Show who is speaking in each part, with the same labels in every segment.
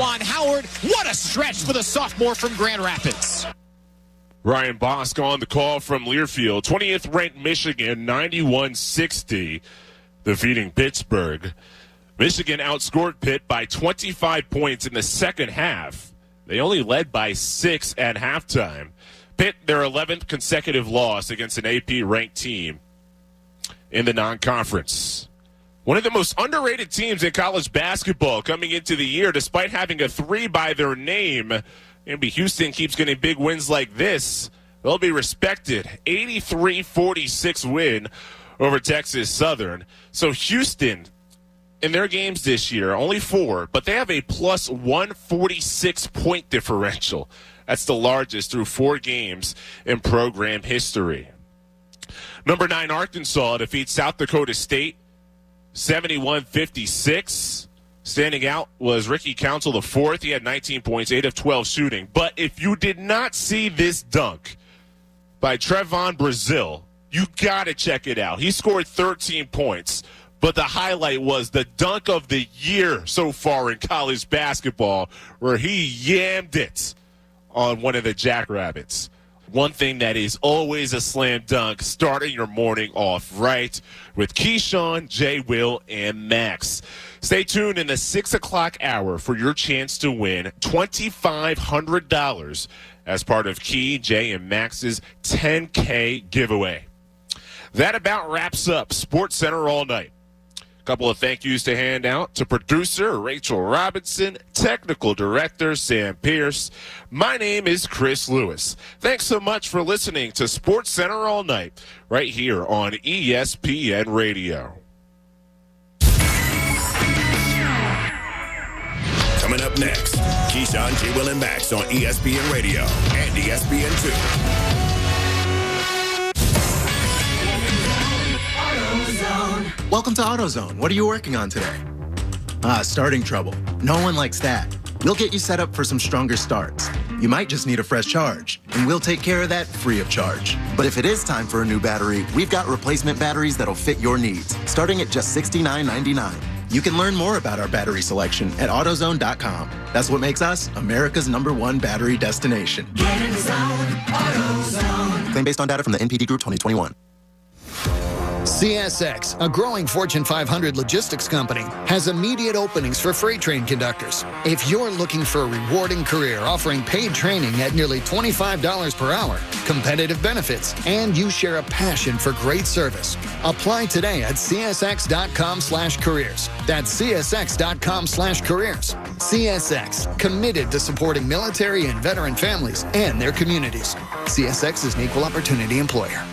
Speaker 1: Juwan Howard. What a stretch for the sophomore from Grand Rapids.
Speaker 2: Ryan Bosk on the call from Learfield. 20th ranked Michigan, 91-60, defeating Pittsburgh. Michigan outscored Pitt by 25 points in the second half. They only led by 6 at halftime. Pitt, their 11th consecutive loss against an AP-ranked team in the non-conference. One of the most underrated teams in college basketball coming into the year, despite having a 3 by their name. Maybe Houston keeps getting big wins like this. They'll be respected. 83-46 win over Texas Southern. So Houston, in their games this year, only 4, but they have a plus 146 point differential. That's the largest through 4 games in program history. Number 9, Arkansas defeats South Dakota State 71-56. Standing out was Ricky Council IV. He had 19 points, 8 of 12 shooting. But if you did not see this dunk by Trevon Brazil, you got to check it out. He scored 13 points. But the highlight was the dunk of the year so far in college basketball, where he yammed it on one of the Jackrabbits. One thing that is always a slam dunk, starting your morning off right with Keyshawn, Jay, Will, and Max. Stay tuned in the 6 o'clock hour for your chance to win $2,500 as part of Key, Jay, and Max's 10K giveaway. That about wraps up Sports Center all night. Couple of thank yous to hand out to producer Rachel Robinson, technical director Sam Pierce. My name is Chris Lewis. Thanks so much for listening to Sports Center all night right here on ESPN Radio.
Speaker 3: Coming up next, Keyshawn, J. Will, and Max on ESPN Radio and ESPN2.
Speaker 4: Welcome to AutoZone. What are you working on today? Starting trouble. No one likes that. We'll get you set up for some stronger starts. You might just need a fresh charge, and we'll take care of that free of charge. But if it is time for a new battery, we've got replacement batteries that'll fit your needs, starting at just $69.99. You can learn more about our battery selection at AutoZone.com. That's what makes us America's #1 battery destination.
Speaker 5: Get in the zone, AutoZone.
Speaker 4: Claim based on data from the NPD Group 2021.
Speaker 6: CSX, a growing Fortune 500 logistics company, has immediate openings for freight train conductors. If you're looking for a rewarding career offering paid training at nearly $25 per hour, competitive benefits, and you share a passion for great service, apply today at csx.com/careers. That's csx.com/careers. CSX, committed to supporting military and veteran families and their communities. CSX is an equal opportunity employer.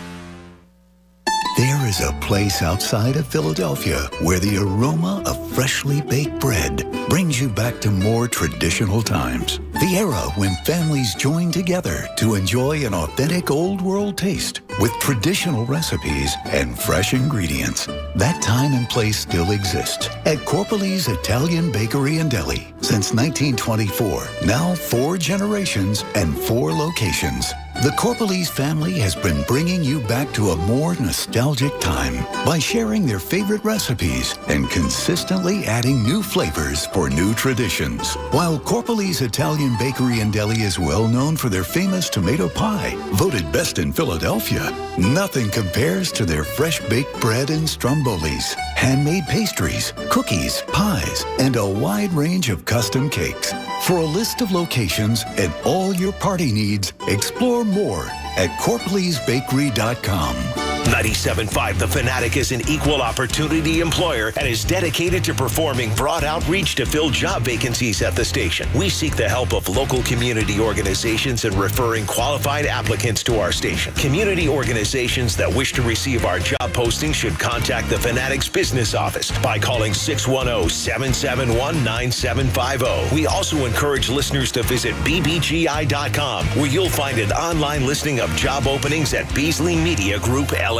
Speaker 7: There is a place outside of Philadelphia where the aroma of freshly baked bread brings you back to more traditional times. The era when families joined together to enjoy an authentic old world taste with traditional recipes and fresh ingredients. That time and place still exists at Corpele's Italian Bakery and Deli since 1924. Now 4 generations and 4 locations. The Corpele's family has been bringing you back to a more nostalgic time by sharing their favorite recipes and consistently adding new flavors for new traditions. While Corpele's Italian Bakery and Deli is well known for their famous tomato pie, voted best in Philadelphia, nothing compares to their fresh baked bread and strombolis, handmade pastries, cookies, pies, and a wide range of custom cakes. For a list of locations and all your party needs, explore more at corpelesbakery.com.
Speaker 3: 97.5 The Fanatic is an equal opportunity employer and is dedicated to performing broad outreach to fill job vacancies at the station. We seek the help of local community organizations in referring qualified applicants to our station. Community organizations that wish to receive our job posting should contact the Fanatic's business office by calling 610-771-9750. We also encourage listeners to visit bbgi.com, where you'll find an online listing of job openings at Beasley Media Group LLC.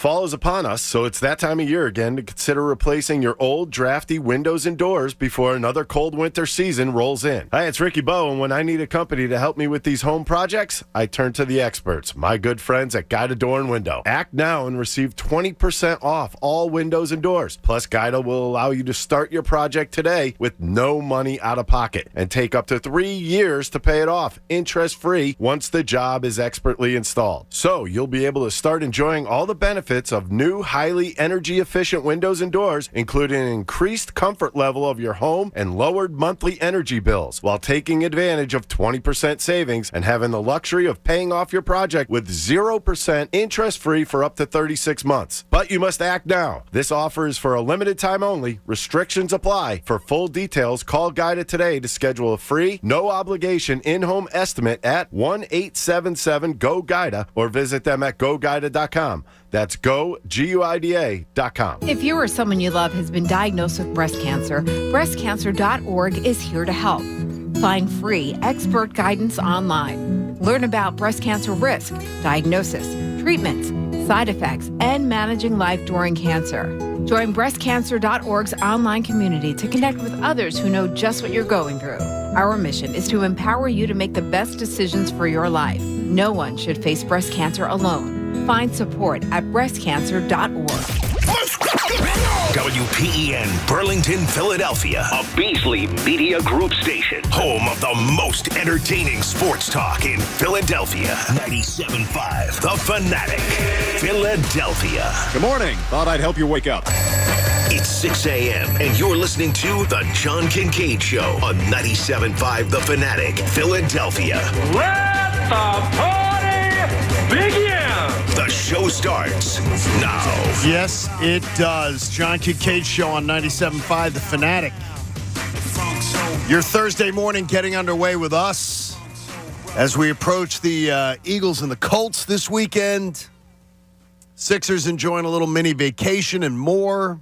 Speaker 8: Fall is upon us, so it's that time of year again to consider replacing your old, drafty windows and doors before another cold winter season rolls in. Hi, it's Ricky Bowe, and when I need a company to help me with these home projects, I turn to the experts, my good friends at Guida Door and Window. Act now and receive 20% off all windows and doors. Plus, Guida will allow you to start your project today with no money out of pocket and take up to 3 years to pay it off, interest-free, once the job is expertly installed. So you'll be able to start enjoying all the benefits of new, highly energy-efficient windows and doors, including an increased comfort level of your home and lowered monthly energy bills, while taking advantage of 20% savings and having the luxury of paying off your project with 0% interest-free for up to 36 months. But you must act now. This offer is for a limited time only. Restrictions apply. For full details, call Guida today to schedule a free, no-obligation in-home estimate at 1-877-GO-GUIDA or visit them at GoGuida.com. That's GoGuida.com.
Speaker 9: If you or someone you love has been diagnosed with breast cancer, breastcancer.org is here to help. Find free expert guidance online. Learn about breast cancer risk, diagnosis, treatments, side effects, and managing life during cancer. Join breastcancer.org's online community to connect with others who know just what you're going through. Our mission is to empower you to make the best decisions for your life. No one should face breast cancer alone. Find support at breastcancer.org.
Speaker 3: WPEN Burlington, Philadelphia, a Beasley Media Group station, home of the most entertaining sports talk in Philadelphia. 97.5 The Fanatic, Philadelphia.
Speaker 1: Good morning. Thought I'd help you wake up.
Speaker 3: It's 6 a.m. and you're listening to The John Kincade Show on 97.5 The Fanatic, Philadelphia.
Speaker 10: Let the party begin!
Speaker 3: The show starts now.
Speaker 11: Yes, it does. John Kincade Show on 97.5 The Fanatic. Your Thursday morning getting underway with us as we approach the Eagles and the Colts this weekend. Sixers enjoying a little mini vacation and more.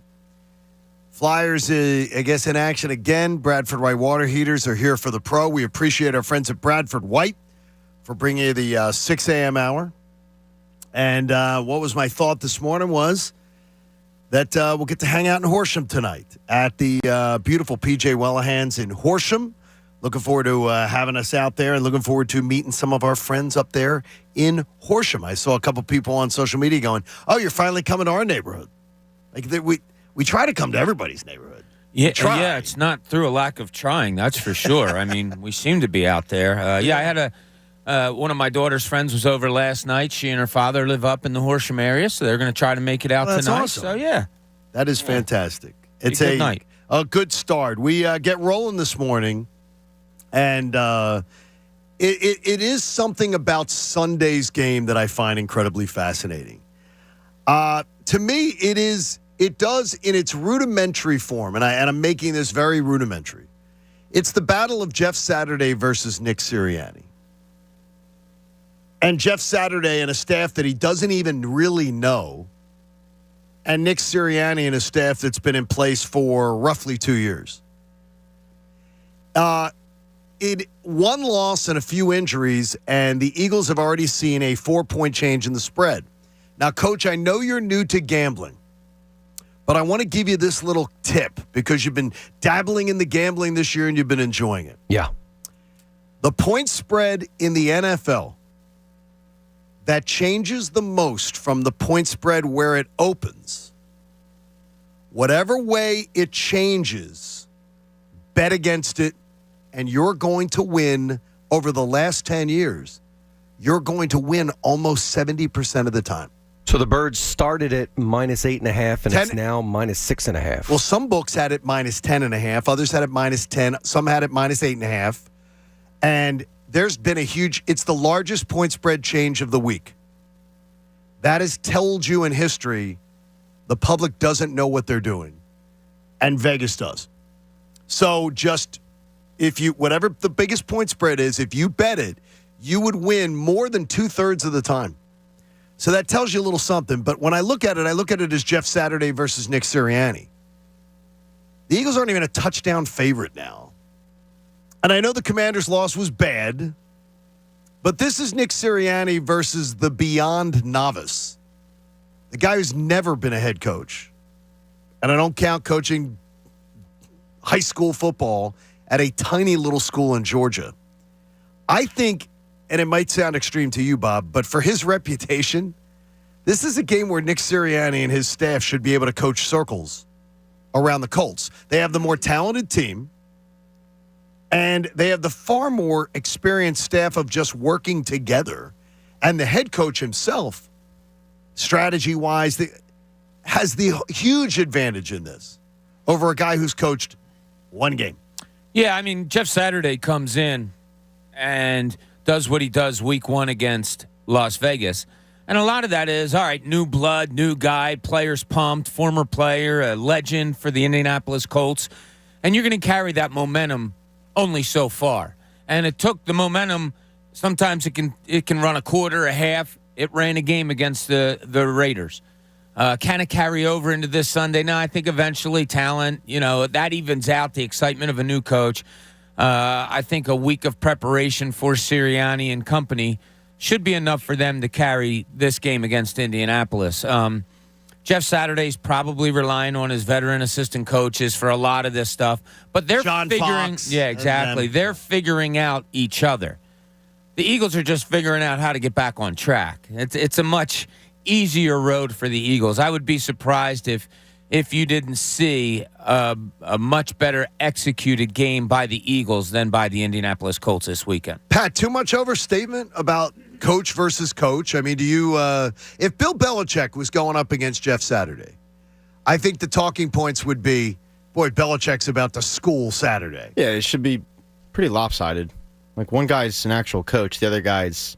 Speaker 11: Flyers, I guess, in action again. Bradford White Water Heaters are here for the Pro. We appreciate our friends at Bradford White for bringing you the 6 a.m. hour. And what was my thought this morning was that we'll get to hang out in Horsham tonight at the beautiful P.J. Wellahan's in Horsham. Looking forward to having us out there and looking forward to meeting some of our friends up there in Horsham. I saw a couple people on social media going, "Oh, you're finally coming to our neighborhood." Like we try to come to everybody's neighborhood.
Speaker 12: Yeah, it's not through a lack of trying, that's for sure. I mean, we seem to be out there. I had one of my daughter's friends was over last night. She and her father live up in the Horsham area, so they're going to try to make it out tonight.
Speaker 11: Awesome.
Speaker 12: So, yeah.
Speaker 11: That is fantastic. It's
Speaker 12: a good night.
Speaker 11: A good start. We get rolling this morning, and it is something about Sunday's game that I find incredibly fascinating. To me, it does in its rudimentary form, and I'm making this very rudimentary. It's the battle of Jeff Saturday versus Nick Sirianni. And Jeff Saturday and a staff that he doesn't even really know, and Nick Sirianni and a staff that's been in place for roughly 2 years. One loss and a few injuries, and the Eagles have already seen a 4-point change in the spread. Now, Coach, I know you're new to gambling, but I want to give you this little tip because you've been dabbling in the gambling this year and you've been enjoying it.
Speaker 13: Yeah.
Speaker 11: The point spread in the NFL that changes the most from the point spread where it opens, whatever way it changes, bet against it, and you're going to win over the last 10 years. You're going to win almost 70% of the time.
Speaker 13: So the Birds started at -8.5, and it's now -6.5.
Speaker 11: Well, some books had it -10.5. Others had it -10. Some had it -8.5. And there's been it's the largest point spread change of the week. That has told you in history the public doesn't know what they're doing. And Vegas does. So just whatever the biggest point spread is, if you bet it, you would win more than 2/3 of the time. So that tells you a little something. But when I look at it as Jeff Saturday versus Nick Sirianni. The Eagles aren't even a touchdown favorite now. And I know the Commanders' loss was bad, but this is Nick Sirianni versus the beyond novice. the guy who's never been a head coach, and I don't count coaching high school football at a tiny little school in Georgia. I think, and it might sound extreme to you, Bob, but for his reputation, this is a game where Nick Sirianni and his staff should be able to coach circles around the Colts. They have the more talented team, and they have the far more experienced staff of just working together. And the head coach himself, strategy-wise, has the huge advantage in this over a guy who's coached one game.
Speaker 12: Yeah, I mean, Jeff Saturday comes in and does what he does week one against Las Vegas. And a lot of that is, all right, new blood, new guy, players pumped, former player, a legend for the Indianapolis Colts. And you're going to carry that momentum only so far. And it took the momentum. Sometimes it can run a quarter, a half. It ran a game against the Raiders. Can it carry over into this Sunday? No, I think eventually talent, that evens out the excitement of a new coach. I think a week of preparation for Sirianni and company should be enough for them to carry this game against Indianapolis. Jeff Saturday's probably relying on his veteran assistant coaches for a lot of this stuff, but they're figuring.
Speaker 11: Fox,
Speaker 12: yeah, exactly. They're figuring out each other. The Eagles are just figuring out how to get back on track. It's a much easier road for the Eagles. I would be surprised if you didn't see a much better executed game by the Eagles than by the Indianapolis Colts this weekend.
Speaker 11: Pat, too much overstatement about coach versus coach? I mean, do you if Bill Belichick was going up against Jeff Saturday, I think the talking points would be, boy, Belichick's about to school Saturday.
Speaker 14: Yeah, it should be pretty lopsided. Like, one guy's an actual coach, the other guy's,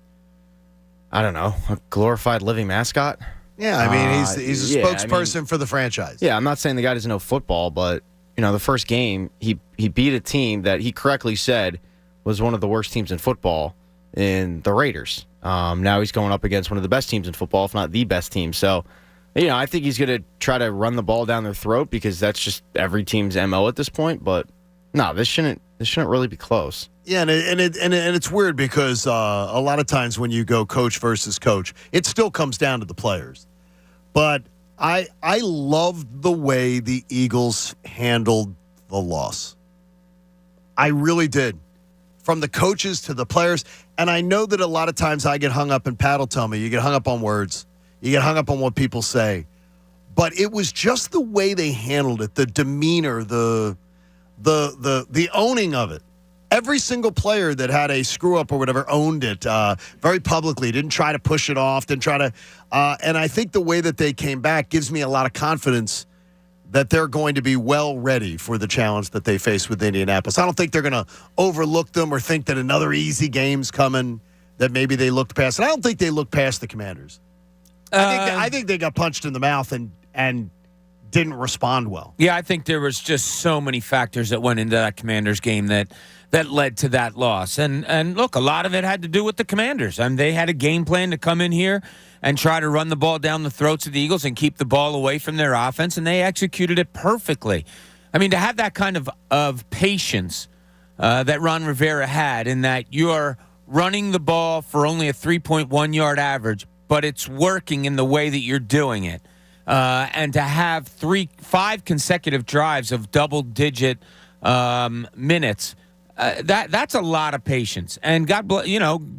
Speaker 14: I don't know, a glorified living mascot.
Speaker 11: Yeah, I mean, he's a spokesperson for the franchise.
Speaker 14: Yeah, I'm not saying the guy doesn't know football, but, the first game, he beat a team that he correctly said was one of the worst teams in football in the Raiders. Now he's going up against one of the best teams in football, if not the best team. So, I think he's going to try to run the ball down their throat because that's just every team's MO at this point. But, no, this shouldn't really be close.
Speaker 11: Yeah, and it's weird because a lot of times when you go coach versus coach, it still comes down to the players. But I loved the way the Eagles handled the loss. I really did. From the coaches to the players. And I know that a lot of times I get hung up, and Pat will tell me, you get hung up on words. You get hung up on what people say. But it was just the way they handled it, the demeanor, the owning of it. Every single player that had a screw-up or whatever owned it very publicly, didn't try to push it off, didn't try to and I think the way that they came back gives me a lot of confidence that they're going to be well ready for the challenge that they face with Indianapolis. I don't think they're going to overlook them or think that another easy game's coming that maybe they looked past. And I don't think they looked past the Commanders. I think they got punched in the mouth and didn't respond well.
Speaker 12: Yeah, I think there was just so many factors that went into that Commanders game that led to that loss. And look, a lot of it had to do with the Commanders. I mean, they had a game plan to come in here and try to run the ball down the throats of the Eagles and keep the ball away from their offense, and they executed it perfectly. I mean, to have that kind of patience that Ron Rivera had in that you're running the ball for only a 3.1-yard average, but it's working in the way that you're doing it. And to have 5 consecutive drives of double-digit minutes, that's a lot of patience. And God bless,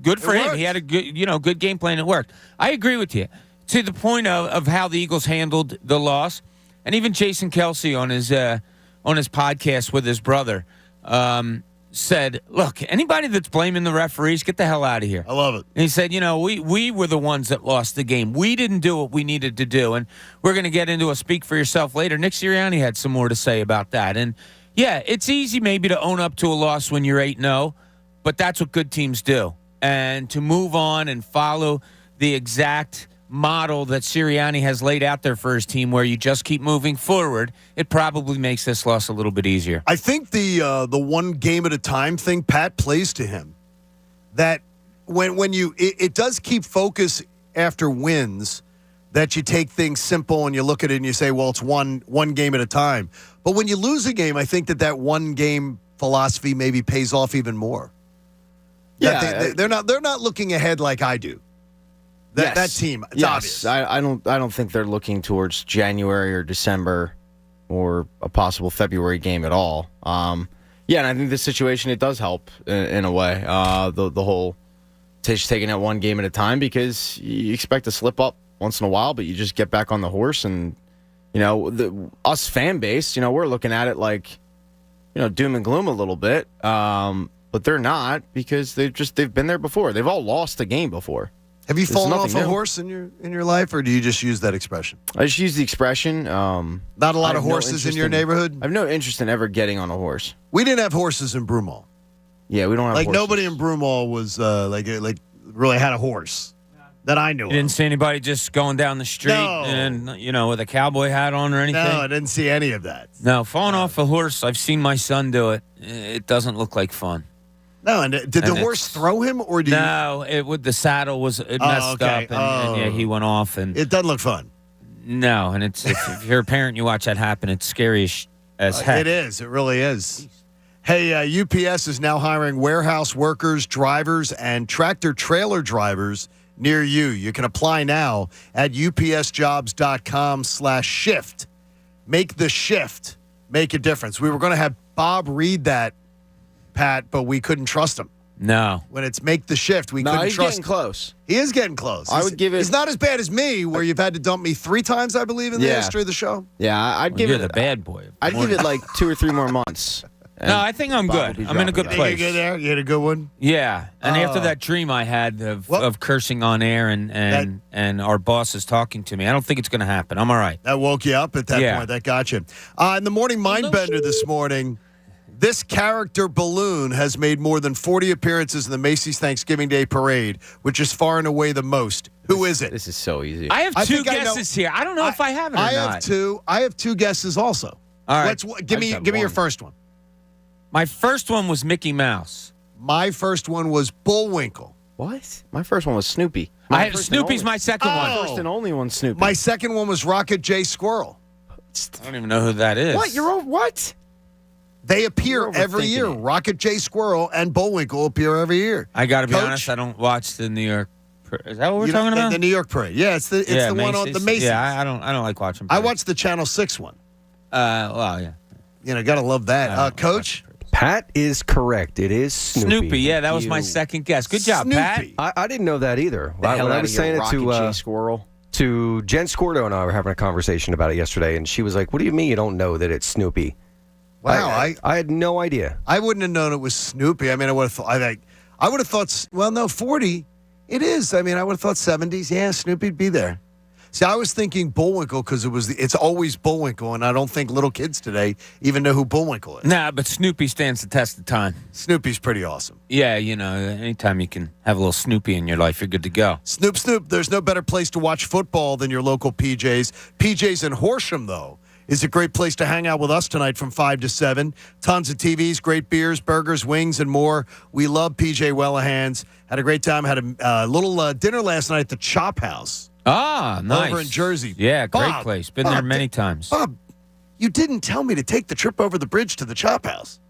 Speaker 12: good for him. He had a good game plan. It worked. I agree with you to the point of how the Eagles handled the loss, and even Jason Kelsey on his podcast with his brother said, "Look, anybody that's blaming the referees, get the hell out of here."
Speaker 11: I love it.
Speaker 12: And he said, we were the ones that lost the game. We didn't do what we needed to do, and we're going to get into a speak for yourself later. Nick Sirianni had some more to say about that, and. Yeah, it's easy maybe to own up to a loss when you're 8-0, but that's what good teams do. And to move on and follow the exact model that Sirianni has laid out there for his team where you just keep moving forward, it probably makes this loss a little bit easier.
Speaker 11: I think the one game at a time thing, Pat, plays to him. That when it does keep focus after wins, that you take things simple and you look at it and you say, well, it's one game at a time. But when you lose a game, I think that one game philosophy maybe pays off even more. Yeah, they're not looking ahead like I do. That team, it's obvious.
Speaker 14: I don't think they're looking towards January or December or a possible February game at all. And I think this situation, it does help in a way. The whole just taking it one game at a time, because you expect to slip up once in a while, but you just get back on the horse. And us fan base, we're looking at it like, doom and gloom a little bit. But they're not, because they've been there before. They've all lost a game before.
Speaker 11: Have you fallen off a horse in your life, or do you just use that expression?
Speaker 14: I just use the expression.
Speaker 11: Not a lot of horses in your neighborhood?
Speaker 14: I have no interest in ever getting on a horse.
Speaker 11: We didn't have horses in Broomall.
Speaker 14: Yeah, we don't have horses.
Speaker 11: Nobody in Broomall was like really had a horse that I knew of.
Speaker 12: You didn't see anybody just going down the street and with a cowboy hat on or anything?
Speaker 11: No, I didn't see any of that.
Speaker 12: No, falling off a horse, I've seen my son do it. It doesn't look like fun.
Speaker 11: No, and did the horse throw him, or did
Speaker 12: the saddle was messed up, and he went off, and
Speaker 11: it doesn't look fun.
Speaker 12: No, and it's if you're a parent, you watch that happen, it's scary as heck.
Speaker 11: It is. It really is. Hey, UPS is now hiring warehouse workers, drivers, and tractor-trailer drivers near you. You can apply now at upsjobs.com/shift. Make the shift. Make a difference. We were going to have Bob read that, Pat, but we couldn't trust him.
Speaker 12: No.
Speaker 11: When it's make the shift, we couldn't trust him.
Speaker 14: He's getting close.
Speaker 11: He is getting close.
Speaker 14: I would give it...
Speaker 11: He's not as bad as me, where you've had to dump me 3 times, I believe, in the history of the show.
Speaker 14: Yeah, I'd give
Speaker 12: you're
Speaker 14: it...
Speaker 12: the bad boy.
Speaker 14: I'd give it like 2 or 3 more months.
Speaker 12: No, I think I'm good. I'm in a good place.
Speaker 11: You good there? You had a good one?
Speaker 12: Yeah. And after that dream I had of cursing on air and our boss is talking to me, I don't think it's going to happen. I'm all right.
Speaker 11: That woke you up at that point. That got you. In the morning Mindbender this morning, this character balloon has made more than 40 appearances in the Macy's Thanksgiving Day Parade, which is far and away the most. Who is it?
Speaker 14: This is so easy.
Speaker 12: I have 2 guesses here. I don't know if I have it or not.
Speaker 11: I have 2 guesses also.
Speaker 12: All right.
Speaker 11: Give me your first one.
Speaker 12: My first one was Mickey Mouse.
Speaker 11: My first one was Bullwinkle.
Speaker 14: What? My first one was Snoopy.
Speaker 12: Snoopy's my second one.
Speaker 14: My first and only one, Snoopy.
Speaker 11: My second one was Rocket J. Squirrel.
Speaker 12: I don't even know who that is.
Speaker 14: What? What?
Speaker 11: They appear every year. Rocket J. Squirrel and Bullwinkle appear every year.
Speaker 12: I got to be honest, I don't watch the New York. Is that what we're talking about?
Speaker 11: The New York Parade. Yeah, it's the one on the Macy's.
Speaker 12: Yeah, I don't like watching.
Speaker 11: I watched the Channel 6 one.
Speaker 12: Well, yeah.
Speaker 11: Gotta love that. Coach?
Speaker 13: Pat is correct. It is Snoopy.
Speaker 12: Yeah, that was my second guess. Good job,
Speaker 11: Snoopy.
Speaker 12: Pat.
Speaker 13: I didn't know that either. When I was saying it to Jen Scordo and I were having a conversation about it yesterday, and she was like, "What do you mean you don't know that it's Snoopy?"
Speaker 11: Wow,
Speaker 13: I had no idea.
Speaker 11: I wouldn't have known it was Snoopy. I mean, I would have thought. Well, no, 40. It is. I mean, I would have thought 70s. Yeah, Snoopy'd be there. See, I was thinking Bullwinkle because it's always Bullwinkle, and I don't think little kids today even know who Bullwinkle is.
Speaker 12: Nah, but Snoopy stands the test of time.
Speaker 11: Snoopy's pretty awesome.
Speaker 12: Yeah, anytime you can have a little Snoopy in your life, you're good to go.
Speaker 11: Snoop, there's no better place to watch football than your local PJ's. PJ's in Horsham, though, is a great place to hang out with us tonight from 5 to 7. Tons of TVs, great beers, burgers, wings, and more. We love PJ Wellahan's. Had a great time. Had a little dinner last night at the Chop House.
Speaker 12: Ah, nice.
Speaker 11: Over in Jersey.
Speaker 12: Yeah, great place. Been there many times.
Speaker 11: Bob, you didn't tell me to take the trip over the bridge to the Chop House.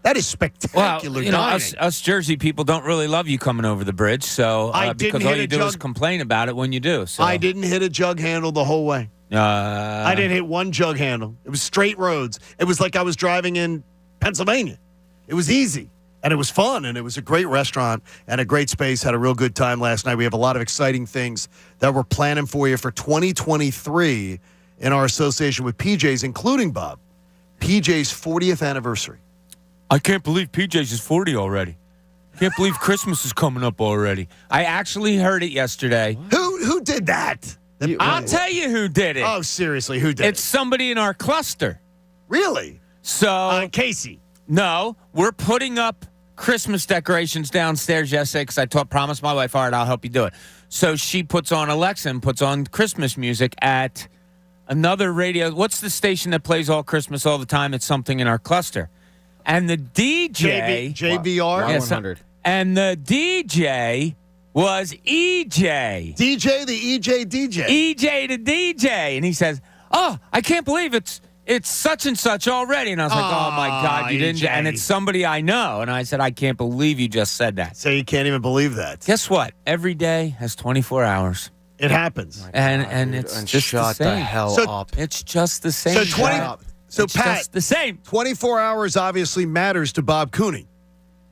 Speaker 11: That is spectacular dining.
Speaker 12: Us Jersey people don't really love you coming over the bridge, so because all you do is complain about it when you do. So.
Speaker 11: I didn't hit a jug handle the whole way. I didn't hit one jug handle. It was straight roads. It was like I was driving in Pennsylvania. It was easy. And it was fun, and it was a great restaurant and a great space. Had a real good time last night. We have a lot of exciting things that we're planning for you for 2023 in our association with PJ's, including, Bob, PJ's 40th anniversary.
Speaker 12: I can't believe PJ's is 40 already. Can't believe Christmas is coming up already. I actually heard it yesterday.
Speaker 11: Who did that?
Speaker 12: I'll tell you who did it.
Speaker 11: Oh, seriously, who did it?
Speaker 12: It's somebody in our cluster.
Speaker 11: Really?
Speaker 12: So
Speaker 11: Casey.
Speaker 12: No, we're putting up Christmas decorations downstairs yesterday because I promised my wife, all right, I'll help you do it. So she puts on Alexa and puts on Christmas music at another radio. What's the station that plays all Christmas all the time? It's something in our cluster. And the DJ.
Speaker 11: JVR?
Speaker 12: Yes,
Speaker 14: 100.
Speaker 12: And the DJ was EJ.
Speaker 11: DJ, the EJ DJ.
Speaker 12: EJ the DJ. And he says, oh, I can't believe it's it's such and such already. And I was like, oh, my God, you didn't. And it's somebody I know. And I said, I can't believe you just said that.
Speaker 11: So you can't even believe that.
Speaker 12: Guess what? Every day has 24 hours.
Speaker 11: It happens.
Speaker 12: And it's just
Speaker 13: shut
Speaker 12: the same.
Speaker 13: the hell up.
Speaker 12: It's just the same.
Speaker 11: So
Speaker 12: it's
Speaker 11: Pat,
Speaker 12: just the same.
Speaker 11: 24 hours obviously matters to Bob Cooney.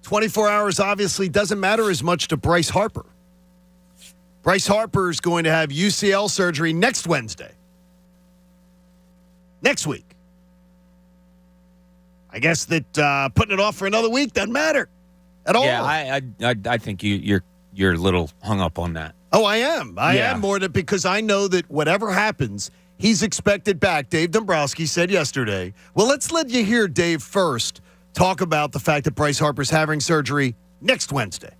Speaker 11: 24 hours obviously doesn't matter as much to Bryce Harper. Bryce Harper is going to have UCL surgery next Wednesday. Next week. I guess that putting it off for another week doesn't matter at all.
Speaker 12: Yeah, I think you're a little hung up on that.
Speaker 11: Oh, I am. I am more than because I know that whatever happens, he's expected back. Dave Dombrowski said yesterday. Well, let's let you hear Dave first talk about the fact that Bryce Harper's having surgery next Wednesday.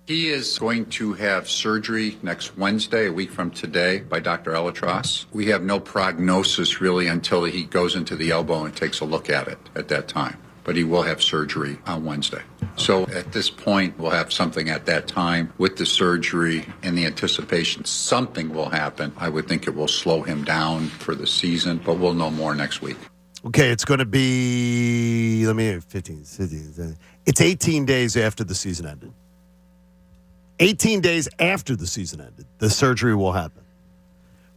Speaker 15: He is going to have surgery next Wednesday, a week from today, by Dr. Elatros. We have no prognosis really until he goes into the elbow and takes a look at it at that time. But he will have surgery on Wednesday. So at this point, we'll have something at that time with the surgery and the anticipation something will happen. I would think it will slow him down for the season, but we'll know more next week.
Speaker 11: Okay, it's going to be, 15, it's 18 days after the season ended. 18 days after the season ended, the surgery will happen.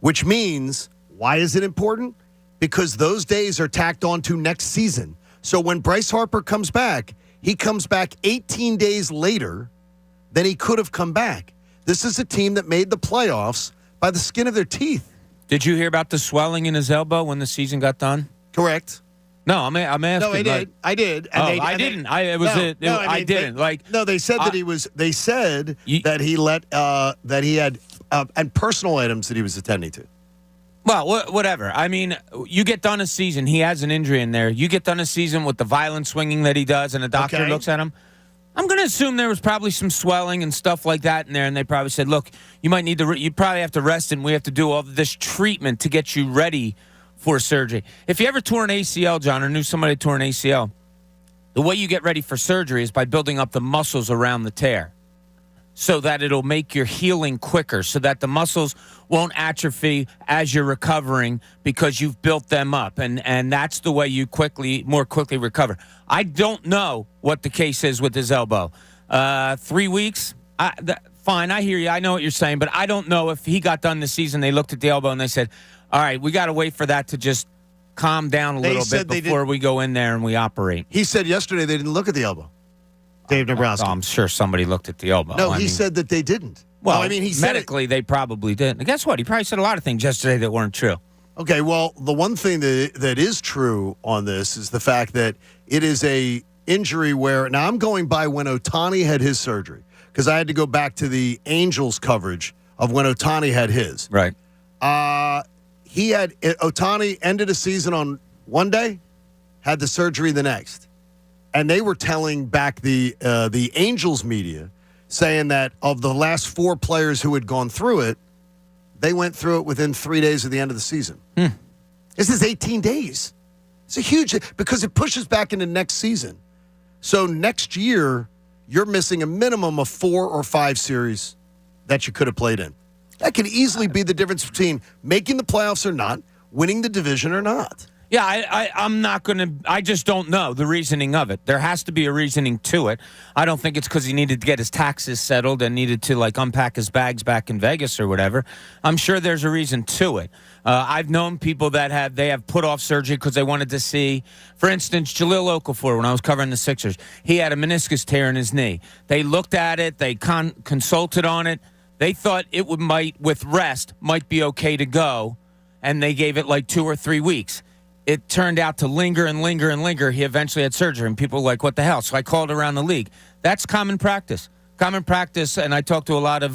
Speaker 11: Which means, why is it important? Because those days are tacked on to next season. So when Bryce Harper comes back, he comes back 18 days later than he could have come back. This is a team that made the playoffs by the skin of their teeth.
Speaker 12: Did you hear about the swelling in his elbow when the season got done?
Speaker 11: Correct.
Speaker 12: No, I'm asking.
Speaker 11: No, I did. And
Speaker 12: I didn't. I didn't.
Speaker 11: They said that he was. They said that he that he had and personal items that he was attending to.
Speaker 12: Well, whatever. I mean, you get done a season. He has an injury in there. You get done a season with the violent swinging that he does, and a doctor looks at him. I'm going to assume there was probably some swelling and stuff like that in there, and they probably said, "Look, you might need to. You probably have to rest, and we have to do all this treatment to get you ready for surgery." If you ever tore an ACL, John, or knew somebody tore an ACL, the way you get ready for surgery is by building up the muscles around the tear so that it'll make your healing quicker, so that the muscles won't atrophy as you're recovering because you've built them up. And that's the way you more quickly recover. I don't know what the case is with his elbow. 3 weeks? Fine, I hear you. I know what you're saying, but I don't know if he got done this season, they looked at the elbow and they said, all right, we got to wait for that to just calm down a little bit before we go in there and we operate.
Speaker 11: He said yesterday they didn't look at the elbow. Dave Dombrowski.
Speaker 12: I'm sure somebody looked at the elbow.
Speaker 11: No, he said that they didn't.
Speaker 12: Well,
Speaker 11: he said
Speaker 12: medically they probably didn't. And guess what? He probably said a lot of things yesterday that weren't true.
Speaker 11: Okay, well, the one thing that is true on this is the fact that it is a injury where, now I'm going by when Ohtani had his surgery, because I had to go back to the Angels coverage of when Ohtani had his.
Speaker 12: Right.
Speaker 11: Ohtani ended a season on one day, had the surgery the next. And they were telling back the Angels media, saying that of the last 4 players who had gone through it, they went through it within 3 days of the end of the season. This is 18 days. It's a huge, because it pushes back into next season. So next year, you're missing a minimum of 4 or 5 series that you could have played in. That could easily be the difference between making the playoffs or not, winning the division or not.
Speaker 12: Yeah, I'm not going to – I just don't know the reasoning of it. There has to be a reasoning to it. I don't think it's because he needed to get his taxes settled and needed to, unpack his bags back in Vegas or whatever. I'm sure there's a reason to it. I've known people that have put off surgery because they wanted to see – for instance, Jahlil Okafor, when I was covering the Sixers, he had a meniscus tear in his knee. They looked at it. They consulted on it. They thought it with rest, might be okay to go, and they gave it 2 or 3 weeks. It turned out to linger and linger and linger. He eventually had surgery, and people were like, what the hell? So I called around the league. That's common practice. Common practice, and I talked to a lot of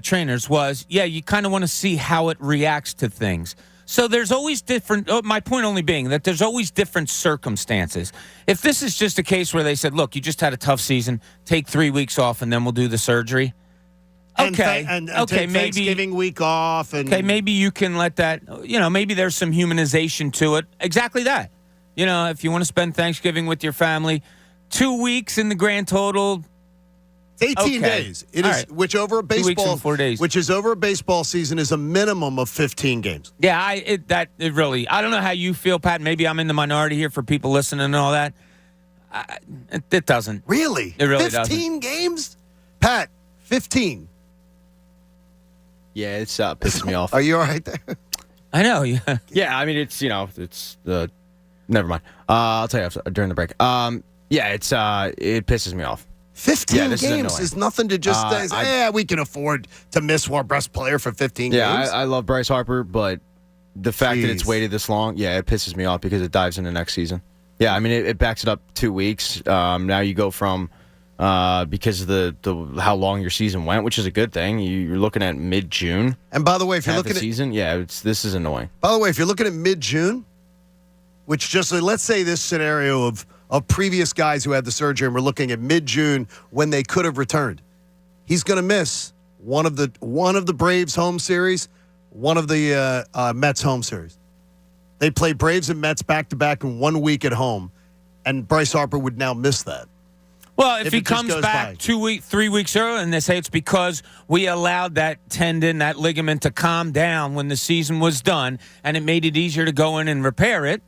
Speaker 12: trainers, was, you kind of want to see how it reacts to things. So there's always different, my point only being that there's always different circumstances. If this is just a case where they said, look, you just had a tough season, take 3 weeks off, and then we'll do the surgery. Okay.
Speaker 11: And take Thanksgiving week off. And
Speaker 12: okay, maybe you can let that, maybe there's some humanization to it. Exactly that. If you want to spend Thanksgiving with your family, 2 weeks in the grand total,
Speaker 11: 18 days. It is,
Speaker 12: right.
Speaker 11: which over a
Speaker 12: 2 weeks
Speaker 11: baseball,
Speaker 12: and 4 days.
Speaker 11: which is over a baseball season, is a minimum of 15 games.
Speaker 12: Yeah, it really. I don't know how you feel, Pat. Maybe I'm in the minority here for people listening and all that. It doesn't.
Speaker 11: Really?
Speaker 12: It really
Speaker 11: 15 games? Pat, 15.
Speaker 14: Yeah, it's pisses me off.
Speaker 11: Are you all right there?
Speaker 12: I know. Yeah.
Speaker 14: Yeah, I mean, it's never mind. I'll tell you after, during the break. Yeah, it pisses me off.
Speaker 11: 15 games is nothing to just say, we can afford to miss our best player for 15 games.
Speaker 14: Yeah, I love Bryce Harper, but the fact that it's waited this long, it pisses me off because it dives into next season. Yeah, I mean, it backs it up 2 weeks. Now you go from because of the how long your season went, which is a good thing. You're looking at mid-June.
Speaker 11: And by the way, if you're looking at
Speaker 14: season, this is annoying.
Speaker 11: By the way, if you're looking at mid-June, which just let's say this scenario of previous guys who had the surgery, and we're looking at mid-June when they could have returned, he's going to miss one of the Braves home series, one of the Mets home series. They play Braves and Mets back-to-back in 1 week at home, and Bryce Harper would now miss that.
Speaker 12: Well, if he comes back 3 weeks early and they say it's because we allowed that tendon, that ligament to calm down when the season was done and it made it easier to go in and repair it,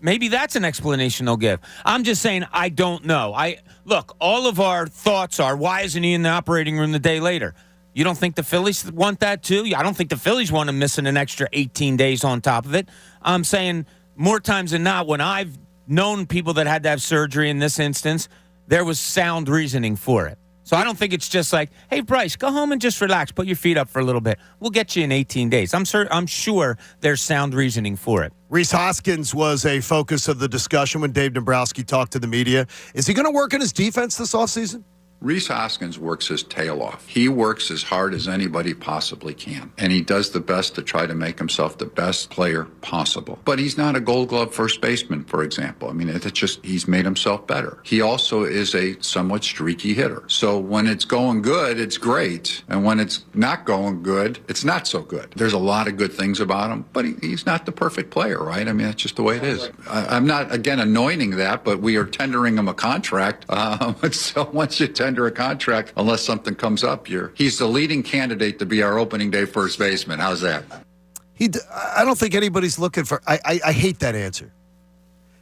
Speaker 12: maybe that's an explanation they'll give. I'm just saying I don't know. Look, all of our thoughts are, why isn't he in the operating room the day later? You don't think the Phillies want that too? I don't think the Phillies want him missing an extra 18 days on top of it. I'm saying more times than not, when I've known people that had to have surgery in this instance, there was sound reasoning for it. So I don't think it's just like, hey, Bryce, go home and just relax. Put your feet up for a little bit. We'll get you in 18 days. I'm sure there's sound reasoning for it.
Speaker 11: Rhys Hoskins was a focus of the discussion when Dave Dombrowski talked to the media. Is he going to work on his defense this offseason?
Speaker 15: Rhys Hoskins works his tail off. He works as hard as anybody possibly can, and he does the best to try to make himself the best player possible. But he's not a Gold Glove first baseman, for example. I mean, it's just he's made himself better. He also is a somewhat streaky hitter. So when it's going good, it's great, and when it's not going good, it's not so good. There's a lot of good things about him, but he's not the perfect player, right? I mean, that's just the way it is. I'm not, again, anointing that, but we are tendering him a contract. So once you tender a contract, unless something comes up, he's the leading candidate to be our opening day first baseman. How's that?
Speaker 11: I don't think anybody's looking for. I hate that answer.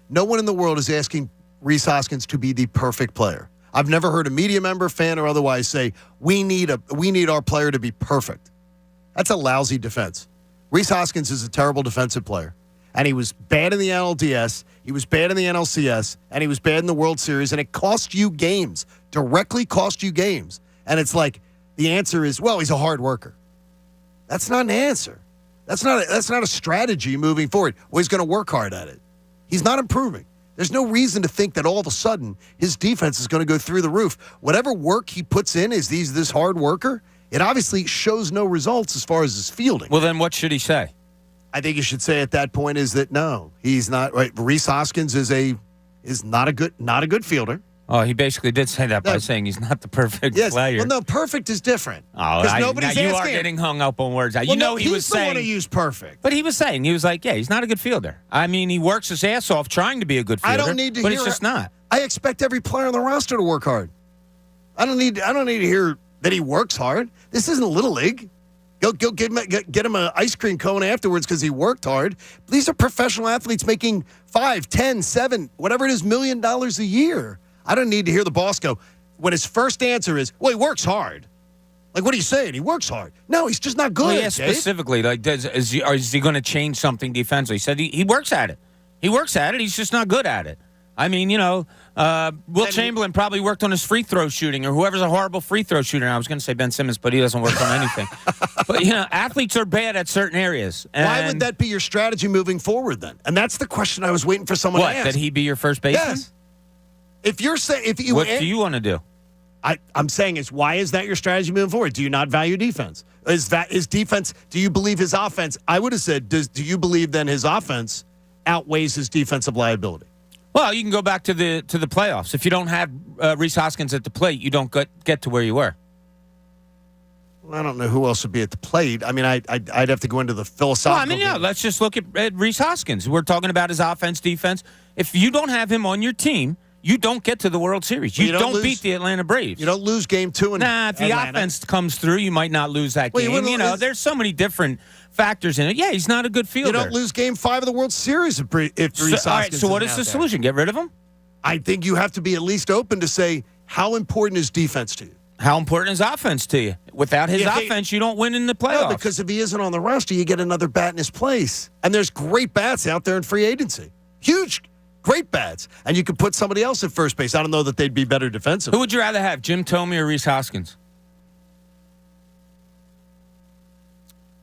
Speaker 11: No one in the world is asking Rhys Hoskins to be the perfect player. I've never heard a media member, fan, or otherwise say we need our player to be perfect. That's a lousy defense. Rhys Hoskins is a terrible defensive player, and he was bad in the NLDS. He was bad in the NLCS, and he was bad in the World Series, and it cost you games. Directly cost you games. And it's like the answer is, well, he's a hard worker. That's not an answer. That's not a strategy moving forward. Well, he's going to work hard at it. He's not improving. There's no reason to think that all of a sudden his defense is going to go through the roof. Whatever work he puts in is this hard worker. It obviously shows no results as far as his fielding.
Speaker 12: Well, then what should he say?
Speaker 11: I think you should say at that point is that no, he's not. Right. Rhys Hoskins is not a good fielder.
Speaker 12: Oh, he basically did say that by saying he's not the perfect player.
Speaker 11: Well, no, perfect is different.
Speaker 12: Oh,
Speaker 11: nobody's
Speaker 12: now you
Speaker 11: asking.
Speaker 12: Are getting hung up on words.
Speaker 11: Well,
Speaker 12: you know, he was saying
Speaker 11: he's the one who used perfect.
Speaker 12: But he was like, yeah, he's not a good fielder. I mean, he works his ass off trying to be a good fielder.
Speaker 11: I don't need to
Speaker 12: but
Speaker 11: hear.
Speaker 12: It's just not.
Speaker 11: I expect every player on the roster to work hard. I don't need to hear that he works hard. This isn't Little League. Go get him an ice cream cone afterwards because he worked hard. These are professional athletes making $5, $10, $7, whatever it is, $1 million a year. I don't need to hear the boss go, when his first answer is, well, he works hard. Like, what are you saying? He works hard. No, he's just not good.
Speaker 12: Well, yeah, specifically, like, is he going to change something defensively? He said he works at it. He works at it. He's just not good at it. I mean, Will Chamberlain probably worked on his free throw shooting, or whoever's a horrible free throw shooter. I was going to say Ben Simmons, but he doesn't work on anything. But, athletes are bad at certain areas.
Speaker 11: Why would that be your strategy moving forward then? And that's the question I was waiting for someone to ask.
Speaker 12: That he be your first baseman?
Speaker 11: Yes. What
Speaker 12: do you want to do?
Speaker 11: I'm saying is, why is that your strategy moving forward? Do you not value defense? Is that his defense? Do you believe his offense? I would have said, do you believe then his offense outweighs his defensive liability?
Speaker 12: Well, you can go back to the playoffs. If you don't have Rhys Hoskins at the plate, you don't get to where you were.
Speaker 11: I don't know who else would be at the plate. I mean, I'd have to go into the philosophical.
Speaker 12: Well, let's just look at Rhys Hoskins. We're talking about his offense, defense. If you don't have him on your team, you don't get to the World Series. You don't beat the Atlanta Braves.
Speaker 11: You don't lose game 2 in
Speaker 12: if the
Speaker 11: Atlanta.
Speaker 12: offense comes through, you might not lose that game. There's so many different factors in it. Yeah, he's not a good fielder.
Speaker 11: You don't lose game 5 of the World Series if Rhys Hoskins
Speaker 12: all right, so what is the solution? Get rid of him?
Speaker 11: I think you have to be at least open to say, how important is defense to you?
Speaker 12: How important is offense to you? Without his offense, you don't win in the playoffs.
Speaker 11: No, because if he isn't on the roster, you get another bat in his place. And there's great bats out there in free agency. Huge, great bats. And you could put somebody else at first base. I don't know that they'd be better defensively.
Speaker 12: Who would you rather have, Jim Thome or Rhys Hoskins?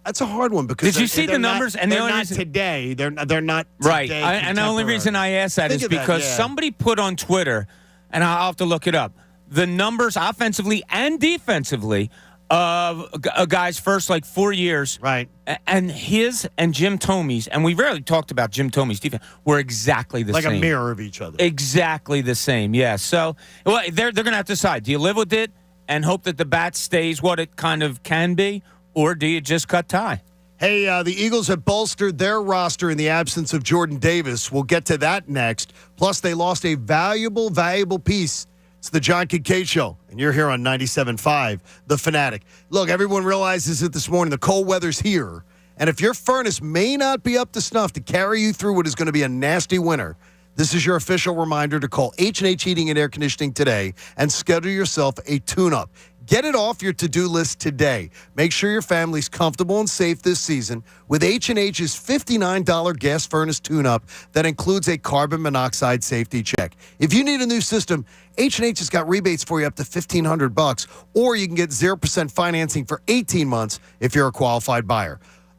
Speaker 11: That's a hard one because
Speaker 12: did you see the numbers?
Speaker 11: And they're not today. They're not
Speaker 12: right.
Speaker 11: Today
Speaker 12: And the only reason I asked that is because somebody put on Twitter, and I'll have to look it up, the numbers offensively and defensively of a guy's first 4 years.
Speaker 11: Right.
Speaker 12: And his and Jim Thome's, and we rarely talked about Jim Thome's defense, were exactly the same.
Speaker 11: Like a mirror of each other.
Speaker 12: Exactly the same, yeah. So they're going to have to decide. Do you live with it and hope that the bat stays what it kind of can be, or do you just cut tie?
Speaker 11: Hey, the Eagles have bolstered their roster in the absence of Jordan Davis. We'll get to that next. Plus, they lost a valuable piece. It's the John Kincade Show, and you're here on 97.5 The Fanatic. Look, everyone realizes it this morning. The cold weather's here, and if your furnace may not be up to snuff to carry you through what is going to be a nasty winter, this is your official reminder to call H&H Heating and Air Conditioning today and schedule yourself a tune-up. Get it off your to-do list today. Make sure your family's comfortable and safe this season with H&H's $59 gas furnace tune-up that includes a carbon monoxide safety check. If you need a new system, H&H has got rebates for you up to $1,500, or you can get 0% financing for 18 months if you're a qualified buyer.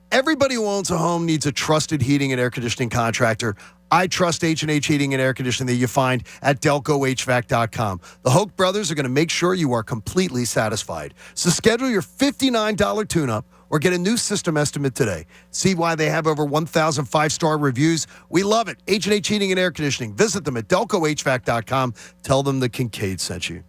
Speaker 11: Everybody who owns a home needs a trusted heating and air conditioning contractor. I trust H&H Heating and Air Conditioning that you find at DelcoHVAC.com. The Hoke brothers are going to make sure you are completely satisfied. So schedule your $59 tune-up or get a new system estimate today. See why they have over 1,000 five-star reviews. We love it. H&H Heating and Air Conditioning. Visit them at DelcoHVAC.com. Tell them the Kincade sent you.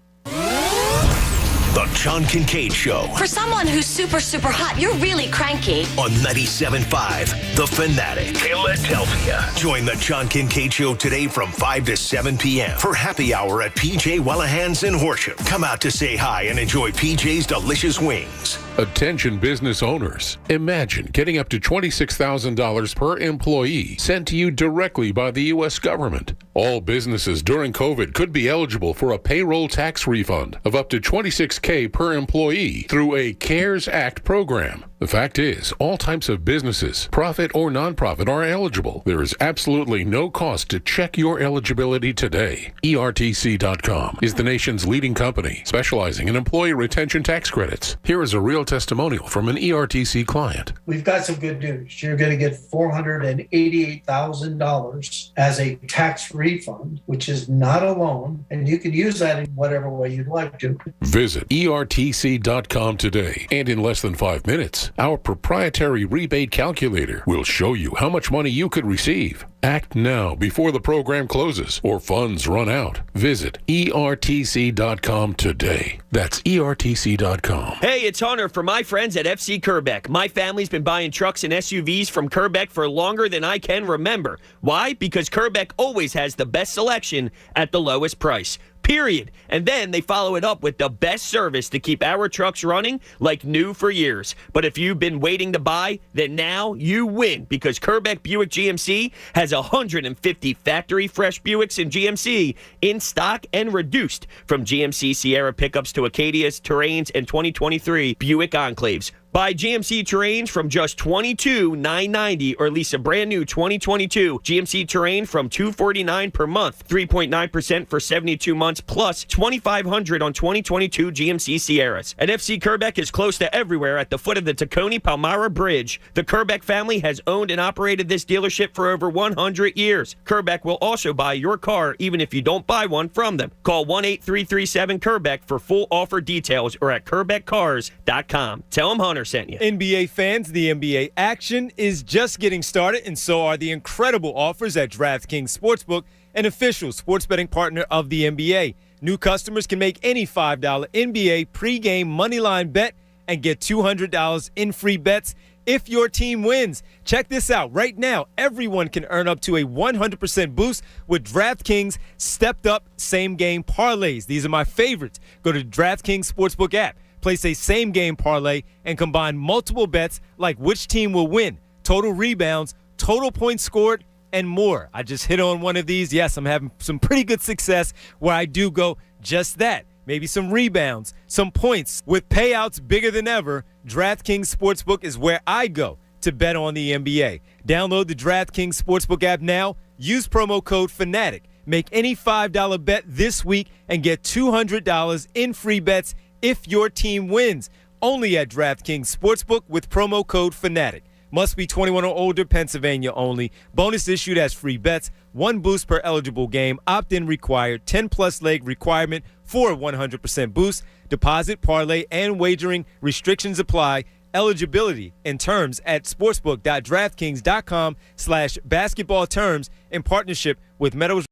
Speaker 3: The John Kincade Show.
Speaker 16: For someone who's super, super hot, you're really cranky.
Speaker 3: On 97.5 The Fanatic. Philadelphia. Join the John Kincade Show today from 5 to 7 p.m. for happy hour at PJ Wellahan's in Horsham. Come out to say hi and enjoy PJ's delicious wings.
Speaker 17: Attention business owners. Imagine getting up to $26,000 per employee sent to you directly by the U.S. government. All businesses during COVID could be eligible for a payroll tax refund of up to $26,000 per employee through a CARES Act program. The fact is, all types of businesses, profit or nonprofit, are eligible. There is absolutely no cost to check your eligibility today. ERTC.com is the nation's leading company specializing in employee retention tax credits. Here is a real testimonial from an ERTC client.
Speaker 18: We've got some good news. You're going to get $488,000 as a tax refund, which is not a loan, and you can use that in whatever way you'd like to.
Speaker 17: Visit ERTC.com today, and in less than 5 minutes, our proprietary rebate calculator will show you how much money you could receive. Act now before the program closes or funds run out. Visit ERTC.com today. That's ERTC.com.
Speaker 19: Hey, it's Hunter from my friends at FC Kerbeck. My family's been buying trucks and SUVs from Kerbeck for longer than I can remember. Why? Because Kerbeck always has the best selection at the lowest price. Period. And then they follow it up with the best service to keep our trucks running like new for years. But if you've been waiting to buy, then now you win, because Kerbeck Buick GMC has 150 factory fresh Buicks and GMC in stock and reduced, from GMC Sierra pickups to Acadias, Terrains, and 2023 Buick Enclaves. Buy GMC Terrains from just $22,990 or lease a brand new 2022 GMC Terrain from $249 per month, 3.9% for 72 months, plus $2,500 on 2022 GMC Sierras. And FC Kerbeck is close to everywhere at the foot of the Tacony-Palmyra Bridge. The Kerbeck family has owned and operated this dealership for over 100 years. Kerbeck will also buy your car even if you don't buy one from them. Call 1-8337-KERBECK for full offer details, or at KerbeckCars.com. Tell them Hunter sent you.
Speaker 20: NBA fans, the NBA action is just getting started, and so are the incredible offers at DraftKings Sportsbook, an official sports betting partner of the NBA. New customers can make any $5 NBA pregame moneyline bet and get $200 in free bets if your team wins. Check this out. Right now, everyone can earn up to a 100% boost with DraftKings stepped-up same-game parlays. These are my favorites. Go to DraftKings Sportsbook app, place a same-game parlay, and combine multiple bets like which team will win, total rebounds, total points scored, and more. I just hit on one of these. Yes, I'm having some pretty good success where I do go just that. Maybe some rebounds, some points. With payouts bigger than ever, DraftKings Sportsbook is where I go to bet on the NBA. Download the DraftKings Sportsbook app now. Use promo code FANATIC. Make any $5 bet this week and get $200 in free bets if your team wins. Only at DraftKings Sportsbook with promo code FANATIC. Must be 21 or older, Pennsylvania only. Bonus issued as free bets. 1 boost per eligible game. Opt-in required. 10-plus leg requirement for a 100% boost. Deposit, parlay, and wagering restrictions apply. Eligibility and terms at sportsbook.draftkings.com/basketball terms in partnership with Meadows.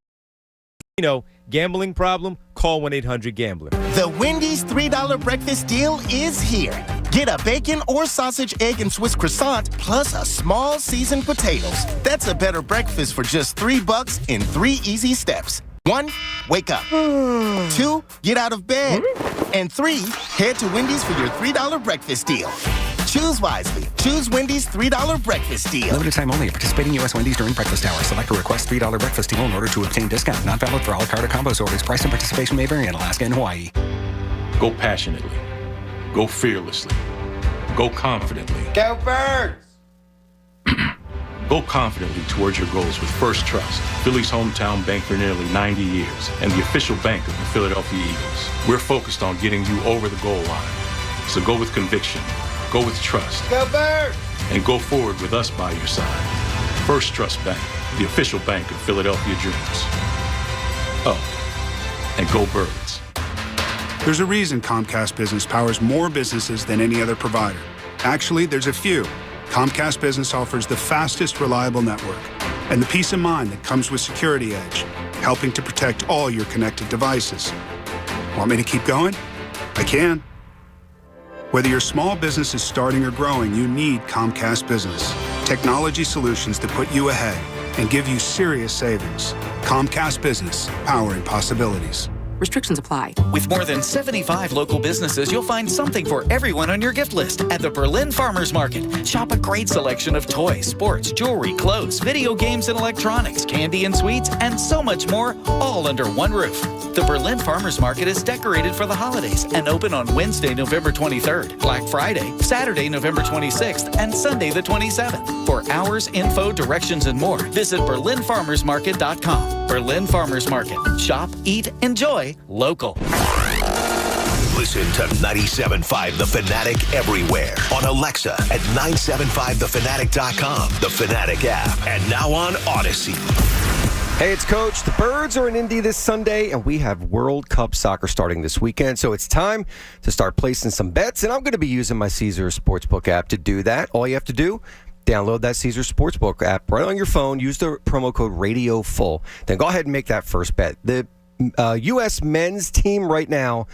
Speaker 20: Gambling problem? Call 1-800-GAMBLER.
Speaker 21: The Wendy's $3 breakfast deal is here. Get a bacon or sausage, egg, and Swiss croissant, plus a small seasoned potatoes. That's a better breakfast for just $3 in 3 easy steps. 1, wake up. 2, get out of bed. And 3, head to Wendy's for your $3 breakfast deal. Choose wisely. Choose Wendy's $3 breakfast deal.
Speaker 22: Limited time only. Participating U.S. Wendy's during breakfast hours. Select a request $3 breakfast deal in order to obtain discount. Not valid for a la carte or combos orders. Price and participation may vary in Alaska and Hawaii.
Speaker 23: Go passionately. Go fearlessly. Go confidently.
Speaker 21: Go Birds!
Speaker 23: Go confidently towards your goals with First Trust, Philly's hometown bank for nearly 90 years, and the official bank of the Philadelphia Eagles. We're focused on getting you over the goal line. So go with conviction. Go with trust.
Speaker 21: Go Birds!
Speaker 23: And go forward with us by your side. First Trust Bank, the official bank of Philadelphia dreams. Oh, and go Birds.
Speaker 24: There's a reason Comcast Business powers more businesses than any other provider. Actually, there's a few. Comcast Business offers the fastest, reliable network and the peace of mind that comes with Security Edge, helping to protect all your connected devices. Want me to keep going? I can. Whether your small business is starting or growing, you need Comcast Business. Technology solutions that put you ahead and give you serious savings. Comcast Business, powering possibilities.
Speaker 25: Restrictions apply.
Speaker 26: With more than 75 local businesses, you'll find something for everyone on your gift list at the Berlin Farmers Market. Shop a great selection of toys, sports, jewelry, clothes, video games and electronics, candy and sweets, and so much more, all under one roof. The Berlin Farmers Market is decorated for the holidays and open on Wednesday, November 23rd, Black Friday, Saturday, November 26th, and Sunday the 27th. For hours, info, directions, and more, visit BerlinFarmersMarket.com. Berlin Farmers Market. Shop, eat, enjoy local.
Speaker 3: Listen to 97.5 The Fanatic everywhere. On Alexa at 975thefanatic.com, the Fanatic app, and now on Odyssey.
Speaker 13: Hey, it's Coach. The Birds are in Indy this Sunday, and we have World Cup soccer starting this weekend. So it's time to start placing some bets, and I'm going to be using my Caesars Sportsbook app to do that. All you have to do, download that Caesars Sportsbook app right on your phone. Use the promo code RADIOFULL. Then go ahead and make that first bet. The U.S. men's team right now,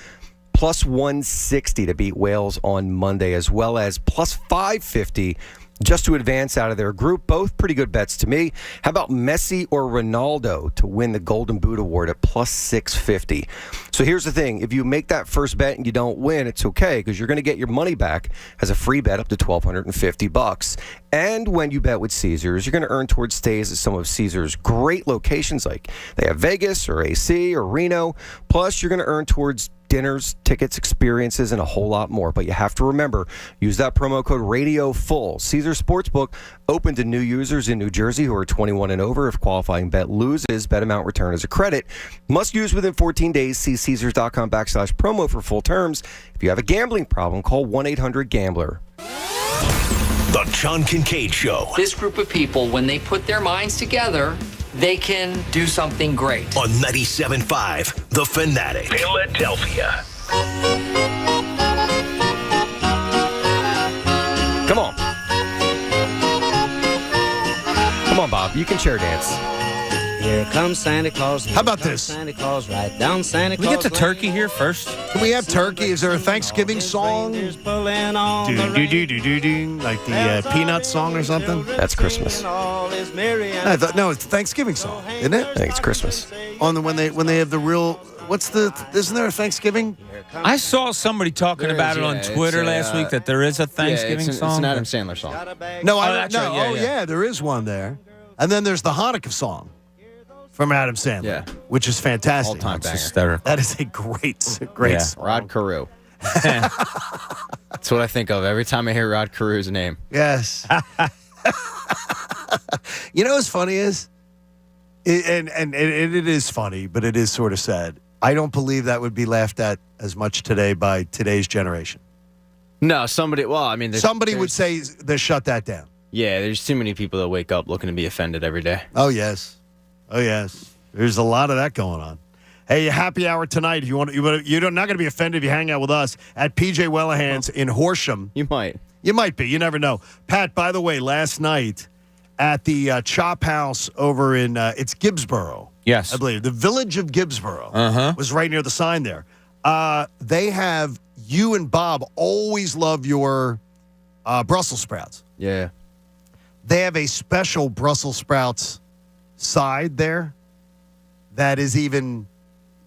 Speaker 13: plus 160 to beat Wales on Monday, as well as plus 550 just to advance out of their group. Both pretty good bets to me. How about Messi or Ronaldo to win the Golden Boot Award at plus 650? So here's the thing. If you make that first bet and you don't win, it's okay, because you're going to get your money back as a free bet up to $1,250. And when you bet with Caesars, you're going to earn towards stays at some of Caesars' great locations, like they have Vegas or AC or Reno. Plus, you're going to earn towards dinners, tickets, experiences, and a whole lot more. But you have to remember, use that promo code RADIOFULL. Caesars Sportsbook open to new users in New Jersey who are 21 and over. If qualifying bet loses, bet amount return as a credit. Must use within 14 days. See Caesars.com/promo for full terms. If you have a gambling problem, call 1-800-GAMBLER.
Speaker 3: The John Kincade Show.
Speaker 27: This group of people, when they put their minds together, they can do something great.
Speaker 3: On 97.5 The Fanatic, Philadelphia.
Speaker 13: Come on. Come on, Bob. You can chair dance.
Speaker 2: Here comes Santa Claus.
Speaker 11: How about this?
Speaker 2: Santa Claus, right down Santa
Speaker 12: Can we
Speaker 2: Claus.
Speaker 12: get to turkey here first?
Speaker 11: Can we have turkey? Is there a Thanksgiving song? Like the Peanuts song or something?
Speaker 13: That's Christmas.
Speaker 11: I thought, no, it's a Thanksgiving song, isn't it?
Speaker 13: I think it's Christmas.
Speaker 11: When they have the real. Isn't there a Thanksgiving?
Speaker 12: I saw somebody talking about it on Twitter last week that there is a Thanksgiving song.
Speaker 14: It's an Adam Sandler song.
Speaker 11: No, I
Speaker 12: that's
Speaker 11: don't know.
Speaker 12: right.
Speaker 11: Yeah, there is one there. And then there's the Hanukkah song from Adam Sandler, which is fantastic.
Speaker 14: All-time banger.
Speaker 12: Hysterical.
Speaker 11: That is a great song.
Speaker 14: Rod Carew. That's what I think of every time I hear Rod Carew's name.
Speaker 11: Yes. You know what's funny is, and it is funny, but it is sort of sad. I don't believe that would be laughed at as much today by today's generation.
Speaker 14: No, somebody
Speaker 11: would say they shut that down.
Speaker 14: Yeah, there's too many people that wake up looking to be offended every day.
Speaker 11: Oh, yes. There's a lot of that going on. Hey, happy hour tonight. If you're not going to be offended if you hang out with us at PJ Wellahan's in Horsham.
Speaker 14: You might.
Speaker 11: You might be. You never know. Pat, by the way, last night at the Chop House over in it's Gibbsboro.
Speaker 12: Yes.
Speaker 11: I believe. The village of Gibbsboro was right near the sign there. They have, you and Bob always love your Brussels sprouts.
Speaker 14: Yeah.
Speaker 11: They have a special Brussels sprouts side there that is even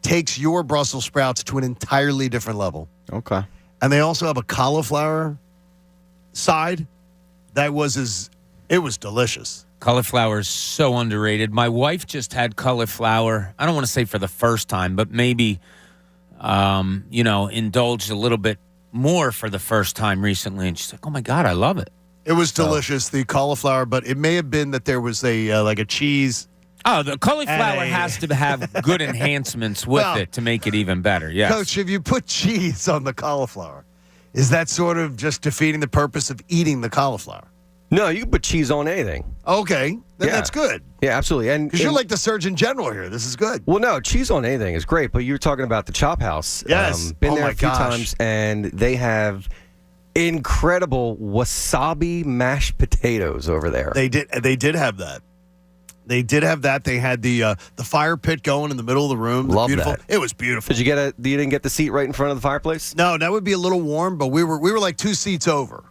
Speaker 11: takes your Brussels sprouts to an entirely different level.
Speaker 14: Okay.
Speaker 11: And they also have a cauliflower side that it was delicious.
Speaker 12: Cauliflower is so underrated. My wife just had cauliflower. I don't want to say for the first time, but maybe, indulged a little bit more for the first time recently. And she's like, "Oh my God, I love it."
Speaker 11: It was delicious, the cauliflower, but it may have been that there was a cheese.
Speaker 12: Oh, the cauliflower has to have good enhancements with it to make it even better. Yes.
Speaker 11: Coach, if you put cheese on the cauliflower, is that sort of just defeating the purpose of eating the cauliflower?
Speaker 13: No, you can put cheese on anything.
Speaker 11: Okay, then that's good.
Speaker 13: Yeah, absolutely.
Speaker 11: Because you're like the Surgeon General here. This is good.
Speaker 13: Well, no, cheese on anything is great, but you were talking about the Chop House.
Speaker 11: Yes.
Speaker 13: Been there a few times, and they have incredible wasabi mashed potatoes over there.
Speaker 11: They did have that. They did have that. They had the fire pit going in the middle of the room.
Speaker 13: Love
Speaker 11: beautiful.
Speaker 13: that.
Speaker 11: It was beautiful.
Speaker 13: Did you you didn't get the seat right in front of the fireplace?
Speaker 11: No, that would be a little warm, but we were like 2 seats over.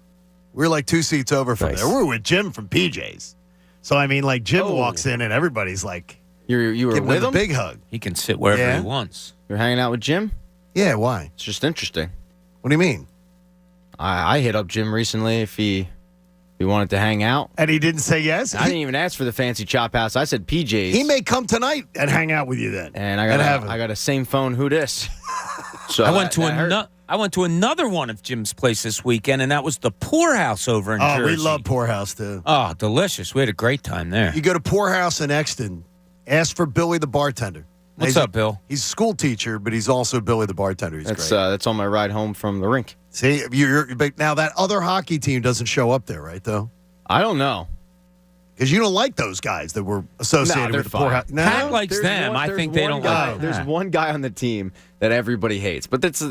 Speaker 11: We were like 2 seats over from there. We were with Jim from PJ's. So, I mean, like, Jim walks in and everybody's like,
Speaker 14: you were
Speaker 11: giving
Speaker 14: with
Speaker 11: him
Speaker 14: him?
Speaker 11: a big hug.
Speaker 12: He can sit wherever he wants.
Speaker 14: You're hanging out with Jim?
Speaker 11: Yeah, why?
Speaker 14: It's just interesting.
Speaker 11: What do you mean?
Speaker 14: I hit up Jim recently if he wanted to hang out.
Speaker 11: And he didn't say yes?
Speaker 14: I didn't even ask for the fancy Chop House. I said PJ's.
Speaker 11: He may come tonight and hang out with you then.
Speaker 14: And I got a same phone. Who dis? So
Speaker 12: I went to another one of Jim's place this weekend, and that was the Poorhouse over in Jersey.
Speaker 11: Oh, we love Poorhouse, too.
Speaker 12: Oh, delicious. We had a great time there.
Speaker 11: You go to Poorhouse in Exton, ask for Billy the bartender.
Speaker 12: What's up, Bill?
Speaker 11: He's a school teacher, but he's also Billy the bartender. He's great.
Speaker 14: That's on my ride home from the rink.
Speaker 11: See, but now that other hockey team doesn't show up there, right, though?
Speaker 14: I don't know.
Speaker 11: Because you don't like those guys that were associated with the Poorhouse. No,
Speaker 12: Pat likes them. I think they don't like
Speaker 14: There's one guy on the team that everybody hates, but that's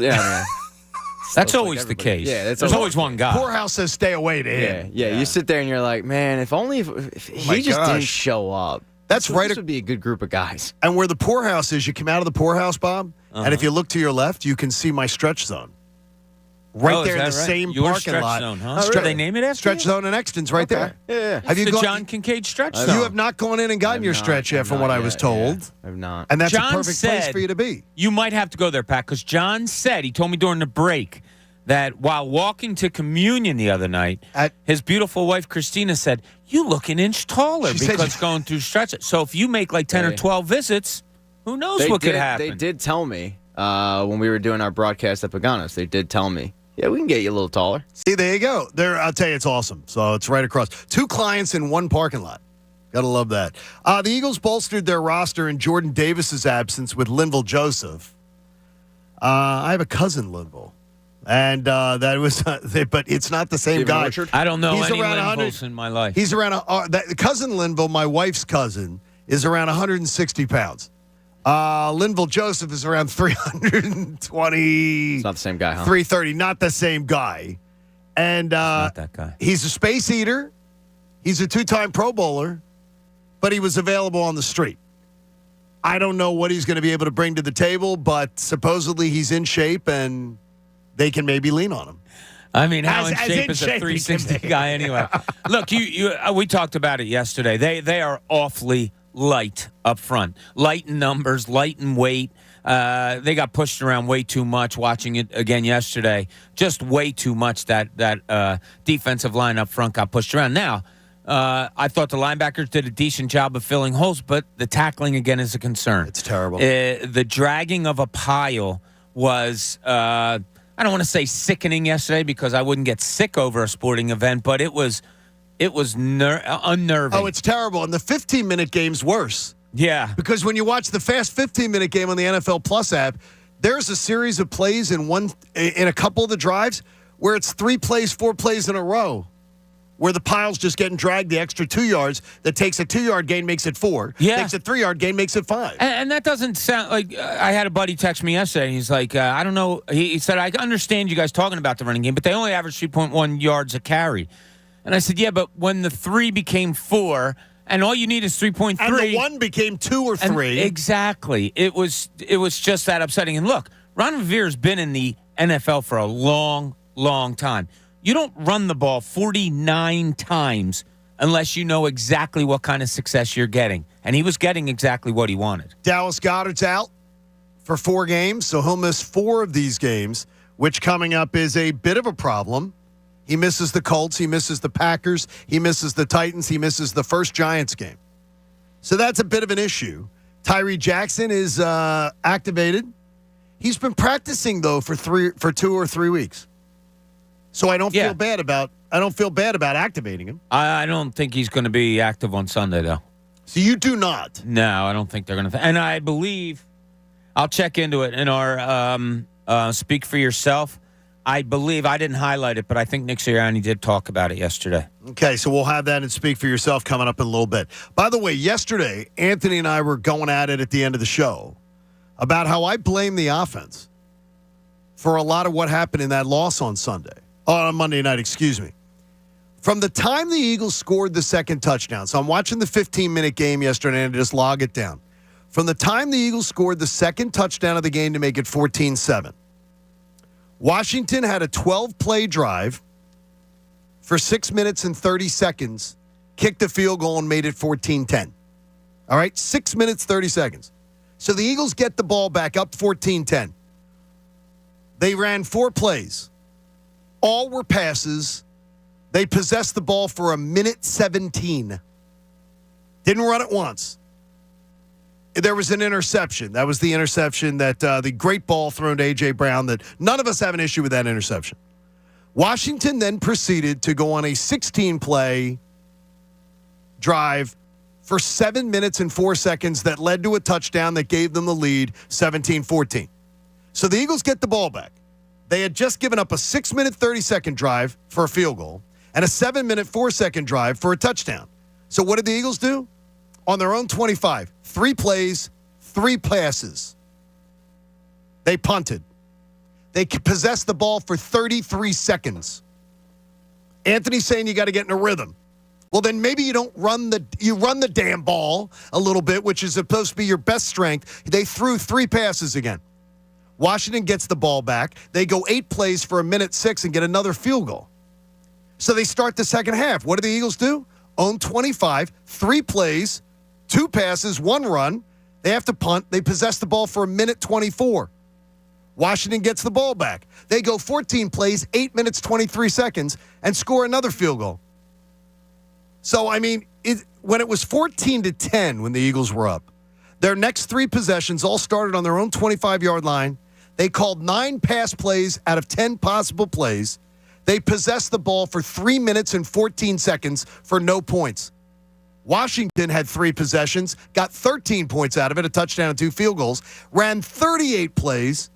Speaker 12: that's always the case.
Speaker 14: Yeah,
Speaker 12: there's always one guy.
Speaker 11: Poorhouse says stay away to him.
Speaker 14: Yeah. You sit there and you're like, man, if only if he just didn't show up.
Speaker 11: That's right.
Speaker 14: This would be a good group of guys.
Speaker 11: And where the Poorhouse is, you come out of the Poorhouse, Bob, and if you look to your left, you can see my stretch zone. Right there in the same
Speaker 12: Your
Speaker 11: parking
Speaker 12: stretch
Speaker 11: lot.
Speaker 12: Zone, huh? Did they name it after
Speaker 11: Stretch
Speaker 12: you?
Speaker 11: Zone in Exton's right there.
Speaker 14: Yeah.
Speaker 11: Have you
Speaker 12: the
Speaker 11: gone,
Speaker 12: John Kincade stretch zone?
Speaker 11: You have not gone in and gotten your stretch yet, from what I was told.
Speaker 14: Yeah. I've not.
Speaker 11: And that's
Speaker 12: John
Speaker 11: a perfect
Speaker 12: said
Speaker 11: place for you to be.
Speaker 12: You might have to go there, Pat, because John said, he told me during the break, that while walking to communion the other night, his beautiful wife, Christina, said, you look an inch taller because going through stretches. So if you make like 10 or 12 visits, who knows what could happen?
Speaker 14: They did tell me when we were doing our broadcast at Paganos, they did tell me, yeah, we can get you a little taller.
Speaker 11: See, there you go. I'll tell you, it's awesome. So it's right across. 2 clients in one parking lot. Gotta love that. The Eagles bolstered their roster in Jordan Davis's absence with Linval Joseph. I have a cousin, Linval. And that was, but it's not the same guy.
Speaker 12: I don't know
Speaker 11: He's
Speaker 12: any
Speaker 11: around
Speaker 12: Linvals in my life.
Speaker 11: He's around, cousin Linval, my wife's cousin, is around 160 pounds. Linval Joseph is around 320.
Speaker 14: It's not the same guy, huh?
Speaker 11: 330, not the same guy. And
Speaker 12: not that guy.
Speaker 11: He's a space eater. He's a 2-time Pro Bowler, but he was available on the street. I don't know what he's going to be able to bring to the table, but supposedly he's in shape and they can maybe lean on him.
Speaker 12: I mean, how in shape is a 360 guy anyway? Look, we talked about it yesterday. They are awfully light up front. Light in numbers, light in weight. They got pushed around way too much watching it again yesterday. Just way too much that defensive line up front got pushed around. Now, I thought the linebackers did a decent job of filling holes, but the tackling again is a concern.
Speaker 11: It's terrible.
Speaker 12: The dragging of a pile was, I don't want to say sickening yesterday because I wouldn't get sick over a sporting event, but it was unnerving.
Speaker 11: Oh, it's terrible. And the 15-minute game's worse.
Speaker 12: Yeah.
Speaker 11: Because when you watch the fast 15-minute game on the NFL Plus app, there's a series of plays in a couple of the drives where it's 3 plays, 4 plays in a row, where the pile's just getting dragged the extra 2 yards. That takes a 2-yard gain, makes it 4.
Speaker 12: Yeah.
Speaker 11: Takes a 3-yard gain, makes it 5.
Speaker 12: And that doesn't sound like I had a buddy text me yesterday. And he's like, I don't know. He said, I understand you guys talking about the running game, but they only average 3.1 yards a carry. And I said, yeah, but when the 3 became 4, and all you need is 3.3.
Speaker 11: And the 1 became 2 or 3.
Speaker 12: Exactly. It was just that upsetting. And look, Ron Revere's been in the NFL for a long, long time. You don't run the ball 49 times unless you know exactly what kind of success you're getting. And he was getting exactly what he wanted.
Speaker 11: Dallas Goedert's out for 4 games, so he'll miss 4 of these games, which coming up is a bit of a problem. He misses the Colts. He misses the Packers. He misses the Titans. He misses the first Giants game. So that's a bit of an issue. Tyree Jackson is activated. He's been practicing, though, for 2 or 3 weeks. So I don't feel bad about activating him.
Speaker 12: I don't think he's going to be active on Sunday, though.
Speaker 11: So you do not?
Speaker 12: No, I don't think they're going to. And I believe, I'll check into it in our Speak for Yourself. I believe, I didn't highlight it, but I think Nick Sirianni did talk about it yesterday.
Speaker 11: Okay, so we'll have that and Speak for Yourself coming up in a little bit. By the way, yesterday, Anthony and I were going at it at the end of the show about how I blame the offense for a lot of what happened in that loss on Monday night, excuse me. From the time the Eagles scored the second touchdown, so I'm watching the 15-minute game yesterday and I just log it down. From the time the Eagles scored the second touchdown of the game to make it 14-7, Washington had a 12-play drive for 6 minutes and 30 seconds, kicked a field goal and made it 14-10. All right, 6 minutes, 30 seconds. So the Eagles get the ball back up 14-10. They ran 4 plays. All were passes. They possessed the ball for 1:17. Didn't run it once. There was an interception. That was the interception that the great ball thrown to A.J. Brown that none of us have an issue with that interception. Washington then proceeded to go on a 16-play drive for 7 minutes and 4 seconds that led to a touchdown that gave them the lead, 17-14. So the Eagles get the ball back. They had just given up a 6-minute, 30-second drive for a field goal and a 7-minute, 4-second drive for a touchdown. So what did the Eagles do? On their own 25, 3 plays, 3 passes. They punted. They possessed the ball for 33 seconds. Anthony's saying you got to get in a rhythm. Well, then maybe you run the damn ball a little bit, which is supposed to be your best strength. They threw 3 passes again. Washington gets the ball back. They go 8 plays for 1:06 and get another field goal. So they start the second half. What do the Eagles do? Own 25, 3 plays, 2 passes, 1 run. They have to punt. They possess the ball for 1:24. Washington gets the ball back. They go 14 plays, 8 minutes, 23 seconds, and score another field goal. So, I mean, when it was 14-10 when the Eagles were up, their next 3 possessions all started on their own 25-yard line. They called 9 pass plays out of 10 possible plays. They possessed the ball for 3 minutes and 14 seconds for no points. Washington had 3 possessions, got 13 points out of it, a touchdown and 2 field goals, ran 38 plays,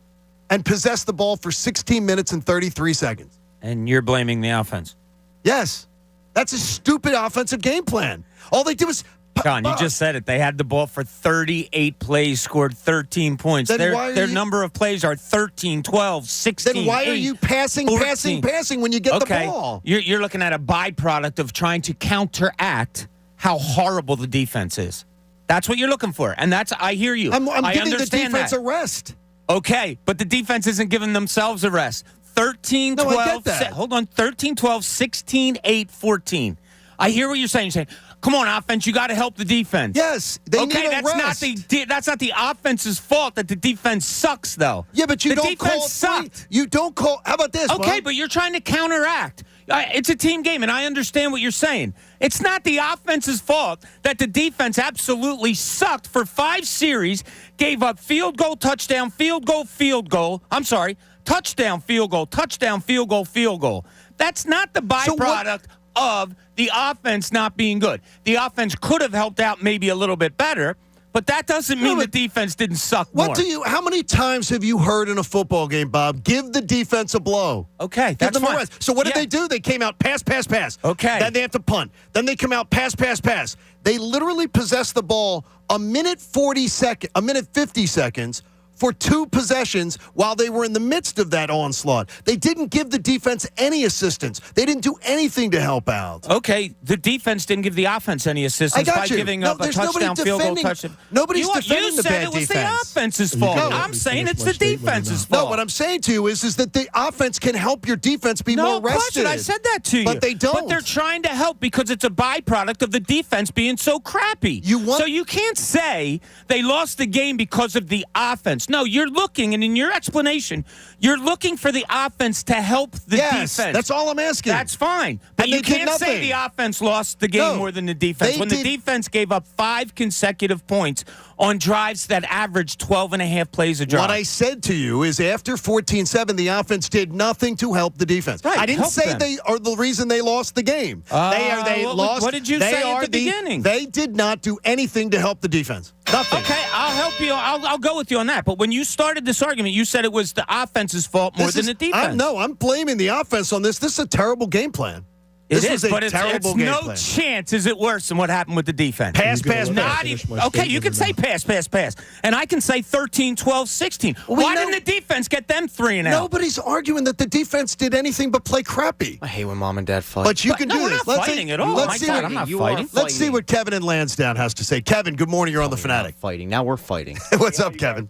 Speaker 11: and possessed the ball for 16 minutes and 33 seconds.
Speaker 12: And you're blaming the offense?
Speaker 11: Yes. That's a stupid offensive game plan. All they did was...
Speaker 12: John, you just said it. They had the ball for 38 plays, scored 13 points. Their number of plays are 13, 12, 16,
Speaker 11: Then why
Speaker 12: 8,
Speaker 11: are you passing
Speaker 12: 14.
Speaker 11: when you get the ball?
Speaker 12: You're looking at a byproduct of trying to counteract how horrible the defense is. That's what you're looking for, and I hear you.
Speaker 11: I'm
Speaker 12: I
Speaker 11: giving the
Speaker 12: understand
Speaker 11: defense
Speaker 12: that.
Speaker 11: a rest.
Speaker 12: Okay, but the defense isn't giving themselves a rest. 13,
Speaker 11: No,
Speaker 12: 12,
Speaker 11: I get that.
Speaker 12: hold on, 13, 12, 16, 8, 14. I hear what you're saying. You're saying, come on, offense, you got to help the defense.
Speaker 11: Yes, they need a
Speaker 12: that's
Speaker 11: rest.
Speaker 12: that's not the offense's fault that the defense sucks, though.
Speaker 11: Yeah, but you
Speaker 12: the
Speaker 11: don't
Speaker 12: defense
Speaker 11: call
Speaker 12: sucked.
Speaker 11: You don't call. How about this?
Speaker 12: Okay,
Speaker 11: Bob?
Speaker 12: but you're trying to counteract. It's a team game, and I understand what you're saying. It's not the offense's fault that the defense absolutely sucked for 5 series, gave up field goal, touchdown, field goal, field goal. I'm sorry, touchdown, field goal, touchdown, field goal, field goal. That's not the byproduct of the offense not being good. The offense could have helped out maybe a little bit better, but that doesn't mean the defense didn't suck more.
Speaker 11: How many times have you heard in a football game, Bob, give the defense a blow?
Speaker 12: Okay,
Speaker 11: Give
Speaker 12: that's
Speaker 11: them a
Speaker 12: fine.
Speaker 11: rest. So what did they do? They came out, pass, pass, pass.
Speaker 12: Okay.
Speaker 11: Then they have to punt. Then they come out, pass, pass, pass. They literally possessed the ball a minute 50 seconds for 2 possessions while they were in the midst of that onslaught. They didn't give the defense any assistance. They didn't do anything to help out.
Speaker 12: Okay, the defense didn't give the offense any assistance by giving up a touchdown, field goal, touchdown.
Speaker 11: Nobody's defending the bad defense.
Speaker 12: You said it was the offense's fault.
Speaker 11: No.
Speaker 12: I'm saying it's the defense's fault.
Speaker 11: No, what I'm saying to you is that the offense can help your defense be more rested.
Speaker 12: I said that to you.
Speaker 11: But they don't.
Speaker 12: But they're trying to help because it's a byproduct of the defense being so crappy. So you can't say they lost the game because of the offense. No, you're looking, and in your explanation, you're looking for the offense to help the defense.
Speaker 11: That's all I'm asking.
Speaker 12: That's fine. But
Speaker 11: And
Speaker 12: you
Speaker 11: they did
Speaker 12: can't say
Speaker 11: nothing.
Speaker 12: the offense lost the game more than the defense. When the defense gave up 5 consecutive points on drives that averaged 12 and a half plays a drive.
Speaker 11: What I said to you is after 14-7, the offense did nothing to help the defense.
Speaker 12: Right,
Speaker 11: I didn't
Speaker 12: help
Speaker 11: they
Speaker 12: them.
Speaker 11: they are the reason they lost the game. They lost.
Speaker 12: What did you say at the beginning?
Speaker 11: They did not do anything to help the defense. Nothing.
Speaker 12: Okay, I'll help you. I'll go with you on that. But when you started this argument, you said it was the offense's fault more than the defense.
Speaker 11: I'm blaming the offense on this. This is a terrible game plan. This was a terrible game
Speaker 12: no
Speaker 11: plan.
Speaker 12: chance is it worse than what happened with the defense.
Speaker 11: Pass, pass,
Speaker 12: Not even, okay, you can say pass, pass, pass. And I can say 13, 12, 16. Why didn't the defense get them 3 and out?
Speaker 11: Nobody's arguing that the defense did anything but play crappy.
Speaker 14: I hate when mom and dad fight.
Speaker 11: But you can do
Speaker 12: we're
Speaker 11: this.
Speaker 12: not fighting at all.
Speaker 11: Let's
Speaker 12: My
Speaker 11: see
Speaker 12: God,
Speaker 11: what,
Speaker 12: I'm not fighting.
Speaker 11: Let's see what Kevin in Lansdowne has to say. Kevin, good morning. You're on the Fanatic.
Speaker 14: Fighting. Now we're fighting.
Speaker 11: What's up, Kevin?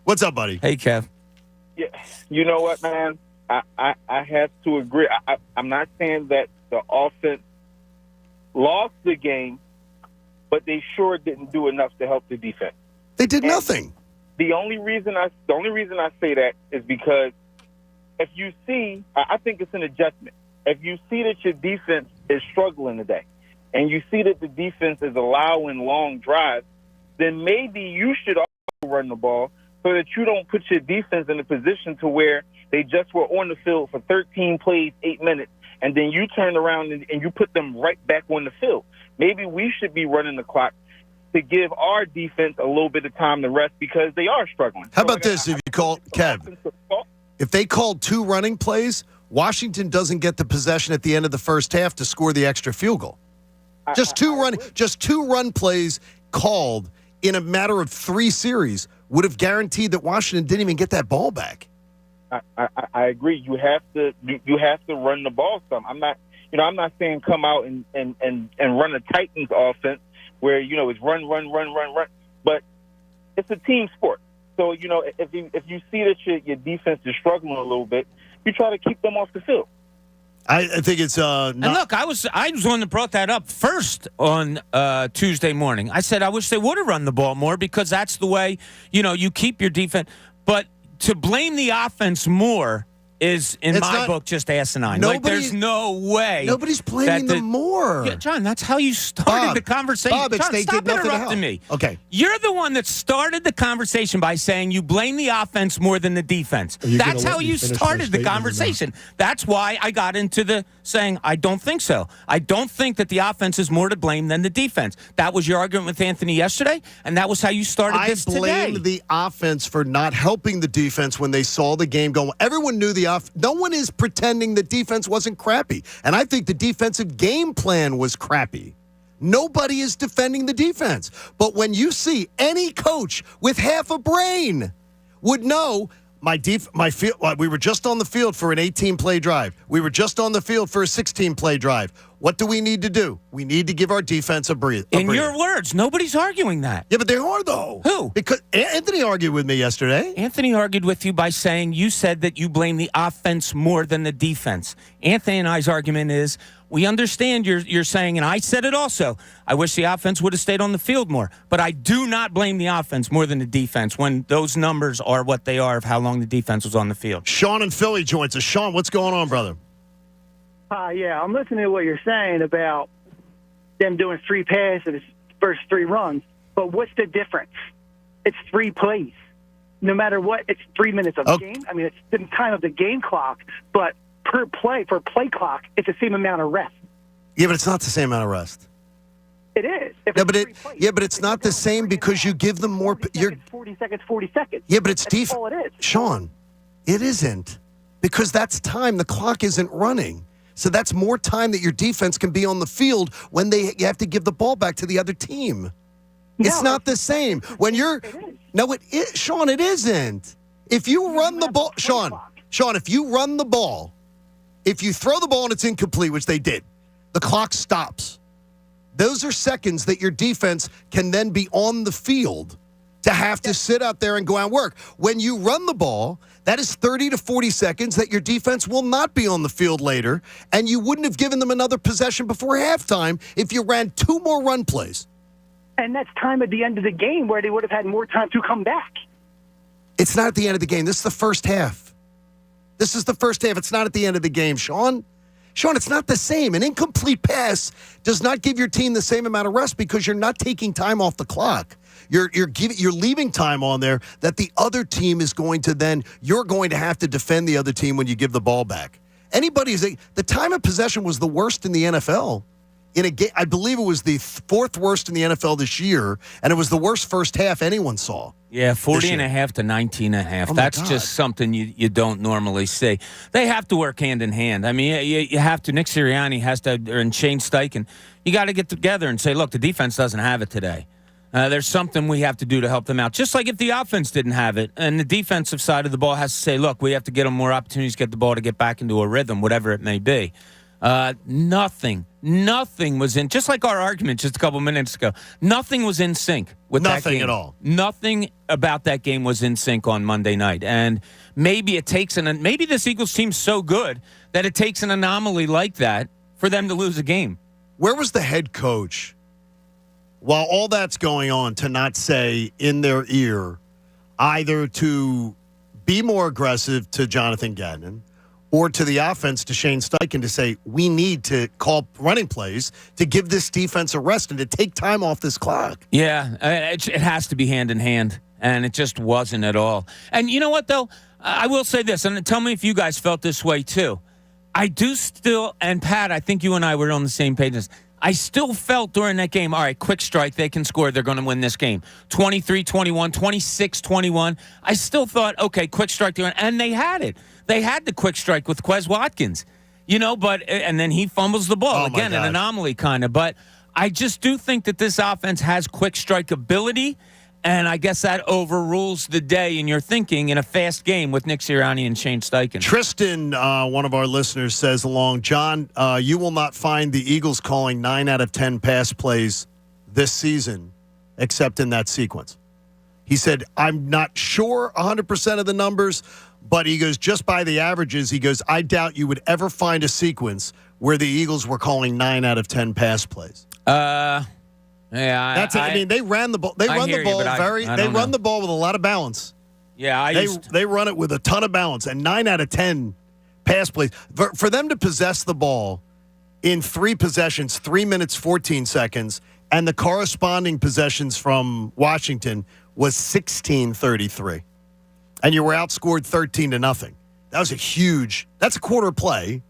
Speaker 11: What's up, buddy?
Speaker 12: Hey, Kev.
Speaker 4: Yeah, you know what, man? I have to agree. I'm not saying that the offense lost the game, but they sure didn't do enough to help the defense.
Speaker 11: They did nothing.
Speaker 4: The only reason I say that is because if you see, I think it's an adjustment. If you see that your defense is struggling today, and you see that the defense is allowing long drives, then maybe you should also run the ball so that you don't put your defense in a position to where they just were on the field for 13 plays, 8 minutes, and then you turn around and you put them right back on the field. Maybe we should be running the clock to give our defense a little bit of time to rest because they are struggling.
Speaker 11: How about this? If you call Kev, if they called 2 running plays, Washington doesn't get the possession at the end of the first half to score the extra field goal. Just two run plays called in a matter of 3 series would have guaranteed that Washington didn't even get that ball back.
Speaker 4: I agree. You have to run the ball some. I'm not saying come out and run a Titans offense where it's run, but it's a team sport. So if you see that your defense is struggling a little bit, you try to keep them off the field.
Speaker 11: I think it's
Speaker 12: And look, I was one that brought that up first on Tuesday morning. I said I wish they would have run the ball more because that's the way you keep your defense. But to blame the offense more is, in my book, just asinine. There's no way.
Speaker 11: Nobody's blaming them more.
Speaker 12: Yeah, John, that's how you started the conversation.
Speaker 11: Bob,
Speaker 12: John,
Speaker 11: they
Speaker 12: stop
Speaker 11: did nothing to
Speaker 12: interrupting
Speaker 11: help.
Speaker 12: me.
Speaker 11: Okay.
Speaker 12: You're the one that started the conversation by saying you blame the offense more than the defense. That's how you started the conversation. That's why I got into the saying I don't think so. I don't think that the offense is more to blame than the defense. That was your argument with Anthony yesterday, and that was how you started this today.
Speaker 11: I blamed the offense for not helping the defense when they saw the game go. Everyone knew no one is pretending the defense wasn't crappy. And I think the defensive game plan was crappy. Nobody is defending the defense. But when you see any coach with half a brain would know we were just on the field for an 18-play drive. We were just on the field for a 16-play drive. What do we need to do? We need to give our defense a breather.
Speaker 12: In your words, nobody's arguing that.
Speaker 11: Yeah, but they are, though.
Speaker 12: Who?
Speaker 11: Because Anthony argued with me yesterday.
Speaker 12: Anthony argued with you by saying you said that you blame the offense more than the defense. Anthony and I's argument is, we understand you're saying, and I said it also, I wish the offense would have stayed on the field more. But I do not blame the offense more than the defense when those numbers are what they are of how long the defense was on the field.
Speaker 11: Sean in Philly joins us. Sean, what's going on, brother?
Speaker 1: Yeah, I'm listening to what you're saying about them doing 3 passes first 3 runs. But what's the difference? It's 3 plays. No matter what, it's 3 minutes of game. I mean, it's the time of the game clock, but per play, for play clock, it's the same amount of rest.
Speaker 11: Yeah, but it's not the same amount of rest.
Speaker 1: It is.
Speaker 11: But it's not the same because you give them more.
Speaker 1: 40 seconds, 40 seconds.
Speaker 11: Yeah, but it's
Speaker 1: That's all it is.
Speaker 11: Sean, it isn't. Because that's time. The clock isn't running. So that's more time that your defense can be on the field when you have to give the ball back to the other team. It's not the same. When you're Sean, it isn't. If you run the ball, Sean, if you run the ball, if you throw the ball and it's incomplete, which they did, the clock stops. Those are seconds that your defense can then be on the field to have to sit out there and go out and work. When you run the ball, that is 30 to 40 seconds that your defense will not be on the field later, and you wouldn't have given them another possession before halftime if you ran 2 more run plays.
Speaker 1: And that's time at the end of the game where they would have had more time to come back.
Speaker 11: It's not at the end of the game. This is the first half. This is the first half. It's not at the end of the game, Sean. Sean, it's not the same. An incomplete pass does not give your team the same amount of rest because you're not taking time off the clock. You're leaving time on there that the other team is going to then, you're going to have to defend the other team when you give the ball back. The time of possession was the worst in the NFL. In a game, I believe it was the 4th worst in the NFL this year, and it was the worst first half anyone saw.
Speaker 12: Yeah, 40.5 to 19.5.
Speaker 11: Oh,
Speaker 12: that's just something you don't normally see. They have to work hand in hand. I mean, you have to. Nick Sirianni has to, and Shane Steichen, you got to get together and say, look, the defense doesn't have it today. There's something we have to do to help them out. Just like if the offense didn't have it, and the defensive side of the ball has to say, look, we have to get them more opportunities to get the ball to get back into a rhythm, whatever it may be. Nothing was in, just like our argument just a couple minutes ago, nothing was in sync with that game.
Speaker 11: Nothing at all.
Speaker 12: Nothing about that game was in sync on Monday night. And maybe maybe this Eagles team's so good that it takes an anomaly like that for them to lose a game.
Speaker 11: Where was the head coach while all that's going on to not say in their ear either to be more aggressive to Jonathan Gannon or to the offense, to Shane Steichen, to say, we need to call running plays to give this defense a rest and to take time off this clock?
Speaker 12: Yeah, it has to be hand in hand, and it just wasn't at all. And you know what, though? I will say this, and tell me if you guys felt this way, too. I do still, and Pat, I think you and I were on the same page. I still felt during that game, all right, quick strike, they can score, they're going to win this game. 23-21, 26-21. I still thought, okay, quick strike, and they had it. They had the quick strike with Quez Watkins, and then he fumbles the ball. Again, an anomaly kind of. But I just do think that this offense has quick strike ability, and I guess that overrules the day in your thinking in a fast game with Nick Sirianni and Shane Steichen.
Speaker 11: Tristan, one of our listeners, says along, John, you will not find the Eagles calling 9 out of 10 pass plays this season except in that sequence. He said, I'm not sure 100% of the numbers, but he goes, just by the averages, he goes, I doubt you would ever find a sequence where the Eagles were calling 9 out of 10 pass plays.
Speaker 12: Yeah,
Speaker 11: they ran the ball. They run the ball They run the ball with a lot of balance.
Speaker 12: Yeah,
Speaker 11: they run it with a ton of balance, and 9 out of 10 pass plays for them to possess the ball in 3 possessions, 3 minutes 14 seconds, and the corresponding possessions from Washington was 16-33. And you were outscored 13-0. That was that's a quarter play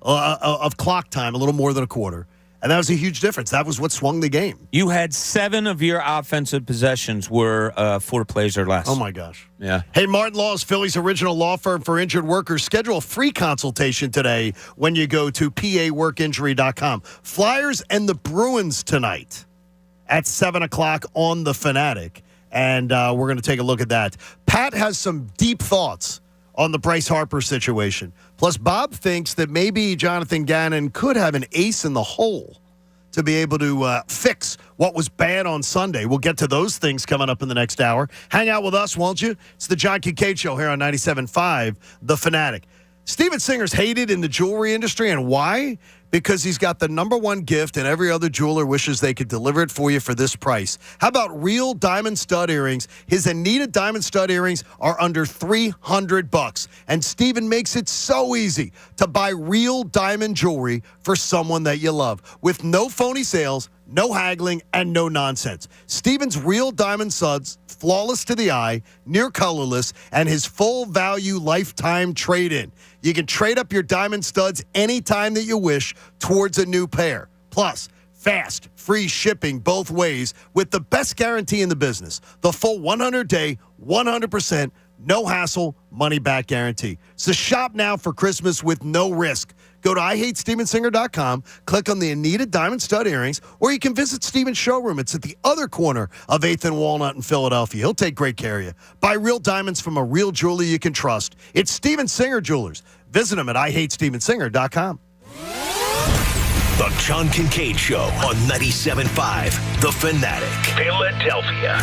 Speaker 11: of clock time, a little more than a quarter. And that was a huge difference. That was what swung the game.
Speaker 12: You had 7 of your offensive possessions were 4 plays or less.
Speaker 11: Oh, my gosh.
Speaker 12: Yeah.
Speaker 11: Hey, Martin Law is Philly's original law firm for injured workers. Schedule a free consultation today when you go to paworkinjury.com. Flyers and the Bruins tonight at 7 o'clock on The Fanatic. And we're going to take a look at that. Pat has some deep thoughts on the Bryce Harper situation. Plus, Bob thinks that maybe Jonathan Gannon could have an ace in the hole to be able to fix what was bad on Sunday. We'll get to those things coming up in the next hour. Hang out with us, won't you? It's the John Kincade Show here on 97.5 The Fanatic. Steven Singer's hated in the jewelry industry, and why? Because he's got the number one gift, and every other jeweler wishes they could deliver it for you for this price. How about real diamond stud earrings? His Anita diamond stud earrings are under $300, and Steven makes it so easy to buy real diamond jewelry for someone that you love, with no phony sales, no haggling, and no nonsense. Steven's real diamond studs, flawless to the eye, near colorless, and his full value lifetime trade-in. You can trade up your diamond studs anytime that you wish towards a new pair. Plus, fast, free shipping both ways with the best guarantee in the business. The full 100-day, 100%, no hassle, money-back guarantee. So shop now for Christmas with no risk. Go to IHateStevenSinger.com, click on the Anita Diamond Stud Earrings, or you can visit Steven's showroom. It's at the other corner of 8th and Walnut in Philadelphia. He'll take great care of you. Buy real diamonds from a real jeweler you can trust. It's Steven Singer Jewelers. Visit him at IHateStevenSinger.com.
Speaker 3: The John Kincade Show on 97.5 The Fanatic, Philadelphia.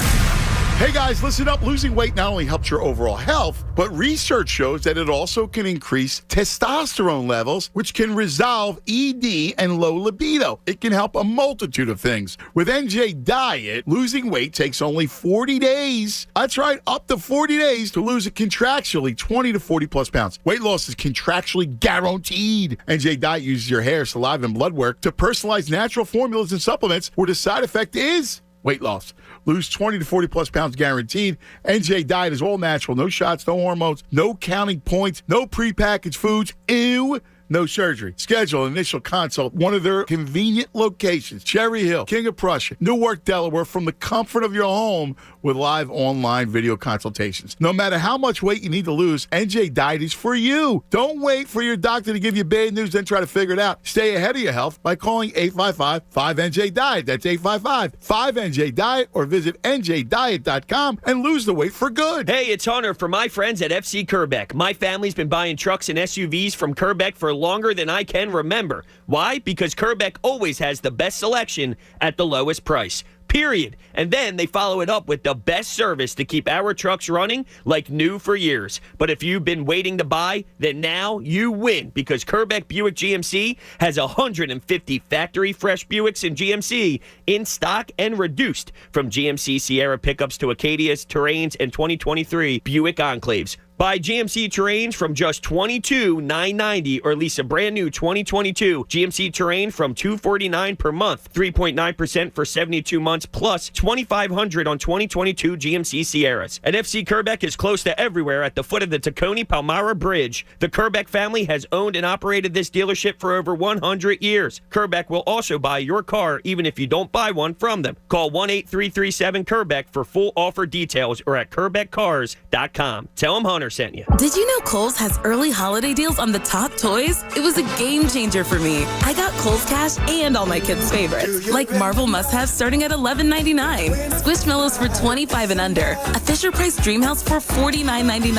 Speaker 5: Hey guys, listen up. Losing weight not only helps your overall health, but research shows that it also can increase testosterone levels, which can resolve ED and low libido. It can help a multitude of things. With NJ Diet, losing weight takes only 40 days. That's right, up to 40 days to lose it contractually 20 to 40 plus pounds. Weight loss is contractually guaranteed. NJ Diet uses your hair, saliva, and blood work to personalize natural formulas and supplements where the side effect is weight loss. Lose 20 to 40 plus pounds guaranteed. NJ Diet is all natural. No shots, no hormones, no counting points, no prepackaged foods. Ew. No surgery. Schedule an initial consult. One of their convenient locations, Cherry Hill, King of Prussia, Newark, Delaware, from the comfort of your home with live online video consultations. No matter how much weight you need to lose, NJ Diet is for you. Don't wait for your doctor to give you bad news, then try to figure it out. Stay ahead of your health by calling 855-5NJ-DIET. That's 855-5NJ-DIET, or visit NJDiet.com and lose the weight for good.
Speaker 19: Hey, it's Hunter from my friends at FC Kerbeck. My family's been buying trucks and SUVs from Kerbeck for longer than I can remember. Why? Because Kerbeck always has the best selection at the lowest price. Period. And then they follow it up with the best service to keep our trucks running like new for years. But if you've been waiting to buy, then now you win, because Kerbeck Buick GMC has 150 factory fresh Buicks and GMC in stock and reduced, from GMC Sierra pickups to Acadias, Terrains, and 2023 Buick Enclaves. Buy GMC Terrains from just $22,990, or lease a brand new 2022 GMC Terrain from $249 per month, 3.9% for 72 months, plus $2,500 on 2022 GMC Sierras. And FC Kerbeck is close to everywhere at the foot of the Tacony-Palmyra Bridge. The Kerbeck family has owned and operated this dealership for over 100 years. Kerbeck will also buy your car even if you don't buy one from them. Call 1-8337-KERBECK for full offer details, or at KerbeckCars.com. Tell them Hunter sent you.
Speaker 6: Did you know Kohl's has early holiday deals on the top toys? It was a game changer for me. I got Kohl's Cash and all my kids' favorites, like Marvel must-haves starting at $11.99, Squishmallows for $25 and under, a Fisher-Price Dreamhouse for $49.99,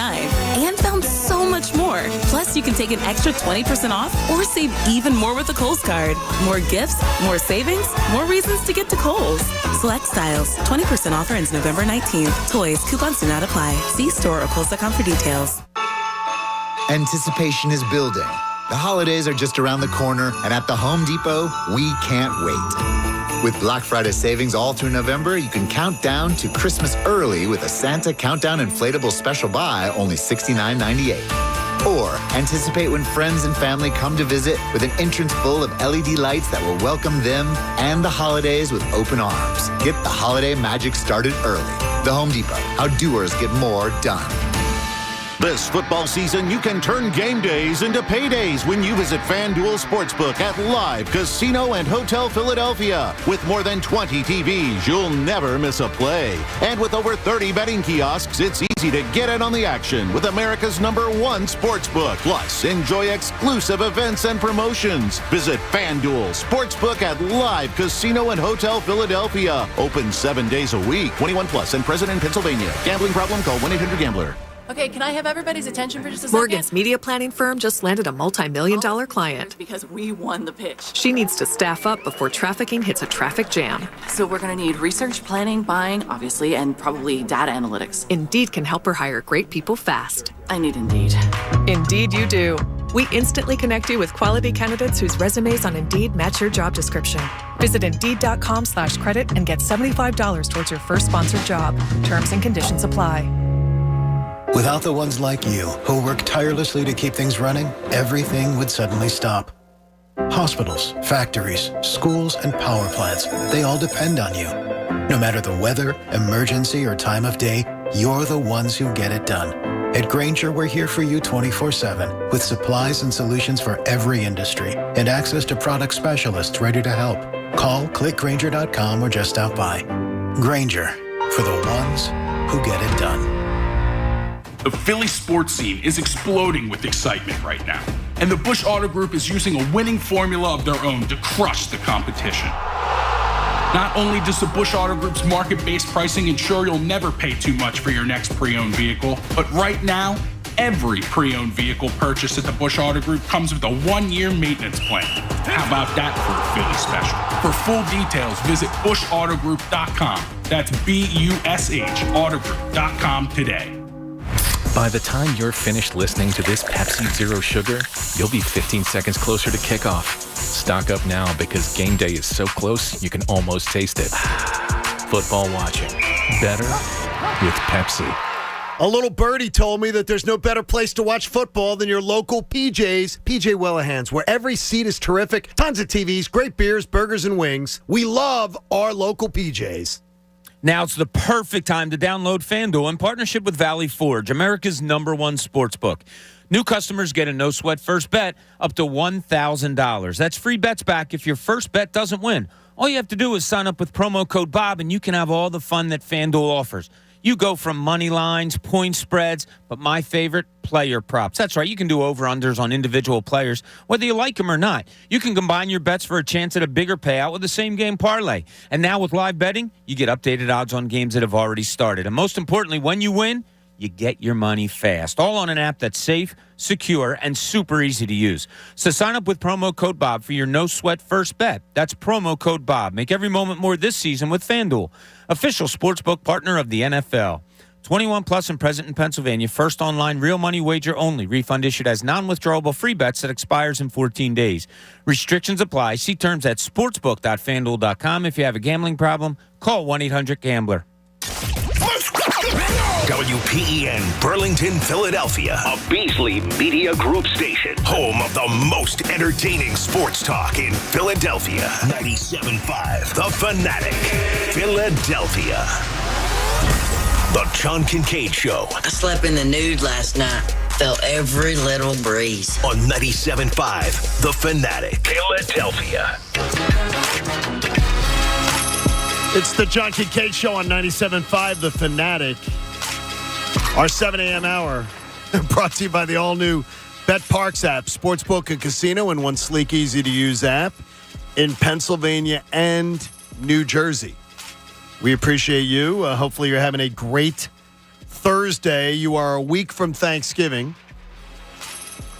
Speaker 6: and found so much more. Plus, you can take an extra 20% off or save even more with a Kohl's card. More gifts, more savings, more reasons to get to Kohl's. Select styles. 20% offer ends November 19th. Toys, coupons do not apply. See store or Kohl's.com for details.
Speaker 7: Anticipation is building. The holidays are just around the corner, and at the Home Depot, we can't wait. With Black Friday savings all through November, you can count down to Christmas early with a Santa Countdown Inflatable Special Buy, only $69.98. Or anticipate when friends and family come to visit with an entrance full of LED lights that will welcome them and the holidays with open arms. Get the holiday magic started early. The Home Depot, how doers get more done.
Speaker 8: This football season, you can turn game days into paydays when you visit FanDuel Sportsbook at Live Casino and Hotel Philadelphia. With more than 20 TVs, you'll never miss a play. And with over 30 betting kiosks, it's easy to get in on the action with America's #1 sportsbook. Plus, enjoy exclusive events and promotions. Visit FanDuel Sportsbook at Live Casino and Hotel Philadelphia. Open 7 days a week. 21 plus and present in Pennsylvania. Gambling problem? Call 1-800-GAMBLER.
Speaker 9: Okay, can I have everybody's attention for just a
Speaker 10: Morgan's
Speaker 9: second?
Speaker 10: media planning firm just landed a multi-million-dollar client.
Speaker 9: Because we won the pitch.
Speaker 10: She needs to staff up before trafficking hits a traffic jam.
Speaker 9: So we're going to need research, planning, buying, obviously, and probably data analytics.
Speaker 10: Indeed can help her hire great people fast.
Speaker 9: I need Indeed.
Speaker 10: Indeed you do. We instantly connect you with quality candidates whose resumes on Indeed match your job description. Visit Indeed.com/credit and get $75 towards your first sponsored job. Terms and conditions apply.
Speaker 15: Without the ones like you, who work tirelessly to keep things running, everything would suddenly stop. Hospitals, factories, schools, and power plants, they all depend on you. No matter the weather, emergency, or time of day, you're the ones who get it done. At Grainger, we're here for you 24/7 with supplies and solutions for every industry and access to product specialists ready to help. Call, click Grainger.com, or just stop by. Grainger, for the ones who get it done.
Speaker 23: The Philly sports scene is exploding with excitement right now, and the Busch Auto Group is using a winning formula of their own to crush the competition. Not only does the Busch Auto Group's market-based pricing ensure you'll never pay too much for your next pre-owned vehicle, but right now, every pre-owned vehicle purchased at the Busch Auto Group comes with a 1-year maintenance plan. How about that for a Philly special? For full details, visit BuschAutoGroup.com. That's BUSH Autogroup.com today.
Speaker 16: By the time you're finished listening to this Pepsi Zero Sugar, you'll be 15 seconds closer to kickoff. Stock up now because game day is so close you can almost taste it. Football watching. Better with Pepsi.
Speaker 11: A little birdie told me that there's no better place to watch football than your local PJ's, PJ Wellahans, where every seat is terrific, tons of TVs, great beers, burgers, and wings. We love our local PJ's.
Speaker 12: Now it's the perfect time to download FanDuel in partnership with Valley Forge, America's #1 sports book. New customers get a no-sweat first bet up to $1,000. That's free bets back if your first bet doesn't win. All you have to do is sign up with promo code Bob, and you can have all the fun that FanDuel offers. You go from money lines, point spreads, but my favorite, player props. That's right. You can do over-unders on individual players, whether you like them or not. You can combine your bets for a chance at a bigger payout with the same-game parlay. And now with live betting, you get updated odds on games that have already started. And most importantly, when you win, you get your money fast. All on an app that's safe, secure, and super easy to use. So sign up with promo code Bob for your no-sweat first bet. That's promo code Bob. Make every moment more this season with FanDuel, official sportsbook partner of the NFL. 21 plus and present in Pennsylvania. First online real money wager only. Refund issued as non-withdrawable free bets that expires in 14 days. Restrictions apply. See terms at sportsbook.fanduel.com. If you have a gambling problem, call 1-800-GAMBLER.
Speaker 3: WPEN Burlington, Philadelphia, a Beasley Media Group station, home of the most entertaining sports talk in Philadelphia. 97.5 The Fanatic, Philadelphia. The John Kincade Show.
Speaker 17: I slept in the nude last night. Felt every little breeze.
Speaker 3: On 97.5 The Fanatic, Philadelphia.
Speaker 11: It's the John Kincade Show on 97.5 The Fanatic. Our 7 a.m. hour brought to you by the all-new BetParks app, sportsbook and casino in one sleek, easy-to-use app in Pennsylvania and New Jersey. We appreciate you. Hopefully you're having a great Thursday. You are a week from Thanksgiving.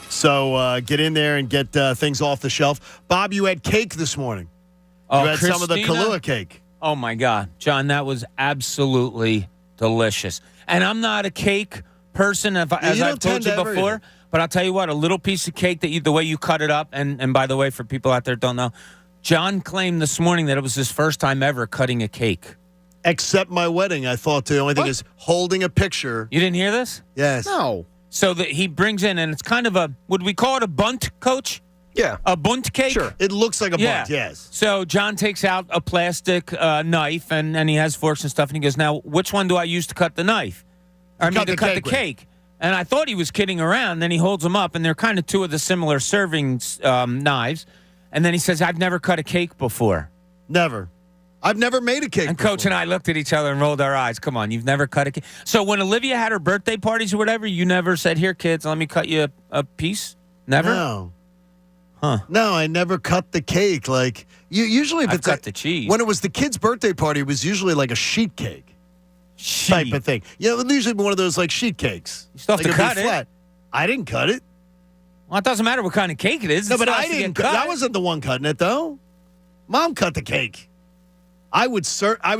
Speaker 11: So get in there and get things off the shelf. Bob, you had cake this morning. You had some of the Kahlua cake.
Speaker 12: Oh, my God. John, that was absolutely delicious. And I'm not a cake person, as I've told you before. But I'll tell you what, a little piece of cake, the way you cut it up, and by the way, for people out there who don't know, John claimed this morning that it was his first time ever cutting a cake.
Speaker 11: Except my wedding, I thought the only thing is holding a picture.
Speaker 12: You didn't hear this?
Speaker 11: Yes.
Speaker 14: No.
Speaker 12: So that he brings in, and it's kind of would we call it a bunt, Coach?
Speaker 14: Yeah.
Speaker 12: A bunt cake?
Speaker 11: Sure. It looks like a bunt, yes.
Speaker 12: So John takes out a plastic knife, and he has forks and stuff, and he goes, now, which one do I use to cut the knife? To cut the cake. And I thought he was kidding around. Then he holds them up, and they're kind of two of the similar serving knives. And then he says, I've never cut a cake before.
Speaker 11: Never. I've never made a cake
Speaker 12: And
Speaker 11: before.
Speaker 12: Coach and I looked at each other and rolled our eyes. Come on, you've never cut a cake. So when Olivia had her birthday parties or whatever, you never said, here, kids, let me cut you a piece? Never?
Speaker 11: No.
Speaker 12: Huh.
Speaker 11: No, I never cut the cake. Like, usually if
Speaker 12: I've
Speaker 11: it's
Speaker 12: cut the cheese.
Speaker 11: When it was the kid's birthday party, it was usually like a sheet cake. type of thing. Yeah, it'll usually be one of those like sheet cakes.
Speaker 12: You still have
Speaker 11: like
Speaker 12: to
Speaker 11: it'll
Speaker 12: cut
Speaker 11: be
Speaker 12: it.
Speaker 11: flat. I didn't cut it.
Speaker 12: Well, it doesn't matter what kind of cake it is.
Speaker 11: No,
Speaker 12: It
Speaker 11: but
Speaker 12: still
Speaker 11: I
Speaker 12: has to
Speaker 11: didn't.
Speaker 12: get cut.
Speaker 11: I wasn't the one cutting it though. Mom cut the cake.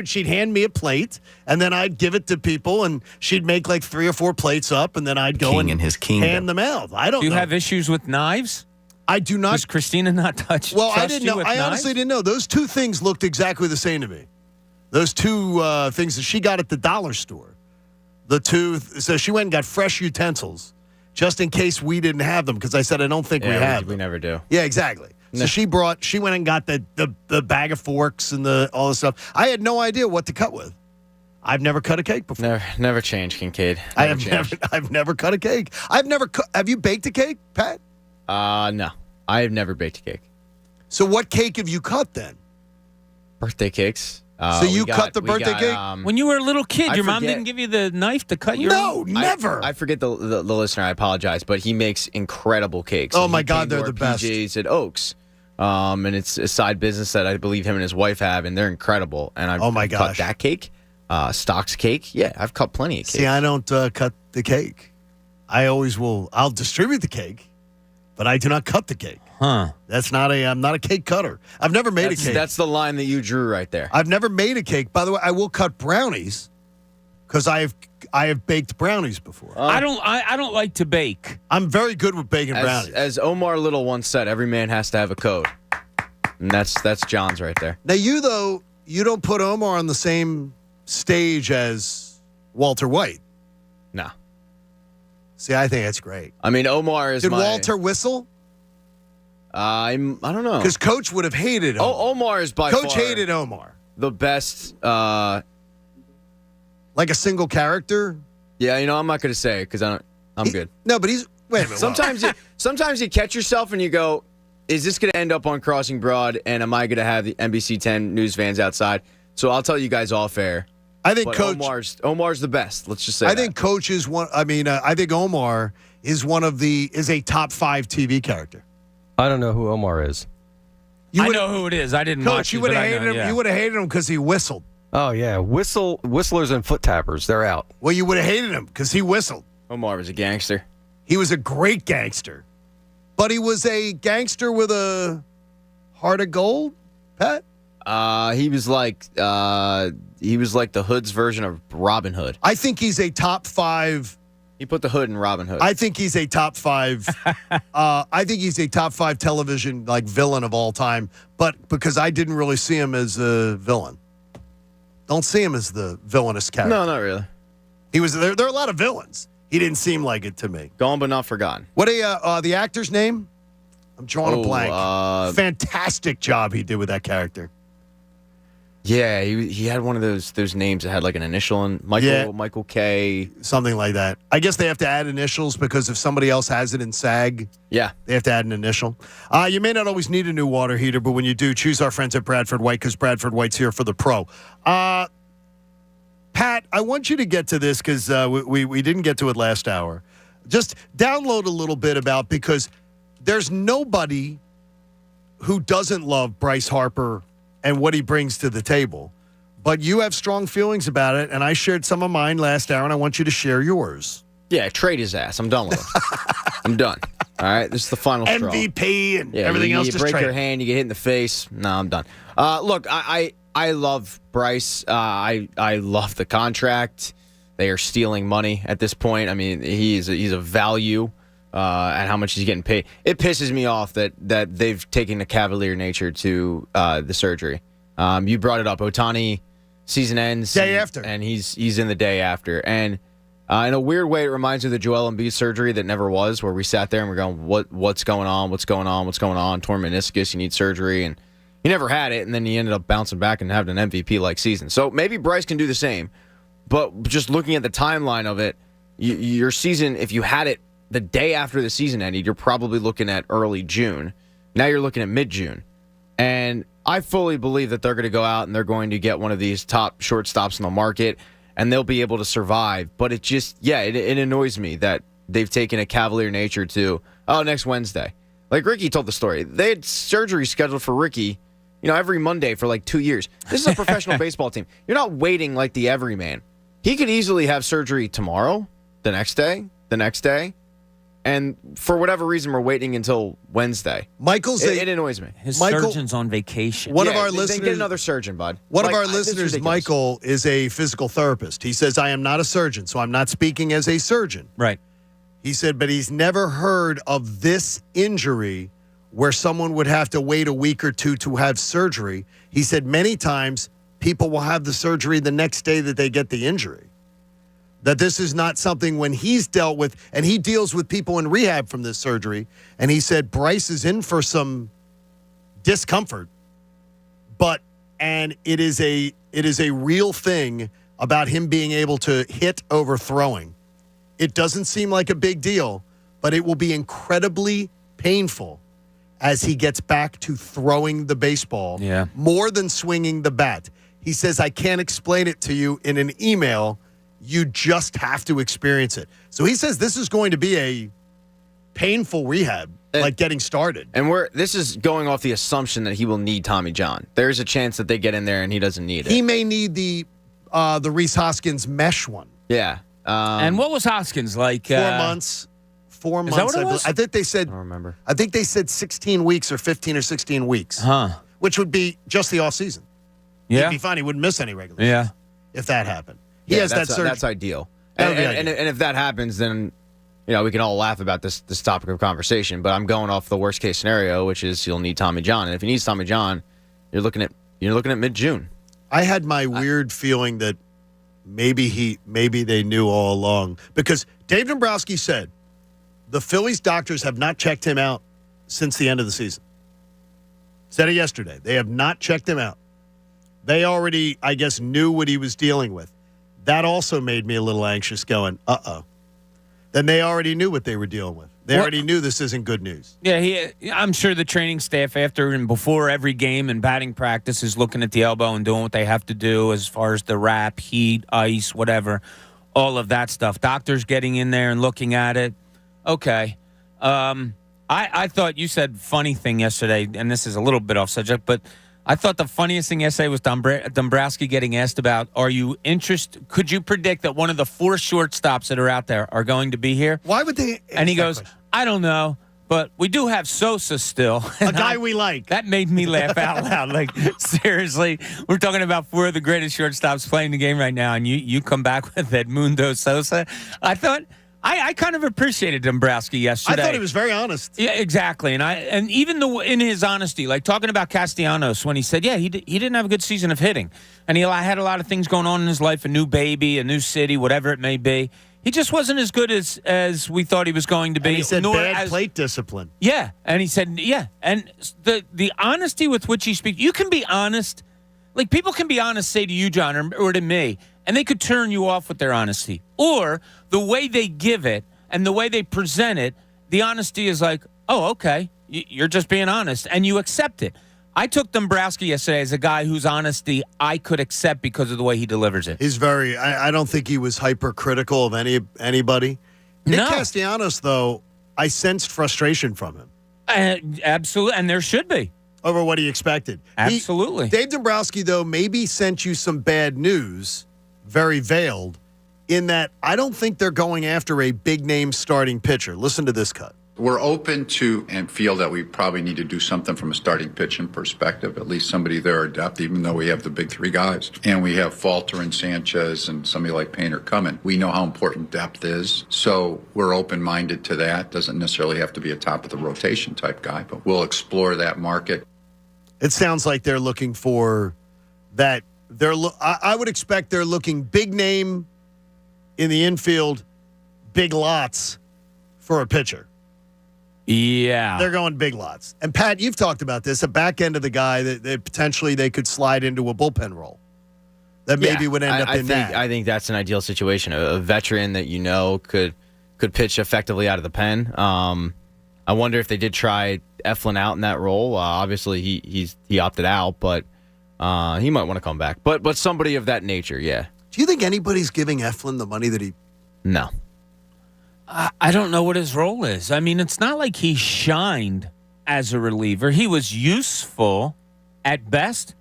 Speaker 11: She'd hand me a plate, and then I'd give it to people, and she'd make like 3 or 4 plates up, and then I'd go
Speaker 16: King and his kingdom.
Speaker 11: hand them out. I don't
Speaker 12: Do you
Speaker 11: know.
Speaker 12: have issues with knives?
Speaker 11: I do not.
Speaker 12: Does Christina not touch?
Speaker 11: Well, I
Speaker 12: trust
Speaker 11: didn't
Speaker 12: you
Speaker 11: know.
Speaker 12: with
Speaker 11: I
Speaker 12: knives?
Speaker 11: honestly didn't know. Those two things looked exactly the same to me. Those two things that she got at the dollar store. So she went and got fresh utensils just in case we didn't have them because I said I don't think we have them.
Speaker 14: We never do.
Speaker 11: Yeah, exactly. So she went and got the bag of forks and all this stuff. I had no idea what to cut with. I've never cut a cake before.
Speaker 14: Never changed, Kincade.
Speaker 11: I've never cut a cake. Have you baked a cake, Pat?
Speaker 14: No. I have never baked a cake.
Speaker 11: So what cake have you cut then?
Speaker 14: Birthday cakes.
Speaker 11: So you cut the birthday cake?
Speaker 12: When you were a little kid, your mom
Speaker 14: forget-
Speaker 12: didn't give you the knife to cut your
Speaker 11: No, never.
Speaker 14: I forget the listener. I apologize, but he makes incredible cakes.
Speaker 11: Oh,
Speaker 14: And
Speaker 11: my
Speaker 14: he
Speaker 11: God,
Speaker 14: came to
Speaker 11: they're
Speaker 14: our
Speaker 11: the best.
Speaker 14: PJs at Oaks. And it's a side business that I believe him and his wife have, and they're incredible. And I've
Speaker 11: Oh, my
Speaker 14: cut
Speaker 11: gosh.
Speaker 14: that cake. Stock's cake. Yeah, I've cut plenty of cakes.
Speaker 11: See, I don't cut the cake. I'll distribute the cake, but I do not cut the cake.
Speaker 12: Huh.
Speaker 11: I'm not a cake cutter. I've never made a cake.
Speaker 14: That's the line that you drew right there.
Speaker 11: I've never made a cake. By the way, I will cut brownies because I have baked brownies before.
Speaker 12: I don't like to bake.
Speaker 11: I'm very good with baking brownies.
Speaker 14: As Omar Little once said, every man has to have a code. And that's John's right there.
Speaker 11: Now, you don't put Omar on the same stage as Walter White.
Speaker 14: No.
Speaker 11: See, I think that's great.
Speaker 14: I mean, Omar is
Speaker 11: Did
Speaker 14: my...
Speaker 11: Walter whistle?
Speaker 14: I don't know.
Speaker 11: Because Coach would have hated Omar.
Speaker 14: Omar is by
Speaker 11: Coach
Speaker 14: far
Speaker 11: hated Omar.
Speaker 14: the best.
Speaker 11: Like a single character?
Speaker 14: Yeah, I'm not going to say it because I'm good.
Speaker 11: No, but he's... Wait a minute.
Speaker 14: Sometimes you catch yourself and you go, is this going to end up on Crossing Broad, and am I going to have the NBC 10 news vans outside? So I'll tell you guys off air.
Speaker 11: I think
Speaker 14: But
Speaker 11: Coach...
Speaker 14: Omar's the best. Let's just say
Speaker 11: I think Coach is one... I think Omar is is a top 5 TV character.
Speaker 18: I don't know who Omar is.
Speaker 12: I know who it is. I didn't
Speaker 11: Coach,
Speaker 12: watch
Speaker 11: you
Speaker 12: it,
Speaker 11: would
Speaker 12: but
Speaker 11: have
Speaker 12: I
Speaker 11: hated
Speaker 12: know,
Speaker 11: him.
Speaker 12: yeah.
Speaker 11: You would have hated him because he whistled.
Speaker 18: Oh, yeah. Whistlers and foot tappers, they're out.
Speaker 11: Well, you would have hated him because he whistled.
Speaker 14: Omar was a gangster.
Speaker 11: He was a great gangster. But he was a gangster with a heart of gold, Pat?
Speaker 14: He was like the Hood's version of Robin Hood.
Speaker 11: I think he's a top 5.
Speaker 14: He put the Hood in Robin Hood.
Speaker 11: I think he's a top 5. I think he's a top 5 television villain of all time. But because I didn't really see him as a villain. Don't see him as the villainous character.
Speaker 14: No, not really.
Speaker 11: He was there. There are a lot of villains. He didn't seem like it to me.
Speaker 14: Gone but not forgotten.
Speaker 11: What the actor's name? I'm drawing a blank. Fantastic job he did with that character.
Speaker 14: Yeah, he had one of those names that had like an initial in Michael K.
Speaker 11: Something like that. I guess they have to add initials because if somebody else has it in SAG,
Speaker 14: yeah,
Speaker 11: they have to add an initial. You may not always need a new water heater, but when you do, choose our friends at Bradford White because Bradford White's here for the pro. Pat, I want you to get to this because we didn't get to it last hour. Just download a little bit about because there's nobody who doesn't love Bryce Harper and what he brings to the table. But you have strong feelings about it, and I shared some of mine last hour, and I want you to share yours.
Speaker 14: Yeah, trade his ass. I'm done with him. I'm done. All right, this is the final straw.
Speaker 11: MVP and everything else.
Speaker 14: You
Speaker 11: just
Speaker 14: break
Speaker 11: trade
Speaker 14: your hand, you get hit in the face. No, I'm done. Look, I love Bryce. I love the contract. They are stealing money at this point. I mean, he's a value. And how much he's getting paid. It pisses me off that they've taken a cavalier nature to the surgery. You brought it up. Ohtani season ends
Speaker 11: day after,
Speaker 14: and he's in the day after. And in a weird way, it reminds me of the Joel Embiid surgery that never was, where we sat there and we're going, what's going on? What's going on? What's going on? Torn meniscus. You need surgery, and he never had it. And then he ended up bouncing back and having an MVP like season. So maybe Bryce can do the same. But just looking at the timeline of it, your season, if you had it the day after the season ended, you're probably looking at early June. Now you're looking at mid-June. And I fully believe that they're going to go out and they're going to get one of these top shortstops in the market, and they'll be able to survive. But it just, it annoys me that they've taken a cavalier nature to, next Wednesday. Like Ricky told the story. They had surgery scheduled for Ricky, every Monday for like 2 years. This is a professional baseball team. You're not waiting like the everyman He could easily have surgery tomorrow, the next day, and for whatever reason, we're waiting until Wednesday. It annoys me.
Speaker 12: His surgeon's on vacation.
Speaker 11: One of our listeners,
Speaker 14: get another surgeon, bud.
Speaker 11: One of our listeners, Michael, is a physical therapist. He says, I am not a surgeon, so I'm not speaking as a surgeon.
Speaker 12: Right.
Speaker 11: He said, but he's never heard of this injury where someone would have to wait a week or two to have surgery. He said many times people will have the surgery the next day that they get the injury. That this is not something when he's dealt with, and he deals with people in rehab from this surgery, and he said Bryce is in for some discomfort, and it is a real thing about him being able to hit over throwing. It doesn't seem like a big deal, but it will be incredibly painful as he gets back to throwing the baseball more than swinging the bat. He says, I can't explain it to you in an email. You just have to experience it. So he says this is going to be a painful rehab, like getting started.
Speaker 14: And this is going off the assumption that he will need Tommy John. There's a chance that they get in there and he doesn't need it.
Speaker 11: He may need the Reese Hoskins mesh one.
Speaker 14: Yeah.
Speaker 12: And what was Hoskins like?
Speaker 11: 4 months. 4 months.
Speaker 12: Is that what it was?
Speaker 11: I think they said.
Speaker 14: I don't remember.
Speaker 11: I think they said 16 weeks or 15 or 16 weeks.
Speaker 12: Huh.
Speaker 11: Which would be just the off season.
Speaker 12: Yeah.
Speaker 11: He'd be fine. He wouldn't miss any regular
Speaker 12: Yeah.
Speaker 11: season if that happened. He has that surgery.
Speaker 14: That's ideal. And if that happens, then we can all laugh about this topic of conversation. But I'm going off the worst case scenario, which is you'll need Tommy John. And if he needs Tommy John, you're looking at mid-June.
Speaker 11: I had my weird feeling that maybe they knew all along, because Dave Dombrowski said the Phillies doctors have not checked him out since the end of the season. Said it yesterday. They have not checked him out. They already, I guess, knew what he was dealing with. That also made me a little anxious, going, Then they already knew what they were dealing with. They already knew this isn't good news.
Speaker 12: Yeah, I'm sure the training staff after and before every game and batting practice is looking at the elbow and doing what they have to do as far as the wrap, heat, ice, whatever, all of that stuff. Doctors getting in there and looking at it. Okay. I thought you said funny thing yesterday, and this is a little bit off subject, but I thought the funniest thing yesterday was Dombrowski getting asked about, are you interested? Could you predict that one of the 4 shortstops that are out there are going to be here?
Speaker 11: Why would they?
Speaker 12: And he goes, I don't know, but we do have Sosa still.
Speaker 11: A guy we like.
Speaker 12: That made me laugh out loud. Like, seriously, we're talking about 4 of the greatest shortstops playing the game right now, and you come back with Edmundo Sosa. I thought... I kind of appreciated Dombrowski yesterday.
Speaker 11: I thought he was very honest.
Speaker 12: Yeah, exactly. And even in his honesty, like talking about Castellanos when he said, he didn't have a good season of hitting. And he had a lot of things going on in his life, a new baby, a new city, whatever it may be. He just wasn't as good as we thought he was going to be.
Speaker 11: And he said bad plate discipline.
Speaker 12: Yeah. And he said, And the honesty with which he speaks, you can be honest. Like, people can be honest, say to you, John, or to me, and they could turn you off with their honesty. Or the way they give it and the way they present it, the honesty is like, oh, okay, you're just being honest, and you accept it. I took Dombrowski yesterday as a guy whose honesty I could accept because of the way he delivers it.
Speaker 11: He's very, I don't think he was hypercritical of anybody. Nick Castellanos, though, I sensed frustration from him.
Speaker 12: Absolutely, and there should be.
Speaker 11: Over what he expected.
Speaker 12: Absolutely.
Speaker 11: Dave Dombrowski, though, maybe sent you some bad news, very veiled, in that I don't think they're going after a big-name starting pitcher. Listen to this cut.
Speaker 20: We're open to and feel that we probably need to do something from a starting pitching perspective, at least somebody there at depth, even though we have the big 3 guys. And we have Falter and Sanchez and somebody like Painter coming. We know how important depth is, so we're open-minded to that. Doesn't necessarily have to be a top-of-the-rotation type guy, but we'll explore that market.
Speaker 11: It sounds like they're looking for that. I would expect they're looking big name in the infield, big lots for a pitcher.
Speaker 12: Yeah.
Speaker 11: They're going big lots. And, Pat, you've talked about this, a back end of the guy that potentially they could slide into a bullpen role that maybe would end up in that.
Speaker 14: I think that's an ideal situation. A veteran that could pitch effectively out of the pen. I wonder if they did try Eflin out in that role. Obviously, he opted out, but he might want to come back. But somebody of that nature, yeah.
Speaker 11: Do you think anybody's giving Eflin the money that he...
Speaker 14: No.
Speaker 12: I don't know what his role is. I mean, it's not like he shined as a reliever. He was useful at best,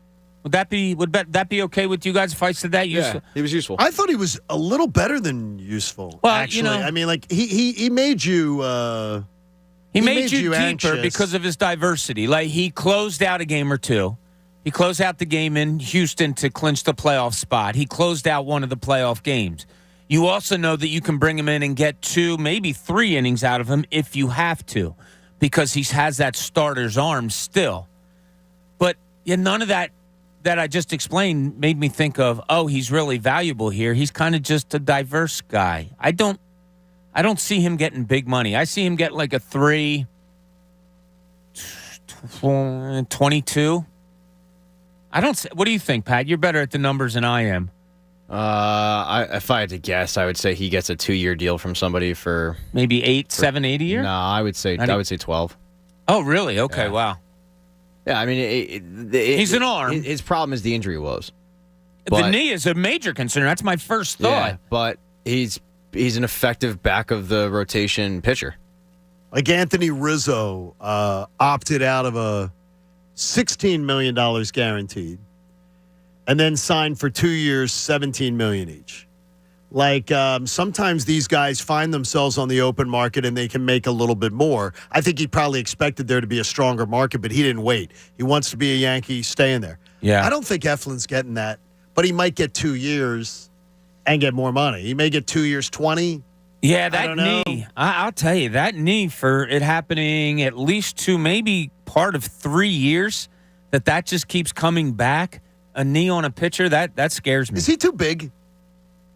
Speaker 12: Would that be okay with you guys if I said that?
Speaker 14: Yeah, he was useful.
Speaker 11: I thought he was a little better than useful.
Speaker 12: Well,
Speaker 11: actually, I mean, like he made you.
Speaker 12: He made you deeper
Speaker 11: anxious
Speaker 12: because of his diversity. Like, he closed out a game or two. He closed out the game in Houston to clinch the playoff spot. He closed out one of the playoff games. You also know that you can bring him in and get 2, maybe 3 innings out of him if you have to, because he has that starter's arm still. But none of that I just explained made me think of, he's really valuable here. He's kind of just a diverse guy. I don't see him getting big money. I see him get like a 3.22. What do you think, Pat? You're better at the numbers than I am.
Speaker 14: If I had to guess, I would say he gets a 2-year deal from somebody for
Speaker 12: maybe 7, 8 a year.
Speaker 14: No, I would say 12.
Speaker 12: Oh, really? Okay, wow.
Speaker 14: Yeah, I mean,
Speaker 12: he's an arm.
Speaker 14: His problem is the injury woes.
Speaker 12: The knee is a major concern. That's my first thought.
Speaker 14: Yeah, but he's an effective back of the rotation pitcher.
Speaker 11: Like Anthony Rizzo opted out of a $16 million guaranteed, and then signed for 2 years, $17 million each. Like sometimes these guys find themselves on the open market and they can make a little bit more. I think he probably expected there to be a stronger market, but he didn't wait. He wants to be a Yankee, stay in there.
Speaker 12: Yeah,
Speaker 11: I don't think Eflin's getting that, but he might get 2 years and get more money. He may get 2 years, 20.
Speaker 12: Yeah, that knee. I'll tell you, that knee, for it happening at least 2, maybe part of 3 years, that just keeps coming back. A knee on a pitcher, that scares me.
Speaker 11: Is he too big?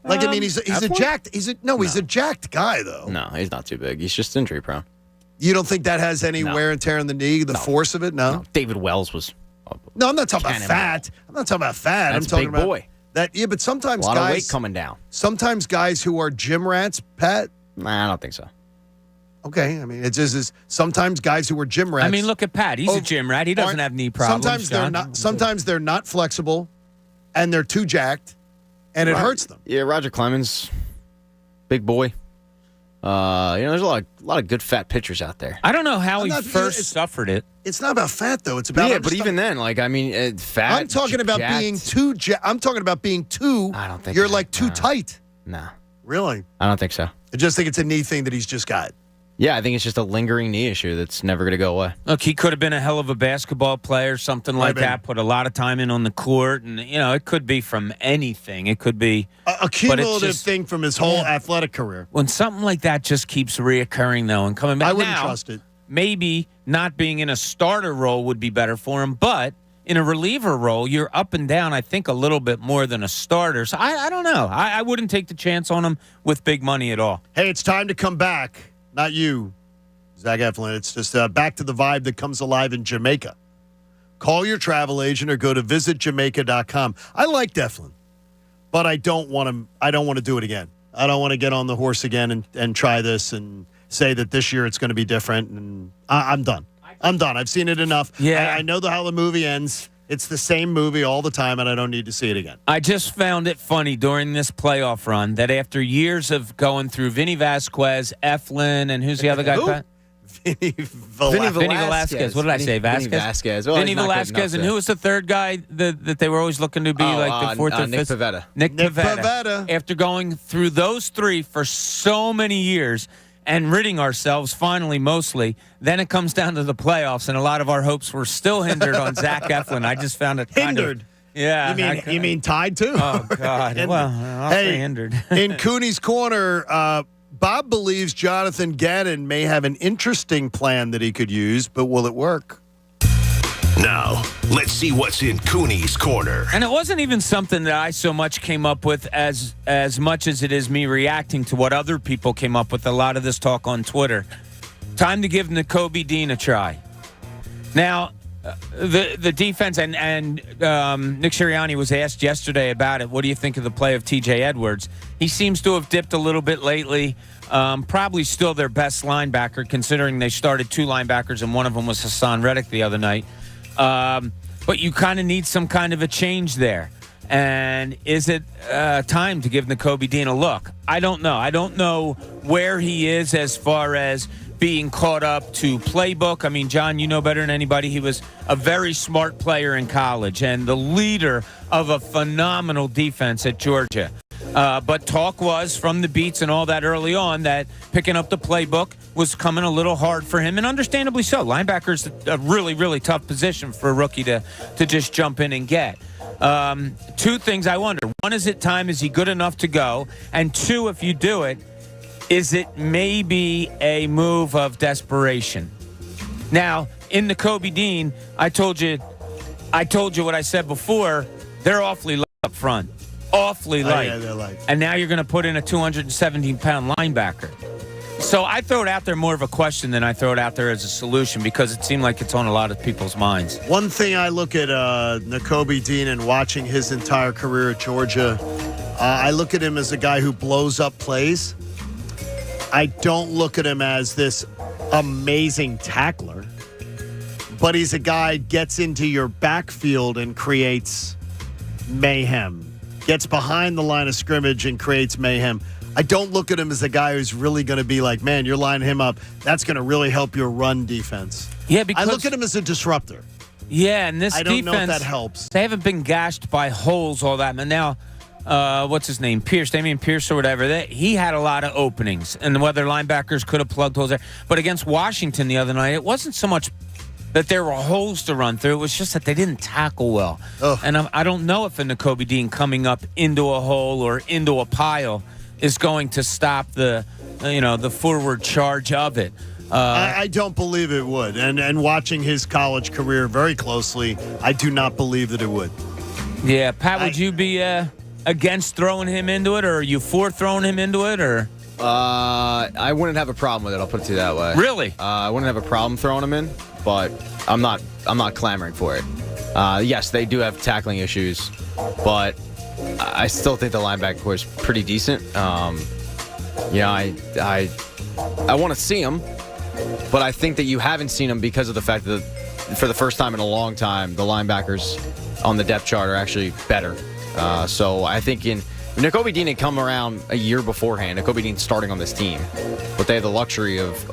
Speaker 11: Like, I mean, he's a jacked. He's a jacked guy, though.
Speaker 14: No, he's not too big. He's just injury prone.
Speaker 11: You don't think that has any wear and tear on the knee? The force of it? No.
Speaker 14: David Wells was.
Speaker 11: No, I'm not talking about fat. I'm not talking about fat.
Speaker 14: That's
Speaker 11: I'm talking
Speaker 14: big
Speaker 11: about
Speaker 14: boy.
Speaker 11: That. Yeah, but sometimes
Speaker 14: a lot
Speaker 11: guys
Speaker 14: of weight coming down.
Speaker 11: Sometimes guys who are gym rats, Pat.
Speaker 14: Nah, I don't think so.
Speaker 11: Okay, I mean, it's just sometimes guys who are gym rats.
Speaker 12: I mean, look at Pat. He's a gym rat. He doesn't have knee problems.
Speaker 11: Sometimes they're not flexible, and they're too jacked, and it hurts them.
Speaker 14: Yeah, Roger Clemens, big boy. There's a lot of good fat pitchers out there.
Speaker 12: I don't know how he first suffered it.
Speaker 11: It's not about fat though. It's about
Speaker 14: but even then, fat.
Speaker 11: I'm talking about being too. I'm talking about being too.
Speaker 14: I don't think
Speaker 11: you're like too tight.
Speaker 14: No,
Speaker 11: really.
Speaker 14: I don't think so.
Speaker 11: I just think it's a knee thing that he's just got.
Speaker 14: Yeah, I think it's just a lingering knee issue that's never going to go away.
Speaker 12: Look, he could have been a hell of a basketball player, something like that, put a lot of time in on the court, and, it could be from anything. It could be
Speaker 11: a cumulative thing from his whole athletic career.
Speaker 12: When something like that just keeps reoccurring, though, and coming back,
Speaker 11: I wouldn't trust it.
Speaker 12: Maybe not being in a starter role would be better for him, but in a reliever role, you're up and down, I think, a little bit more than a starter. So I don't know. I wouldn't take the chance on him with big money at all.
Speaker 11: Hey, it's time to come back. Not you, Zach Eflin. It's just back to the vibe that comes alive in Jamaica. Call your travel agent or go to visitjamaica.com. I like Eflin, but I don't want to do it again. I don't want to get on the horse again and try this and say that this year it's going to be different. And I'm done. I'm done. I've seen it enough.
Speaker 12: Yeah.
Speaker 11: I know how the movie ends. It's the same movie all the time, and I don't need to see it again.
Speaker 12: I just found it funny during this playoff run that after years of going through Vinny Vasquez, Eflin, and who's the other guy, Pat?
Speaker 11: Vinny
Speaker 12: Velasquez. What did I say? Vasquez?
Speaker 14: Vinny Vasquez. Well,
Speaker 12: Vinny Velasquez. And who was the third guy that they were always looking to be like the fourth or
Speaker 14: Nick
Speaker 12: fifth?
Speaker 14: Pivetta.
Speaker 12: Nick Pivetta. After going through those three for so many years and ridding ourselves, finally, mostly, then it comes down to the playoffs, and a lot of our hopes were still hindered on Zach Eflin. I just found it
Speaker 11: hindered.
Speaker 12: Yeah.
Speaker 11: You mean tied too?
Speaker 12: Oh, God. Well, I'll say hindered.
Speaker 11: In Cooney's Corner, Bob believes Jonathan Gannon may have an interesting plan that he could use, but will it work?
Speaker 3: Now, let's see what's in Cooney's Corner.
Speaker 12: And it wasn't even something that I so much came up with as much as it is me reacting to what other people came up with, a lot of this talk on Twitter. Time to give Nakobe Dean a try. Now, the defense, and Nick Sirianni was asked yesterday about it. What do you think of the play of T.J. Edwards? He seems to have dipped a little bit lately. Probably still their best linebacker, considering they started two linebackers, and one of them was Hassan Reddick the other night. But you kind of need some kind of a change there. And is it time to give Nakobe Dean a look? I don't know. I don't know where he is as far as being caught up to playbook. I mean, John, you know better than anybody. He was a very smart player in college and the leader of a phenomenal defense at Georgia. But talk was from the beats and all that early on that picking up the playbook was coming a little hard for him, and understandably so. Linebacker's a really, really tough position for a rookie to just jump in and get. Two things I wonder. One, is it time? Is he good enough to go? And two, if you do it, is it maybe a move of desperation? Now, in the Kobe Dean, I told you what I said before. They're awfully light up front. Awfully light.
Speaker 11: Yeah, they're light.
Speaker 12: And now you're going to put in a 217-pound linebacker. So I throw it out there more of a question than I throw it out there as a solution because it seemed like it's on a lot of people's minds.
Speaker 11: One thing I look at Nakobe Dean and watching his entire career at Georgia, I look at him as a guy who blows up plays. I don't look at him as this amazing tackler, but he's a guy gets into your backfield and creates mayhem. Gets behind the line of scrimmage and creates mayhem. I don't look at him as a guy who's really going to be like, man, you're lining him up. That's going to really help your run defense.
Speaker 12: Yeah, because
Speaker 11: I look at him as a disruptor.
Speaker 12: Yeah, and this
Speaker 11: I don't
Speaker 12: defense,
Speaker 11: know if that helps.
Speaker 12: They haven't been gashed by holes all that. And now, what's his name? Damian Pierce or whatever. He had a lot of openings, and whether linebackers could have plugged holes there. But against Washington the other night, it wasn't so much that there were holes to run through. It was just that they didn't tackle well. Ugh. And I don't know if a Nakobe Dean coming up into a hole or into a pile is going to stop the forward charge of it.
Speaker 11: I don't believe it would. And watching his college career very closely, I do not believe that it would.
Speaker 12: Yeah, Pat, would you be against throwing him into it, or are you for throwing him into it, or?
Speaker 14: I wouldn't have a problem with it. I'll put it to you that way.
Speaker 12: Really?
Speaker 14: I wouldn't have a problem throwing him in, but I'm not clamoring for it. Yes, they do have tackling issues, but I still think the linebacker core is pretty decent. I want to see him, but I think that you haven't seen him because of the fact that for the first time in a long time, the linebackers on the depth chart are actually better. So I think Nakobe Dean had come around a year beforehand. Nakobe Dean's starting on this team, but they have the luxury of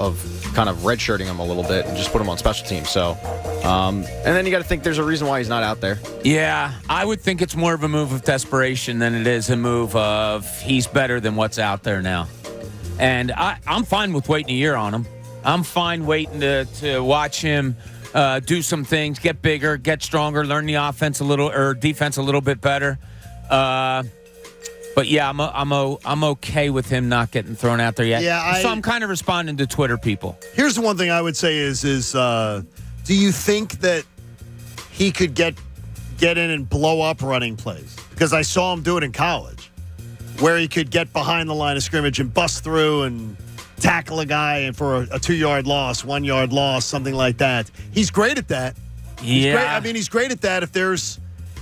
Speaker 14: kind of redshirting him a little bit and just put him on special teams. So, and then you got to think there's a reason why he's not out there.
Speaker 12: Yeah, I would think it's more of a move of desperation than it is a move of he's better than what's out there now. And I'm fine with waiting a year on him. I'm fine waiting to watch him do some things, get bigger, get stronger, learn the offense a little or defense a little bit better. But yeah, I'm okay with him not getting thrown out there yet.
Speaker 11: Yeah,
Speaker 12: so I'm kind of responding to Twitter people.
Speaker 11: Here's the one thing I would say is do you think that he could get in and blow up running plays? Because I saw him do it in college, where he could get behind the line of scrimmage and bust through and tackle a guy and for a 2-yard loss, 1-yard loss, something like that. He's great at that. He's great at that.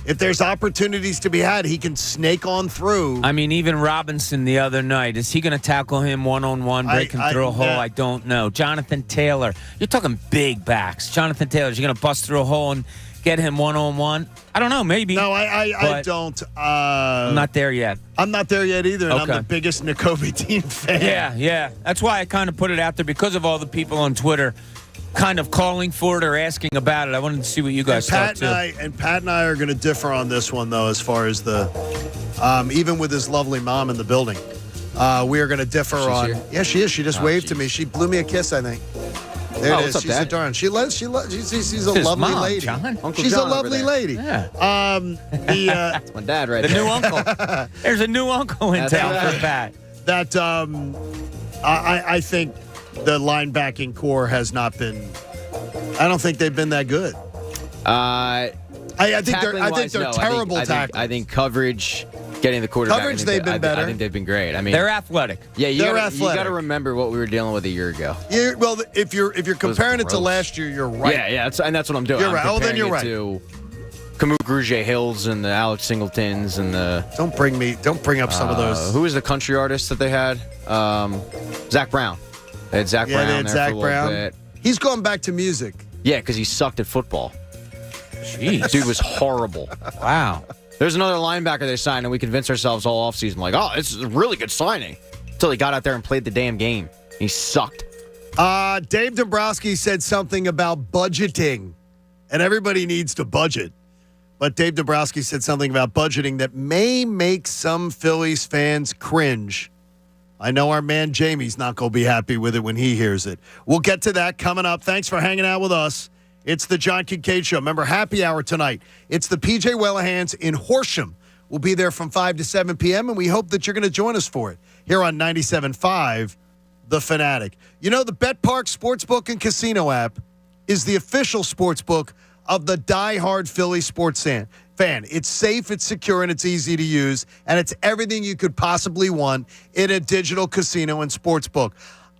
Speaker 11: If there's opportunities to be had, he can snake on through.
Speaker 12: I mean, even Robinson the other night, is he going to tackle him one-on-one, breaking through a hole? I don't know. Jonathan Taylor, you're talking big backs. Jonathan Taylor, is he going to bust through a hole and get him one-on-one? I don't know, maybe.
Speaker 11: No, I don't.
Speaker 12: I'm not there yet.
Speaker 11: I'm not there yet either, and I'm the biggest Nakobe Dean fan.
Speaker 12: Yeah. That's why I kind of put it out there, because of all the people on Twitter kind of calling for it or asking about it. I wanted to see what you guys thought, too.
Speaker 11: Pat and I are going to differ on this one, though, as far as even with his lovely mom in the building. We are going to differ on.
Speaker 14: Here?
Speaker 11: Yeah, she is. She just waved to me. She blew me a kiss, I think. There it is. She's a darn. She's a lovely lady. She's a lovely lady.
Speaker 12: Yeah.
Speaker 14: That's my dad right there.
Speaker 12: The new uncle. There's a new uncle in town for Pat.
Speaker 11: That I think the linebacking core has not been. I don't think they've been that good. I think they're terrible tacklers.
Speaker 14: I think coverage, getting the quarterback.
Speaker 11: Coverage, they've been better.
Speaker 14: I think they've been great. I mean,
Speaker 12: they're athletic.
Speaker 14: Yeah, you got to remember what we were dealing with a year ago.
Speaker 11: Well, if you're comparing it to last year, you're right.
Speaker 14: Yeah, that's what I'm doing.
Speaker 11: You're right.
Speaker 14: Then
Speaker 11: you're right.
Speaker 14: To Kamuk Rouge Hills and the Alex Singletons and the.
Speaker 11: Don't bring up some of those.
Speaker 14: Who was the country artist that they had? Zach Brown. They had Zach Brown there
Speaker 11: Zach
Speaker 14: for a
Speaker 11: Brown.
Speaker 14: little bit.
Speaker 11: He's going back to music.
Speaker 14: Yeah, because he sucked at football.
Speaker 12: Jeez.
Speaker 14: Dude was horrible.
Speaker 12: Wow.
Speaker 14: There's another linebacker they signed, and we convinced ourselves all offseason, like, oh, this is a really good signing. Until he got out there and played the damn game. He sucked.
Speaker 11: Dave Dombrowski said something about budgeting, and everybody needs to budget. But Dave Dombrowski said something about budgeting that may make some Phillies fans cringe. I know our man Jamie's not going to be happy with it when he hears it. We'll get to that coming up. Thanks for hanging out with us. It's the John Kincade Show. Remember, happy hour tonight. It's the P.J. Wellahans in Horsham. We'll be there from 5 to 7 p.m., and we hope that you're going to join us for it here on 97.5 The Fanatic. You know, the BetPark Sportsbook and Casino app is the official sportsbook of the diehard Philly sports fan. It's safe, it's secure, and it's easy to use, and it's everything you could possibly want in a digital casino and sportsbook.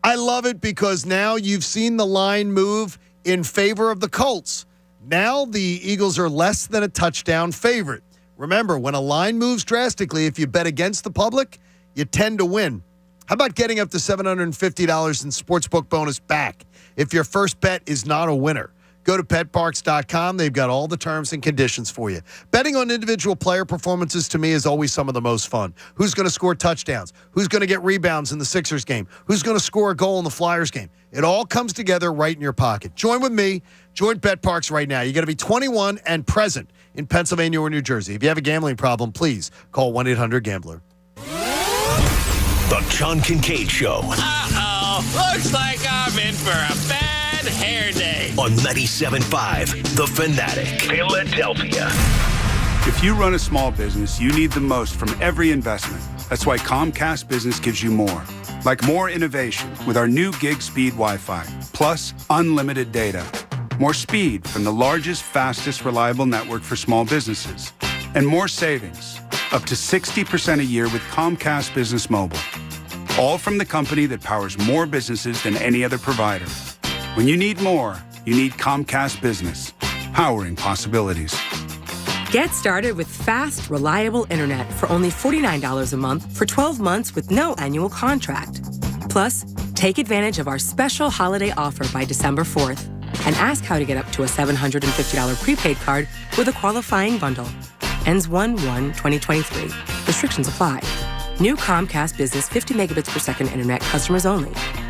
Speaker 11: I love it because now you've seen the line move in favor of the Colts. Now the Eagles are less than a touchdown favorite. Remember, when a line moves drastically, if you bet against the public, you tend to win. How about getting up to $750 in sportsbook bonus back if your first bet is not a winner? Go to petparks.com. They've got all the terms and conditions for you. Betting on individual player performances, to me, is always some of the most fun. Who's going to score touchdowns? Who's going to get rebounds in the Sixers game? Who's going to score a goal in the Flyers game? It all comes together right in your pocket. Join with me. Join BetParks right now. You got to be 21 and present in Pennsylvania or New Jersey. If you have a gambling problem, please call 1-800-GAMBLER.
Speaker 3: The John Kincade Show.
Speaker 2: Uh-oh. Looks like I'm in for a bad hair day.
Speaker 3: On 97.5 The Fanatic, Philadelphia.
Speaker 21: If you run a small business, you need the most from every investment. That's why Comcast Business gives you more. Like more innovation with our new gig speed Wi-Fi, plus unlimited data. More speed from the largest, fastest, reliable network for small businesses. And more savings, up to 60% a year with Comcast Business Mobile. All from the company that powers more businesses than any other provider. When you need more, you need Comcast Business, powering possibilities.
Speaker 22: Get started with fast, reliable internet for only $49 a month for 12 months with no annual contract. Plus, take advantage of our special holiday offer by December 4th and ask how to get up to a $750 prepaid card with a qualifying bundle. Ends 1/1/2023. Restrictions apply. New Comcast Business 50 megabits per second internet customers only.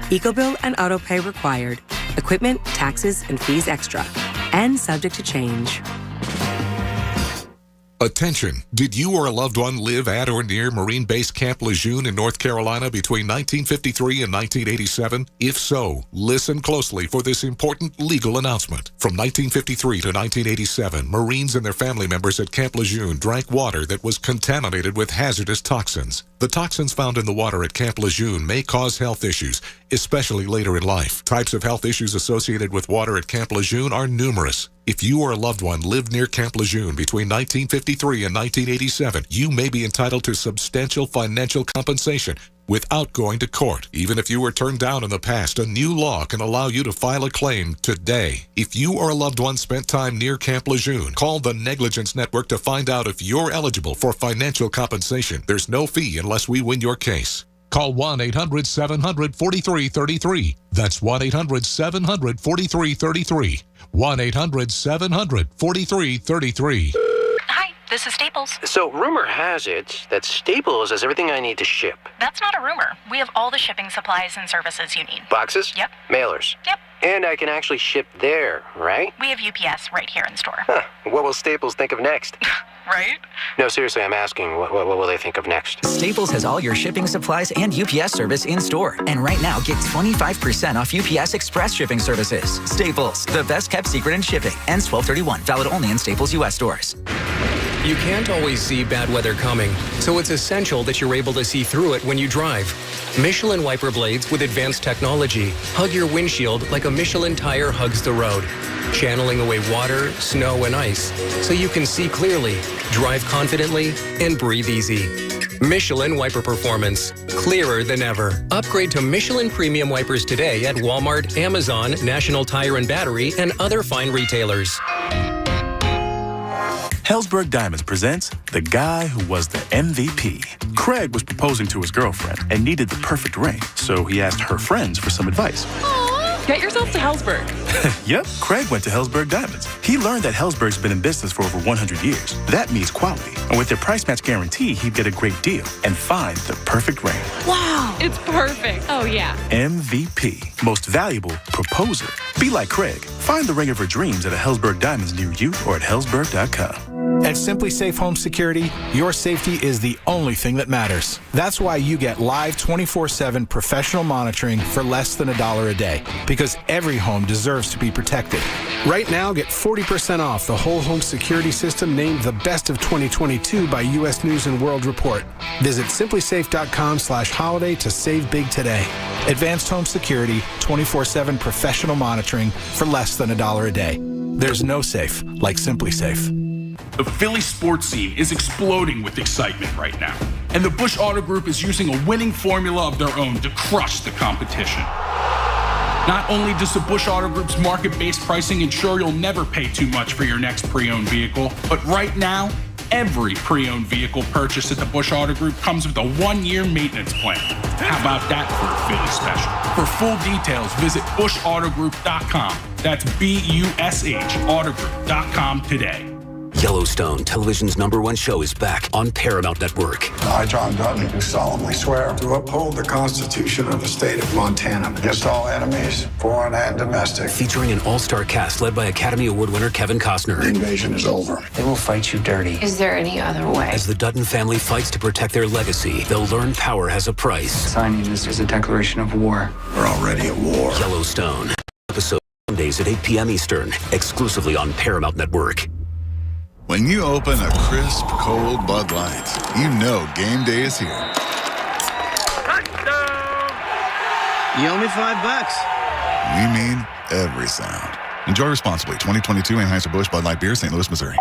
Speaker 22: EcoBill and autopay required. Equipment, taxes, and fees extra. And subject to change.
Speaker 24: Attention! Did you or a loved one live at or near Marine Base Camp Lejeune in North Carolina between 1953 and 1987? If so, listen closely for this important legal announcement. From 1953 to 1987, Marines and their family members at Camp Lejeune drank water that was contaminated with hazardous toxins. The toxins found in the water at Camp Lejeune may cause health issues, especially later in life. Types of health issues associated with water at Camp Lejeune are numerous. If you or a loved one lived near Camp Lejeune between 1953 and 1987, you may be entitled to substantial financial compensation without going to court. Even if you were turned down in the past, a new law can allow you to file a claim today. If you or a loved one spent time near Camp Lejeune, call the Negligence Network to find out if you're eligible for financial compensation. There's no fee unless we win your case. Call 1-800-700-4333. That's 1-800-700-4333. 1-800-700-4333.
Speaker 25: Hi, this is Staples.
Speaker 26: So, rumor has it that Staples has everything I need to ship.
Speaker 25: That's not a rumor. We have all the shipping supplies and services you need.
Speaker 26: Boxes?
Speaker 25: Yep.
Speaker 26: Mailers?
Speaker 25: Yep.
Speaker 26: And I can actually ship there, right?
Speaker 25: We have UPS right here in store.
Speaker 26: Huh. What will Staples think of next?
Speaker 25: Right?
Speaker 26: No, seriously, I'm asking, what will they think of next?
Speaker 27: Staples has all your shipping supplies and UPS service in store. And right now, get 25% off UPS Express shipping services. Staples, the best kept secret in shipping. Ends 12/31. Valid only in Staples U.S. stores.
Speaker 28: You can't always see bad weather coming, so it's essential that you're able to see through it when you drive. Michelin wiper blades with advanced technology hug your windshield like a Michelin tire hugs the road, channeling away water, snow, and ice so you can see clearly, drive confidently, and breathe easy. Michelin wiper performance, clearer than ever. Upgrade to Michelin premium wipers today at Walmart, Amazon, National Tire and Battery, and other fine retailers.
Speaker 23: Hellsberg Diamonds presents The Guy Who Was the MVP. Craig was proposing to his girlfriend and needed the perfect ring, so he asked her friends for some advice.
Speaker 29: Aww,
Speaker 9: Get yourself to Hellsberg.
Speaker 1: Yep, Craig went to Hellsberg Diamonds. He learned that Hellsberg's been in business for over 100 years. That means quality. And with their price match guarantee, he'd get a great deal and find the perfect ring.
Speaker 9: Wow, it's perfect. Oh, yeah.
Speaker 1: MVP, most valuable proposer. Be like Craig. Find the ring of her dreams at a Hellsberg Diamonds near you or at hellsberg.com.
Speaker 4: At Simply Safe Home Security, your safety is the only thing that matters. That's why you get live 24/7 professional monitoring for less than $1 a day, because every home deserves to be protected. Right now, get 40% off the whole home security system named the best of 2022 by U.S. News & World Report. Visit simplysafe.com/holiday to save big today. Advanced Home Security, 24/7 professional monitoring for less than $1 a day. There's no safe like Simply Safe.
Speaker 5: The Philly sports scene is exploding with excitement right now, and the Busch Auto Group is using a winning formula of their own to crush the competition. Not only does the Busch Auto Group's market-based pricing ensure you'll never pay too much for your next pre-owned vehicle, but right now, every pre-owned vehicle purchased at the Busch Auto Group comes with a 1-year maintenance plan. How about that for a Philly special? For full details, visit BuschAutoGroup.com. That's BUSH Autogroup.com today.
Speaker 6: Yellowstone, television's #1 show, is back on Paramount Network.
Speaker 7: I, John Dutton, do solemnly swear to uphold the Constitution of the state of Montana against all enemies, foreign and domestic.
Speaker 6: Featuring an all-star cast led by Academy Award winner Kevin Costner.
Speaker 7: The invasion is over.
Speaker 6: They will fight you dirty.
Speaker 8: Is there any other way?
Speaker 6: As the Dutton family fights to protect their legacy, they'll learn power has a price.
Speaker 8: Signing this is a declaration of war.
Speaker 7: We're already at war.
Speaker 6: Yellowstone. Episode Sundays at 8 p.m. Eastern, exclusively on Paramount Network.
Speaker 13: When you open a crisp, cold Bud Light, you know game day is here.
Speaker 19: You owe me $5.
Speaker 13: We mean every sound. Enjoy responsibly. 2022 Anheuser-Busch Bud Light Beer, St. Louis, Missouri.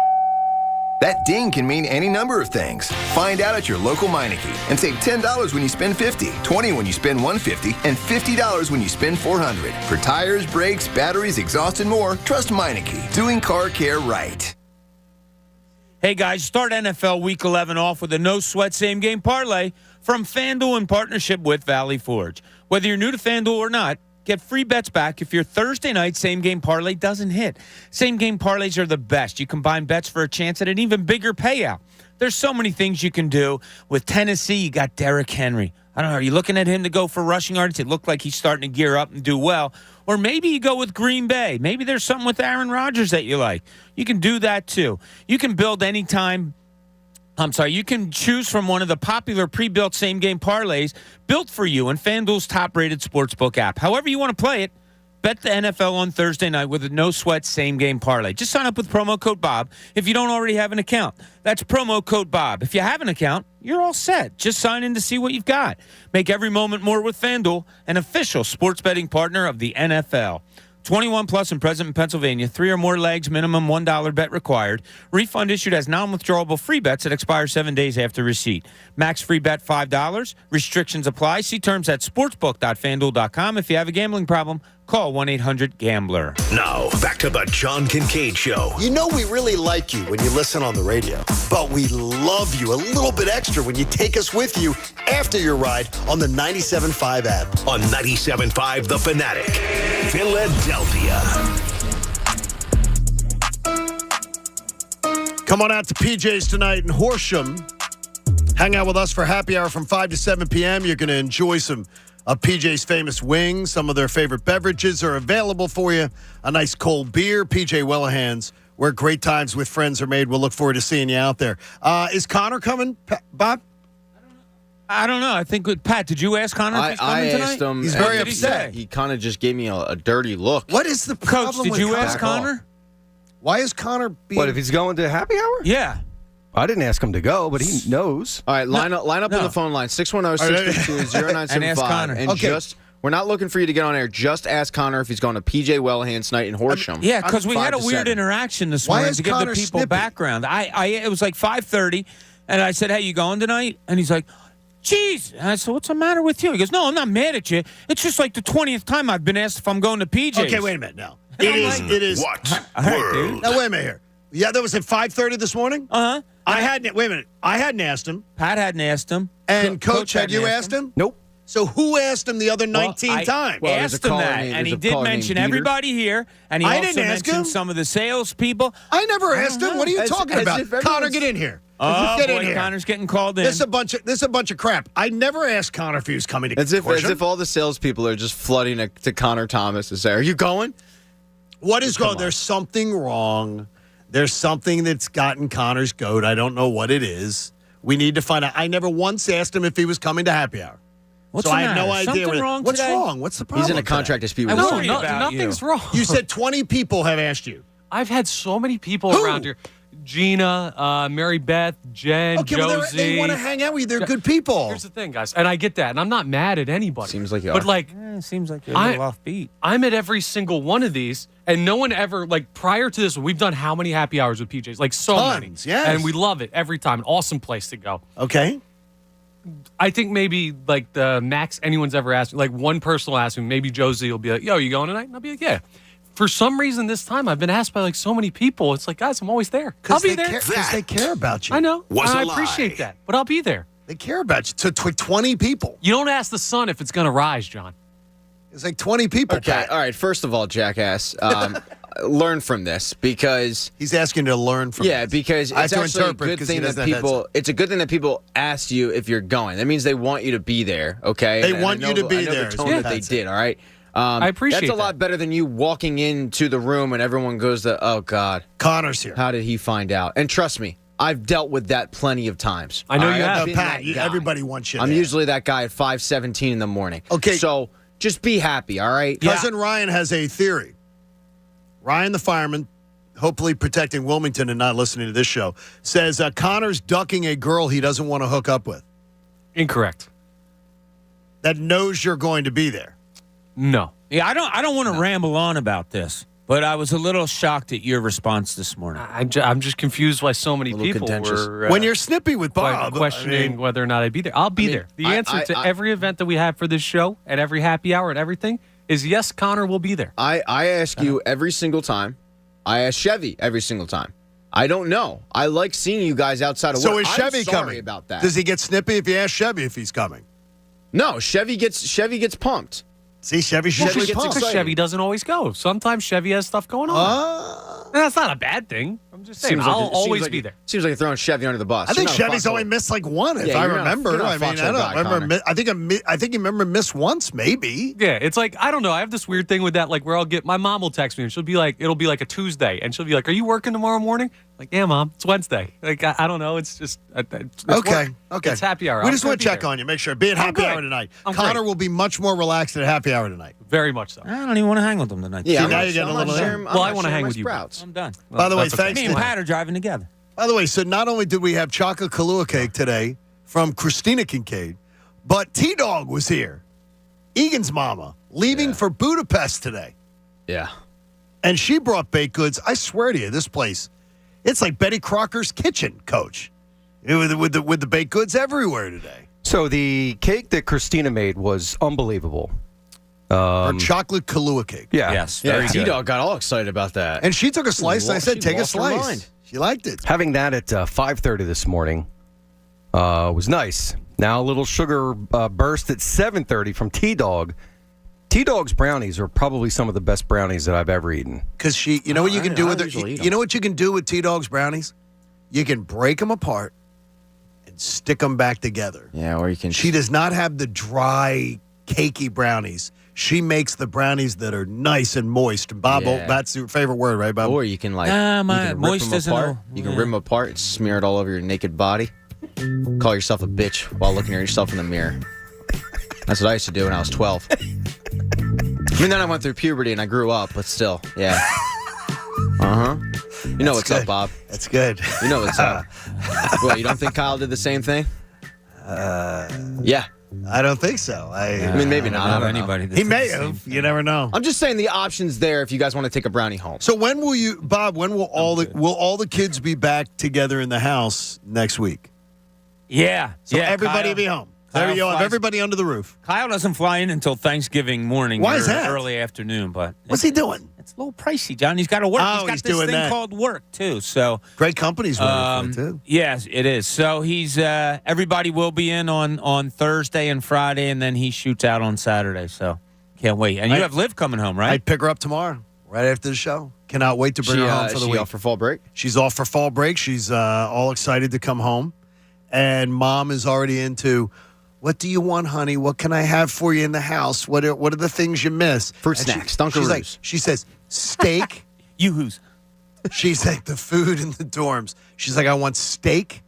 Speaker 29: That ding can mean any number of things. Find out at your local Meineke and save $10 when you spend $50, $20 when you spend $150, and $50 when you spend $400. For tires, brakes, batteries, exhaust, and more, trust Meineke. Doing car care right.
Speaker 12: Hey, guys, start NFL Week 11 off with a no-sweat same-game parlay from FanDuel in partnership with Valley Forge. Whether you're new to FanDuel or not, get free bets back if your Thursday night same-game parlay doesn't hit. Same-game parlays are the best. You combine bets for a chance at an even bigger payout. There's so many things you can do. With Tennessee, you got Derrick Henry. I don't know, are you looking at him to go for rushing yards? It looked like he's starting to gear up and do well. Or maybe you go with Green Bay. Maybe there's something with Aaron Rodgers that you like. You can do that too. You can build anytime. You can choose from one of the popular pre-built same-game parlays built for you in FanDuel's top-rated sportsbook app. However you want to play it, bet the NFL on Thursday night with a no-sweat same-game parlay. Just sign up with promo code Bob if you don't already have an account. That's promo code Bob. If you have an account, you're all set. Just sign in to see what you've got. Make every moment more with FanDuel, an official sports betting partner of the NFL. 21 plus and present in Pennsylvania. 3 or more legs, minimum $1 bet required. Refund issued as non-withdrawable free bets that expire 7 days after receipt. Max free bet $5. Restrictions apply. See terms at sportsbook.fanduel.com. If you have a gambling problem, call 1-800-GAMBLER.
Speaker 3: Now, back to the John Kincade Show.
Speaker 11: You know we really like you when you listen on the radio, but we love you a little bit extra when you take us with you after your ride on the 97.5 app.
Speaker 3: On 97.5 The Fanatic, Philadelphia.
Speaker 11: Come on out to PJ's tonight in Horsham. Hang out with us for happy hour from 5 to 7 p.m. You're going to enjoy some of PJ's famous wings. Some of their favorite beverages are available for you. A nice cold beer, PJ Wellahan's, where great times with friends are made. We'll look forward to seeing you out there. Is Connor coming, Bob?
Speaker 12: I don't know. I think with Pat, did you ask Connor if he's coming tonight?
Speaker 14: I asked him.
Speaker 11: He's very upset.
Speaker 14: He kind of just gave me a dirty look.
Speaker 11: What is the problem
Speaker 12: Coach, did you ask Connor?
Speaker 11: Why is Connor being...
Speaker 18: What, if he's going to happy hour?
Speaker 12: Yeah.
Speaker 18: I didn't ask him to go, but he knows.
Speaker 14: All right, line up on the phone line, 610-652-0975.
Speaker 12: And ask Connor.
Speaker 14: And
Speaker 11: Okay.
Speaker 14: we're not looking for you to get on air. Just ask Connor if he's going to PJ Wellahan's tonight in Horsham.
Speaker 12: Yeah, because we had a
Speaker 14: 5 to
Speaker 12: weird
Speaker 14: 7.
Speaker 12: interaction this
Speaker 11: Why
Speaker 12: morning
Speaker 11: is
Speaker 12: to give
Speaker 11: Connor
Speaker 12: the people
Speaker 11: snippy?
Speaker 12: background. It was like 5:30, and I said, "Hey, you going tonight?" And he's like, "Jeez." And I said, "What's the matter with you?" He goes, "No, I'm not mad at you. It's just like the 20th time I've been asked if I'm going to PJ's."
Speaker 11: Okay, wait a minute now. It is.
Speaker 3: What?
Speaker 12: All right, dude.
Speaker 11: Now, wait a minute here. Yeah, that was at 5:30 this morning?
Speaker 12: Uh-huh.
Speaker 11: Wait a minute. I hadn't asked him.
Speaker 12: Pat hadn't asked him.
Speaker 11: And Coach, had
Speaker 12: hadn't
Speaker 11: you asked him?
Speaker 18: Nope.
Speaker 11: So who asked him the other 19 times?
Speaker 12: Well, asked him that, and he did mention everybody here, and he also mentioned some of the salespeople.
Speaker 11: I never asked him. What are you talking about? Connor, get in here. Get in here.
Speaker 12: Connor's getting called in.
Speaker 11: This is a bunch of crap. I never asked Connor if he was coming to
Speaker 14: as if all the salespeople are just flooding to Connor Thomas to say, "Are you going?"
Speaker 11: What is going? There's something wrong. There's something that's gotten Connor's goat. I don't know what it is. We need to find out. I never once asked him if he was coming to happy hour.
Speaker 12: What's
Speaker 11: so
Speaker 12: the
Speaker 11: I have
Speaker 12: matter?
Speaker 11: no idea.
Speaker 12: Something wrong
Speaker 11: What's
Speaker 12: today?
Speaker 11: wrong? What's the problem?
Speaker 14: He's in a contract dispute with
Speaker 2: Nothing's wrong.
Speaker 11: You said 20 people have asked you.
Speaker 2: I've had so many people around here. Gina, Mary Beth, Jen, Josie.
Speaker 11: They want to hang out with you. They're good people.
Speaker 2: Here's the thing, guys, and I get that, and I'm not mad at anybody.
Speaker 14: Seems like you
Speaker 2: but
Speaker 14: are.
Speaker 12: It seems like you're a little offbeat.
Speaker 2: I'm at every single one of these, and no one ever, prior to this, we've done how many happy hours with PJs? So many.
Speaker 11: Yes.
Speaker 2: And we love it every time. An awesome place to go.
Speaker 11: Okay.
Speaker 2: I think maybe, the max anyone's ever asked me, one person will ask me, maybe Josie will be like, yo, you going tonight? And I'll be like, yeah. For some reason this time, I've been asked by so many people. It's like, guys, I'm always there. I'll be there.
Speaker 11: Because they care about you.
Speaker 2: I know. I appreciate that. But I'll be there.
Speaker 11: They care about you. To 20 people.
Speaker 2: You don't ask the sun if it's going to rise, John.
Speaker 11: It's 20 people.
Speaker 14: Okay.
Speaker 11: Pat.
Speaker 14: All right. First of all, jackass, learn from this because
Speaker 11: he's asking to learn from.
Speaker 14: Yeah, because it's actually a good thing that people. It's a good thing that people asked you if you're going. That means they want you to be there. Okay.
Speaker 11: They want you to be there.
Speaker 14: The tone that they did. All right.
Speaker 2: I appreciate
Speaker 14: that's a lot better than you walking into the room and everyone goes to, oh, God.
Speaker 11: Connor's here.
Speaker 14: How did he find out? And trust me, I've dealt with that plenty of times.
Speaker 2: I know you have.
Speaker 11: Pat, everybody wants you
Speaker 14: I'm
Speaker 11: there.
Speaker 14: usually that guy at 5:17 in the morning.
Speaker 11: Okay.
Speaker 14: So just be happy, all right?
Speaker 11: Cousin Ryan has a theory. Ryan the fireman, hopefully protecting Wilmington and not listening to this show, says Connor's ducking a girl he doesn't want to hook up with.
Speaker 2: Incorrect.
Speaker 11: That knows you're going to be there.
Speaker 2: No.
Speaker 12: Yeah, I don't want to ramble on about this, but I was a little shocked at your response this morning.
Speaker 2: I'm just confused why so many people were
Speaker 11: when you're snippy with Bob,
Speaker 2: questioning whether or not I'd be there. I'll be there. The answer to every event that we have for this show and every happy hour and everything is yes, Connor will be there.
Speaker 14: I ask you every single time. I ask Chevy every single time. I don't know. I like seeing you guys outside of work.
Speaker 11: So is Chevy
Speaker 14: I'm sorry
Speaker 11: coming?
Speaker 14: About that?
Speaker 11: Does he get snippy if you ask Chevy if he's coming?
Speaker 14: No, Chevy gets pumped.
Speaker 11: See, Chevy
Speaker 2: gets
Speaker 11: pumped.
Speaker 2: Because Chevy doesn't always go. Sometimes Chevy has stuff going on. And that's not a bad thing. I'm just saying, I'll always be there.
Speaker 14: Seems like you're throwing Chevy under the bus.
Speaker 11: I think Chevy's only missed one, if I remember. I don't remember. I think you remember miss once, maybe.
Speaker 2: Yeah, it's I don't know. I have this weird thing with that, where I'll get my mom will text me and she'll be like, it'll be a Tuesday, and she'll be like, "Are you working tomorrow morning?" Yeah, Mom, it's Wednesday. I don't know. It's just it's
Speaker 11: okay.
Speaker 2: Work. It's happy hour.
Speaker 11: We just want to check on you, make sure. Be at happy hour tonight. Connor will be much more relaxed at happy hour tonight.
Speaker 2: Very much so.
Speaker 12: I don't even want to hang with them tonight.
Speaker 11: Yeah, now you're getting a little.
Speaker 2: Well, I want to hang with you.
Speaker 12: I'm done.
Speaker 11: By the way, thanks.
Speaker 12: Me and Pat are driving together.
Speaker 11: By the way, so not only did we have chocolate Kahlua cake today from Christina Kincade, but T-Dog was here. Egan's mama, leaving for Budapest today.
Speaker 14: Yeah.
Speaker 11: And she brought baked goods. I swear to you, this place, it's like Betty Crocker's kitchen, Coach. With the baked goods everywhere today.
Speaker 18: So the cake that Christina made was unbelievable.
Speaker 11: Her chocolate Kahlua cake.
Speaker 18: Yeah.
Speaker 12: Yes, very good.
Speaker 14: T-Dog got all excited about that.
Speaker 11: And she took a slice, and I said, take a
Speaker 14: lost her
Speaker 11: slice.
Speaker 14: mind.
Speaker 11: She liked it.
Speaker 18: Having that at 5:30 this morning was nice. Now a little sugar burst at 7:30 from T-Dog. T-Dog's brownies are probably some of the best brownies that I've ever eaten.
Speaker 11: Because you know what you can do with it? You know what you can do with T-Dog's brownies? You can break them apart and stick them back together.
Speaker 14: Yeah, or you can.
Speaker 11: She does not have the dry, cakey brownies. She makes the brownies that are nice and moist. And Bob, that's your favorite word, right, Bob?
Speaker 14: Or you can
Speaker 12: moist
Speaker 14: rip them
Speaker 12: isn't
Speaker 14: apart. You can rip them apart and smear it all over your naked body. Call yourself a bitch while looking at yourself in the mirror. That's what I used to do when I was 12. I mean, then I went through puberty and I grew up, but still, yeah. You know what's up, Bob.
Speaker 11: That's good.
Speaker 14: You know what's up. Well, you don't think Kyle did the same thing? Yeah.
Speaker 11: I don't think so.
Speaker 14: I mean, maybe not. I don't
Speaker 12: anybody.
Speaker 11: He may have. You never know.
Speaker 14: I'm just saying the option's there if you guys want to take a brownie home.
Speaker 11: So when will you, Bob? When will all the kids be back together in the house next week?
Speaker 12: Yeah.
Speaker 11: So
Speaker 12: yeah,
Speaker 11: everybody
Speaker 12: Kyle,
Speaker 11: will be home. There you go. Have everybody under the roof.
Speaker 12: Kyle doesn't fly in until Thanksgiving morning.
Speaker 11: Why is
Speaker 12: or
Speaker 11: that?
Speaker 12: Early afternoon, but
Speaker 11: what's he doing?
Speaker 12: It's a little pricey, John. He's got to work.
Speaker 11: Oh,
Speaker 12: he's got
Speaker 11: he's
Speaker 12: this
Speaker 11: doing
Speaker 12: thing
Speaker 11: that.
Speaker 12: called work too. So
Speaker 11: great companies working for it too.
Speaker 12: Yes, it is. So he's everybody will be in on Thursday and Friday, and then he shoots out on Saturday. So can't wait. And you have Liv coming home, right?
Speaker 11: I'd pick her up tomorrow, right after the show. Cannot wait to bring her home for the week.
Speaker 14: Off for fall break?
Speaker 11: She's off for fall break. She's all excited to come home. And Mom is already into, what do you want, honey? What can I have for you in the house? What are the things you miss?
Speaker 14: Fruit snacks, Dunkaroos.
Speaker 11: She says, steak.
Speaker 12: Yoo-hoos.
Speaker 11: She's like, the food in the dorms. She's like, I want steak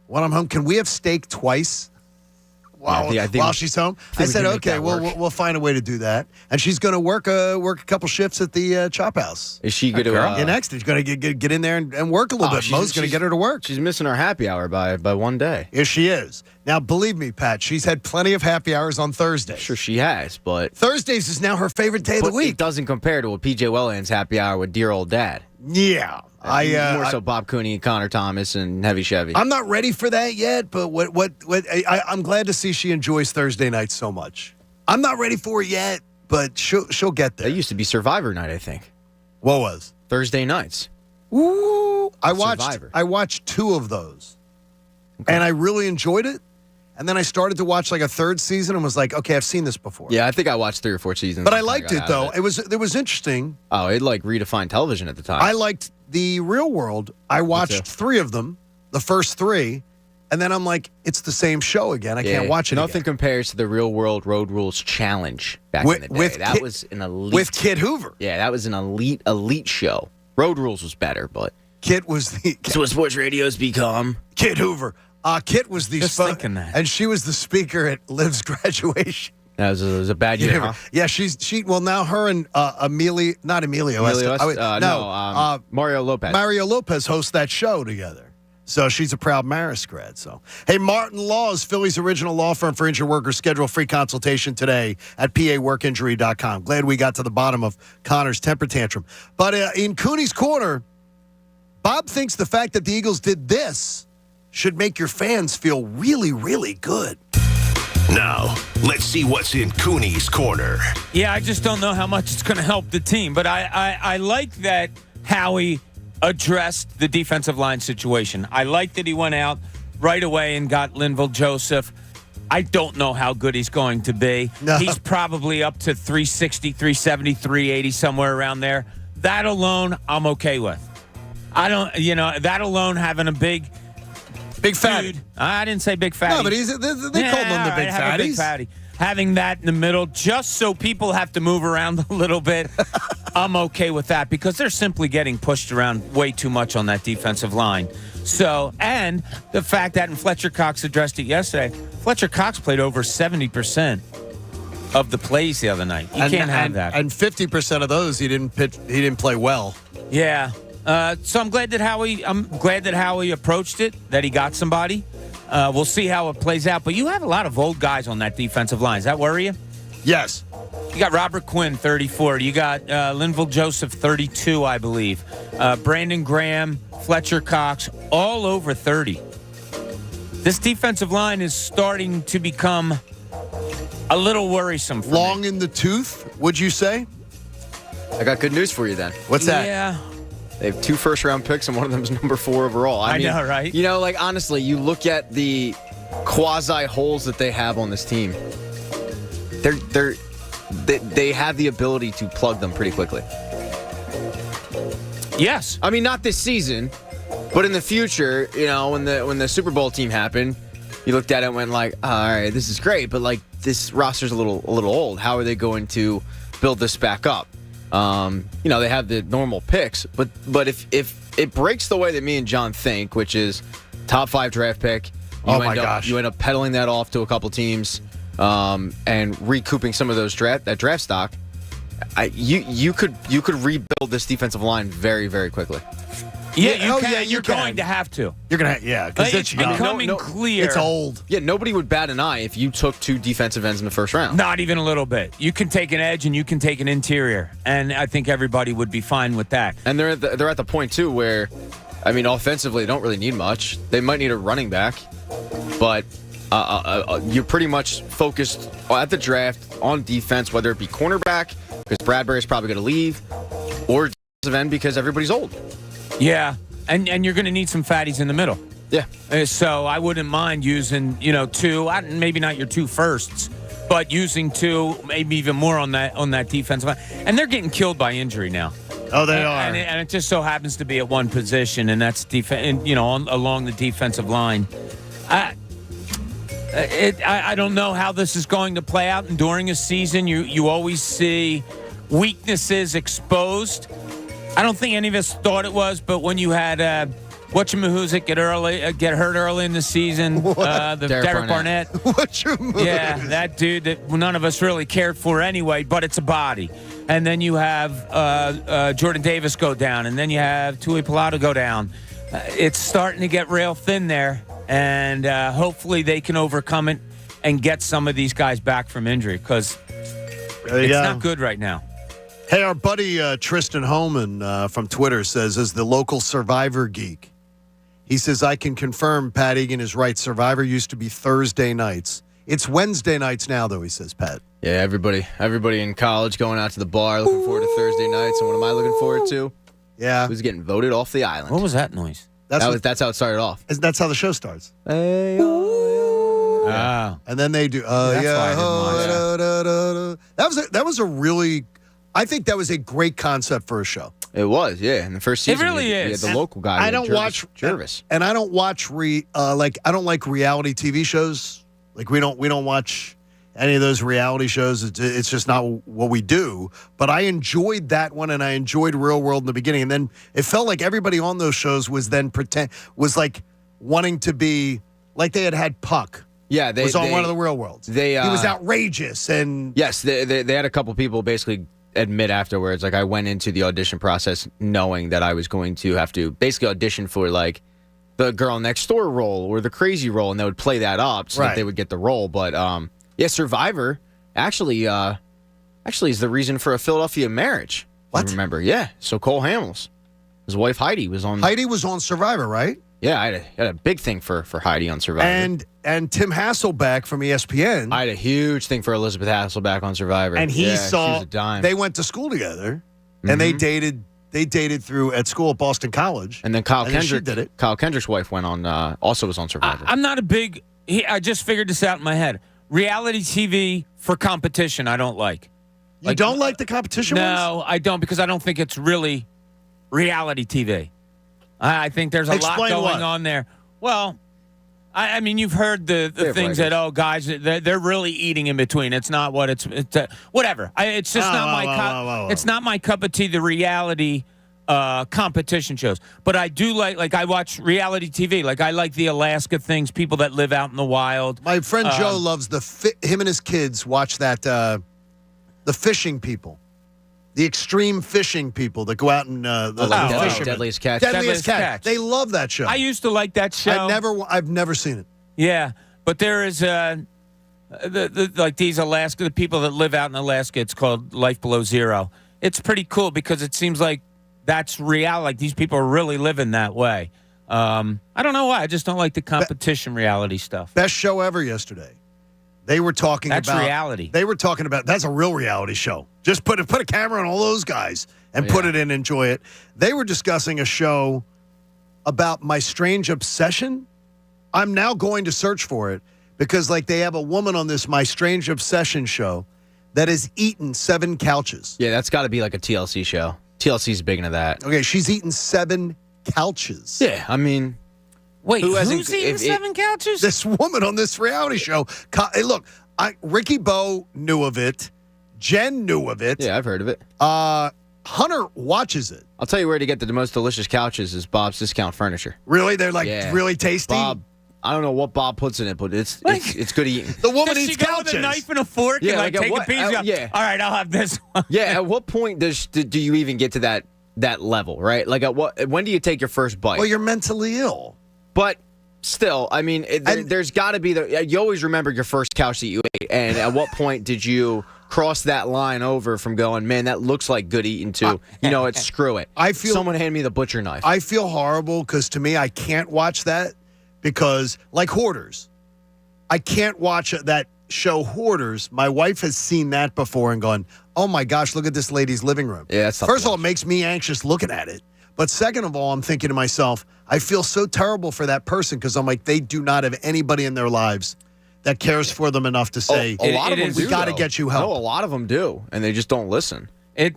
Speaker 11: when I'm home. Can we have steak twice? While she's home, I said, okay, we'll find a way to do that. And she's going to work a couple shifts at the Chop House.
Speaker 14: Is she going to
Speaker 11: get next? She's going to get in there and work a little bit. Mo's going to get her to work.
Speaker 14: She's missing our happy hour by one day.
Speaker 11: Yes, she is. Now, believe me, Pat, she's had plenty of happy hours on Thursdays.
Speaker 14: Sure, she has, but
Speaker 11: Thursdays is now her favorite day of the week.
Speaker 14: It doesn't compare to what PJ Wellland's happy hour with dear old dad.
Speaker 11: Yeah.
Speaker 14: More so Bob Cooney, Connor Thomas, and Heavy Chevy.
Speaker 11: I'm not ready for that yet, but I'm glad to see she enjoys Thursday nights so much. I'm not ready for it yet, but she'll get there.
Speaker 14: That used to be Survivor night, I think.
Speaker 11: What was?
Speaker 14: Thursday nights.
Speaker 11: Ooh, I
Speaker 14: Survivor.
Speaker 11: watched 2 of those, and I really enjoyed it. And then I started to watch like a third season and was like, okay, I've seen this before.
Speaker 14: Yeah, I think I watched 3 or 4 seasons.
Speaker 11: But I liked it though. It was interesting.
Speaker 14: Oh, it like redefined television at the time.
Speaker 11: I liked the Real World. I watched 3 of them, the first 3, and then I'm like, it's the same show again. I can't watch it.
Speaker 14: Nothing compares to the Real World Road Rules Challenge back in the day. That was an elite
Speaker 11: with Kit Hoover.
Speaker 14: Yeah, that was an elite show. Road Rules was better, but
Speaker 11: Kit was the.
Speaker 14: That's what sports radio's become.
Speaker 11: Kit Hoover. Kit was the
Speaker 12: thinking that.
Speaker 11: And she was the speaker at Liv's graduation.
Speaker 14: That was a bad year, huh?
Speaker 11: Yeah, well, now her and Mario
Speaker 14: Lopez.
Speaker 11: Mario Lopez host that show together. So she's a proud Marist grad. So, hey, Martin Law is Philly's original law firm for injured workers. Schedule a free consultation today at paworkinjury.com. Glad we got to the bottom of Connor's temper tantrum. But in Cooney's Corner, Bob thinks the fact that the Eagles did this should make your fans feel really, really good.
Speaker 3: Now, let's see what's in Cooney's Corner.
Speaker 12: Yeah, I just don't know how much it's going to help the team. But I like that Howie addressed the defensive line situation. I like that he went out right away and got Linval Joseph. I don't know how good he's going to be.
Speaker 11: No.
Speaker 12: He's probably up to 360, 370, 380, somewhere around there. That alone, I'm okay with. That alone, having a big
Speaker 11: fatty.
Speaker 12: I didn't say big fatty.
Speaker 11: No, but they called them the big
Speaker 12: have a big fatty. Having that in the middle, just so people have to move around a little bit, I'm okay with that because they're simply getting pushed around way too much on that defensive line. So, and the fact that, and Fletcher Cox addressed it yesterday, Fletcher Cox played over 70% of the plays the other night. You can't have that.
Speaker 11: And 50% of those he didn't play well.
Speaker 12: Yeah. So I'm glad that Howie approached it, that he got somebody. We'll see how it plays out. But you have a lot of old guys on that defensive line. Does that worry you?
Speaker 11: Yes.
Speaker 12: You got Robert Quinn, 34. You got Linval Joseph, 32, I believe. Brandon Graham, Fletcher Cox, all over 30. This defensive line is starting to become a little worrisome for
Speaker 11: Long
Speaker 12: me.
Speaker 11: in the tooth, would you say?
Speaker 14: I got good news for you then.
Speaker 11: What's that?
Speaker 12: Yeah.
Speaker 14: They have 2 first-round picks, and one of them is number 4 overall. I mean,
Speaker 12: know, right?
Speaker 14: Honestly, you look at the quasi-holes that they have on this team. They have the ability to plug them pretty quickly.
Speaker 12: Yes.
Speaker 14: I mean, not this season, but in the future, when the Super Bowl team happened, you looked at it and went like, all right, this is great, but like this roster's a little old. How are they going to build this back up? They have the normal picks, but if it breaks the way that me and John think, which is top 5 draft pick, you end up peddling that off to a couple teams, and recouping some of those that draft stock. You could rebuild this defensive line very, very quickly.
Speaker 12: Yeah, you're going to have to.
Speaker 11: You're going to, because
Speaker 12: it's becoming clear.
Speaker 11: It's old.
Speaker 14: Yeah, nobody would bat an eye if you took 2 defensive ends in the first round.
Speaker 12: Not even a little bit. You can take an edge and you can take an interior, and I think everybody would be fine with that.
Speaker 14: And they're at the point too where, I mean, offensively, they don't really need much. They might need a running back, but you're pretty much focused at the draft on defense, whether it be cornerback, because Bradbury's probably going to leave, or defensive end because everybody's old.
Speaker 12: Yeah, and you're going to need some fatties in the middle.
Speaker 14: Yeah.
Speaker 12: So I wouldn't mind using, two, maybe not your two firsts, but using two, maybe even more on that defensive line. And they're getting killed by injury now.
Speaker 11: Oh, they are.
Speaker 12: And it just so happens to be at one position, and that's along the defensive line. I don't know how this is going to play out. And during a season, you always see weaknesses exposed. I don't think any of us thought it was, but when you had whatchamahoozic get hurt early in the season, Derek Barnett. Yeah, that dude that none of us really cared for anyway, but it's a body. And then you have Jordan Davis go down, and then you have Tui Pilata go down. It's starting to get real thin there, and hopefully they can overcome it and get some of these guys back from injury, because it's not good right now.
Speaker 11: Hey, our buddy Tristan Holman from Twitter says, as the local Survivor geek, he says, I can confirm Pat Egan is right. Survivor used to be Thursday nights. It's Wednesday nights now, though, he says, Pat.
Speaker 14: Yeah, everybody in college going out to the bar looking forward to Thursday nights. And what am I looking forward to?
Speaker 11: Yeah.
Speaker 14: Who's getting voted off the island?
Speaker 12: What was that noise?
Speaker 14: That's how it started off.
Speaker 11: That's how the show starts.
Speaker 14: Hey,
Speaker 11: and then they do.
Speaker 12: That's why I didn't watch it.
Speaker 11: That was a really, I think that was a great concept for a show.
Speaker 14: It was, yeah. In the first season,
Speaker 12: it really is.
Speaker 14: The local guy.
Speaker 11: I don't watch
Speaker 14: Jervis,
Speaker 11: and I don't watch I don't like reality TV shows. Like we don't watch any of those reality shows. It's just not what we do. But I enjoyed that one, and I enjoyed Real World in the beginning, and then it felt like everybody on those shows was like wanting to be like they had Puck.
Speaker 14: Yeah,
Speaker 11: was on one of the Real Worlds. He was outrageous, and
Speaker 14: yes, they had a couple people basically admit afterwards, like, I went into the audition process knowing that I was going to have to basically audition for like the girl next door role or the crazy role, and they would play that up so that they would get the role. But yeah, Survivor actually is the reason for a Philadelphia marriage.
Speaker 11: What?
Speaker 14: I remember? Yeah. So Cole Hamels, his wife Heidi was on.
Speaker 11: Heidi was on Survivor, right?
Speaker 14: Yeah, I had a big thing for Heidi on Survivor.
Speaker 11: And Tim Hasselbeck from ESPN.
Speaker 14: I had a huge thing for Elizabeth Hasselbeck on Survivor.
Speaker 11: And he saw
Speaker 14: she was a dime.
Speaker 11: They went to school together, and they dated through at school at Boston College.
Speaker 14: And then Kyle
Speaker 11: and
Speaker 14: Kendrick
Speaker 11: then she did it.
Speaker 14: Kyle Kendrick's wife went on also was on Survivor.
Speaker 12: I'm not a big I just figured this out in my head. Reality TV for competition I don't like.
Speaker 11: You don't like the competition ones?
Speaker 12: No, I don't, because I don't think it's really reality TV. I think there's a lot going on there. Well, I mean, you've heard the things that, guys, they're really eating in between. It's not what it's whatever. It's just not my cup. It's not my cup of tea, the reality competition shows. But I do like I watch reality TV. Like, I like the Alaska things, people that live out in the wild.
Speaker 11: My friend Joe loves him and his kids watch that the fishing people. The extreme fishing people that go out and
Speaker 14: Deadliest Catch.
Speaker 11: Deadliest Catch. They love that show.
Speaker 12: I used to like that show.
Speaker 11: I've never seen it.
Speaker 12: Yeah, but there is like these Alaska, the people that live out in Alaska. It's called Life Below Zero. It's pretty cool because it seems like that's real. Like, these people are really living that way. I don't know why. I just don't like the competition reality stuff.
Speaker 11: Best show ever yesterday. They were talking about
Speaker 12: reality.
Speaker 11: They were talking about that's a real reality show. Just put a camera on all those guys and put it in and enjoy it. They were discussing a show about my strange obsession. I'm now going to search for it because like they have a woman on this My Strange Obsession show that has eaten 7 couches.
Speaker 14: Yeah, that's got to be like a TLC show. TLC's big into that.
Speaker 11: Okay, she's eaten 7 couches.
Speaker 14: Yeah, I mean,
Speaker 12: wait, who's eating 7 couches?
Speaker 11: This woman on this reality show. Hey, look, Ricky Bo knew of it. Jen knew of it.
Speaker 14: Yeah, I've heard of it.
Speaker 11: Hunter watches it.
Speaker 14: I'll tell you where to get the most delicious couches is Bob's Discount Furniture.
Speaker 11: Really? They're really tasty?
Speaker 14: Bob, I don't know what Bob puts in it, but it's good eating.
Speaker 11: The woman
Speaker 12: Does
Speaker 11: eats
Speaker 12: she go
Speaker 11: couches.
Speaker 12: with a knife and a fork and take a piece of all right, I'll have this one.
Speaker 14: Yeah, at what point do you even get to that level, right? Like, when do you take your first bite?
Speaker 11: Well, you're mentally ill.
Speaker 14: But still, I mean, there's got to be you always remember your first couch that you ate, and at what point did you cross that line over from going, man, that looks like good eating to, screw it. Someone hand me the butcher knife.
Speaker 11: I feel horrible because to me, I can't watch that because, like Hoarders, I can't watch that show Hoarders. My wife has seen that before and gone, oh my gosh, look at this lady's living room.
Speaker 14: Yeah, that's
Speaker 11: First of all, it makes me anxious looking at it. But second of all, I'm thinking to myself, I feel so terrible for that person because I'm like, they do not have anybody in their lives that cares for them enough to say,
Speaker 14: a lot of them
Speaker 11: we
Speaker 14: do,
Speaker 11: got to
Speaker 14: though.
Speaker 11: get you help.
Speaker 14: No, a lot of them do, and they just don't listen.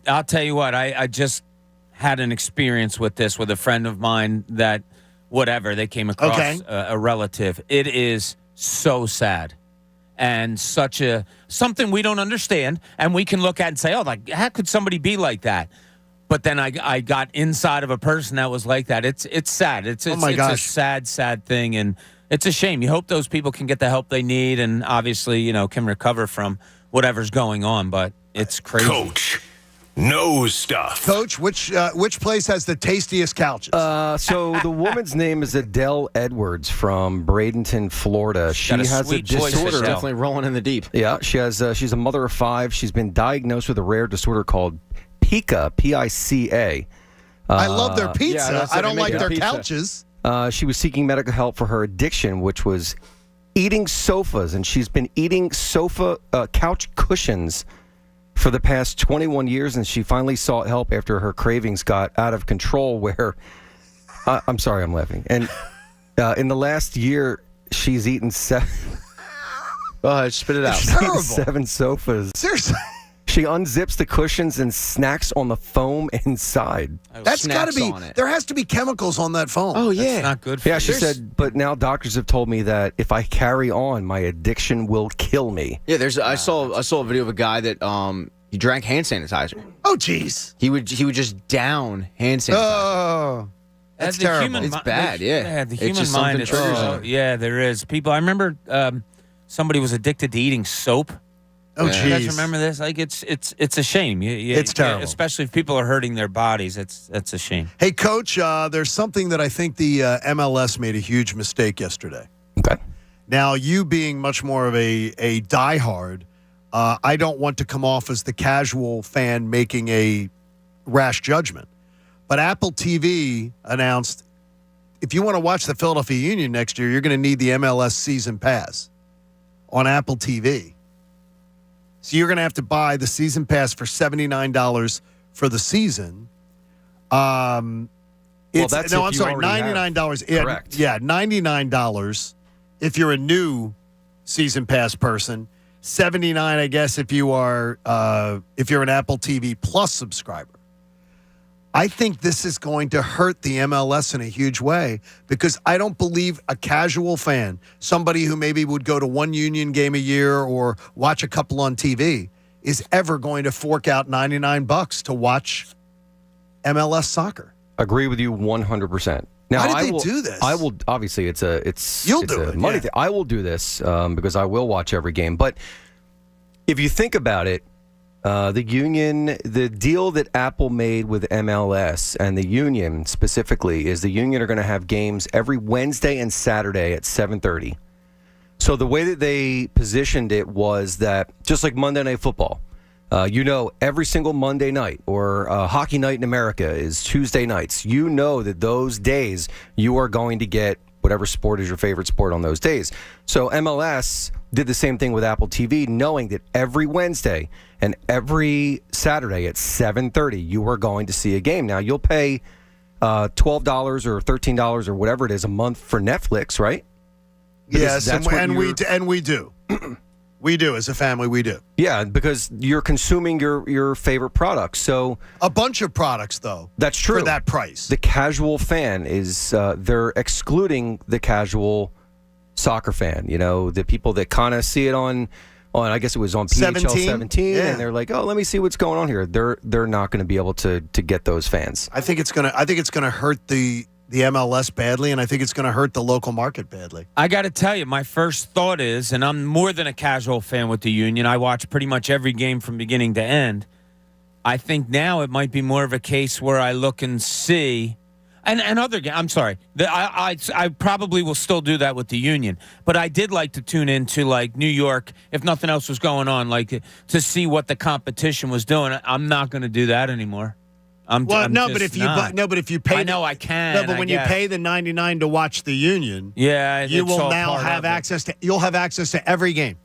Speaker 12: I'll tell you what, I just had an experience with this with a friend of mine that, whatever, they came across a relative. It is so sad and something we don't understand, and we can look at and say, oh, like, how could somebody be like that? But then I got inside of a person that was like that. It's sad. It's a sad, sad thing, and it's a shame. You hope those people can get the help they need and obviously, can recover from whatever's going on, but it's crazy.
Speaker 3: Coach knows stuff.
Speaker 11: Coach, which place has the tastiest couches?
Speaker 18: So the woman's name is Adele Edwards from Bradenton, Florida. She has a disorder.
Speaker 14: Definitely rolling in the deep.
Speaker 18: Yeah, she's a mother of 5. She's been diagnosed with a rare disorder called PICA, P-I-C-A.
Speaker 11: I love their pizza.
Speaker 14: Yeah,
Speaker 11: I don't like their
Speaker 14: pizza.
Speaker 11: couches.
Speaker 18: She was seeking medical help for her addiction, which was eating sofas, and she's been eating couch cushions for the past 21 years, and she finally sought help after her cravings got out of control where... I'm sorry, I'm laughing. And in the last year, she's eaten 7...
Speaker 14: Go ahead, spit it out.
Speaker 18: She's eaten 7 sofas.
Speaker 11: Seriously?
Speaker 18: She unzips the cushions and snacks on the foam inside.
Speaker 11: That's got to be... There has to be chemicals on that foam.
Speaker 14: Oh, yeah.
Speaker 12: That's not good for you.
Speaker 18: Yeah, she said, but now doctors have told me that if I carry on, my addiction will kill me.
Speaker 14: Yeah, I saw a video of a guy that he drank hand sanitizer.
Speaker 11: Oh, jeez.
Speaker 14: He would just down hand sanitizer.
Speaker 11: Oh, that's terrible.
Speaker 14: It's bad. Yeah,
Speaker 12: the human mind is there is people. I remember somebody was addicted to eating soap.
Speaker 11: Oh,
Speaker 12: You guys
Speaker 11: jeez.
Speaker 12: remember this? Like it's a shame.
Speaker 11: It's terrible.
Speaker 12: Especially if people are hurting their bodies. It's a shame.
Speaker 11: Hey, Coach, there's something that I think the MLS made a huge mistake yesterday.
Speaker 18: Okay.
Speaker 11: Now, you being much more of a diehard, I don't want to come off as the casual fan making a rash judgment. But Apple TV announced if you want to watch the Philadelphia Union next year, you're going to need the MLS season pass on Apple TV. So you're going to have to buy the season pass for $79 for the season.
Speaker 18: That's if you
Speaker 11: $99.
Speaker 18: Correct.
Speaker 11: Yeah, $99 if you're a new season pass person. $79, I guess, if you're an Apple TV Plus subscriber. I think this is going to hurt the MLS in a huge way because I don't believe a casual fan, somebody who maybe would go to one Union game a year or watch a couple on TV, is ever going to fork out $99 to watch MLS soccer.
Speaker 18: Agree with you 100%. Now,
Speaker 11: How did they do this?
Speaker 18: I will obviously
Speaker 11: You'll do
Speaker 18: a
Speaker 11: it,
Speaker 18: money
Speaker 11: yeah.
Speaker 18: thing. I will do this because I will watch every game. But if you think about it, the deal that Apple made with MLS and the Union specifically is the Union are going to have games every Wednesday and Saturday at 7:30. So the way that they positioned it was that just like Monday Night Football, every single Monday night or Hockey Night in America is Tuesday nights. You know that those days you are going to get whatever sport is your favorite sport on those days. So MLS did the same thing with Apple TV, knowing that every Wednesday and every Saturday at 7:30 you are going to see a game. Now, you'll pay $12 or $13 or whatever it is a month for Netflix, right?
Speaker 11: Yes, and we do. We do as a family. We do.
Speaker 18: Yeah, because you're consuming your favorite products. So
Speaker 11: a bunch of products, though.
Speaker 18: That's true.
Speaker 11: For that price.
Speaker 18: The casual fan is they're excluding the casual soccer fan. The people that kind of see it on I guess it was on PHL 17, and they're like, oh, let me see what's going on here. They're not going to be able to get those fans.
Speaker 11: I think it's gonna hurt the MLS badly, and I think it's going to hurt the local market badly.
Speaker 12: I got to tell you, my first thought is, and I'm more than a casual fan with the Union. I watch pretty much every game from beginning to end. I think now it might be more of a case where I look and see, and other games. I'm sorry, I probably will still do that with the Union, but I did like to tune into like New York if nothing else was going on, like to see what the competition was doing. I'm not going to do that anymore.
Speaker 11: But if you pay,
Speaker 12: I know I can.
Speaker 11: No, but when you pay the $99 to watch the Union, you will now have access to. You'll have access to every game.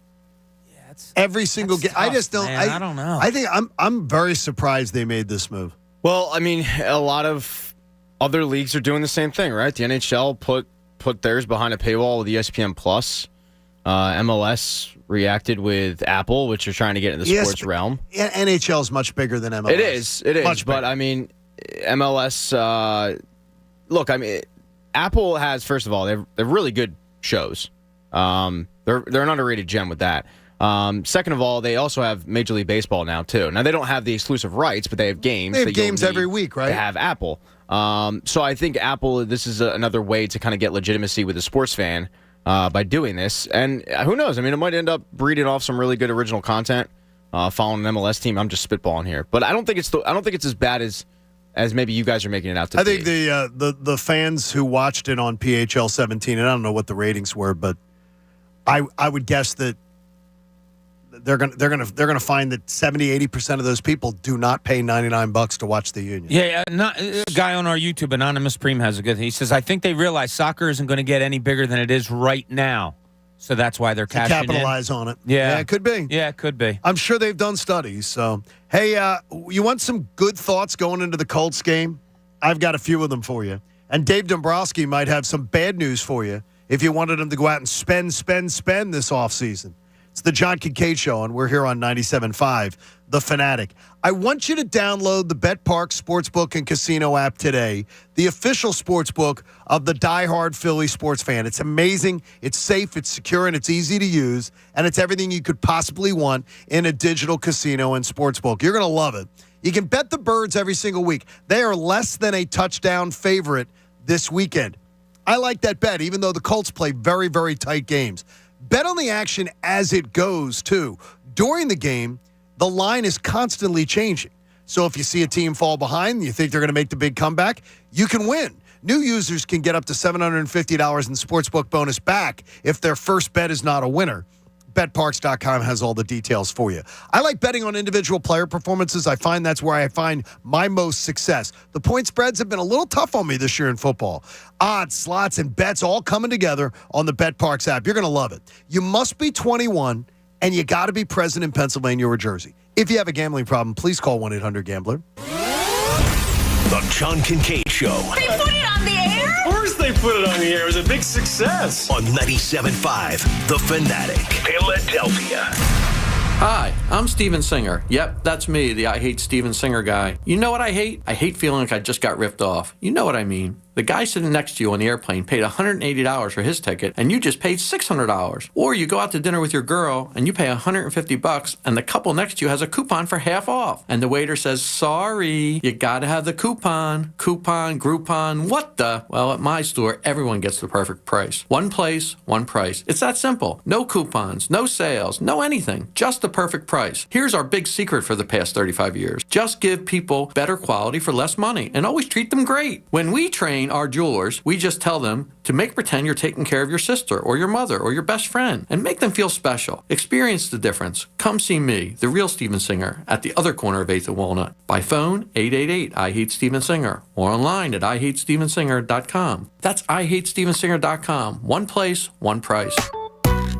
Speaker 11: Yeah, every single game. I just don't.
Speaker 12: Man, I don't know.
Speaker 11: I think I'm very surprised they made this move.
Speaker 14: Well, I mean, a lot of other leagues are doing the same thing, right? The NHL put theirs behind a paywall with ESPN Plus. MLS reacted with Apple, which are trying to get in the sports realm.
Speaker 11: NHL is much bigger than MLS.
Speaker 14: It is. Much bigger. But I mean, MLS. Look, I mean, Apple has, first of all, they're really good shows. They're an underrated gem with that. Second of all, they also have Major League Baseball now too. Now they don't have the exclusive rights, but they have games.
Speaker 11: They have games every week, right?
Speaker 14: They have Apple. So I think Apple. This is another way to kind of get legitimacy with the sports fan. By doing this, and who knows? I mean, it might end up breeding off some really good original content. Following an MLS team, I'm just spitballing here, but I don't think it's as bad as maybe you guys are making it out to be.
Speaker 11: I think the fans who watched it on PHL 17, and I don't know what the ratings were, but I would guess that they're gonna find that 70-80% of those people do not pay $99 to watch the Union.
Speaker 12: Yeah, a guy on our YouTube, Anonymous Preem, has a good thing. He says, I think they realize soccer isn't going to get any bigger than it is right now. So that's why they're cashing in.
Speaker 11: Capitalize on it.
Speaker 12: Yeah,
Speaker 11: it could be.
Speaker 12: Yeah, it could be.
Speaker 11: I'm sure they've done studies. So, hey, you want some good thoughts going into the Colts game? I've got a few of them for you. And Dave Dombrowski might have some bad news for you if you wanted him to go out and spend this offseason. It's the John Kincade Show, and we're here on 97.5 The Fanatic. I want you to download the BetPark Sportsbook and Casino app today, the official sportsbook of the diehard Philly sports fan. It's amazing, it's safe, it's secure, and it's easy to use, and it's everything you could possibly want in a digital casino and sportsbook. You're going to love it. You can bet the Birds every single week. They are less than a touchdown favorite this weekend. I like that bet, even though the Colts play very, very tight games. Bet on the action as it goes, too. During the game, the line is constantly changing. So if you see a team fall behind and you think they're going to make the big comeback, you can win. New users can get up to $750 in sportsbook bonus back if their first bet is not a winner. BetParks.com has all the details for you. I like betting on individual player performances. I find that's where I find my most success. The point spreads have been a little tough on me this year in football. Odds, slots, and bets all coming together on the BetParks app. You're going to love it. You must be 21, and you got to be present in Pennsylvania or Jersey. If you have a gambling problem, please call 1-800-GAMBLER.
Speaker 3: The John Kincade Show.
Speaker 10: They put it on the air?
Speaker 15: Of course they put it on the air. It was a big success.
Speaker 3: On 97.5 The Fanatic, Philadelphia.
Speaker 16: Hi, I'm Steven Singer. Yep, that's me, the I Hate Steven Singer guy. You know what I hate? I hate feeling like I just got ripped off. You know what I mean. The guy sitting next to you on the airplane paid $180 for his ticket, and you just paid $600. Or you go out to dinner with your girl, and you pay $150, and the couple next to you has a coupon for half off. And the waiter says, sorry, you gotta have the coupon. Coupon, Groupon, what the? Well, at my store, everyone gets the perfect price. One place, one price. It's that simple. No coupons, no sales, no anything. Just the perfect price. Here's our big secret for the past 35 years. Just give people better quality for less money, and always treat them great. When we train our jewelers, we just tell them to make pretend you're taking care of your sister or your mother or your best friend and make them feel special. Experience the difference. Come see me, the real Steven Singer, at the other corner of 8th and Walnut. By phone, 888-I-HATE-STEVEN-SINGER, or online at IHateStevenSinger.com. That's IHateStevenSinger.com. One place, one price.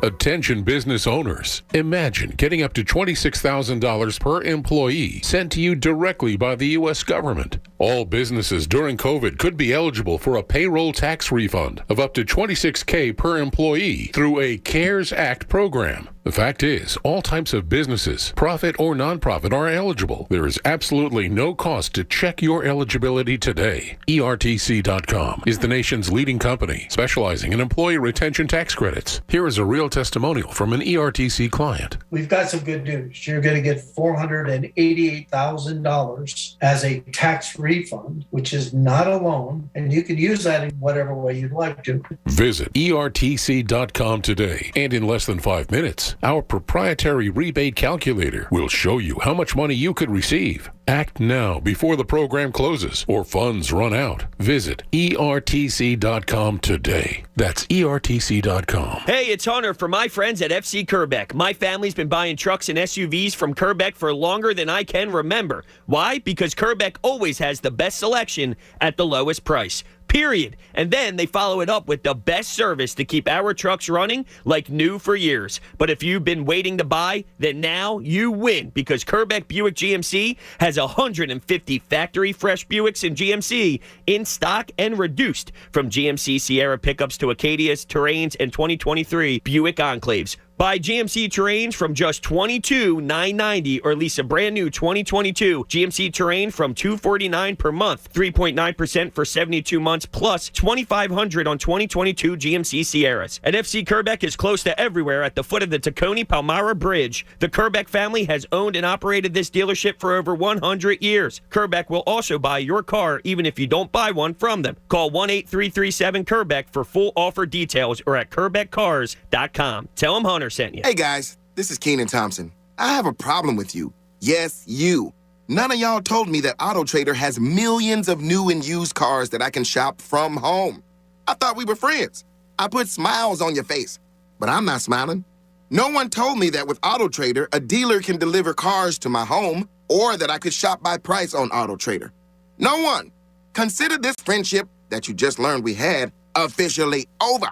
Speaker 17: Attention business owners. Imagine getting up to $26,000 per employee sent to you directly by the U.S. government. All businesses during COVID could be eligible for a payroll tax refund of up to $26,000 per employee through a CARES Act program. The fact is, all types of businesses, profit or nonprofit, are eligible. There is absolutely no cost to check your eligibility today. ERTC.com is the nation's leading company specializing in employee retention tax credits. Here is a real testimonial from an ERTC client.
Speaker 20: We've got some good news. You're going to get $488,000 as a tax refund, which is not a loan, and you can use that in whatever way you'd like to.
Speaker 17: Visit ERTC.com today, and in less than 5 minutes, our proprietary rebate calculator will show you how much money you could receive Act now before the program closes or funds run out. Visit ERTC.com today. That's ERTC.com.
Speaker 10: Hey, it's Hunter from my friends at FC Kerbeck. My family's been buying trucks and SUVs from Kerbeck for longer than I can remember. Why? Because Kerbeck always has the best selection at the lowest price. Period. And then they follow it up with the best service to keep our trucks running like new for years. But if you've been waiting to buy, then now you win, because Kerbeck Buick GMC has 150 factory fresh Buicks and GMC in stock and reduced, from GMC Sierra pickups to Acadias, Terrains, and 2023 Buick Enclaves. Buy GMC Terrains from just $22,990 or lease a brand new 2022 GMC Terrain from $249 per month, 3.9% for 72 months, plus $2,500 on 2022 GMC Sierras. And FC Kerbeck is close to everywhere at the foot of the Tacony-Palmyra Bridge. The Kerbeck family has owned and operated this dealership for over 100 years. Kerbeck will also buy your car even if you don't buy one from them. Call 1-8337-KERBECK for full offer details or at KerbeckCars.com. Tell them Hunter sent you.
Speaker 21: Hey guys, this is Keenan Thompson. I have a problem with you. Yes, you. None of y'all told me that AutoTrader has millions of new and used cars that I can shop from home. I thought we were friends. I put smiles on your face, but I'm not smiling. No one told me that with AutoTrader, a dealer can deliver cars to my home, or that I could shop by price on AutoTrader. No one. Consider this friendship that you just learned we had officially over.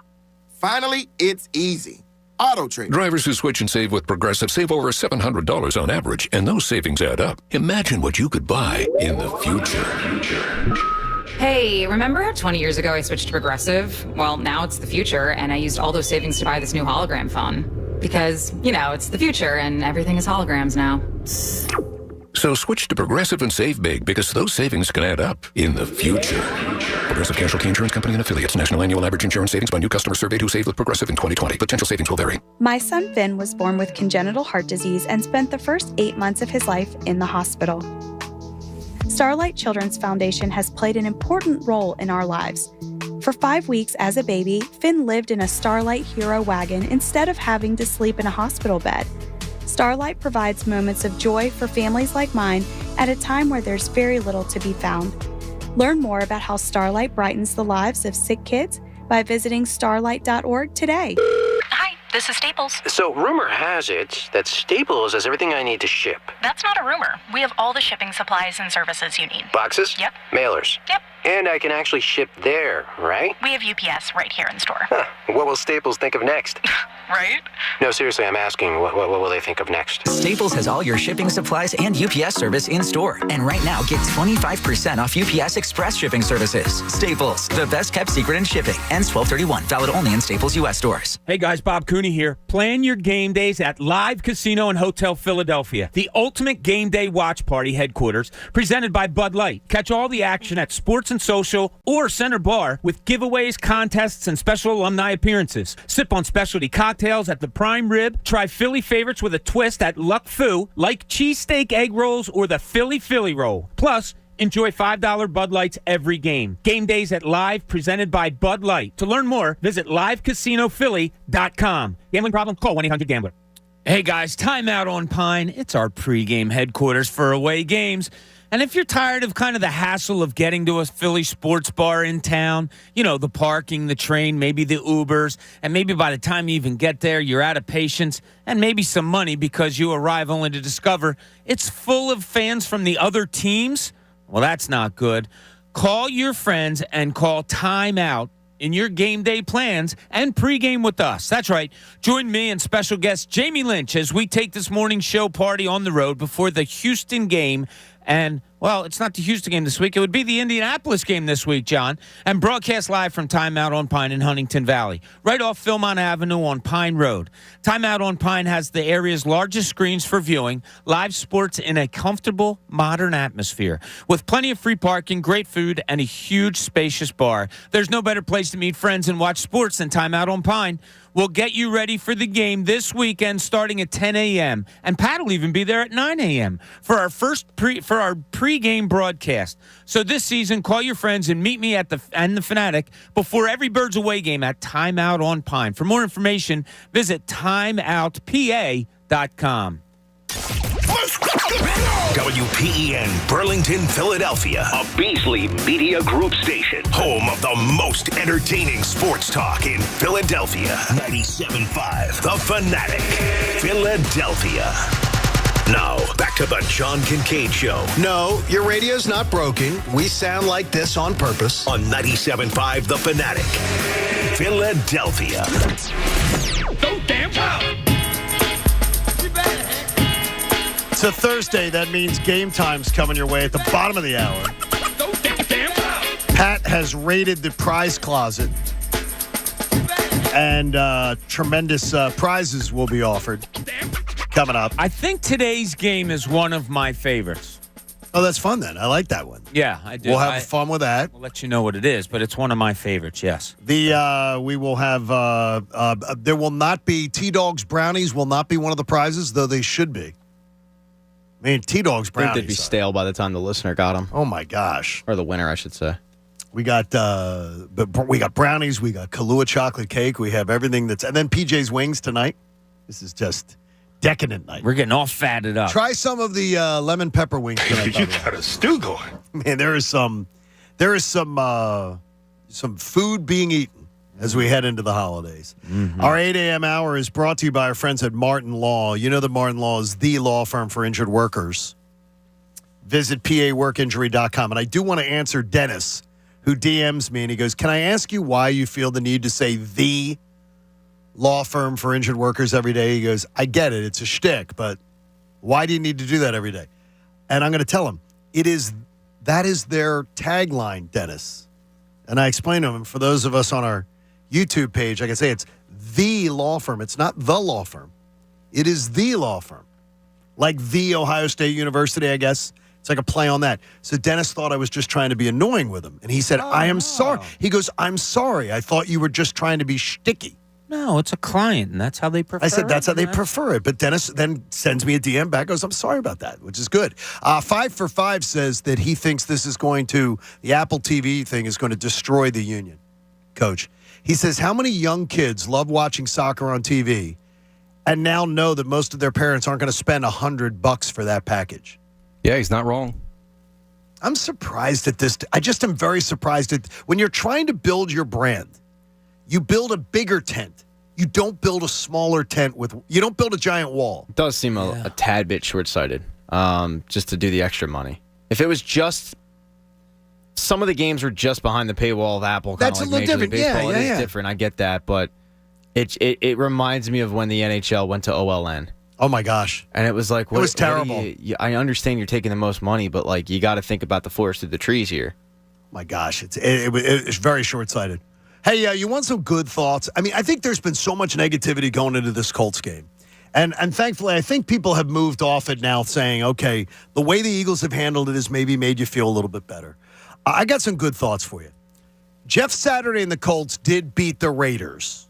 Speaker 21: Finally, it's easy. AutoTrader.
Speaker 22: Drivers who switch and save with Progressive save over $700 on average, and those savings add up. Imagine what you could buy in the future.
Speaker 23: Hey, remember how 20 years ago I switched to Progressive? Well, now it's the future, and I used all those savings to buy this new hologram phone. Because, it's the future, and everything is holograms now.
Speaker 22: So switch to Progressive and save big, because those savings can add up in the future. Progressive Casualty Insurance Company and Affiliates. National annual average insurance savings by new customers surveyed who saved with Progressive in 2020. Potential savings will vary.
Speaker 24: My son Finn was born with congenital heart disease and spent the first 8 months of his life in the hospital. Starlight Children's Foundation has played an important role in our lives. For 5 weeks as a baby, Finn lived in a Starlight Hero wagon instead of having to sleep in a hospital bed. Starlight provides moments of joy for families like mine at a time where there's very little to be found. Learn more about how Starlight brightens the lives of sick kids by visiting starlight.org today.
Speaker 25: Hi, this is Staples.
Speaker 26: So rumor has it that Staples has everything I need to ship.
Speaker 25: That's not a rumor. We have all the shipping supplies and services you need.
Speaker 26: Boxes?
Speaker 25: Yep.
Speaker 26: Mailers?
Speaker 25: Yep.
Speaker 26: And I can actually ship there, right?
Speaker 25: We have UPS right here in store.
Speaker 26: Huh. What will Staples think of next?
Speaker 25: Right?
Speaker 26: No, seriously, I'm asking, what will they think of next?
Speaker 27: Staples has all your shipping supplies and UPS service in store. And right now, get 25% off UPS Express shipping services. Staples, the best kept secret in shipping. Ends 12/31. Valid only in Staples U.S. stores.
Speaker 28: Hey guys, Bob Cooney here. Plan your game days at Live Casino and Hotel Philadelphia, the ultimate game day watch party headquarters, presented by Bud Light. Catch all the action at Sports and Social or Center Bar with giveaways, contests, and special alumni appearances. Sip on specialty cocktails at the Prime Rib. Try Philly favorites with a twist at Luck Fu, like cheesesteak egg rolls or the Philly Roll. Plus, enjoy $5 Bud Lights every game. Game days at Live, presented by Bud Light. To learn more, visit livecasinophilly.com. Gambling problem? Call 1-800-GAMBLER.
Speaker 12: Hey guys, timeout on Pine. It's our pregame headquarters for away games. And if you're tired of kind of the hassle of getting to a Philly sports bar in town, the parking, the train, maybe the Ubers, and maybe by the time you even get there, you're out of patience and maybe some money because you arrive only to discover it's full of fans from the other teams, well, that's not good. Call your friends and call timeout in your game day plans and pregame with us. That's right. Join me and special guest Jamie Lynch as we take this morning show party on the road before the Houston game. And, well, it's not the Houston game this week. It would be the Indianapolis game this week, John. And broadcast live from Timeout on Pine in Huntington Valley, right off Philmont Avenue on Pine Road. Timeout on Pine has the area's largest screens for viewing live sports in a comfortable, modern atmosphere. With plenty of free parking, great food, and a huge, spacious bar. There's no better place to meet friends and watch sports than Timeout on Pine. We'll get you ready for the game this weekend starting at 10 a.m. And Pat will even be there at 9 a.m. for our pregame broadcast. So this season, call your friends and meet me at the Fanatic before every Birds away game at Timeout on Pine. For more information, visit timeoutpa.com.
Speaker 30: Let's go!
Speaker 3: WPEN Burlington, Philadelphia, a Beasley Media Group station, home of the most entertaining sports talk in Philadelphia. 97.5 The Fanatic, Philadelphia. Now, back to the John Kincade Show.
Speaker 1: No, your radio's not broken. We sound like this on purpose.
Speaker 3: On 97.5 The Fanatic, Philadelphia.
Speaker 11: Go damn well. It's a Thursday. That means game time's coming your way at the bottom of the hour. Pat has raided the prize closet, and tremendous prizes will be offered coming up.
Speaker 28: I think today's game is one of my favorites.
Speaker 11: Oh, that's fun then. I like that one.
Speaker 28: Yeah, I do.
Speaker 11: We'll have fun with that.
Speaker 28: We'll let you know what it is, but it's one of my favorites, yes.
Speaker 11: We will have, there will not be, T-Dogs Brownies will not be one of the prizes, though they should be. I mean, T-Dogs
Speaker 14: I
Speaker 11: Brownies.
Speaker 14: think they'd be stale by the time the listener got them.
Speaker 11: Oh, my gosh.
Speaker 14: Or the winner, I should say.
Speaker 11: We got brownies. We got Kahlua chocolate cake. We have everything and then PJ's Wings tonight. This is just decadent night.
Speaker 28: We're getting all fatted up.
Speaker 11: Try some of the lemon pepper wings tonight.
Speaker 15: You got a stew going.
Speaker 11: Man, there is some food being eaten as we head into the holidays.
Speaker 28: Mm-hmm.
Speaker 11: Our 8 a.m. hour is brought to you by our friends at Martin Law. You know that Martin Law is the law firm for injured workers. Visit paworkinjury.com. And I do want to answer Dennis, who DMs me, and he goes, can I ask you why you feel the need to say the law firm for injured workers every day? He goes, I get it. It's a shtick, but why do you need to do that every day? And I'm going to tell him, that is their tagline, Dennis. And I explained to him, for those of us on our YouTube page, like I say, it's the law firm. It's not the law firm. It is the law firm. Like the Ohio State University, I guess. It's like a play on that. So Dennis thought I was just trying to be annoying with him. And he said, I am sorry. He goes, I'm sorry. I thought you were just trying to be shticky.
Speaker 28: No, it's a client, and that's how they prefer it.
Speaker 11: I said, that's how they prefer it. But Dennis then sends me a DM back, goes, I'm sorry about that, which is good. 5 for 5 says that he thinks this is the Apple TV thing is going to destroy the union, Coach. He says, how many young kids love watching soccer on TV and now know that most of their parents aren't going to spend $100 for that package?
Speaker 18: Yeah, he's not wrong.
Speaker 11: I'm surprised at this. I just am very surprised at when you're trying to build your brand. You build a bigger tent. You don't build a smaller tent you don't build a giant wall.
Speaker 14: It does seem a tad bit short-sighted, just to do the extra money. If it was just some of the games were just behind the paywall of Apple,
Speaker 11: that's
Speaker 14: like
Speaker 11: a little
Speaker 14: Major League
Speaker 11: different.
Speaker 14: Baseball.
Speaker 11: Yeah,
Speaker 14: it is different. I get that, but it reminds me of when the NHL went to OLN.
Speaker 11: Oh my gosh!
Speaker 14: And it was like,
Speaker 11: it was terrible.
Speaker 14: I understand you're taking the most money, but like you got to think about the forest through the trees here.
Speaker 11: My gosh, it's very short-sighted. Hey, you want some good thoughts? I mean, I think there's been so much negativity going into this Colts game. And thankfully, I think people have moved off it now saying, okay, the way the Eagles have handled it has maybe made you feel a little bit better. I got some good thoughts for you. Jeff Saturday and the Colts did beat the Raiders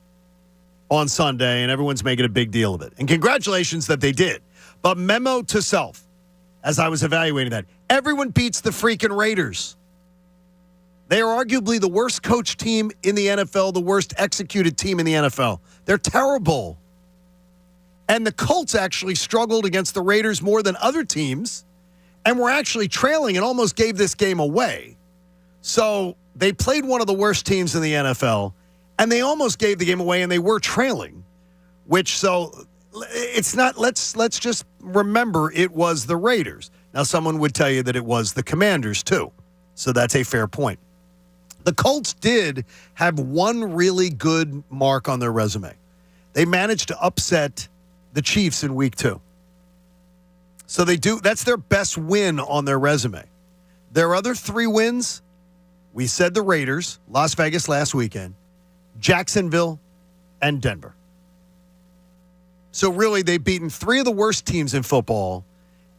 Speaker 11: on Sunday, and everyone's making a big deal of it. And congratulations that they did. But memo to self, as I was evaluating that, everyone beats the freaking Raiders. They are arguably the worst coached team in the NFL, the worst executed team in the NFL. They're terrible. And the Colts actually struggled against the Raiders more than other teams and were actually trailing and almost gave this game away. So they played one of the worst teams in the NFL, and they almost gave the game away, and they were trailing, it's not, let's just remember it was the Raiders. Now, someone would tell you that it was the Commanders, too. So that's a fair point. The Colts did have one really good mark on their resume. They managed to upset the Chiefs in week 2. So that's their best win on their resume. Their other 3 wins, we said the Raiders, Las Vegas last weekend, Jacksonville, and Denver. So really, they've beaten 3 of the worst teams in football,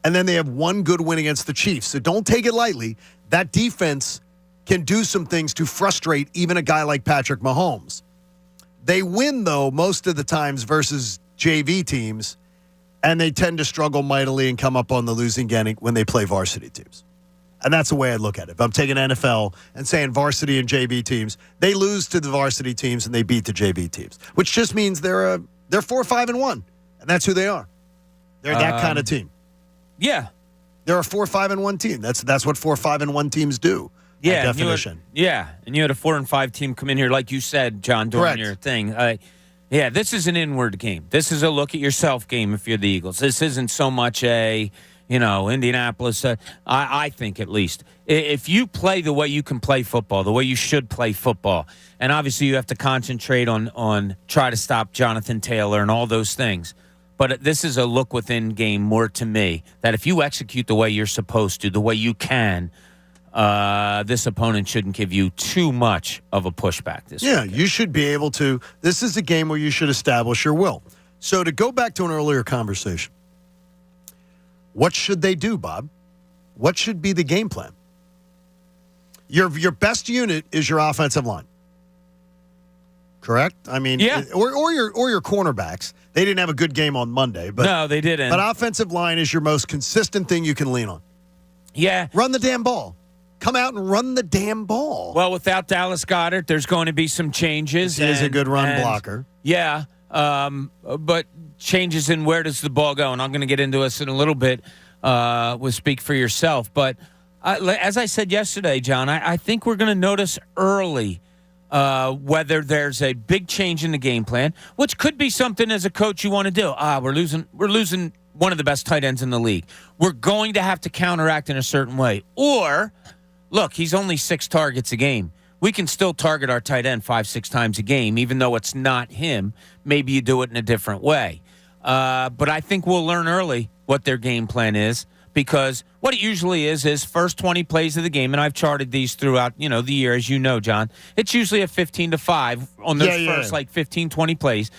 Speaker 11: and then they have one good win against the Chiefs. So don't take it lightly. That defense can do some things to frustrate even a guy like Patrick Mahomes. They win, though, most of the times versus JV teams, and they tend to struggle mightily and come up on the losing end when they play varsity teams. And that's the way I look at it. If I'm taking NFL and saying varsity and JV teams, they lose to the varsity teams and they beat the JV teams, which just means they're 4-5-1, and that's who they are. They're that kind of team.
Speaker 28: Yeah.
Speaker 11: They're a 4-5-1 team. That's what 4-5-1 teams do.
Speaker 12: Yeah,
Speaker 11: by definition.
Speaker 12: And you had a 4-5 team come in here, like you said, John, during
Speaker 11: Correct.
Speaker 12: your thing. This is an inward game. This is a look at yourself game if you're the Eagles. This isn't so much a, Indianapolis. I think at least. If you play the way you can play football, the way you should play football, and obviously you have to concentrate on try to stop Jonathan Taylor and all those things. But this is a look within game more to me, that if you execute the way you're supposed to, the way you can, this opponent shouldn't give you too much of a pushback this weekend.
Speaker 11: You should be able to. This is a game where you should establish your will. So to go back to an earlier conversation, what should they do, Bob? What should be the game plan? Your best unit is your offensive line. Correct? I mean, or your cornerbacks. They didn't have a good game on Monday, but
Speaker 12: no, they didn't.
Speaker 11: But offensive line is your most consistent thing you can lean on.
Speaker 12: Yeah.
Speaker 11: Run the damn ball. Come out and run the damn ball.
Speaker 12: Well, without Dallas Goedert, there's going to be some changes.
Speaker 11: He is a good run blocker.
Speaker 12: Yeah, but changes in where does the ball go? And I'm going to get into this in a little bit with Speak for Yourself. But as I said yesterday, John, I think we're going to notice early whether there's a big change in the game plan, which could be something as a coach you want to do. We're losing one of the best tight ends in the league. We're going to have to counteract in a certain way. Or, look, he's only 6 targets a game. We can still target our tight end 5-6 times a game, even though it's not him. Maybe you do it in a different way. But I think we'll learn early what their game plan is, because what it usually is first 20 plays of the game, and I've charted these throughout, the year, as you know, John. It's usually a 15-5 on those first 15, 20 plays.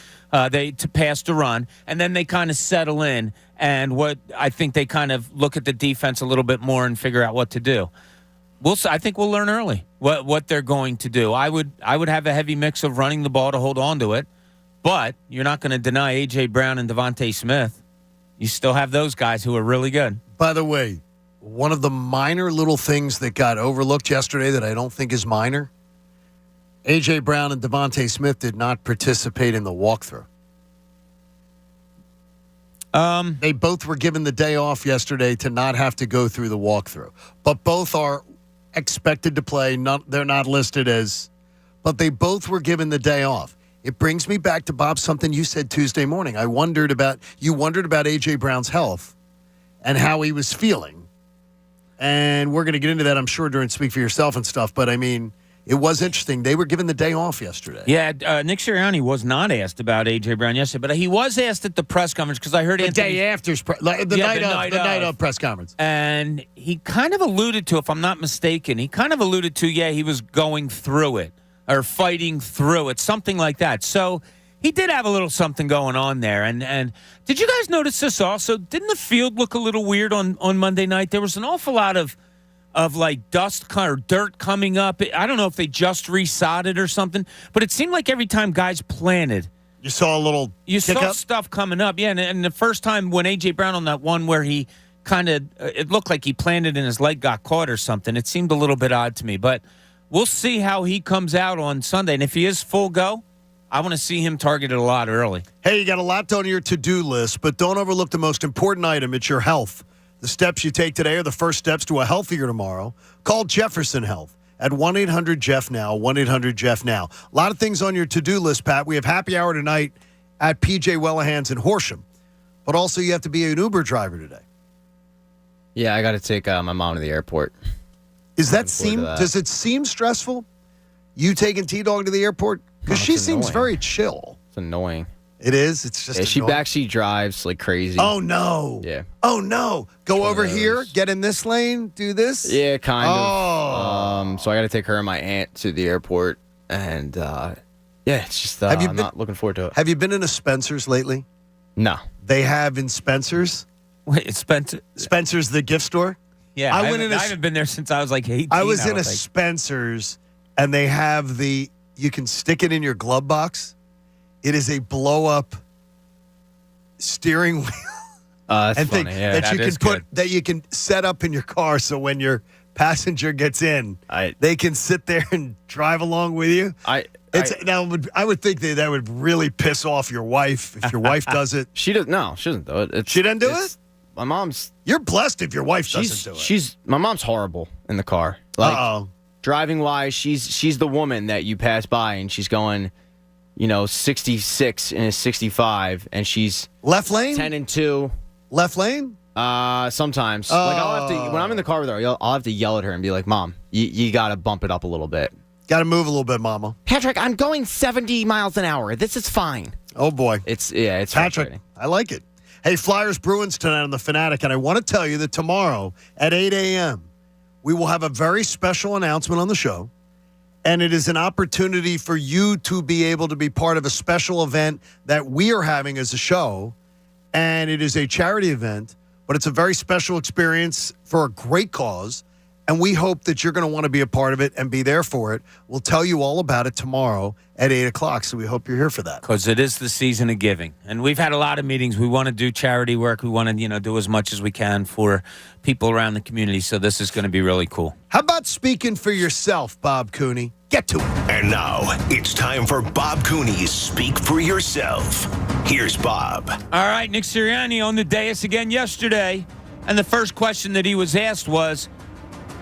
Speaker 12: They to pass to run, and then they kind of settle in, and what I think they kind of look at the defense a little bit more and figure out what to do. I think we'll learn early what they're going to do. I would have a heavy mix of running the ball to hold on to it, but you're not going to deny A.J. Brown and Devontae Smith. You still have those guys who are really good.
Speaker 11: By the way, one of the minor little things that got overlooked yesterday that I don't think is minor, A.J. Brown and Devontae Smith did not participate in the walkthrough. They both were given the day off yesterday to not have to go through the walkthrough. But both are expected to play. They're not listed as, but they both were given the day off. It brings me back to, Bob, something you said Tuesday morning. You wondered about A.J. Brown's health and how he was feeling. And we're going to get into that, I'm sure, during Speak for Yourself and stuff. But, I mean, it was interesting. They were given the day off yesterday.
Speaker 12: Yeah, Nick Sirianni was not asked about A.J. Brown yesterday, but he was asked at the press conference because I heard
Speaker 11: the day after, the night of press conference.
Speaker 12: And he kind of alluded to, if I'm not mistaken, he was going through it or fighting through it, something like that. So he did have a little something going on there. And did you guys notice this also? Didn't the field look a little weird on Monday night? There was an awful lot of like dust or dirt coming up. I don't know if they just resodded or something, but it seemed like every time guys planted,
Speaker 11: you saw
Speaker 12: saw stuff coming up. Yeah, and the first time when A.J. Brown on that one where he it looked like he planted and his leg got caught or something. It seemed a little bit odd to me, but we'll see how he comes out on Sunday. And if he is full go, I want to see him targeted a lot early.
Speaker 11: Hey, you got a lot on your to-do list, but don't overlook the most important item. It's your health. The steps you take today are the first steps to a healthier tomorrow. Call Jefferson Health at 1-800-JEFF-NOW, 1-800-JEFF-NOW. A lot of things on your to-do list, Pat. We have happy hour tonight at P.J. Wellahan's in Horsham. But also you have to be an Uber driver today.
Speaker 14: Yeah, I got to take my mom to the airport.
Speaker 11: Does it seem stressful, you taking T-Dog to the airport? Because she seems very chill.
Speaker 14: It's annoying.
Speaker 11: It is? It's just
Speaker 14: she backseat drives like crazy.
Speaker 11: Oh, no.
Speaker 14: Yeah.
Speaker 11: Oh, no. Go over here, get in this lane, do this?
Speaker 14: Yeah, kind of. So I got to take her and my aunt to the airport. And, it's just I'm not looking forward to it.
Speaker 11: Have you been in a Spencer's lately?
Speaker 14: No.
Speaker 11: They have in Spencer's?
Speaker 12: Wait, Spencer's
Speaker 11: the gift store?
Speaker 12: Yeah, I haven't been there since I was like 18.
Speaker 11: I was in a Spencer's, and they have you can stick it in your glove box. It is a blow-up steering wheel.
Speaker 14: That's funny.
Speaker 11: That you can set up in your car so when your passenger gets in, they can sit there and drive along with you. I would think that would really piss off your wife if your wife does it.
Speaker 14: She doesn't. No, she doesn't do it.
Speaker 11: She doesn't do it?
Speaker 14: my mom's.
Speaker 11: You're blessed if your wife doesn't do it.
Speaker 14: My mom's horrible in the car. Like, driving wise, she's the woman that you pass by and she's going, 66 and is 65, and she's
Speaker 11: left lane,
Speaker 14: 10-2.
Speaker 11: Left lane.
Speaker 14: Sometimes. Like I'll have to when I'm in the car with her, I'll have to yell at her and be like, "Mom, you got to bump it up a little bit.
Speaker 11: Got to move a little bit, Mama."
Speaker 14: Patrick, I'm going 70 miles an hour. This is fine.
Speaker 11: Oh boy,
Speaker 14: it's
Speaker 11: Patrick. I like it. Hey, Flyers Bruins tonight on the Fanatic, and I want to tell you that tomorrow at 8 a.m. we will have a very special announcement on the show, and it is an opportunity for you to be able to be part of a special event that we are having as a show, and it is a charity event. But it's a very special experience for a great cause, and we hope that you're going to want to be a part of it and be there for it. We'll tell you all about it tomorrow at 8 o'clock, so we hope you're here for that.
Speaker 12: Because it is the season of giving. And we've had a lot of meetings. We want to do charity work. We want to, do as much as we can for people around the community, so this is going to be really cool.
Speaker 11: How about speaking for yourself, Bob Cooney? Get to it.
Speaker 3: And now, it's time for Bob Cooney's Speak for Yourself. Here's Bob.
Speaker 12: All right, Nick Sirianni on the dais again yesterday, and the first question that he was asked was,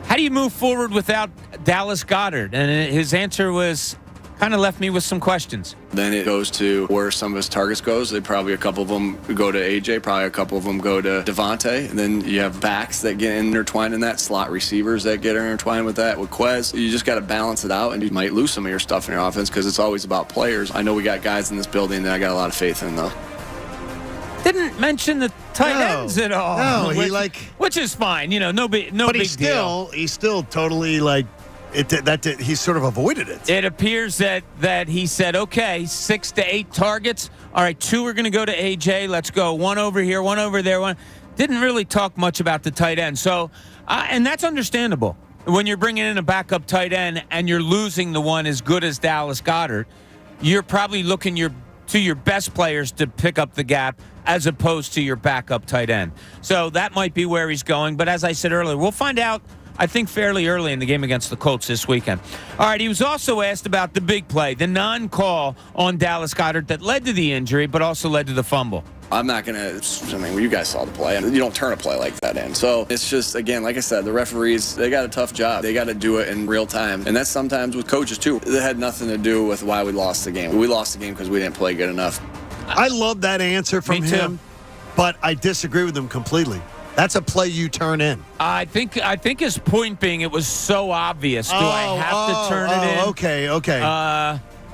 Speaker 12: how do you move forward without Dallas Goedert? And his answer was kind of left me with some questions.
Speaker 4: Then it goes to where some of his targets goes. They probably, a couple of them go to AJ, probably a couple of them go to Devontae. And then you have backs that get intertwined in that, slot receivers that get intertwined with that, with Quez. You just got to balance it out, and you might lose some of your stuff in your offense because it's always about players. I know we got guys in this building that I got a lot of faith in, though.
Speaker 12: Didn't mention the tight ends at all.
Speaker 11: No,
Speaker 12: which is fine. No big
Speaker 11: but
Speaker 12: deal.
Speaker 11: He's still totally he sort of avoided it.
Speaker 12: It appears that he said, okay, 6 to 8 targets. All right, 2 are going to go to AJ. Let's go. 1 over here, 1 over there. 1. Didn't really talk much about the tight end. So, and that's understandable. When you're bringing in a backup tight end and you're losing the one as good as Dallas Goedert, you're probably looking to your best players to pick up the gap as opposed to your backup tight end. So that might be where he's going. But as I said earlier, we'll find out, I think, fairly early in the game against the Colts this weekend. All right, he was also asked about the big play, the non-call on Dallas Goedert that led to the injury but also led to the fumble.
Speaker 4: I'm not going to, you guys saw the play, and you don't turn a play like that in. So it's just, again, like I said, the referees, they got a tough job. They got to do it in real time. And that's sometimes with coaches, too. It had nothing to do with why we lost the game. We lost the game because we didn't play good enough.
Speaker 11: I love that answer from him, but I disagree with him completely. That's a play you turn in.
Speaker 12: I think his point being it was so obvious. Do I have to turn it in?
Speaker 11: Okay.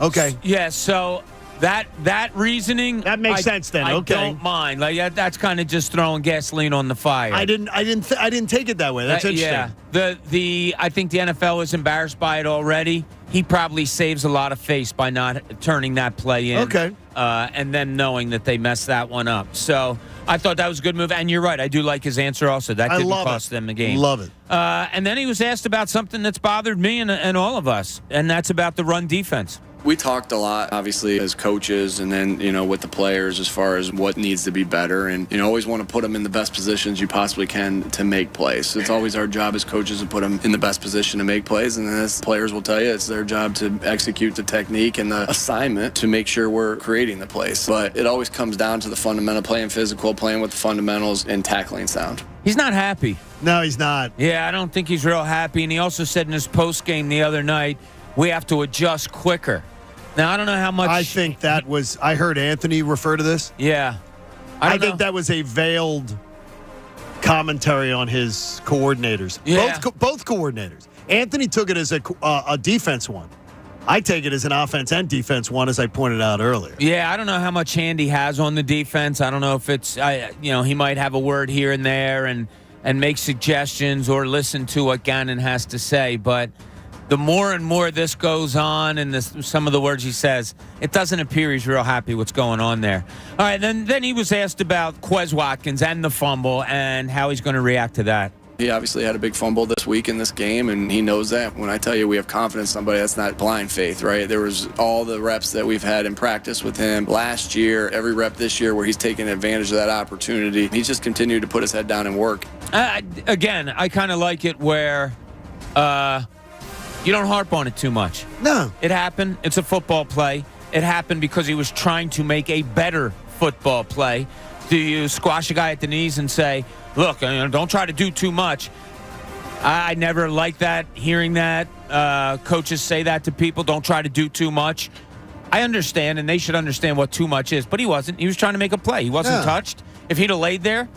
Speaker 11: Okay.
Speaker 12: Yeah, so that reasoning
Speaker 11: that makes sense then. Okay.
Speaker 12: I don't mind. Like that's kind of just throwing gasoline on the fire.
Speaker 11: I didn't take it that way. That's interesting.
Speaker 12: Yeah. I think the NFL is embarrassed by it already. He probably saves a lot of face by not turning that play in.
Speaker 11: Okay.
Speaker 12: And then knowing that they messed that one up. So I thought that was a good move. And you're right. I do like his answer also. That didn't cost them the game.
Speaker 11: Love it.
Speaker 12: And then he was asked about something that's bothered me and all of us, and that's about the run defense.
Speaker 4: We talked a lot, obviously, as coaches and then, with the players as far as what needs to be better. And, always want to put them in the best positions you possibly can to make plays. So it's always our job as coaches to put them in the best position to make plays. And as players will tell you, it's their job to execute the technique and the assignment to make sure we're creating the plays. But it always comes down to the fundamental, playing physical, playing with the fundamentals, and tackling sound.
Speaker 12: He's not happy.
Speaker 11: No, he's not.
Speaker 12: Yeah, I don't think he's real happy. And he also said in his post game the other night, we have to adjust quicker. Now, I don't know how much.
Speaker 11: I think that was. I heard Anthony refer to this.
Speaker 12: Yeah.
Speaker 11: I think that was a veiled commentary on his coordinators.
Speaker 12: Yeah.
Speaker 11: Both coordinators. Anthony took it as a defense one. I take it as an offense and defense one, as I pointed out earlier.
Speaker 12: Yeah, I don't know how much hand he has on the defense. I don't know if it's, he might have a word here and there and make suggestions or listen to what Gannon has to say, but the more and more this goes on and some of the words he says, it doesn't appear he's real happy what's going on there. All right, then he was asked about Quez Watkins and the fumble and how he's going to react to that.
Speaker 4: He obviously had a big fumble this week in this game, and he knows that. When I tell you we have confidence in somebody, that's not blind faith, right? There was all the reps that we've had in practice with him last year, every rep this year where he's taking advantage of that opportunity. He's just continued to put his head down and work.
Speaker 12: Again, I kind of like it where you don't harp on it too much.
Speaker 11: No.
Speaker 12: It happened. It's a football play. It happened because he was trying to make a better football play. Do you squash a guy at the knees and say, look, don't try to do too much? I never like that, hearing that. Coaches say that to people, don't try to do too much. I understand, and they should understand what too much is, but he wasn't. He was trying to make a play. He wasn't touched. If he'd have laid there,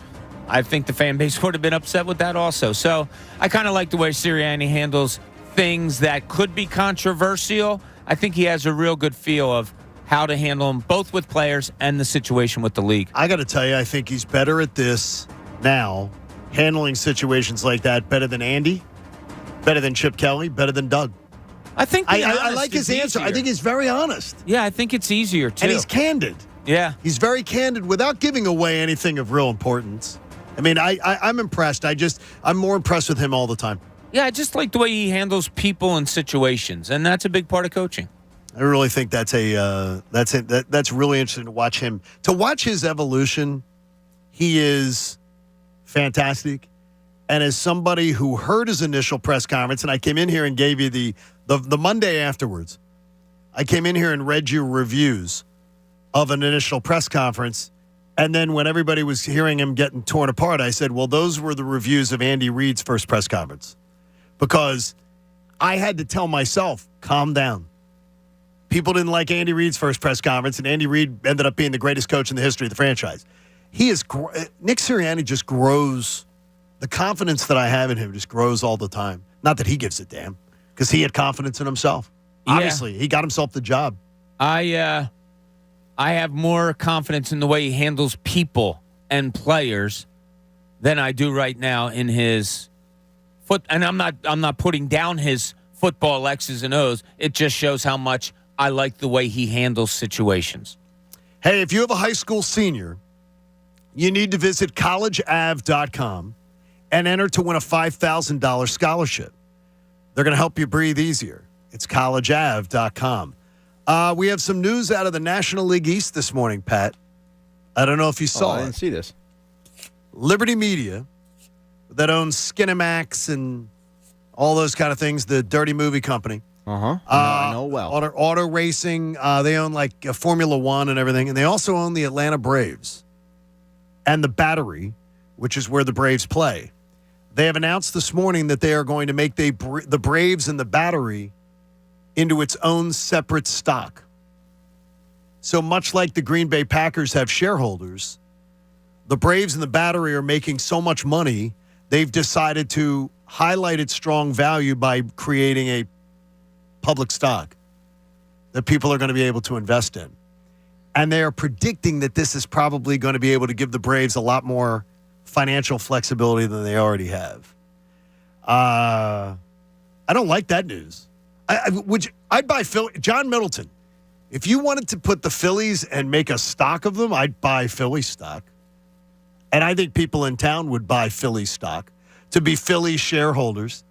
Speaker 12: I think the fan base would have been upset with that also. So I kind of like the way Sirianni handles things that could be controversial. I think he has a real good feel of how to handle them, both with players and the situation with the league.
Speaker 11: I got to tell you, I think he's better at this now, handling situations like that, better than Andy, better than Chip Kelly, better than Doug.
Speaker 12: I think
Speaker 11: I like his answer. I think he's very honest.
Speaker 12: Yeah, I think it's easier, too.
Speaker 11: And he's candid.
Speaker 12: Yeah.
Speaker 11: He's very candid without giving away anything of real importance. I mean, I'm impressed. I'm more impressed with him all the time.
Speaker 12: Yeah, I just like the way he handles people and situations, and that's a big part of coaching.
Speaker 11: I really think that's really interesting to watch him. To watch his evolution, he is fantastic. And as somebody who heard his initial press conference, and I came in here and gave you the Monday afterwards, I came in here and read you reviews of an initial press conference. And then when everybody was hearing him getting torn apart, I said, well, those were the reviews of Andy Reid's first press conference. Because I had to tell myself, calm down. People didn't like Andy Reid's first press conference, and Andy Reid ended up being the greatest coach in the history of the franchise. Nick Sirianni just grows. The confidence that I have in him just grows all the time. Not that he gives a damn, because he had confidence in himself.
Speaker 12: Yeah.
Speaker 11: Obviously, he got himself the job.
Speaker 12: I have more confidence in the way he handles people and players than I do right now in his foot. And I'm not putting down his football X's and O's. It just shows how much I like the way he handles situations.
Speaker 11: Hey, if you have a high school senior, you need to visit collegeav.com and enter to win a $5,000 scholarship. They're going to help you breathe easier. It's collegeav.com. We have some news out of the National League East this morning, Pat. I don't know if you saw it.
Speaker 14: I didn't see this.
Speaker 11: Liberty Media, that owns Skinemax and all those kind of things, the dirty movie company.
Speaker 14: I know well.
Speaker 11: Auto racing. They own like Formula One and everything. And they also own the Atlanta Braves and the Battery, which is where the Braves play. They have announced this morning that they are going to make the Braves and the Battery into its own separate stock. So much like the Green Bay Packers have shareholders, the Braves and the Battery are making so much money, they've decided to highlight its strong value by creating a public stock that people are going to be able to invest in. And they are predicting that this is probably going to be able to give the Braves a lot more financial flexibility than they already have. I don't like that news. I'd buy John Middleton. If you wanted to put the Phillies and make a stock of them, I'd buy Philly stock. And I think people in town would buy Philly stock to be Philly shareholders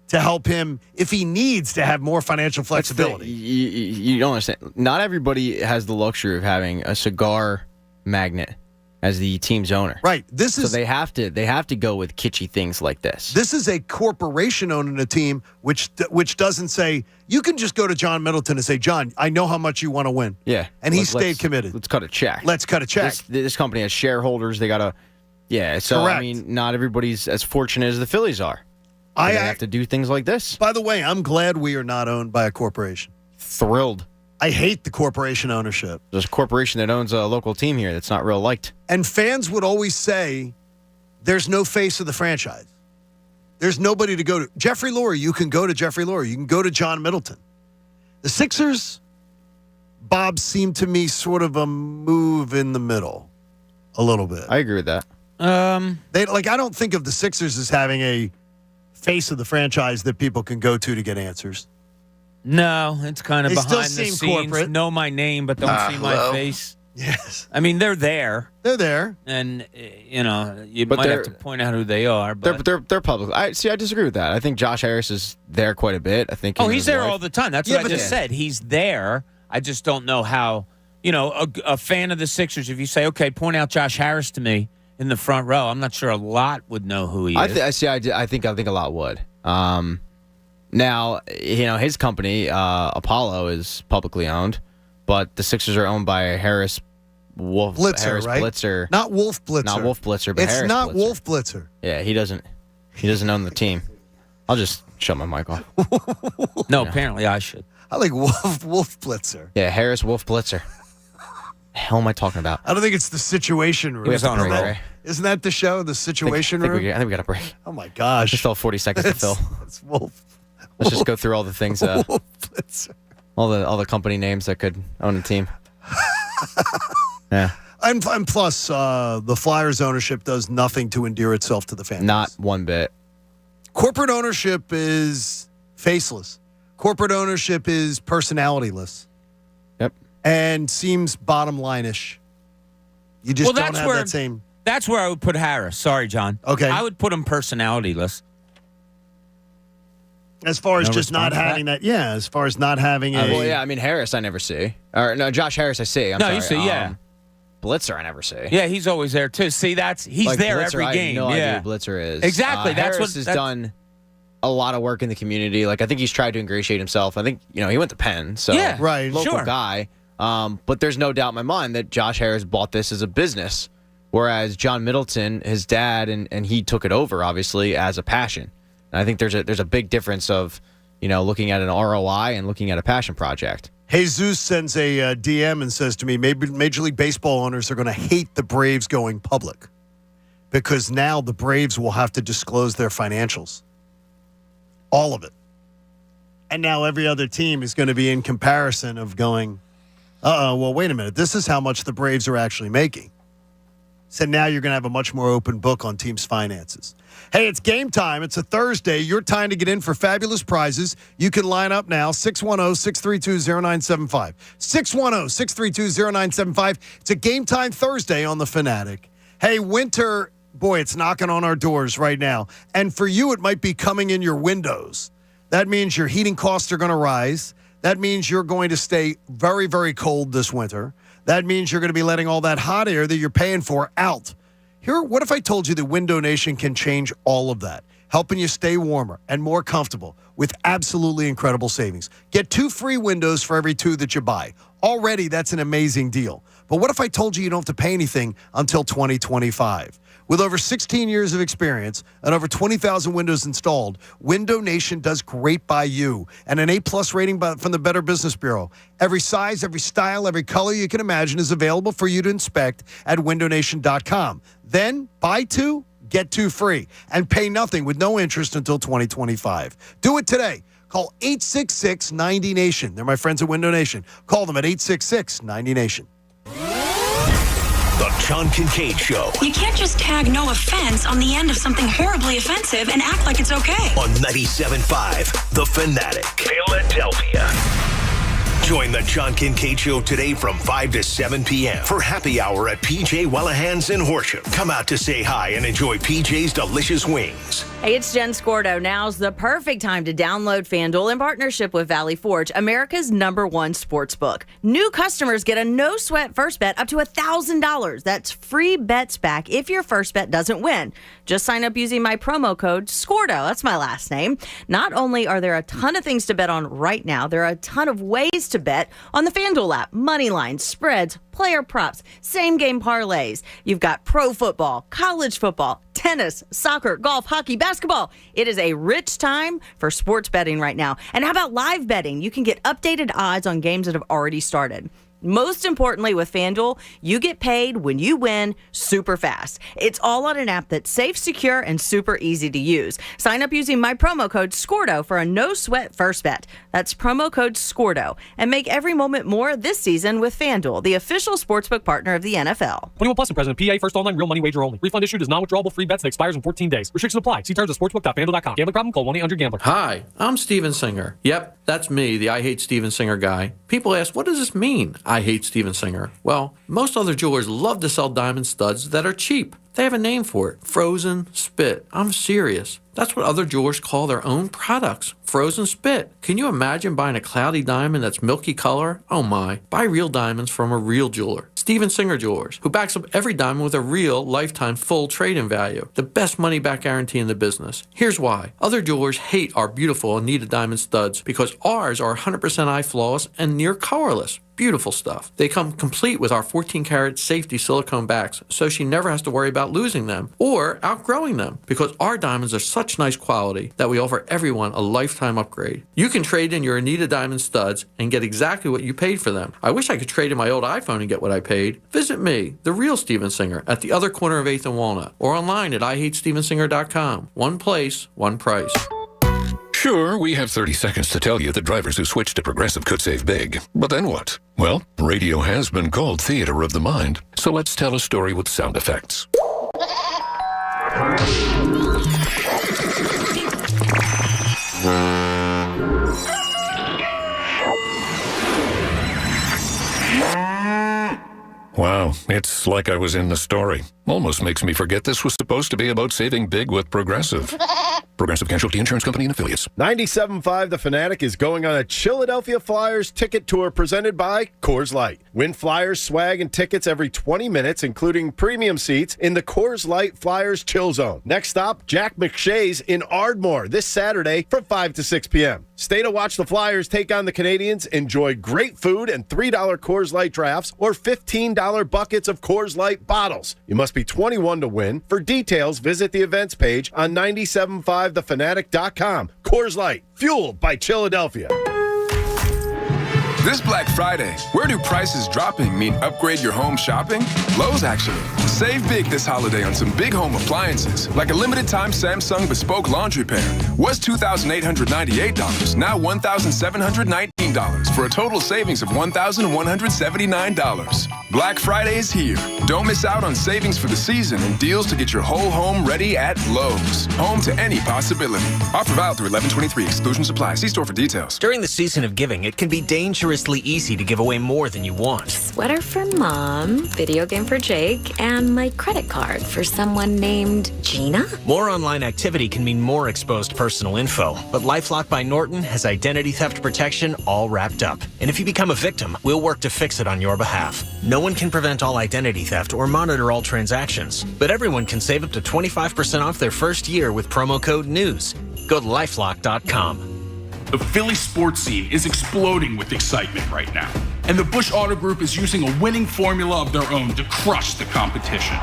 Speaker 11: to help him if he needs to have more financial flexibility.
Speaker 14: You don't understand. Not everybody has the luxury of having a cigar magnate as the team's owner.
Speaker 11: Right.
Speaker 14: So they have to go with kitschy things like this.
Speaker 11: This is a corporation owning a team which doesn't say, you can just go to John Middleton and say, John, I know how much you want to win.
Speaker 14: Yeah.
Speaker 11: And he stayed committed.
Speaker 14: Let's cut a check.
Speaker 11: Let's cut a check.
Speaker 14: This company has shareholders. They got to, yeah. So,
Speaker 11: Correct.
Speaker 14: I mean, not everybody's as fortunate as the Phillies are. They have to do things like this.
Speaker 11: By the way, I'm glad we are not owned by a corporation.
Speaker 14: Thrilled.
Speaker 11: I hate the corporation ownership.
Speaker 14: There's a corporation that owns a local team here that's not real liked.
Speaker 11: And fans would always say, there's no face of the franchise. There's nobody to go to. Jeffrey Lurie, you can go to Jeffrey Lurie. You can go to John Middleton. The Sixers, Bob, seemed to me sort of a move in the middle a little bit.
Speaker 14: I agree with that.
Speaker 11: I don't think of the Sixers as having a face of the franchise that people can go to get answers.
Speaker 12: No, it's kind of
Speaker 11: They
Speaker 12: behind
Speaker 11: still
Speaker 12: the
Speaker 11: seem
Speaker 12: scenes.
Speaker 11: corporate.
Speaker 12: Know my name, but don't see my face.
Speaker 11: Yes.
Speaker 12: I mean, they're there.
Speaker 11: They're there.
Speaker 12: And, you
Speaker 14: But
Speaker 12: might have
Speaker 14: they're-
Speaker 12: to point out who they are. But
Speaker 14: They're public. I disagree with that. I think Josh Harris is there quite a bit. I think.
Speaker 12: he's there all the time. That's what I just said. He's there. I just don't know how. A fan of the Sixers, if you say, okay, point out Josh Harris to me in the front row, I'm not sure a lot would know who he is.
Speaker 14: I think a lot would. Now, his company, Apollo, is publicly owned, but the Sixers are owned by Harris Wolf
Speaker 11: Blitzer,
Speaker 14: Harris
Speaker 11: right?
Speaker 14: Blitzer.
Speaker 11: Not Wolf Blitzer.
Speaker 14: Not Wolf Blitzer, but
Speaker 11: it's
Speaker 14: Harris
Speaker 11: not
Speaker 14: Blitzer.
Speaker 11: Wolf Blitzer.
Speaker 14: Yeah, he doesn't own the team. I'll just shut my mic off.
Speaker 12: No, apparently I should.
Speaker 11: I like Wolf Blitzer.
Speaker 14: Yeah, Harris Wolf Blitzer. The hell am I talking about?
Speaker 11: I don't think it's the Situation Room.
Speaker 14: He was on a roll.
Speaker 11: Isn't that the show, the Situation Room?
Speaker 14: I think we got a break.
Speaker 11: Oh my gosh!
Speaker 14: Just all 40 seconds to fill.
Speaker 11: It's Wolf.
Speaker 14: Let's just go through all the things.
Speaker 11: Wolf Blitzer.
Speaker 14: All the company names that could own a team. Yeah.
Speaker 11: And plus, the Flyers ownership does nothing to endear itself to the fans.
Speaker 14: Not one bit.
Speaker 11: Corporate ownership is faceless. Corporate ownership is personalityless.
Speaker 14: Yep.
Speaker 11: And seems bottom line-ish. You just don't have that same.
Speaker 12: That's where I would put Harris. Sorry, John.
Speaker 11: Okay.
Speaker 12: I would put him personalityless.
Speaker 11: As far as
Speaker 12: No
Speaker 11: just not
Speaker 12: response to
Speaker 11: having that, yeah. As far as not having a.
Speaker 14: Well, yeah. I mean, Harris, I never see. Or no, Josh Harris, I see. I'm
Speaker 12: No,
Speaker 14: sorry.
Speaker 12: you see, yeah.
Speaker 14: Blitzer, I never see.
Speaker 12: Yeah, he's always there too. See, he's
Speaker 14: Like
Speaker 12: there
Speaker 14: Blitzer,
Speaker 12: every
Speaker 14: I
Speaker 12: game.
Speaker 14: have no
Speaker 12: yeah.
Speaker 14: idea who Blitzer is.
Speaker 12: Exactly. That's
Speaker 14: Harris
Speaker 12: what
Speaker 14: has done a lot of work in the community. Like I think he's tried to ingratiate himself. I think he went to Penn, so
Speaker 12: Yeah,
Speaker 11: right,
Speaker 14: local
Speaker 12: sure.
Speaker 14: guy. But there's no doubt in my mind that Josh Harris bought this as a business, whereas John Middleton, his dad, and he took it over obviously as a passion. And I think there's a big difference of looking at an ROI and looking at a passion project.
Speaker 11: Jesus sends a DM and says to me, maybe Major League Baseball owners are going to hate the Braves going public because now the Braves will have to disclose their financials. All of it. And now every other team is going to be in comparison of going, well, wait a minute. This is how much the Braves are actually making. So now you're going to have a much more open book on teams' finances. Hey, it's game time. It's a Thursday. Your time to get in for fabulous prizes. You can line up now, 610-632-0975. 610-632-0975. It's a game time Thursday on The Fanatic. Hey, winter, boy, it's knocking on our doors right now. And for you, it might be coming in your windows. That means your heating costs are going to rise. That means you're going to stay very, very cold this winter. That means you're going to be letting all that hot air that you're paying for out. What if I told you that Window Nation can change all of that, helping you stay warmer and more comfortable with absolutely incredible savings? Get 2 free windows for every 2 that you buy. Already, that's an amazing deal. But what if I told you you don't have to pay anything until 2025? With over 16 years of experience and over 20,000 windows installed, Window Nation does great by you. And an A-plus rating from the Better Business Bureau. Every size, every style, every color you can imagine is available for you to inspect at windownation.com. Then, buy 2, get 2 free. And pay nothing with no interest until 2025. Do it today. Call 866-90-NATION. They're my friends at Window Nation. Call them at 866-90-NATION.
Speaker 3: The John Kincade Show.
Speaker 25: You can't just tag no offense on the end of something horribly offensive and act like it's okay.
Speaker 3: On 97.5 The Fanatic. Philadelphia. Join the John Kincade Show today from 5 to 7 p.m. for happy hour at PJ Wellahan's in Horsham. Come out to say hi and enjoy PJ's delicious wings.
Speaker 2: Hey, it's Jen Scordo. Now's the perfect time to download FanDuel in partnership with Valley Forge, America's #1 sports book. New customers get a no-sweat first bet up to $1,000. That's free bets back if your first bet doesn't win. Just sign up using my promo code SCORDO. That's my last name. Not only are there a ton of things to bet on right now, there are a ton of ways to bet on the FanDuel app. Money lines, spreads, player props, same-game parlays. You've got pro football, college football, tennis, soccer, golf, hockey, basketball. It is a rich time for sports betting right now. And how about live betting? You can get updated odds on games that have already started. Most importantly, with FanDuel, you get paid when you win super fast. It's all on an app that's safe, secure, and super easy to use. Sign up using my promo code SCORDO for a no-sweat first bet. That's promo code SCORDO. And make every moment more this season with FanDuel, the official sportsbook partner of the NFL.
Speaker 5: 21 plus and present PA first online real money wager only. Refund issued is non-withdrawable free bets that expires in 14 days. Restrictions apply. See terms at sportsbook.fanduel.com. Gambling problem? Call 1-800-GAMBLER.
Speaker 16: Hi, I'm Steven Singer. Yep, that's me, the I Hate Steven Singer guy. People ask, what does this mean, I hate Steven Singer? Well, most other jewelers love to sell diamond studs that are cheap. They have a name for it. Frozen spit. I'm serious. That's what other jewelers call their own products. Frozen spit. Can you imagine buying a cloudy diamond that's milky color? Oh my. Buy real diamonds from a real jeweler. Steven Singer Jewelers, who backs up every diamond with a real lifetime full trade-in value. The best money-back guarantee in the business. Here's why. Other jewelers hate our beautiful Anita diamond studs because ours are 100% eye flawless and near colorless. Beautiful stuff. They come complete with our 14-karat safety silicone backs, so she never has to worry about losing them or outgrowing them, because our diamonds are such nice quality that we offer everyone a lifetime upgrade. You can trade in your Anita Diamond studs and get exactly what you paid for them. I wish I could trade in my old iPhone and get what I paid. Visit me, the real Steven Singer, at the other corner of 8th and Walnut, or online at IHateStevenSinger.com. One place, one price.
Speaker 22: Sure, we have 30 seconds to tell you that drivers who switch to Progressive could save big. But then what? Well, radio has been called theater of the mind, so let's tell a story with sound effects. Wow, it's like I was in the story. Almost makes me forget this was supposed to be about saving big with Progressive. Progressive Casualty Insurance Company and Affiliates.
Speaker 1: 97.5 The Fanatic is going on a Philadelphia Flyers ticket tour presented by Coors Light. Win Flyers swag and tickets every 20 minutes, including premium seats in the Coors Light Flyers Chill Zone. Next stop, Jack McShay's in Ardmore this Saturday from 5 to 6 p.m. Stay to watch the Flyers take on the Canadians, enjoy great food and $3 Coors Light drafts or $15 buckets of Coors Light bottles. You must be 21 to win. For details, visit the events page on 97.5thefanatic.com. Coors Light, fueled by Philadelphia.
Speaker 6: This Black Friday, where do prices dropping mean upgrade your home shopping? Lowe's, actually. Save big this holiday on some big home appliances, like a limited-time Samsung Bespoke Laundry Pair. Was $2,898, now $1,719, for a total savings of $1,179. Black Friday is here. Don't miss out on savings for the season and deals to get your whole home ready at Lowe's. Home to any possibility. Offer valid through 11/23. Exclusions apply. See store for details.
Speaker 7: During the season of giving, it can be dangerously easy to give away more than you want.
Speaker 8: Sweater for Mom, video game for Jake, and my credit card for someone named Gina?
Speaker 7: More online activity can mean more exposed personal info, but LifeLock by Norton has identity theft protection all wrapped up. And if you become a victim, we'll work to fix it on your behalf. No one can prevent all identity theft or monitor all transactions, but everyone can save up to 25% off their first year with promo code NEWS. Go to LifeLock.com.
Speaker 9: The Philly sports scene is exploding with excitement right now, and the Busch Auto Group is using a winning formula of their own to crush the competition.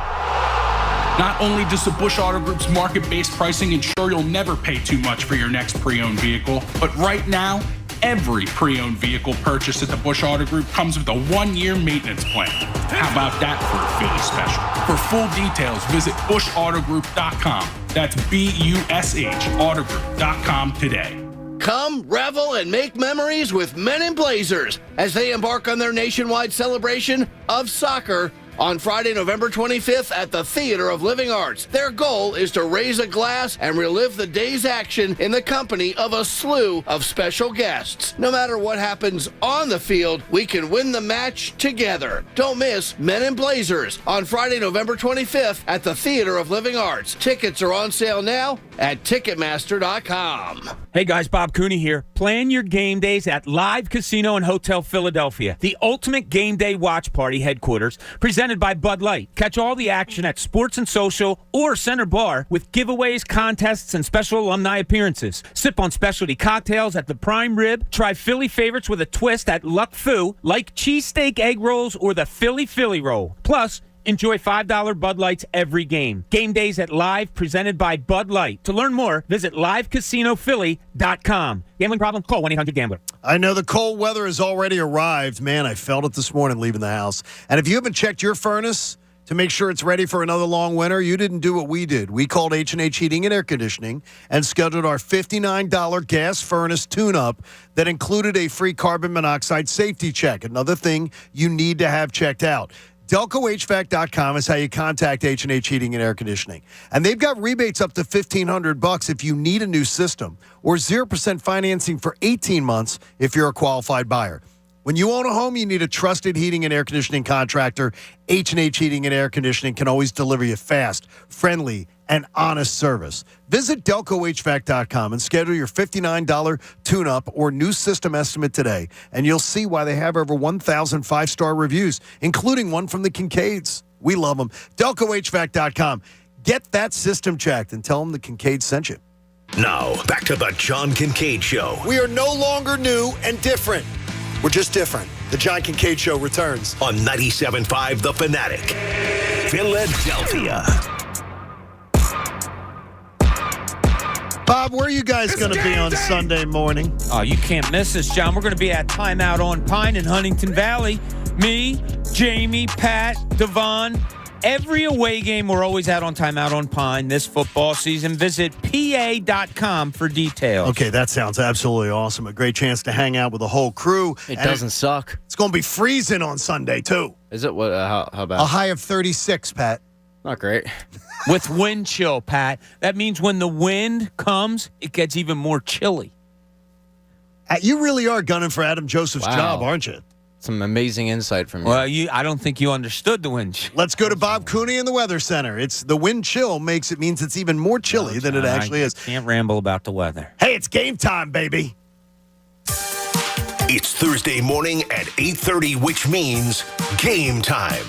Speaker 9: Not only does the Busch Auto Group's market-based pricing ensure you'll never pay too much for your next pre-owned vehicle, but right now, every pre-owned vehicle purchased at the Busch Auto Group comes with a 1-year maintenance plan. How about that for a Philly special? For full details, visit BuschAutoGroup.com. That's BUSH Autogroup.com today.
Speaker 13: Come, revel, and make memories with Men in Blazers as they embark on their nationwide celebration of soccer on Friday, November 25th at the Theater of Living Arts. Their goal is to raise a glass and relive the day's action in the company of a slew of special guests. No matter what happens on the field, we can win the match together. Don't miss Men in Blazers on Friday, November 25th at the Theater of Living Arts. Tickets are on sale now at Ticketmaster.com.
Speaker 28: Hey guys, Bob Cooney here. Plan your game days at Live Casino and Hotel Philadelphia, the ultimate game day watch party headquarters, presented by Bud Light. Catch all the action at Sports and Social or Center Bar with giveaways, contests, and special alumni appearances. Sip on specialty cocktails at the Prime Rib. Try Philly favorites with a twist at Luck Fu, like cheesesteak egg rolls or the Philly Roll. Plus, enjoy $5 Bud Lights every game. Game days at Live, presented by Bud Light. To learn more, visit LiveCasinoPhilly.com. Gambling problem? Call 1-800-GAMBLER.
Speaker 11: I know the cold weather has already arrived. Man, I felt it this morning leaving the house. And if you haven't checked your furnace to make sure it's ready for another long winter, you didn't do what we did. We called H&H Heating and Air Conditioning and scheduled our $59 gas furnace tune-up that included a free carbon monoxide safety check. Another thing you need to have checked out. DelcoHVAC.com is how you contact H&H Heating and Air Conditioning. And they've got rebates up to $1,500 if you need a new system, or 0% financing for 18 months if you're a qualified buyer. When you own a home, you need a trusted heating and air conditioning contractor. H&H Heating and Air Conditioning can always deliver you fast, friendly, and honest service. Visit DelcoHVAC.com and schedule your $59 tune-up or new system estimate today, and you'll see why they have over 1,000 five-star reviews, including one from the Kincades. We love them. DelcoHVAC.com. Get that system checked and tell them the Kincade sent you.
Speaker 3: Now, back to the John Kincade Show.
Speaker 11: We are no longer new and different. We're just different. The John Kincade Show returns
Speaker 3: on 97.5 The Fanatic, Philadelphia.
Speaker 11: Bob, where are you guys going to be on Sunday morning?
Speaker 28: Oh, you can't miss us, John. We're going to be at Timeout on Pine in Huntington Valley. Me, Jamie, Pat, Devon. Every away game, we're always out on Timeout on Pine this football season. Visit PA.com for details.
Speaker 11: Okay, that sounds absolutely awesome. A great chance to hang out with the whole crew.
Speaker 14: It doesn't suck.
Speaker 11: It's going to be freezing on Sunday, too.
Speaker 14: Is it? What? How about?
Speaker 11: A high of 36, Pat.
Speaker 14: Not great.
Speaker 28: With wind chill, Pat. That means when the wind comes, it gets even more chilly.
Speaker 11: You really are gunning for Adam Joseph's job, aren't you?
Speaker 14: Some amazing insight from you.
Speaker 28: Well, I don't think you understood the wind chill.
Speaker 11: Let's go to Bob Cooney in the Weather Center. It's the wind chill means it's even more chilly than it actually is.
Speaker 28: Can't ramble about the weather.
Speaker 11: Hey, it's game time, baby.
Speaker 3: It's Thursday morning at 8:30, which means game time.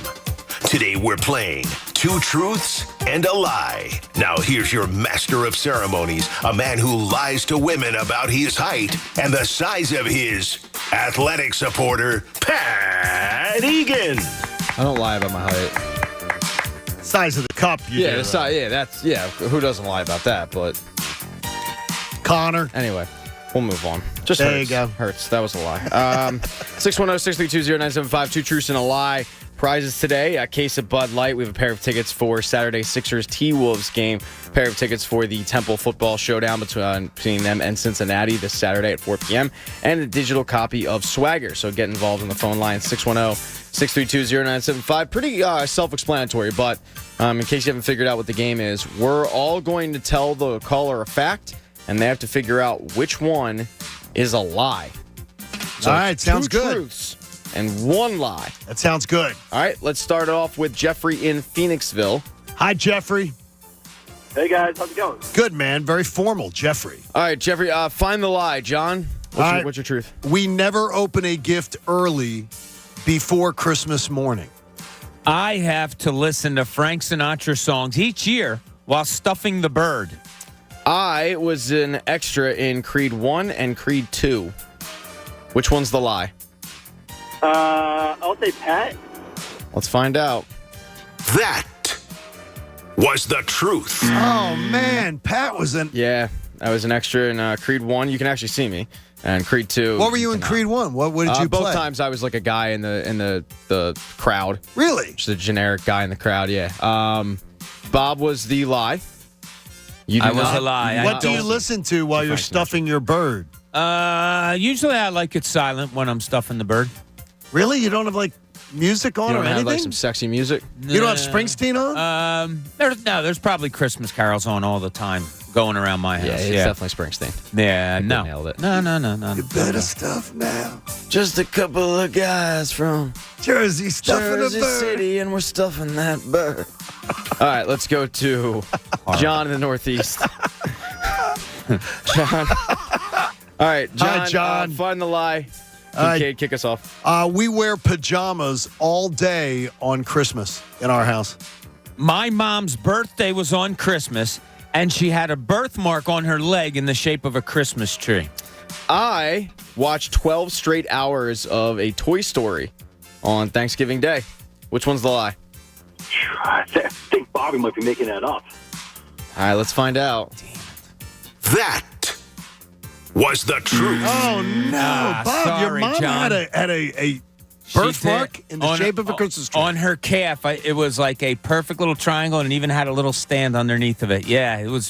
Speaker 3: Today we're playing Two Truths and a Lie. Now here's your master of ceremonies, a man who lies to women about his height and the size of his athletic supporter, Pat Egan.
Speaker 14: I don't lie about my height.
Speaker 11: Size of the cup, you do.
Speaker 14: Who doesn't lie about that? But
Speaker 11: Connor.
Speaker 14: Anyway, we'll move on. Just
Speaker 11: there
Speaker 14: hurts.
Speaker 11: you go.
Speaker 14: Hurts. That was a lie. 610-632-0975. Two Truths and a Lie. Prizes today, a case of Bud Light. We have a pair of tickets for Saturday Sixers T-Wolves game. A pair of tickets for the Temple football showdown between them and Cincinnati this Saturday at 4 p.m. And a digital copy of Swagger. So get involved on the phone line, 610-632-0975. Pretty self-explanatory, but in case you haven't figured out what the game is, we're all going to tell the caller a fact, and they have to figure out which one is a lie. So
Speaker 11: all right, sounds good.
Speaker 14: Truths and one lie.
Speaker 11: That sounds good.
Speaker 14: All right, let's start off with Jeffrey in Phoenixville.
Speaker 11: Hi, Jeffrey.
Speaker 10: Hey, guys. How's it going?
Speaker 11: Good, man. Very formal, Jeffrey.
Speaker 14: All right, Jeffrey, find the lie. John, what's your truth?
Speaker 11: We never open a gift early before Christmas morning.
Speaker 28: I have to listen to Frank Sinatra songs each year while stuffing the bird.
Speaker 14: I was an extra in Creed 1 and Creed 2. Which one's the lie?
Speaker 10: I'll say Pat.
Speaker 14: Let's find out.
Speaker 3: That was the truth.
Speaker 11: Oh, man. Pat was an...
Speaker 14: Yeah, I was an extra in Creed 1. You can actually see me. And Creed 2.
Speaker 11: What were you in Creed 1? What did you play?
Speaker 14: Both times I was like a guy in the crowd.
Speaker 11: Really?
Speaker 14: Just a generic guy in the crowd, yeah. Bob was the lie.
Speaker 28: I was a lie.
Speaker 11: What do you listen to while you're stuffing your bird?
Speaker 28: Usually I like it silent when I'm stuffing the bird.
Speaker 11: Really? You don't have like music on
Speaker 14: You
Speaker 11: or
Speaker 14: don't have
Speaker 11: anything?
Speaker 14: like some sexy music?
Speaker 11: You don't have Springsteen on?
Speaker 28: There's probably Christmas carols on all the time going around my house.
Speaker 14: Yeah, it's definitely Springsteen.
Speaker 28: Yeah, no.
Speaker 14: Nailed it.
Speaker 28: No.
Speaker 11: You better stuff now.
Speaker 14: Just a couple of guys from
Speaker 11: Jersey stuffing
Speaker 14: Jersey
Speaker 11: a bird.
Speaker 14: City, and we're stuffing that bird. All right, let's go to John in the Northeast. John. All right, John.
Speaker 11: Hi, John.
Speaker 14: Find the lie. Kincade, kick us off.
Speaker 11: We wear pajamas all day on Christmas in our house.
Speaker 28: My mom's birthday was on Christmas, and she had a birthmark on her leg in the shape of a Christmas tree.
Speaker 14: I watched 12 straight hours of a Toy Story on Thanksgiving Day. Which one's the lie?
Speaker 10: I think Bobby might be making that up.
Speaker 14: All right, let's find out.
Speaker 3: That was the truth.
Speaker 11: Oh, no. Bob, your mom
Speaker 28: John.
Speaker 11: had a birthmark in the shape of a Christmas tree.
Speaker 28: On her calf, it was like a perfect little triangle, and it even had a little stand underneath of it. Yeah, it was.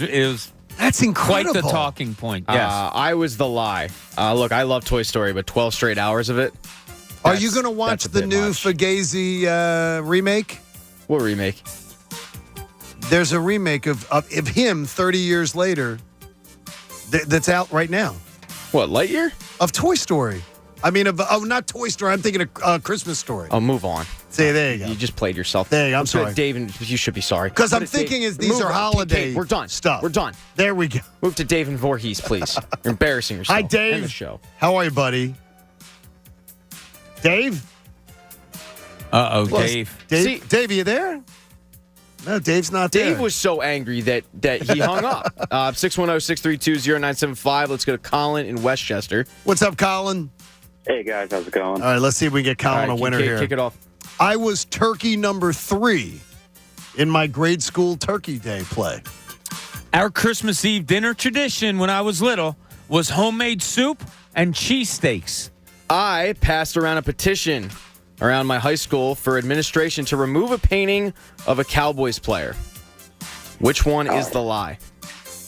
Speaker 11: That's incredible.
Speaker 28: Quite the talking point. Yes.
Speaker 14: I was the lie. Look, I love Toy Story, but 12 straight hours of it.
Speaker 11: Are you going to watch the new Fugazi remake?
Speaker 14: What remake?
Speaker 11: There's a remake of him 30 years later that's out right now.
Speaker 14: What, Lightyear?
Speaker 11: Of Toy Story. I mean, not Toy Story. I'm thinking of Christmas Story.
Speaker 14: Oh, move on.
Speaker 11: See, there you go.
Speaker 14: You just played yourself.
Speaker 11: There you go. I'm
Speaker 14: Let's go to
Speaker 11: sorry.
Speaker 14: Dave, and you should be sorry.
Speaker 11: Because I'm thinking these are holiday
Speaker 14: We're done.
Speaker 11: stuff.
Speaker 14: We're done.
Speaker 11: There we go.
Speaker 14: Move to Dave and Voorhees, please. You're embarrassing yourself.
Speaker 11: Hi, Dave.
Speaker 14: End the show.
Speaker 11: How are you, buddy? Dave?
Speaker 28: Uh-oh,
Speaker 11: Well,
Speaker 28: Dave.
Speaker 11: Dave, are you there? No, Dave's not there.
Speaker 14: Dave was so angry that he hung up. 610-632-0975. Let's go to Colin in Westchester.
Speaker 11: What's up, Colin?
Speaker 10: Hey, guys. How's it going?
Speaker 11: All right, let's see if we can get Colin a winner here.
Speaker 14: Kick it off.
Speaker 11: I was turkey number 3 in my grade school Turkey Day play.
Speaker 28: Our Christmas Eve dinner tradition when I was little was homemade soup and cheesesteaks.
Speaker 14: I passed around a petition around my high school for administration to remove a painting of a Cowboys player. Which one is the lie?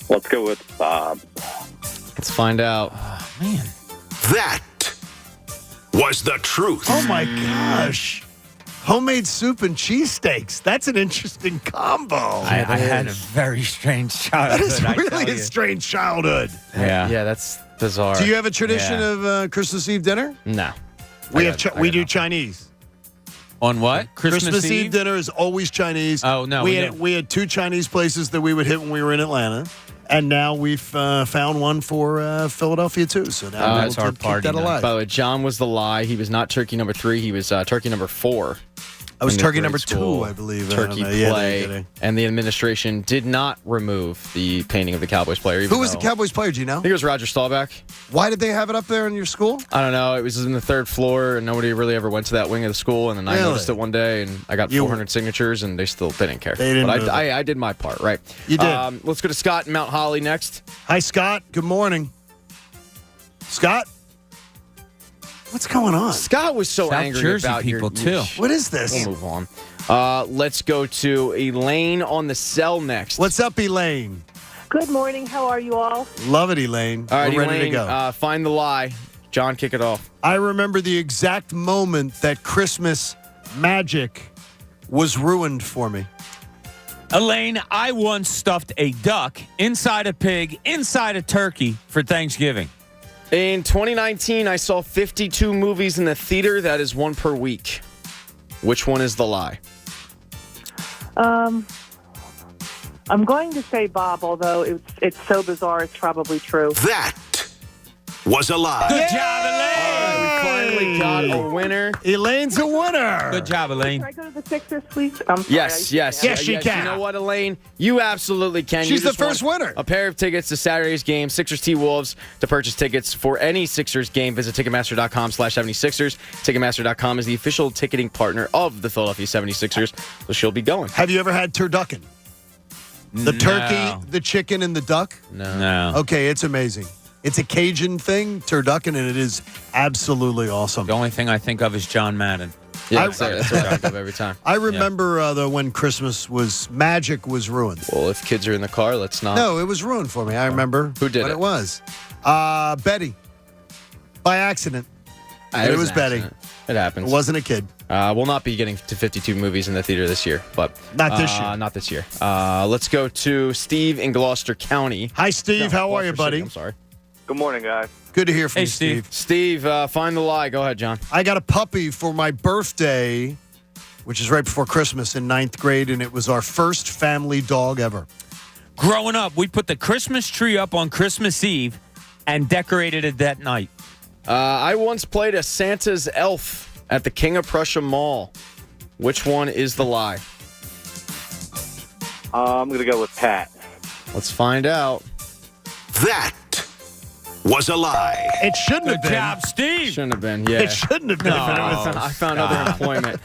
Speaker 10: Let's go with Bob.
Speaker 14: Let's find out.
Speaker 28: Man.
Speaker 3: That was the truth.
Speaker 11: Oh, my gosh. Homemade soup and cheesesteaks. That's an interesting combo.
Speaker 28: I had a very strange childhood.
Speaker 11: That is really a strange childhood.
Speaker 28: Yeah.
Speaker 14: Yeah, that's bizarre.
Speaker 11: Do you have a tradition of Christmas Eve dinner?
Speaker 14: No.
Speaker 11: We do Chinese.
Speaker 28: On what?
Speaker 11: Christmas Eve dinner is always Chinese.
Speaker 28: Oh, no.
Speaker 11: We had 2 Chinese places that we would hit when we were in Atlanta. And now we've found one for Philadelphia, too. So now
Speaker 28: that's our
Speaker 11: keep
Speaker 28: party
Speaker 11: that
Speaker 28: night.
Speaker 11: alive.
Speaker 14: By the way, John was the lie. He was not turkey number 3. He was turkey number 4.
Speaker 11: I was
Speaker 14: in the
Speaker 11: turkey
Speaker 14: grade
Speaker 11: number
Speaker 14: school
Speaker 11: 2, I believe.
Speaker 14: Turkey play. And the administration did not remove the painting of the Cowboys player.
Speaker 11: Who was the Cowboys player, do you know?
Speaker 14: I think it was Roger Staubach.
Speaker 11: Why did they have it up there in your school?
Speaker 14: I don't know. It was in the 3rd floor, and nobody really ever went to that wing of the school. And then I noticed it one day, and I got 400 signatures, and they didn't care.
Speaker 11: They didn't
Speaker 14: but
Speaker 11: move
Speaker 14: I did my part, right?
Speaker 11: You did.
Speaker 14: Let's go to Scott in Mount Holly next.
Speaker 11: Hi, Scott. Good morning. Scott? What's going on?
Speaker 14: Scott was so
Speaker 28: South
Speaker 14: angry
Speaker 28: Jersey
Speaker 14: about
Speaker 28: people, too.
Speaker 11: What is this?
Speaker 14: We'll move on. Let's go to Elaine on the cell next.
Speaker 11: What's up, Elaine?
Speaker 17: Good morning. How are you all?
Speaker 11: Love it, Elaine.
Speaker 14: All right,
Speaker 11: We're ready
Speaker 14: Elaine,
Speaker 11: to go.
Speaker 14: Find the lie. John, kick it off.
Speaker 11: I remember the exact moment that Christmas magic was ruined for me.
Speaker 28: Elaine, I once stuffed a duck inside a pig, inside a turkey for Thanksgiving.
Speaker 14: In 2019, I saw 52 movies in the theater. That is 1 per week. Which one is the lie?
Speaker 17: I'm going to say Bob, although it's so bizarre, it's probably true.
Speaker 3: That was a lie.
Speaker 28: Good job, Elaine.
Speaker 14: We finally got a winner.
Speaker 11: Elaine's a winner.
Speaker 28: Good job, Elaine.
Speaker 17: Can I go to the Sixers, please? I'm sorry.
Speaker 14: Yes.
Speaker 11: Yes, she can.
Speaker 14: You know what, Elaine? You absolutely can.
Speaker 11: She's
Speaker 14: You just
Speaker 11: the first
Speaker 14: won
Speaker 11: winner.
Speaker 14: A pair of tickets to Saturday's game, Sixers T-Wolves. To purchase tickets for any Sixers game, visit Ticketmaster.com/76ers. Ticketmaster.com is the official ticketing partner of the Philadelphia 76ers, so she'll be going.
Speaker 11: Have you ever had turducken? The turkey, the chicken, and the duck?
Speaker 28: No.
Speaker 11: Okay, it's amazing. It's a Cajun thing, turducken, and it is absolutely awesome.
Speaker 28: The only thing I think of is John Madden.
Speaker 14: Yeah, that's what I think of every time.
Speaker 11: I remember though when Christmas magic was ruined.
Speaker 14: Well, if kids are in the car, let's not.
Speaker 11: No, it was ruined for me. I remember
Speaker 14: Who did
Speaker 11: what
Speaker 14: it?
Speaker 11: it was. Betty, by accident. It was
Speaker 14: an
Speaker 11: Betty.
Speaker 14: accident. It happens.
Speaker 11: It wasn't a kid.
Speaker 14: We'll not be getting to 52 movies in the theater this year, but
Speaker 11: Not this year.
Speaker 14: Not this year. Let's go to Steve in Gloucester County.
Speaker 11: Hi, Steve. How are you,
Speaker 14: Gloucester
Speaker 11: buddy?
Speaker 14: City, I'm sorry.
Speaker 10: Good morning, guys.
Speaker 11: Good to hear from
Speaker 28: Hey,
Speaker 11: you, Steve.
Speaker 14: Steve, find the lie. Go ahead, John.
Speaker 11: I got a puppy for my birthday, which is right before Christmas in 9th grade, and it was our first family dog ever.
Speaker 28: Growing up, we put the Christmas tree up on Christmas Eve and decorated it that night.
Speaker 14: I once played a Santa's elf at the King of Prussia Mall. Which one is the lie?
Speaker 10: I'm going to go with Pat.
Speaker 14: Let's find out.
Speaker 3: That was a lie.
Speaker 11: It shouldn't
Speaker 28: Good
Speaker 11: have been.
Speaker 28: job, Steve.
Speaker 14: Shouldn't have been. Yeah.
Speaker 11: It shouldn't have been.
Speaker 28: No.
Speaker 14: I found other employment.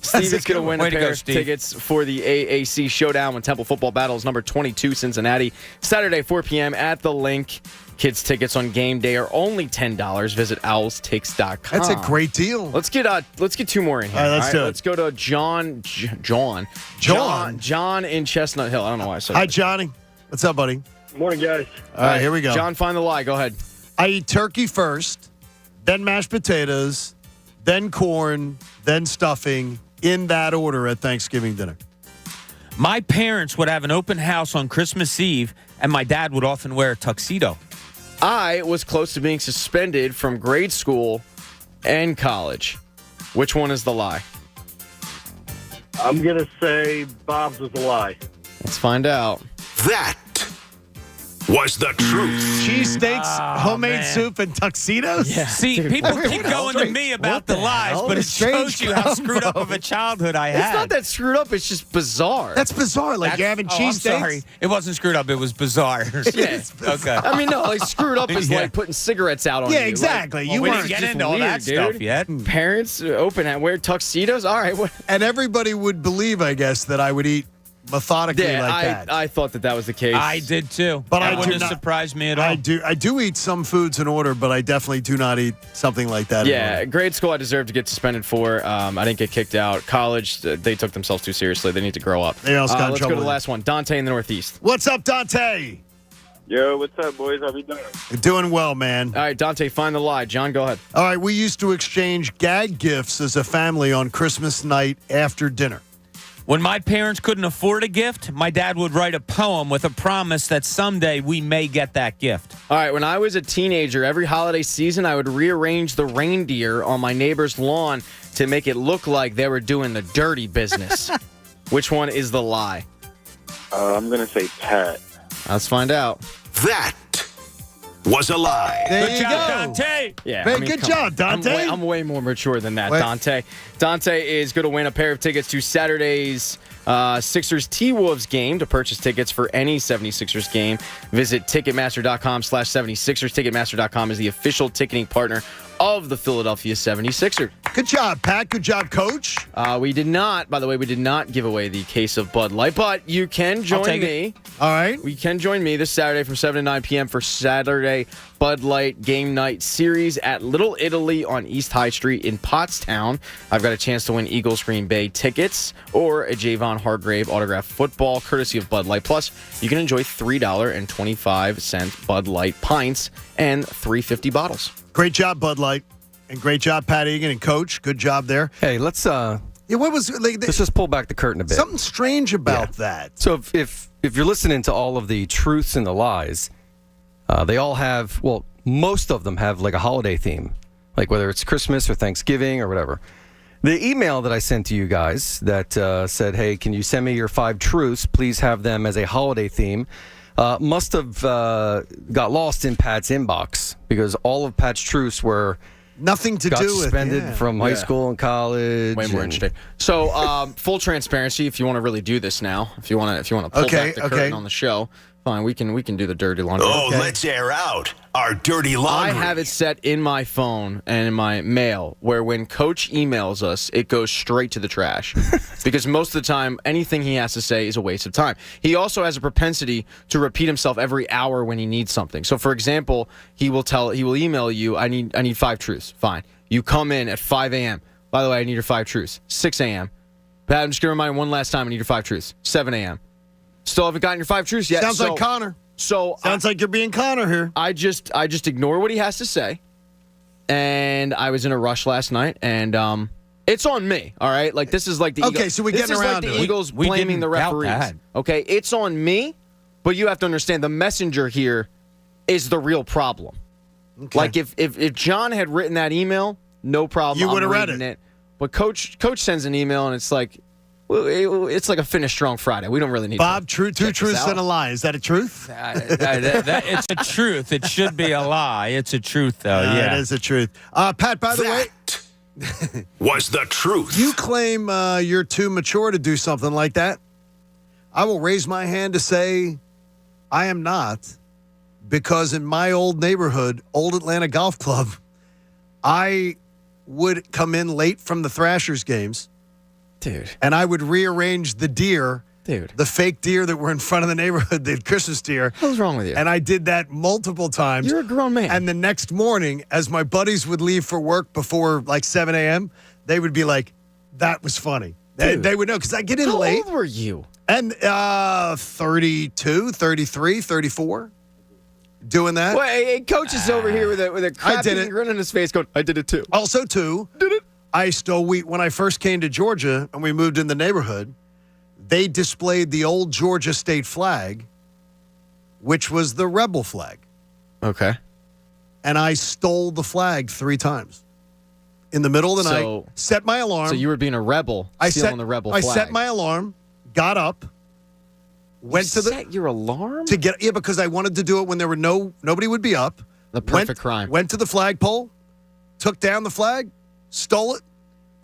Speaker 14: Steve is going to win a
Speaker 28: Way to
Speaker 14: pair
Speaker 28: go,
Speaker 14: of
Speaker 28: Steve.
Speaker 14: tickets for the AAC Showdown when Temple Football Battles number 22 Cincinnati. Saturday, 4 p.m. at the Link. Kids tickets on game day are only $10. Visit owlstix.com.
Speaker 11: That's a great deal.
Speaker 14: Let's get 2 more in here.
Speaker 11: All right, let's do it.
Speaker 14: Let's go to John in Chestnut Hill. I don't know why I said
Speaker 11: Hi,
Speaker 14: that.
Speaker 11: Johnny. What's up, buddy?
Speaker 10: Morning, guys.
Speaker 11: All right, here we go.
Speaker 14: John, find the lie. Go ahead.
Speaker 11: I eat turkey first, then mashed potatoes, then corn, then stuffing, in that order at Thanksgiving dinner.
Speaker 28: My parents would have an open house on Christmas Eve, and my dad would often wear a tuxedo.
Speaker 14: I was close to being suspended from grade school and college. Which one is the lie?
Speaker 10: I'm going to say Bob's was a lie.
Speaker 14: Let's find out.
Speaker 3: That was the truth.
Speaker 11: Cheesesteaks, homemade soup, and tuxedos?
Speaker 28: Yeah. See, people keep going to me about the lies, but it shows you how screwed up of a childhood I had.
Speaker 14: It's not that screwed up. It's just bizarre.
Speaker 11: That's bizarre. Like you're having cheesesteaks?
Speaker 28: I'm sorry. It wasn't screwed up. It was bizarre.
Speaker 14: Yeah.
Speaker 28: Okay.
Speaker 14: I mean, no, like screwed up is like putting cigarettes out on you.
Speaker 11: Yeah, exactly.
Speaker 28: Well, we didn't get into all that stuff yet.
Speaker 14: Parents open and wear tuxedos? All right.
Speaker 11: And everybody would believe, I guess, that I would eat methodically like that.
Speaker 14: I thought that was the case.
Speaker 28: I did too.
Speaker 11: But
Speaker 28: that
Speaker 11: I
Speaker 28: wouldn't
Speaker 11: do
Speaker 28: have
Speaker 11: not-
Speaker 28: surprised me at all.
Speaker 11: I do eat some foods in order, but I definitely do not eat something like that. in
Speaker 14: Yeah,
Speaker 11: order.
Speaker 14: grade school I deserved to get suspended for. I didn't get kicked out. College, they took themselves too seriously. They need to grow up.
Speaker 11: They also got in
Speaker 14: let's go
Speaker 11: trouble
Speaker 14: to the
Speaker 11: with
Speaker 14: last one. Dante in the Northeast.
Speaker 11: What's up, Dante?
Speaker 15: Yo, what's up, boys? How we doing?
Speaker 11: Doing well, man.
Speaker 14: All right, Dante, find the lie. John, go ahead.
Speaker 11: All right, we used to exchange gag gifts as a family on Christmas night after dinner.
Speaker 28: When my parents couldn't afford a gift, my dad would write a poem with a promise that someday we may get that gift.
Speaker 14: All right, when I was a teenager, every holiday season, I would rearrange the reindeer on my neighbor's lawn to make it look like they were doing the dirty business. Which one is the lie?
Speaker 15: I'm going to say Pat.
Speaker 14: Let's find out.
Speaker 3: That was a lie.
Speaker 11: There
Speaker 28: Good
Speaker 11: you
Speaker 28: job,
Speaker 11: go.
Speaker 28: Dante.
Speaker 14: Yeah,
Speaker 11: Very good
Speaker 14: come
Speaker 11: job,
Speaker 14: on.
Speaker 11: Dante.
Speaker 14: I'm way more mature than that,
Speaker 11: Wait.
Speaker 14: Dante. Dante is going to win a pair of tickets to Saturday's Sixers T-Wolves game. To purchase tickets for any 76ers game, visit Ticketmaster.com/76ers. Ticketmaster.com is the official ticketing partner of the Philadelphia 76ers.
Speaker 11: Good job, Pat. Good job, Coach.
Speaker 14: We did not give away the case of Bud Light, but you can join me.
Speaker 11: All right.
Speaker 14: You can join me this Saturday from 7 to 9 p.m. for Saturday Bud Light Game Night Series at Little Italy on East High Street in Pottstown. I've got a chance to win Eagles Green Bay tickets or a Javon Hargrave autographed football courtesy of Bud Light. Plus, you can enjoy $3.25 Bud Light pints and $3.50 bottles.
Speaker 11: Great job, Bud Light. And great job, Pat Egan and Coach. Good job there.
Speaker 18: Hey, let's
Speaker 11: what was
Speaker 18: let's just pull back the curtain a bit.
Speaker 11: something strange about that?
Speaker 18: So if you're listening to all of the truths and the lies, they all have, well, most of them have like a holiday theme, like whether it's Christmas or Thanksgiving or whatever. The email that I sent to you guys that said, hey, can you send me your 5 truths? Please have them as a holiday theme. Must have got lost in Pat's inbox because all of Pat's truths were
Speaker 11: nothing to
Speaker 18: got
Speaker 11: do with
Speaker 18: suspended from high school and college.
Speaker 14: Way more interesting. So, full transparency. If you want to really do this now, if you want to pull back the curtain on the show, fine. We can do the dirty laundry.
Speaker 3: Let's air out our dirty laundry.
Speaker 14: I have it set in my phone and in my mail where when Coach emails us, it goes straight to the trash. Because most of the time, anything he has to say is a waste of time. He also has a propensity to repeat himself every hour when he needs something. So, for example, he will email you, I need 5 truths. Fine. You come in at 5 a.m. By the way, I need your 5 truths. 6 a.m. Pat, I'm just going to remind you one last time, I need your 5 truths. 7 a.m. Still haven't gotten your 5 truths yet.
Speaker 11: Sounds like Connor. Sounds like you're being Connor here.
Speaker 14: I just ignore what he has to say. And I was in a rush last night, and it's on me, all right? Like, this is like the
Speaker 11: Okay, so we're getting around
Speaker 14: to
Speaker 11: to
Speaker 14: the
Speaker 11: it.
Speaker 14: Eagles
Speaker 28: We
Speaker 14: blaming
Speaker 28: didn't
Speaker 14: the
Speaker 28: doubt
Speaker 14: referees.
Speaker 28: that.
Speaker 14: Okay, it's on me, but you have to understand the messenger here is the real problem.
Speaker 11: Okay.
Speaker 14: Like, if John had written that email, no problem.
Speaker 11: You would have read
Speaker 14: reading
Speaker 11: it.
Speaker 14: But Coach sends an email, and it's like, it's like a Finish Strong Friday. We don't really need
Speaker 11: Bob,
Speaker 14: to
Speaker 11: two truths and a lie. Is that a truth?
Speaker 28: It's a truth. It should be a lie. It's a truth, though. Yeah,
Speaker 11: it is a truth. Pat, by the way,
Speaker 3: was the truth.
Speaker 11: You claim you're too mature to do something like that. I will raise my hand to say I am not, because in my old neighborhood, Old Atlanta Golf Club, I would come in late from the Thrashers games.
Speaker 14: Dude.
Speaker 11: And I would rearrange the deer.
Speaker 14: Dude.
Speaker 11: The fake deer that were in front of the neighborhood, the Christmas deer.
Speaker 14: What's wrong with you?
Speaker 11: And I did that multiple times.
Speaker 14: You're a grown man.
Speaker 11: And the next morning, as my buddies would leave for work before like 7 a.m., they would be like, that was funny. They would know because I get in late.
Speaker 14: How old were you?
Speaker 11: And 32, 33, 34. Doing that.
Speaker 14: Well, hey, Coach is over here with a crappy grin on his face going, I did it too.
Speaker 11: Also, too. Did it? I stole wheat. When I first came to Georgia and we moved in the neighborhood, they displayed the old Georgia state flag, which was the rebel flag.
Speaker 14: Okay.
Speaker 11: And I stole the flag 3 times. In the middle of the night, set my alarm.
Speaker 14: So you were being a rebel, stealing the rebel flag.
Speaker 11: I set my alarm, got up, Went to the
Speaker 14: set your alarm
Speaker 11: to get because I wanted to do it when there were nobody would be up.
Speaker 14: The perfect crime.
Speaker 11: Went to the flagpole, took down the flag, stole it,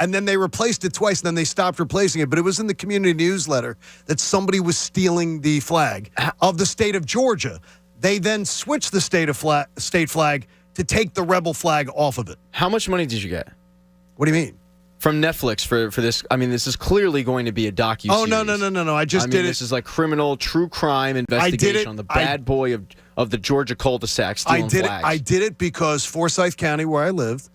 Speaker 11: and then they replaced it twice, and then they stopped replacing it. But it was in the community newsletter that somebody was stealing the flag of the state of Georgia. They then switched the state flag to take the rebel flag off of it.
Speaker 14: How much money did you get?
Speaker 11: What do you mean?
Speaker 14: From Netflix for this? I mean, this is clearly going to be a docu-series.
Speaker 11: Oh, no. I just did it.
Speaker 14: This is like criminal, true crime investigation on the bad boy of the Georgia cul-de-sac stealing flags.
Speaker 11: I did it because Forsyth County, where I lived,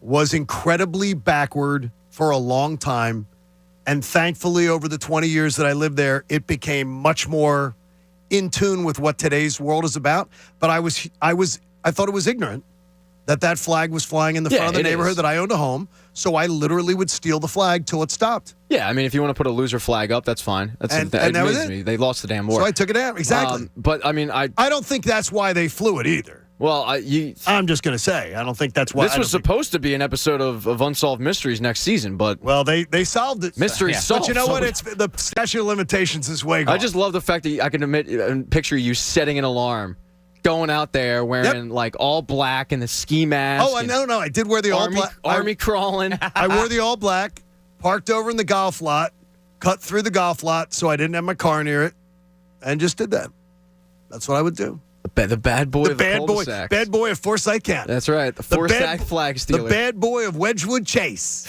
Speaker 11: was incredibly backward for a long time. And thankfully, over the 20 years that I lived there, it became much more in tune with what today's world is about. But I thought it was ignorant that flag was flying in the front of the neighborhood that I owned a home. So I literally would steal the flag till it stopped.
Speaker 14: Yeah, I mean, if you want to put a loser flag up, that's fine.
Speaker 11: And that was it.
Speaker 14: They lost the damn war.
Speaker 11: So I took it down. Exactly.
Speaker 14: But I mean, I
Speaker 11: don't think that's why they flew it either.
Speaker 14: Well,
Speaker 11: I'm just going to say, I don't think that's why.
Speaker 14: This was supposed to be an episode of Unsolved Mysteries next season, but
Speaker 11: well, they solved it.
Speaker 14: Mystery solved.
Speaker 11: But you know what? It's the statute of limitations is way gone.
Speaker 14: I just love the fact that I can picture you setting an alarm, going out there wearing like all black and the ski mask.
Speaker 11: Oh, no, I did wear the all black.
Speaker 14: Army crawling.
Speaker 11: I wore the all black, parked over in the golf lot, cut through the golf lot so I didn't have my car near it, and just did that. That's what I would do.
Speaker 14: The bad boy of the cul-de-sacs.
Speaker 11: Bad boy of Forsyth County.
Speaker 14: That's right. The Forsyth flag stealer.
Speaker 11: The bad boy of Wedgwood Chase.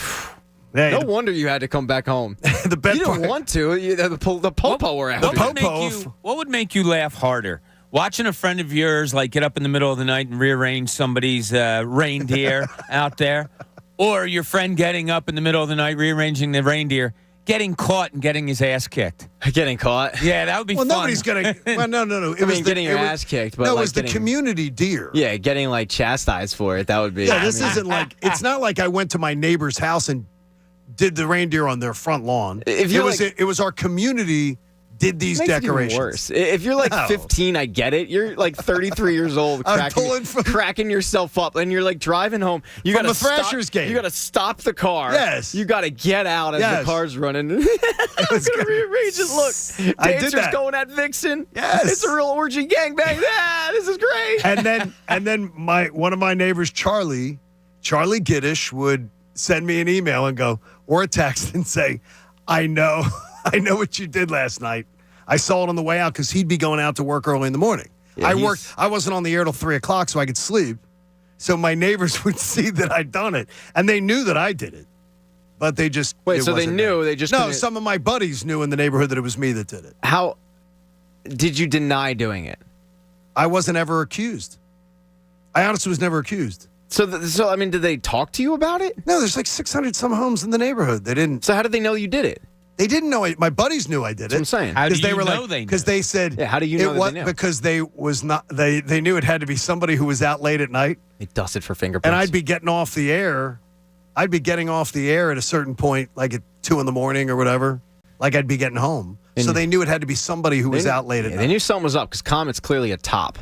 Speaker 14: No wonder you had to come back home. You didn't want to. The popo were after you.
Speaker 12: What would make you laugh harder? Watching a friend of yours like get up in the middle of the night and rearrange somebody's reindeer out there, or your friend getting up in the middle of the night rearranging the reindeer, getting caught and getting his ass kicked.
Speaker 14: Getting caught?
Speaker 12: Yeah, that would be fun.
Speaker 11: Nobody's gonna. Well, no.
Speaker 14: Getting your ass kicked. But
Speaker 11: no, it was the community deer.
Speaker 14: Yeah, getting like chastised for it. That would be.
Speaker 11: Yeah, isn't like. It's not like I went to my neighbor's house and did the reindeer on their front lawn. It was our community. Did these decorations
Speaker 14: even worse? If you're like 15, I get it. You're like 33 years old, cracking yourself up, and you're like driving home. You got
Speaker 11: a Thrashers game.
Speaker 14: You got to stop the car.
Speaker 11: Yes.
Speaker 14: You got to get out as the car's running. It's gonna rearrange it. Look,
Speaker 11: I did that.
Speaker 14: Going at Vixen.
Speaker 11: Yes.
Speaker 14: It's a real orgy gangbang. This is great.
Speaker 11: And then one of my neighbors, Charlie Giddish, would send me an email and go or a text and say, I know what you did last night. I saw it on the way out because he'd be going out to work early in the morning. Yeah, I wasn't on the air till 3 o'clock, so I could sleep. So my neighbors would see that I'd done it, and they knew that I did it. But they just
Speaker 14: so they knew they just
Speaker 11: no. Some of my buddies knew in the neighborhood that it was me that did it.
Speaker 14: How did you deny doing it?
Speaker 11: I wasn't ever accused. I honestly was never accused.
Speaker 14: So I mean, did they talk to you about it?
Speaker 11: No, there's like 600 some homes in the neighborhood. They didn't.
Speaker 14: So how did they know you did it?
Speaker 11: They didn't know it. My buddies knew I did it.
Speaker 14: That's what I'm saying.
Speaker 12: How do you know they knew?
Speaker 11: Because they said,
Speaker 14: how do you know that they knew?
Speaker 11: Because they knew it had to be somebody who was out late at night.
Speaker 14: They dusted for fingerprints.
Speaker 11: And I'd be getting off the air. I'd be getting off the air at a certain point, like at 2 a.m. or whatever. Like I'd be getting home. So they knew it had to be somebody who was out late at night.
Speaker 14: They knew something was up because Comet's clearly a top.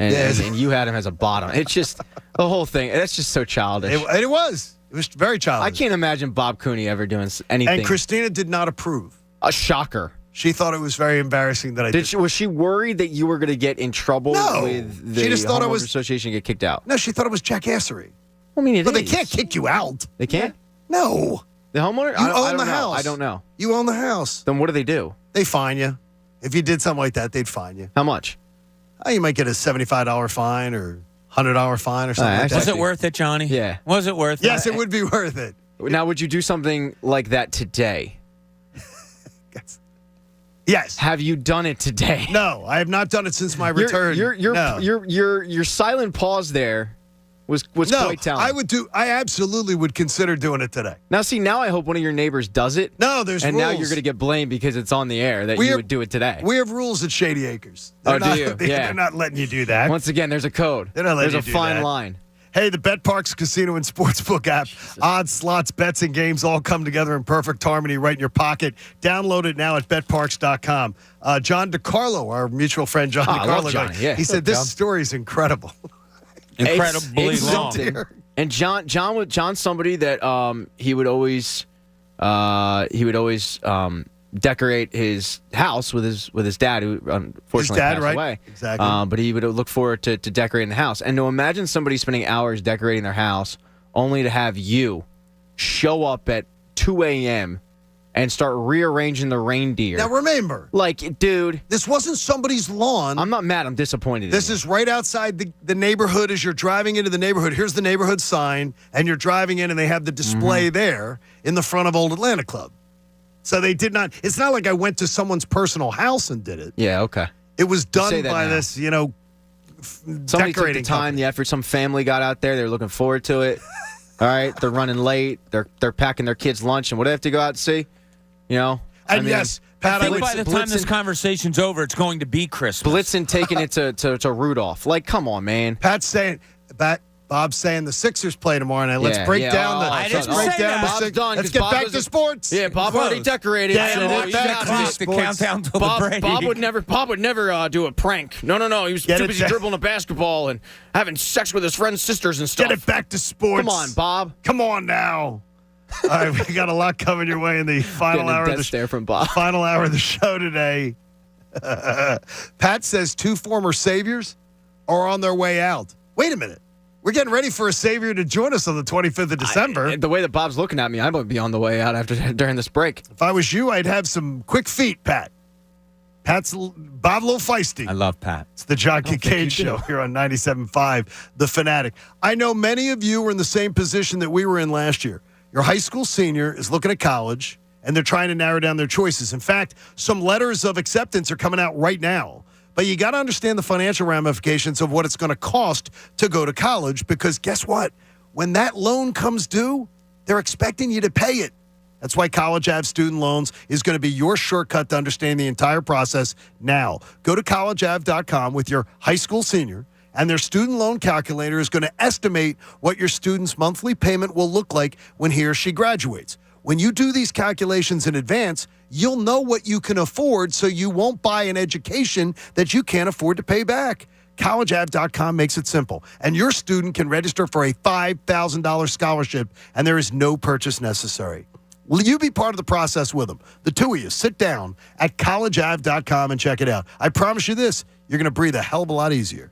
Speaker 14: And you had him as a bottom. It's just the whole thing. That's just so childish.
Speaker 11: It was. It was very childish.
Speaker 14: I can't imagine Bob Cooney ever doing anything.
Speaker 11: And Christina did not approve.
Speaker 14: A shocker.
Speaker 11: She thought it was very embarrassing that I did.
Speaker 14: Was she worried that you were going to get in trouble with the
Speaker 11: she just thought
Speaker 14: homeowners association and get kicked out?
Speaker 11: No, she thought it was jackassery.
Speaker 14: I mean,
Speaker 11: they can't kick you out.
Speaker 14: They can't?
Speaker 11: No.
Speaker 14: The homeowner?
Speaker 11: You own the house.
Speaker 14: I don't know.
Speaker 11: You own the house.
Speaker 14: Then what do they do?
Speaker 11: They fine you. If you did something like that, they'd fine you.
Speaker 14: How much?
Speaker 11: You might get a $75 fine or $100 fine or something like that.
Speaker 12: Was it worth it, Johnny?
Speaker 14: Yeah.
Speaker 12: Was it worth it?
Speaker 11: Yes, it would be worth it.
Speaker 14: Now, would you do something like that today?
Speaker 11: Yes.
Speaker 14: Have you done it today?
Speaker 11: No, I have not done it since my return.
Speaker 14: Your silent pause there was quite telling.
Speaker 11: I absolutely would consider doing it today.
Speaker 14: Now I hope one of your neighbors does it.
Speaker 11: No, there's
Speaker 14: and
Speaker 11: rules.
Speaker 14: now you're going to get blamed because it's on the air that you would do it today.
Speaker 11: We have rules at Shady Acres.
Speaker 14: Do you?
Speaker 11: They're not letting you do that.
Speaker 14: Once again, there's a code.
Speaker 11: They're not letting
Speaker 14: there's
Speaker 11: you
Speaker 14: a
Speaker 11: do
Speaker 14: fine
Speaker 11: that.
Speaker 14: line.
Speaker 11: Hey, the Bet Parks Casino and Sportsbook app. Odds, slots, bets, and games all come together in perfect harmony right in your pocket. Download it now at betparks.com. John DiCarlo, our mutual friend John DiCarlo,
Speaker 14: I love Johnny. Yeah.
Speaker 11: he said this story is incredible.
Speaker 12: Incredibly long.
Speaker 14: And John's somebody that he would always decorate his house with his dad, who unfortunately passed away.
Speaker 11: Exactly.
Speaker 14: But he would look forward to decorating the house. And to imagine somebody spending hours decorating their house only to have you show up at 2 a.m. and start rearranging the reindeer.
Speaker 11: Now remember,
Speaker 14: like, dude,
Speaker 11: this wasn't somebody's lawn.
Speaker 14: I'm not mad. I'm disappointed.
Speaker 11: This is right outside the neighborhood as you're driving into the neighborhood. Here's the neighborhood sign, and you're driving in, and they have the display there in the front of Old Atlanta Club. So they did not. It's not like I went to someone's personal house and did it.
Speaker 14: Yeah, okay.
Speaker 11: It was done by
Speaker 14: now.
Speaker 11: this,
Speaker 14: Somebody
Speaker 11: decorating
Speaker 14: took the time,
Speaker 11: company.
Speaker 14: the effort. Some family got out there. They're looking forward to it. All right, they're running late. They're packing their kids' lunch, and what do they have to go out and see?
Speaker 11: And yes, Pat,
Speaker 12: I think by the time this conversation's over, it's going to be Christmas.
Speaker 14: Blitzen taking it to Rudolph. Like, come on, man.
Speaker 11: Bob's saying the Sixers play tomorrow night. Let's break down the.
Speaker 12: I didn't
Speaker 11: break
Speaker 12: say
Speaker 11: down
Speaker 12: that.
Speaker 11: the Sixers. Let's get back to sports.
Speaker 14: Yeah, Bob already decorated.
Speaker 11: Yeah,
Speaker 12: the countdown to the break.
Speaker 14: Bob would never do a prank. No. He was too busy dribbling a basketball and having sex with his friends' sisters and stuff.
Speaker 11: Get it back to sports.
Speaker 14: Come on, Bob.
Speaker 11: Come on now. All right, we got a lot coming your way in the final hour of the
Speaker 14: stare from Bob.
Speaker 11: Final hour of the show today. Pat says 2 former saviors are on their way out. Wait a minute. We're getting ready for a savior to join us on the 25th of December.
Speaker 14: The way that Bob's looking at me, I might be on the way out during this break.
Speaker 11: If I was you, I'd have some quick feet, Pat. Bob a little feisty.
Speaker 12: I love Pat.
Speaker 11: It's the John Kincade Show here on 97.5 The Fanatic. I know many of you were in the same position that we were in last year. Your high school senior is looking at college, and they're trying to narrow down their choices. In fact, some letters of acceptance are coming out right now. But you got to understand the financial ramifications of what it's going to cost to go to college, because guess what? When that loan comes due, they're expecting you to pay it. That's why College Ave Student Loans is going to be your shortcut to understand the entire process now. Go to collegeave.com with your high school senior, and their student loan calculator is going to estimate what your student's monthly payment will look like when he or she graduates. When you do these calculations in advance, you'll know what you can afford, so you won't buy an education that you can't afford to pay back. CollegeAv.com makes it simple, and your student can register for a $5,000 scholarship, and there is no purchase necessary. Will you be part of the process with them? The two of you, sit down at collegeav.com and check it out. I promise you this, you're going to breathe a hell of a lot easier.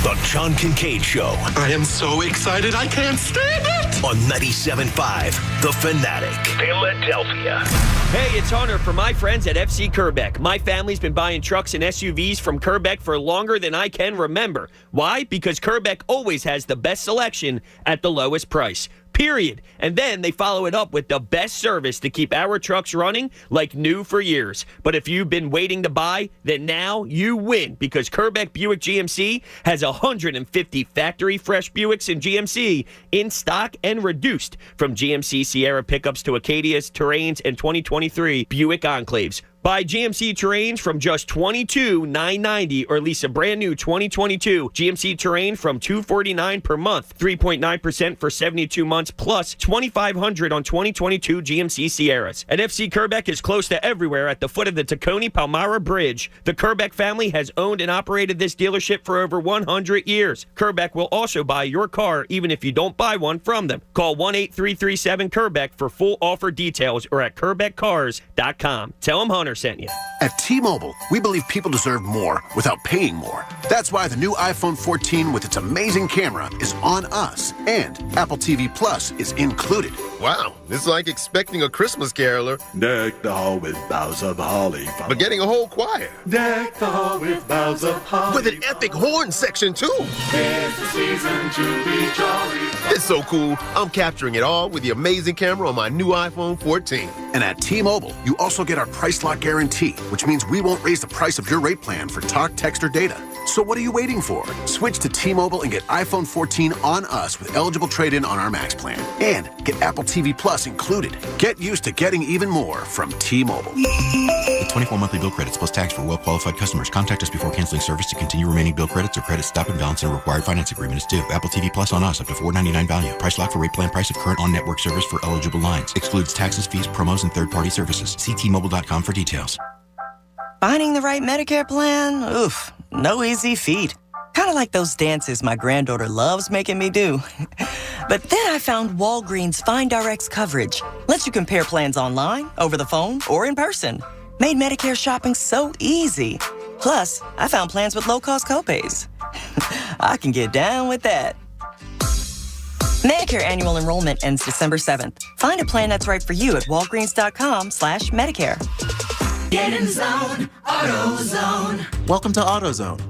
Speaker 3: The John Kincade Show.
Speaker 4: I am so excited, I can't stand it!
Speaker 3: On 97.5 The Fanatic, Philadelphia.
Speaker 19: Hey, it's Hunter from my friends at FC Kerbeck. My family's been buying trucks and SUVs from Kerbeck for longer than I can remember. Why? Because Kerbeck always has the best selection at the lowest price. Period. And then they follow it up with the best service to keep our trucks running like new for years. But if you've been waiting to buy, then now you win, because Kerbeck Buick GMC has 150 factory fresh Buicks and GMC in stock and reduced, from GMC Sierra pickups to Acadias, Terrains, and 2023 Buick Enclaves. Buy GMC Terrains from just $22,990, or lease a brand new 2022 GMC Terrain from $249 per month, 3.9% for 72 months, plus $2,500 on 2022 GMC Sierras. And FC Kerbeck is close to everywhere at the foot of the Tacony-Palmyra Bridge. The Kerbeck family has owned and operated this dealership for over 100 years. Kerbeck will also buy your car even if you don't buy one from them. Call 1-8337-KERBECK for full offer details, or at KerbeckCars.com. Tell them Hunter sent you.
Speaker 20: At T-Mobile, we believe people deserve more without paying more. That's why the new iPhone 14 with its amazing camera is on us, and Apple TV Plus is included.
Speaker 21: Wow, it's like expecting a Christmas caroler.
Speaker 23: Deck the hall with boughs of holly.
Speaker 21: But getting a whole choir.
Speaker 23: Deck the hall with boughs of holly.
Speaker 21: With an epic horn section, too.
Speaker 23: It's the season to be jolly.
Speaker 21: It's so cool. I'm capturing it all with the amazing camera on my new iPhone 14.
Speaker 20: And at T-Mobile, you also get our price lock guarantee, which means we won't raise the price of your rate plan for talk, text, or data. So what are you waiting for? Switch to T-Mobile and get iPhone 14 on us with eligible trade-in on our Max plan. And get Apple TV Plus included. Get used to getting even more from T-Mobile.
Speaker 24: With 24 monthly bill credits plus tax for well-qualified customers. Contact us before canceling service to continue remaining bill credits or credit stop and balance, and a required finance agreement is due. Apple TV Plus on us up to $4.99 value. Price lock for rate plan price of current on-network service for eligible lines. Excludes taxes, fees, promos, and third-party services. See T-Mobile.com for details.
Speaker 26: Finding the right Medicare plan? Oof, no easy feat. Kind of like those dances my granddaughter loves making me do. But then I found Walgreens FindRx coverage. Lets you compare plans online, over the phone, or in person. Made Medicare shopping so easy. Plus, I found plans with low-cost copays. I can get down with that. Medicare annual enrollment ends December 7th. Find a plan that's right for you at walgreens.com/Medicare.
Speaker 23: Get in the zone, AutoZone.
Speaker 1: Welcome to AutoZone.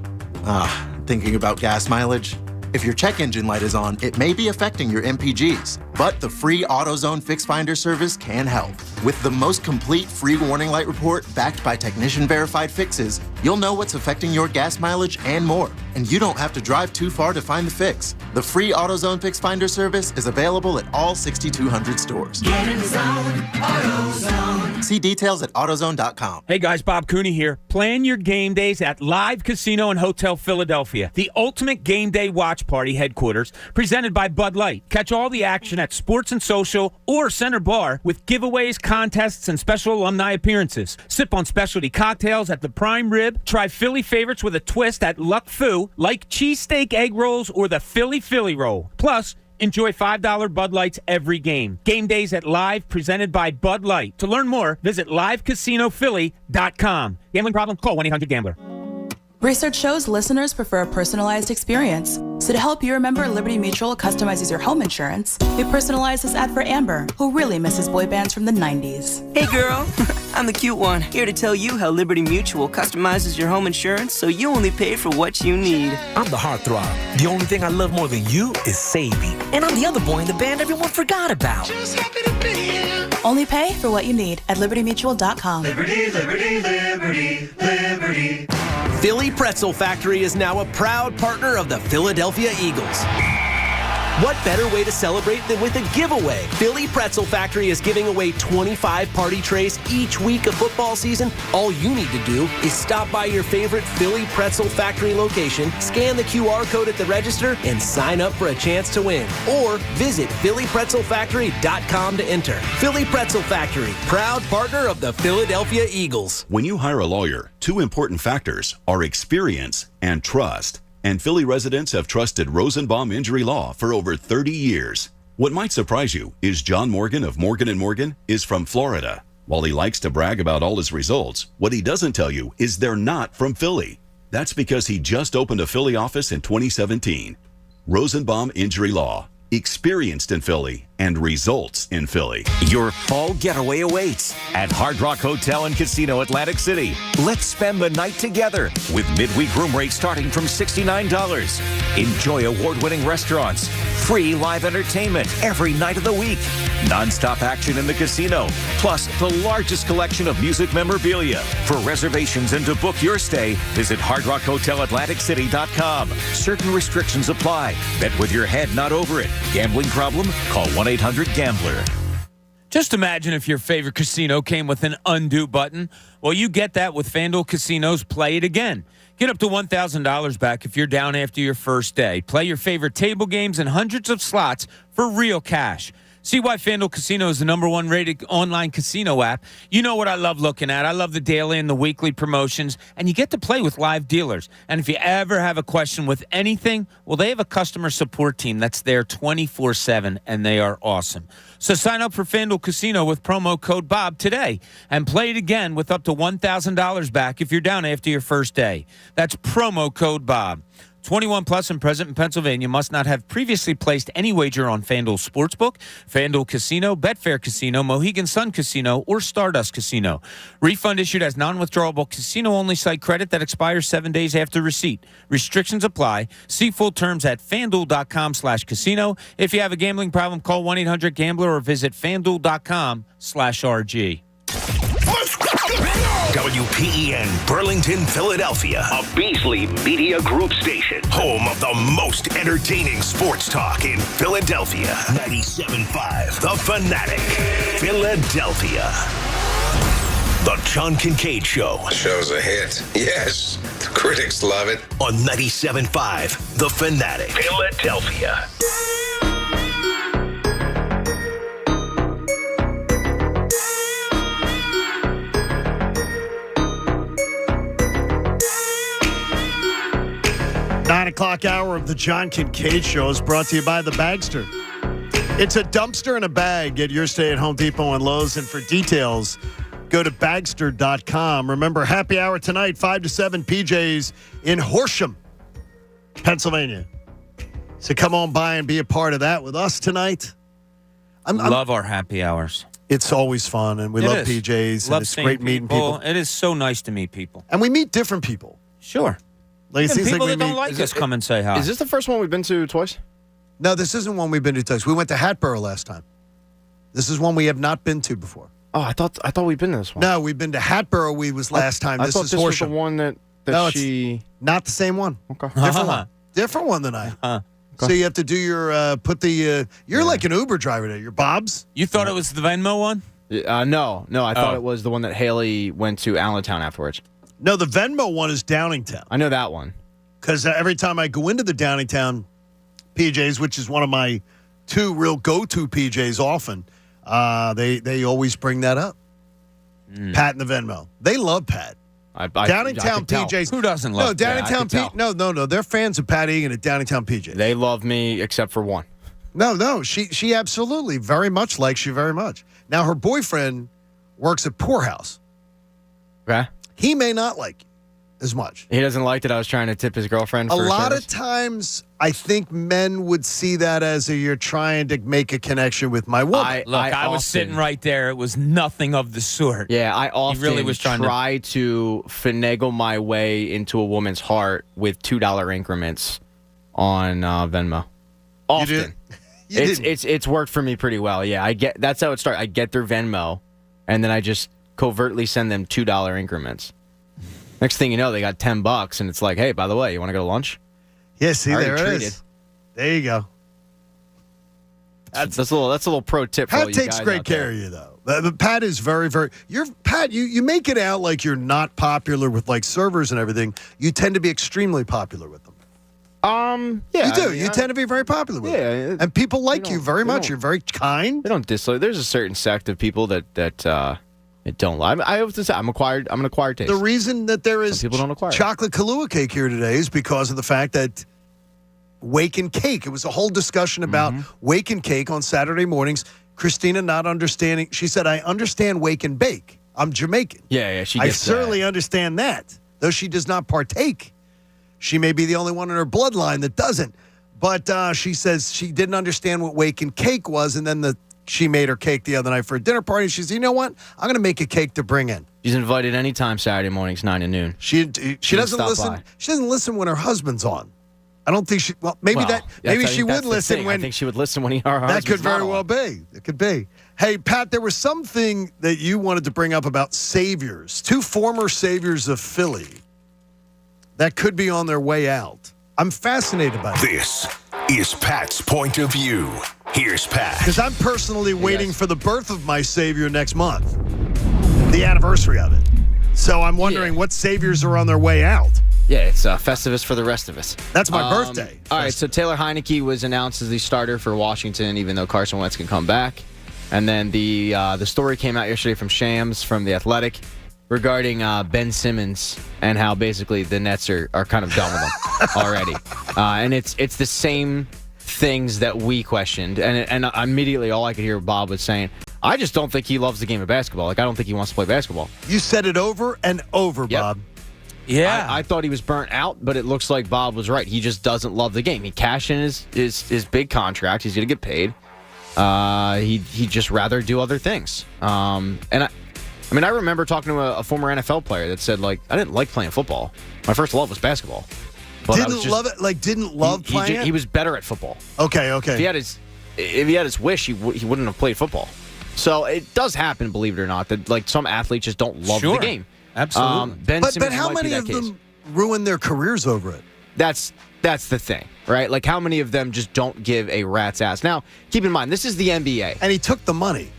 Speaker 1: Thinking about gas mileage? If your check engine light is on, it may be affecting your MPGs, but the free AutoZone Fix Finder service can help. With the most complete free warning light report backed by technician-verified fixes, you'll know what's affecting your gas mileage and more. And you don't have to drive too far to find the fix. The free AutoZone Fix Finder service is available at all 6,200 stores.
Speaker 23: Get in the zone, AutoZone.
Speaker 1: See details at AutoZone.com.
Speaker 28: Hey guys, Bob Cooney here. Plan your game days at Live Casino and Hotel Philadelphia, the ultimate game day watch party headquarters, presented by Bud Light. Catch all the action at Sports and Social or Center Bar with giveaways, contests, and special alumni appearances. Sip on specialty cocktails at the Prime Rib. Try Philly favorites with a twist at Luck Fu, like cheesesteak egg rolls or the Philly Roll. Plus, enjoy $5 Bud Lights every game. Game days at Live, presented by Bud Light. To learn more, visit livecasinophilly.com. Gambling problem? Call 1-800-GAMBLER.
Speaker 2: Research shows listeners prefer a personalized experience. So to help you remember, Liberty Mutual customizes your home insurance. We personalized this ad for Amber, who really misses boy bands from the 90s.
Speaker 26: Hey girl, I'm the cute one, here to tell you how Liberty Mutual customizes your home insurance so you only pay for what you need.
Speaker 5: I'm the heartthrob. The only thing I love more than you is saving. And I'm the other boy in the band everyone forgot about.
Speaker 23: Just happy to be here.
Speaker 2: Only pay for what you need at libertymutual.com.
Speaker 23: Liberty, liberty, liberty, liberty.
Speaker 6: Philly Pretzel Factory is now a proud partner of the Philadelphia Eagles. What better way to celebrate than with a giveaway? Philly Pretzel Factory is giving away 25 party trays each week of football season. All you need to do is stop by your favorite Philly Pretzel Factory location, scan the QR code at the register, and sign up for a chance to win. Or visit PhillyPretzelFactory.com to enter. Philly Pretzel Factory, proud partner of the Philadelphia Eagles.
Speaker 16: When you hire a lawyer, two important factors are experience and trust. And Philly residents have trusted Rosenbaum Injury Law for over 30 years. What might surprise you is John Morgan of Morgan & Morgan is from Florida. While he likes to brag about all his results, what he doesn't tell you is they're not from Philly. That's because he just opened a Philly office in 2017. Rosenbaum Injury Law. Experienced in Philly and results in Philly.
Speaker 22: Your fall getaway awaits at Hard Rock Hotel and Casino Atlantic City. Let's spend the night together with midweek room rates starting from $69. Enjoy award-winning restaurants, free live entertainment every night of the week, non-stop action in the casino, plus the largest collection of music memorabilia. For reservations and to book your stay, visit HardRockHotelAtlanticCity.com. Certain restrictions apply. Bet with your head, not over it. Gambling problem? Call 1-800-GAMBLER.
Speaker 12: Just imagine if your favorite casino came with an undo button. Well, you get that with FanDuel Casino's Play It Again. Get up to $1,000 back if you're down after your first day. Play your favorite table games and hundreds of slots for real cash. See why FanDuel Casino is the #1 rated online casino app. You know what I love looking at. I love the daily and the weekly promotions, and you get to play with live dealers. And if you ever have a question with anything, well, they have a customer support team that's there 24/7, and they are awesome. So sign up for FanDuel Casino with promo code BOB today and play it again with up to $1,000 back if you're down after your first day. That's promo code BOB. 21 plus and present in Pennsylvania, must not have previously placed any wager on FanDuel Sportsbook, FanDuel Casino, Betfair Casino, Mohegan Sun Casino, or Stardust Casino. Refund issued as non-withdrawable casino-only site credit that expires 7 days after receipt. Restrictions apply. See full terms at FanDuel.com/casino. If you have a gambling problem, call 1-800-GAMBLER or visit FanDuel.com/RG.
Speaker 3: WPEN Burlington, Philadelphia, a Beasley Media Group station, home of the most entertaining sports talk in Philadelphia. 97.5 The Fanatic, Philadelphia. The John Kincade Show.
Speaker 25: The show's a hit. Yes, the critics love it.
Speaker 3: On 97.5 The Fanatic, Philadelphia.
Speaker 11: 9 o'clock hour of the John Kincade Show is brought to you by the Bagster. It's a dumpster in a bag at your stay at Home Depot and Lowe's. And for details, go to Bagster.com. Remember, happy hour tonight, 5 to 7, PJs in Horsham, Pennsylvania. So come on by and be a part of that with us tonight.
Speaker 12: Love our happy hours.
Speaker 11: It's always fun, and we love PJs.
Speaker 12: Love
Speaker 11: and it's great meeting people.
Speaker 12: It is so nice to meet people.
Speaker 11: And we meet different people.
Speaker 12: Sure.
Speaker 11: Like, it seems
Speaker 12: people
Speaker 11: like we
Speaker 12: that don't
Speaker 11: meet,
Speaker 12: like us come and say hi.
Speaker 14: Is this the first one we've been to twice?
Speaker 11: No, this isn't one we've been to twice. We went to Hatboro last time. This is one we have not been to before.
Speaker 14: Oh, I thought we'd been to this one.
Speaker 11: No, we've been to Hatboro. We was last time.
Speaker 14: I
Speaker 11: This
Speaker 14: thought
Speaker 11: is
Speaker 14: this was the
Speaker 11: Horsham.
Speaker 14: one that
Speaker 11: No,
Speaker 14: she.
Speaker 11: it's not the same one.
Speaker 14: Okay.
Speaker 11: Different one. Different one tonight. So you have to do your you're like an Uber driver there. You're Bob's.
Speaker 12: You thought it was the Venmo one?
Speaker 14: No. I thought it was the one that Haley went to Allentown afterwards.
Speaker 11: No, the Venmo one is Downingtown.
Speaker 14: I know that one.
Speaker 11: Because every time I go into the Downingtown PJs, which is one of my two real go-to PJs often, they always bring that up. Pat and the Venmo. They love Pat. Downingtown PJs.
Speaker 12: Who doesn't love
Speaker 11: Downingtown No, they're fans of Pat Egan at Downingtown PJs.
Speaker 14: They love me except for one.
Speaker 11: No, she absolutely very much likes you very much. Now, her boyfriend works at Poorhouse.
Speaker 14: Okay.
Speaker 11: He may not like you as much.
Speaker 14: He doesn't like that I was trying to tip his girlfriend for
Speaker 11: a lot
Speaker 14: service?
Speaker 11: of times, I think men would see that as you're trying to make a connection with my woman.
Speaker 12: I was sitting right there. It was nothing of the sort.
Speaker 14: Yeah, I often
Speaker 12: really was trying
Speaker 14: to finagle my way into a woman's heart with $2 increments on Venmo. Often. It's worked for me pretty well. Yeah, that's how it started. I get their Venmo, and then I just covertly send them $2 increments. Next thing you know, they got $10, and it's like, hey, by the way, you want to go to lunch?
Speaker 11: Yeah, see,
Speaker 14: Already
Speaker 11: there it
Speaker 14: treated.
Speaker 11: is. There you go.
Speaker 14: That's a little pro tip for all
Speaker 11: Pat
Speaker 14: you
Speaker 11: takes
Speaker 14: guys
Speaker 11: great
Speaker 14: out
Speaker 11: care
Speaker 14: there.
Speaker 11: of you, though. But Pat is very, very. Pat. You make it out like you're not popular with like servers and everything. You tend to be extremely popular with them.
Speaker 14: Yeah,
Speaker 11: you do.
Speaker 14: I mean,
Speaker 11: you tend to be very popular with them. And people like you very much. You're very kind.
Speaker 14: They don't dislike. There's a certain sect of people that don't lie. I have to say, I'm an acquired taste.
Speaker 11: The reason that there is
Speaker 14: Some people don't acquire it.
Speaker 11: chocolate Kahlua cake here today is because of the fact that Wake and Cake. It was a whole discussion about Wake and Cake on Saturday mornings. Christina not understanding. She said, I understand Wake and Bake. I'm Jamaican.
Speaker 14: Yeah, she
Speaker 11: I
Speaker 14: gets
Speaker 11: certainly understand that. Though she does not partake. She may be the only one in her bloodline that doesn't. But she says she didn't understand what Wake and Cake was, and then she made her cake the other night for a dinner party. She said, you know what? I'm going to make a cake to bring in.
Speaker 14: She's invited anytime Saturday mornings, 9 to noon.
Speaker 11: She doesn't
Speaker 14: stop
Speaker 11: listen.
Speaker 14: by.
Speaker 11: She doesn't listen when her husband's on. I don't think she. Well, maybe she would listen when.
Speaker 14: I think she would listen when her husband's
Speaker 11: That could very
Speaker 14: not on.
Speaker 11: well be. It could be. Hey, Pat, there was something that you wanted to bring up about saviors. Two former saviors of Philly that could be on their way out. I'm fascinated by
Speaker 3: This is Pat's point of view. Here's Pat.
Speaker 11: because I'm personally waiting for the birth of my savior next month, the anniversary of it. So I'm wondering what saviors are on their way out.
Speaker 14: Yeah, it's Festivus for the rest of us.
Speaker 11: That's my birthday.
Speaker 14: All right, so Taylor Heineke was announced as the starter for Washington, even though Carson Wentz can come back. And then the story came out yesterday from Shams from The Athletic regarding Ben Simmons and how basically the Nets are kind of done with him already. And it's the same things that we questioned. And immediately all I could hear Bob was saying, I just don't think he loves the game of basketball. Like, I don't think he wants to play basketball.
Speaker 11: You said it over and over, Bob.
Speaker 12: Yeah.
Speaker 14: I thought he was burnt out, but it looks like Bob was right. He just doesn't love the game. He cashed in his big contract. He's going to get paid. He'd just rather do other things. And I remember talking to a former NFL player that said, like, I didn't like playing football. My first love was basketball. But
Speaker 11: Didn't love it? Like, didn't love playing it?
Speaker 14: He was better at football.
Speaker 11: Okay.
Speaker 14: If he had his wish, he wouldn't have played football. So it does happen, believe it or not, that like some athletes just don't love the game.
Speaker 12: Absolutely.
Speaker 11: But how many of them ruin their careers over it?
Speaker 14: That's the thing, right? Like, how many of them just don't give a rat's ass? Now, keep in mind, this is the NBA.
Speaker 11: And he took the money.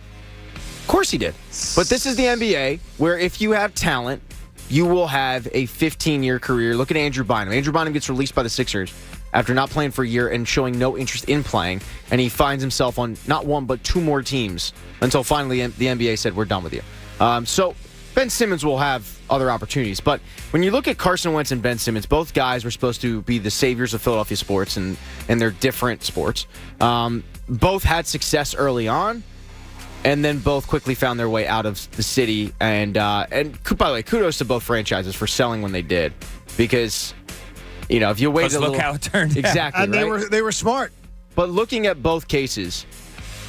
Speaker 14: Of course he did. But this is the NBA, where if you have talent, you will have a 15-year career. Look at Andrew Bynum. Andrew Bynum gets released by the Sixers after not playing for a year and showing no interest in playing, and he finds himself on not one but two more teams until finally the NBA said, we're done with you. So Ben Simmons will have other opportunities. But when you look at Carson Wentz and Ben Simmons, both guys were supposed to be the saviors of Philadelphia sports, and they're different sports. Both had success early on, and then both quickly found their way out of the city. And by the way, kudos to both franchises for selling when they did, because if you waited a little,
Speaker 28: look how it turned out.
Speaker 14: Exactly,
Speaker 11: and
Speaker 14: right?
Speaker 11: they were smart.
Speaker 14: But looking at both cases,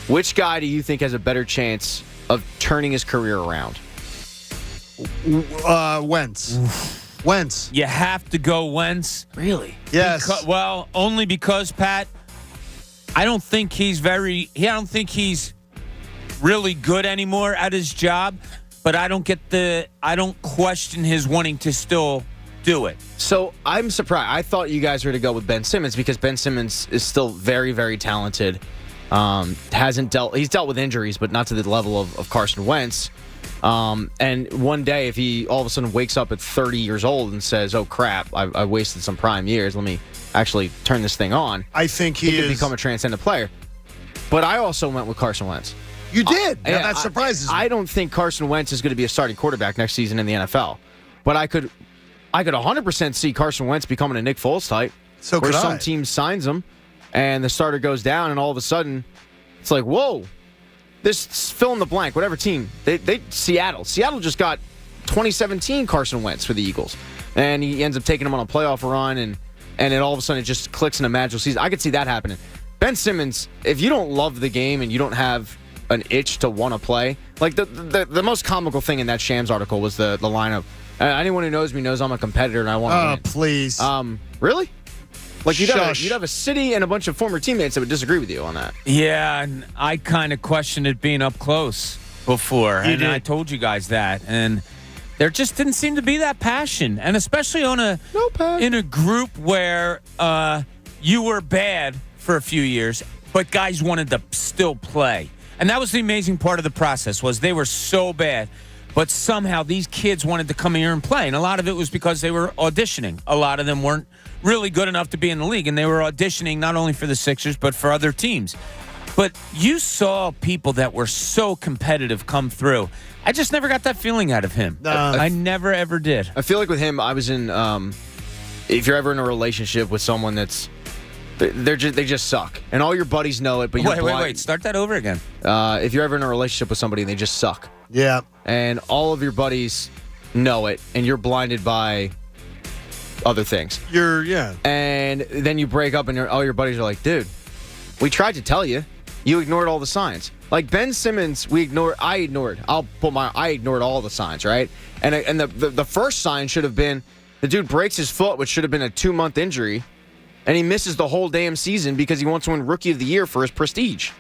Speaker 14: which guy do you think has a better chance of turning his career around?
Speaker 11: Wentz. Wentz.
Speaker 28: You have to go Wentz.
Speaker 14: Really?
Speaker 11: Yes.
Speaker 28: Only because, Pat, I don't think he's really good anymore at his job, but I don't question his wanting to still do it.
Speaker 14: So I'm surprised. I thought you guys were to go with Ben Simmons because Ben Simmons is still very, very talented. He's dealt with injuries, but not to the level of Carson Wentz. And one day, if he all of a sudden wakes up at 30 years old and says, "Oh crap, I wasted some prime years. Let me actually turn this thing on,"
Speaker 11: I think he
Speaker 14: could become a transcendent player. But I also went with Carson Wentz.
Speaker 11: You did. Now that surprises me.
Speaker 14: I don't think Carson Wentz is going to be a starting quarterback next season in the NFL, but I could 100% see Carson Wentz becoming a Nick Foles type.
Speaker 11: So
Speaker 14: where
Speaker 11: could
Speaker 14: some
Speaker 11: I.
Speaker 14: team signs him, and the starter goes down, and all of a sudden, it's like, whoa, this fill in the blank, whatever team. Seattle just got 2017 Carson Wentz for the Eagles, and he ends up taking them on a playoff run, and then all of a sudden it just clicks in a magical season. I could see that happening. Ben Simmons, if you don't love the game and you don't have an itch to want to play, like the most comical thing in that Shams article was the lineup. Anyone who knows me knows I'm a competitor and I want to win.
Speaker 11: Oh, please.
Speaker 14: Really? Like you'd have a city and a bunch of former teammates that would disagree with you on that.
Speaker 28: Yeah, and I kind of questioned it being up close before, and I told you guys that, and there just didn't seem to be that passion, and especially in a group where you were bad for a few years, but guys wanted to still play, and that was the amazing part of the process was they were so bad. But somehow these kids wanted to come here and play. And a lot of it was because they were auditioning. A lot of them weren't really good enough to be in the league. And they were auditioning not only for the Sixers, but for other teams. But you saw people that were so competitive come through. I just never got that feeling out of him. I never, ever did.
Speaker 14: I feel like with him, I was in, if you're ever in a relationship with someone that's, they just suck. And all your buddies know it, but you're blind.
Speaker 28: Wait. Start that over again.
Speaker 14: If you're ever in a relationship with somebody and they just suck.
Speaker 11: Yeah.
Speaker 14: And all of your buddies know it, and you're blinded by other things. And then you break up, and all your buddies are like, dude, we tried to tell you. You ignored all the signs. Like Ben Simmons, I ignored all the signs, right? And the first sign should have been the dude breaks his foot, which should have been a 2-month injury, and he misses the whole damn season because he wants to win Rookie of the Year for his prestige.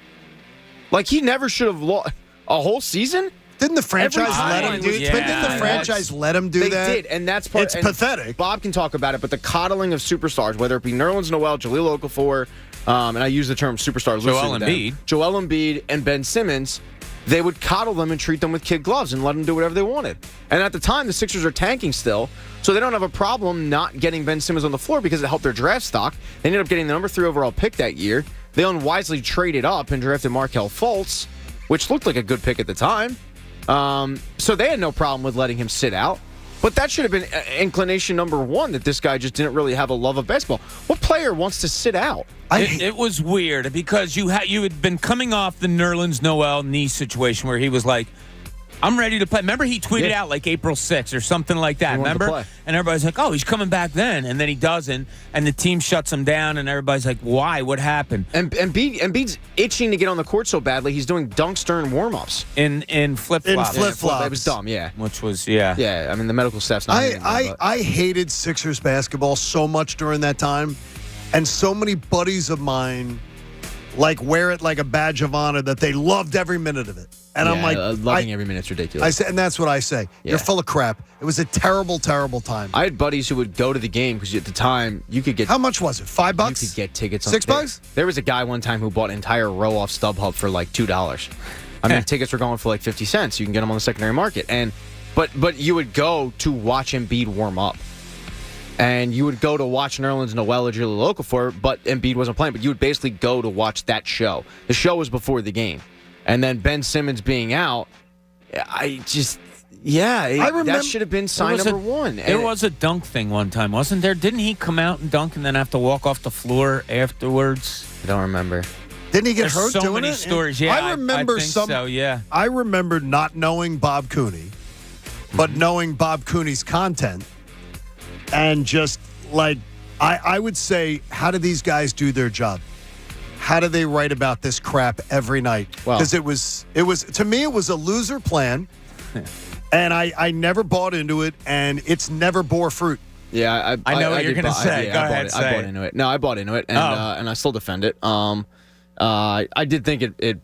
Speaker 14: Like, he never should have lost a whole season?
Speaker 11: Didn't the franchise let him do that? Didn't the franchise let him do that?
Speaker 14: They did, and that's part.
Speaker 11: It's pathetic.
Speaker 14: Bob can talk about it, but the coddling of superstars, whether it be Nerlens Noel, Jahlil Okafor, and I use the term superstar loosely. Joel Embiid and Ben Simmons, they would coddle them and treat them with kid gloves and let them do whatever they wanted. And at the time, the Sixers are tanking still, so they don't have a problem not getting Ben Simmons on the floor because it helped their draft stock. They ended up getting the number 3 overall pick that year. They unwisely traded up and drafted Markelle Fultz, which looked like a good pick at the time. So they had no problem with letting him sit out. But that should have been inclination number 1, that this guy just didn't really have a love of basketball. What player wants to sit out?
Speaker 28: It was weird because you had been coming off the Nerlens Noel knee situation where he was like, I'm ready to play. Remember he tweeted out like April 6th or something like that, remember? And everybody's like, oh, he's coming back then. And then he doesn't. And the team shuts him down and everybody's like, why? What happened?
Speaker 14: And Embiid's itching to get on the court so badly, he's doing dunks during warm-ups.
Speaker 28: In flip-flops.
Speaker 11: In flip-flops.
Speaker 14: It was dumb, yeah.
Speaker 28: Which was, yeah.
Speaker 14: Yeah, I mean, the medical staff's not
Speaker 11: I hated Sixers basketball so much during that time. And so many buddies of mine wear it like a badge of honor that they loved every minute of it. And I'm like,
Speaker 14: loving every minute's ridiculous.
Speaker 11: I say, and that's what I say.
Speaker 14: Yeah.
Speaker 11: You're full of crap. It was a terrible, terrible time.
Speaker 14: I had buddies who would go to the game because at the time you could get.
Speaker 11: How much was it? $5?
Speaker 14: You could get tickets.
Speaker 11: $6?
Speaker 14: There was a guy one time who bought an entire row off StubHub for like $2. I mean, tickets were going for like 50 cents. You can get them on the secondary market, but you would go to watch Embiid warm up. And you would go to watch Nerlens Noel or Jahlil Okafor, but Embiid wasn't playing. But you would basically go to watch that show. The show was before the game. And then Ben Simmons being out, Yeah,
Speaker 11: I remember
Speaker 14: that should have been sign number one.
Speaker 12: There was a dunk thing one time, wasn't there? Didn't he come out and dunk and then have to walk off the floor afterwards?
Speaker 14: I don't remember.
Speaker 11: Didn't he get
Speaker 12: There's
Speaker 11: hurt
Speaker 12: so
Speaker 11: doing
Speaker 12: many
Speaker 11: it?
Speaker 12: stories. Yeah,
Speaker 11: I remember
Speaker 12: I think so. Yeah,
Speaker 11: I remember not knowing Bob Cooney, but knowing Bob Cooney's content, and just like I would say, how do these guys do their job? How do they write about this crap every night? Because it was to me it was a loser plan, and I never bought into it, and it's never bore fruit.
Speaker 14: Yeah,
Speaker 12: I know what you're going to say. Go ahead,
Speaker 14: I bought into it. No, I bought into it, and I still defend it. I did think it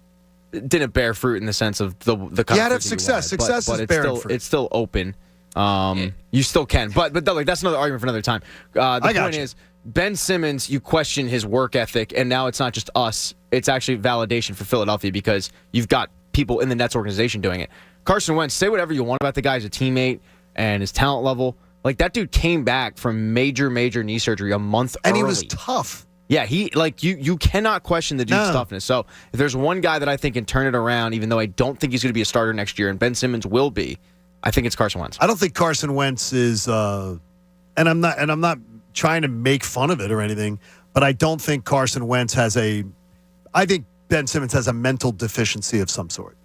Speaker 14: didn't bear fruit in the sense of the
Speaker 11: You had success. Success is bearing fruit.
Speaker 14: It's still open. You still can, but that's another argument for another time. The point is, Ben Simmons, you question his work ethic, and now it's not just us. It's actually validation for Philadelphia because you've got people in the Nets organization doing it. Carson Wentz, say whatever you want about the guy as a teammate and his talent level. Like, that dude came back from major knee surgery a month early.
Speaker 11: And he was tough.
Speaker 14: Yeah, you cannot question the dude's toughness. So if there's one guy that I think can turn it around, even though I don't think he's going to be a starter next year, and Ben Simmons will be, I think it's Carson Wentz.
Speaker 11: I don't think Carson Wentz is, and I'm not trying to make fun of it or anything, but I don't think Carson Wentz I think Ben Simmons has a mental deficiency of some sort.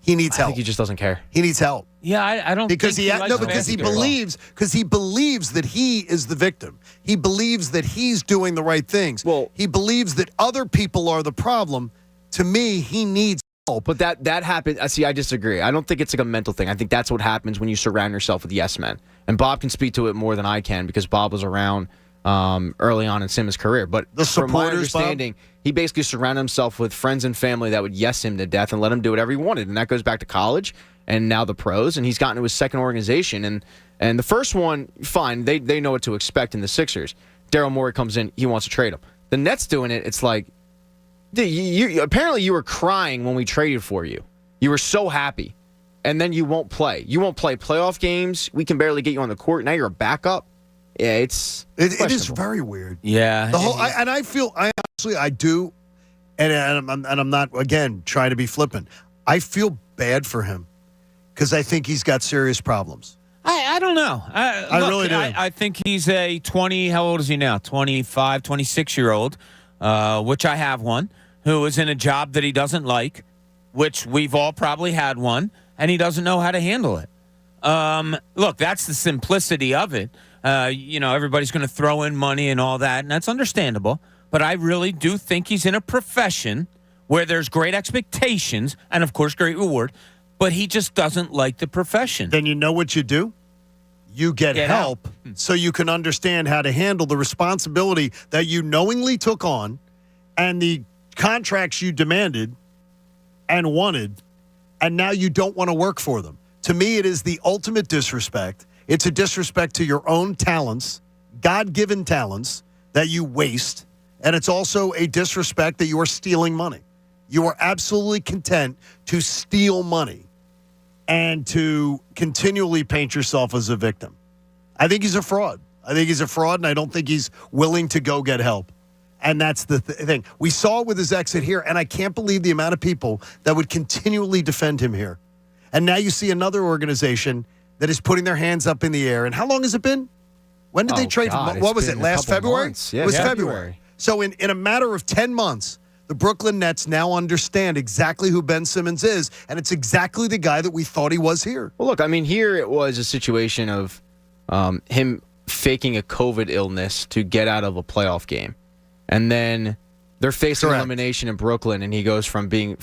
Speaker 11: He needs help.
Speaker 14: I think he just doesn't care.
Speaker 11: He needs help.
Speaker 12: Yeah, I don't
Speaker 11: because
Speaker 12: think
Speaker 11: because he believes that he is the victim. He believes that he's doing the right things. Well, he believes that other people are the problem. To me, he needs help.
Speaker 14: But that happened. See, I disagree. I don't think it's like a mental thing. I think that's what happens when you surround yourself with yes men. And Bob can speak to it more than I can because Bob was around early on in Simmons' career. But from my understanding, he basically surrounded himself with friends and family that would yes him to death and let him do whatever he wanted. And that goes back to college and now the pros. And he's gotten to his second organization. And the first one, fine, they know what to expect in the Sixers. Daryl Morey comes in, he wants to trade him. The Nets doing it, it's like, apparently you were crying when we traded for you. You were so happy. And then you won't play. You won't play playoff games. We can barely get you on the court. Now you're a backup. Yeah, it
Speaker 11: is very weird.
Speaker 12: Yeah.
Speaker 11: The whole I do, and I'm not, again, trying to be flippant. I feel bad for him because I think he's got serious problems.
Speaker 12: I don't know.
Speaker 11: I really do.
Speaker 12: I think he's a 20, how old is he now? 25, 26-year-old, which I have one, who is in a job that he doesn't like, which we've all probably had one, and he doesn't know how to handle it. Look, that's the simplicity of it. Everybody's going to throw in money and all that, and that's understandable. But I really do think he's in a profession where there's great expectations and, of course, great reward, but he just doesn't like the profession.
Speaker 11: Then you know what you do? You get help so you can understand how to handle the responsibility that you knowingly took on and the contracts you demanded and wanted, and now you don't want to work for them. To me, it is the ultimate disrespect. It's a disrespect to your own talents, God-given talents that you waste, and it's also a disrespect that you are stealing money. You are absolutely content to steal money and to continually paint yourself as a victim. I think he's a fraud. And I don't think he's willing to go get help. And that's the thing. We saw it with his exit here, and I can't believe the amount of people that would continually defend him here. And now you see another organization that is putting their hands up in the air. And how long has it been? When did they trade? What was it, last February?
Speaker 14: Yeah,
Speaker 11: it was February. So in a matter of 10 months, the Brooklyn Nets now understand exactly who Ben Simmons is, and it's exactly the guy that we thought he was here.
Speaker 14: Well, look, I mean, here it was a situation of him faking a COVID illness to get out of a playoff game. And then they're facing elimination in Brooklyn, and he goes from being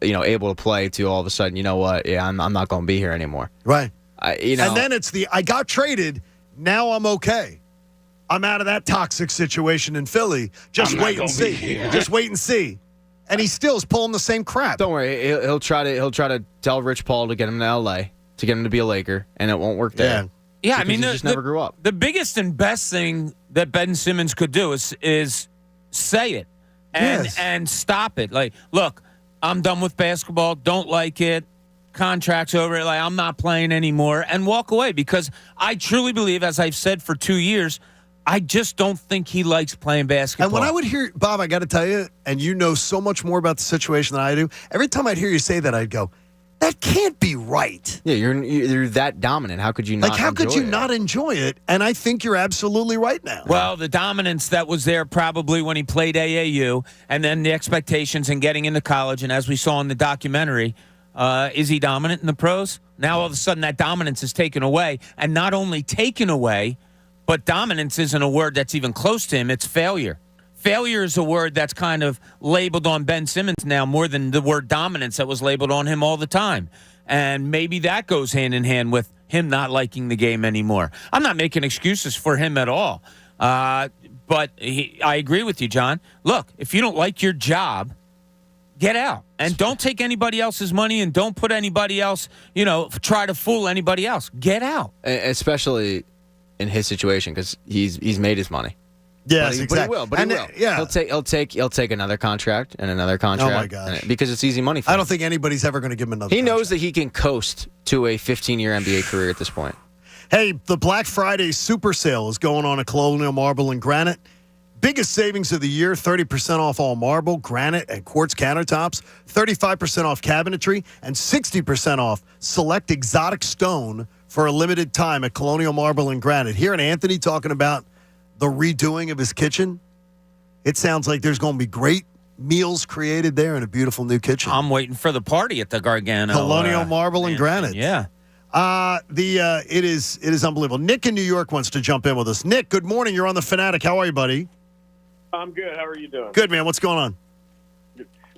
Speaker 14: able to play to all of a sudden, you know what? Yeah, I'm not going to be here anymore.
Speaker 11: Right. And then it's I got traded. Now I'm okay. I'm out of that toxic situation in Philly. Just wait and see. Just wait and see. And he still is pulling the same crap.
Speaker 14: Don't worry. He'll try to tell Rich Paul to get him to L.A. to get him to be a Laker, and it won't work there.
Speaker 12: Yeah, I mean,
Speaker 14: he just never grew up.
Speaker 12: The biggest and best thing that Ben Simmons could do is say it and stop it. Like, look, I'm done with basketball. Don't like it. Contract's over. Like, I'm not playing anymore, and walk away, because I truly believe, as I've said for 2 years, I just don't think he likes playing basketball.
Speaker 11: And when I would hear, Bob, I got to tell you, and you know so much more about the situation than I do, every time I'd hear you say that, I'd go, That can't be right.
Speaker 14: Yeah, you're that dominant. How could you not?
Speaker 11: Like, how could you
Speaker 14: it?
Speaker 11: not enjoy it? And I think you're absolutely right now.
Speaker 12: Well, the dominance that was there probably when he played AAU, and then the expectations and getting into college, and as we saw in the documentary, is he dominant in the pros? Now all of a sudden that dominance is taken away, and not only taken away, but dominance isn't a word that's even close to him. It's failure. Failure is a word that's kind of labeled on Ben Simmons now more than the word dominance that was labeled on him all the time. And maybe that goes hand in hand with him not liking the game anymore. I'm not making excuses for him at all. But I agree with you, John. Look, if you don't like your job, get out. And don't take anybody else's money and don't put anybody else, try to fool anybody else. Get out.
Speaker 14: Especially in his situation because he's made his money.
Speaker 11: Yes,
Speaker 14: exactly. But he will.
Speaker 11: Yeah.
Speaker 14: He'll take another contract and another contract.
Speaker 11: Oh my gosh!
Speaker 14: Because it's easy money for him.
Speaker 11: I don't think anybody's ever going to give him another.
Speaker 14: He knows that he can coast to a 15-year NBA career at this point.
Speaker 11: Hey, the Black Friday super sale is going on at Colonial Marble and Granite. Biggest savings of the year: 30% off all marble, granite, and quartz countertops, 35% off cabinetry, and 60% off select exotic stone for a limited time at Colonial Marble and Granite. Hearing Anthony talking about the redoing of his kitchen, it sounds like there's going to be great meals created there in a beautiful new kitchen.
Speaker 12: I'm waiting for the party at the Gargano.
Speaker 11: Colonial Marble and Granite.
Speaker 12: Yeah.
Speaker 11: It is unbelievable. Nick in New York wants to jump in with us. Nick, good morning. You're on the Fanatic. How are you, buddy?
Speaker 7: I'm good. How are you doing?
Speaker 11: Good, man. What's going on?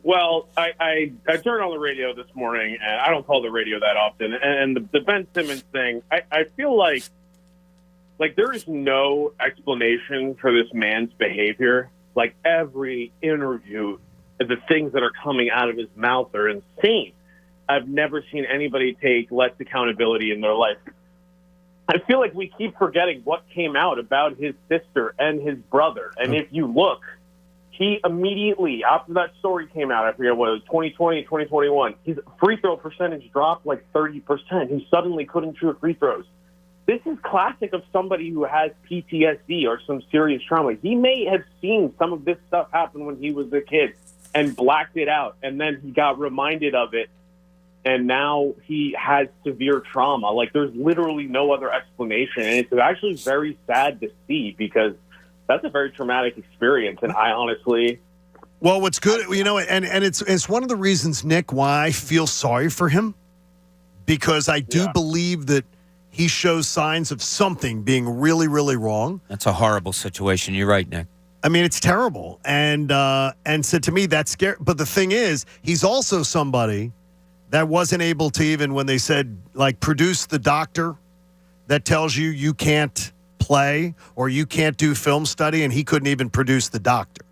Speaker 7: Well, I turned on the radio this morning, and I don't call the radio that often. And the Ben Simmons thing, I feel like there is no explanation for this man's behavior. Like, every interview, the things that are coming out of his mouth are insane. I've never seen anybody take less accountability in their life. I feel like we keep forgetting what came out about his sister and his brother. And if you look, he immediately, after that story came out, I forget what it was, 2020, 2021, his free throw percentage dropped like 30%. He suddenly couldn't shoot free throws. This is classic of somebody who has PTSD or some serious trauma. He may have seen some of this stuff happen when he was a kid and blacked it out, and then he got reminded of it, and now he has severe trauma. Like, there's literally no other explanation, and it's actually very sad to see because that's a very traumatic experience, and I honestly...
Speaker 11: Well, what's good, and it's one of the reasons, Nick, why I feel sorry for him, because I do believe that he shows signs of something being really, really wrong.
Speaker 12: That's a horrible situation. You're right, Nick.
Speaker 11: I mean, it's terrible. And so to me, that's scary. But the thing is, he's also somebody that wasn't able to even, when they said, like, produce the doctor that tells you can't play or you can't do film study, and he couldn't even produce the doctor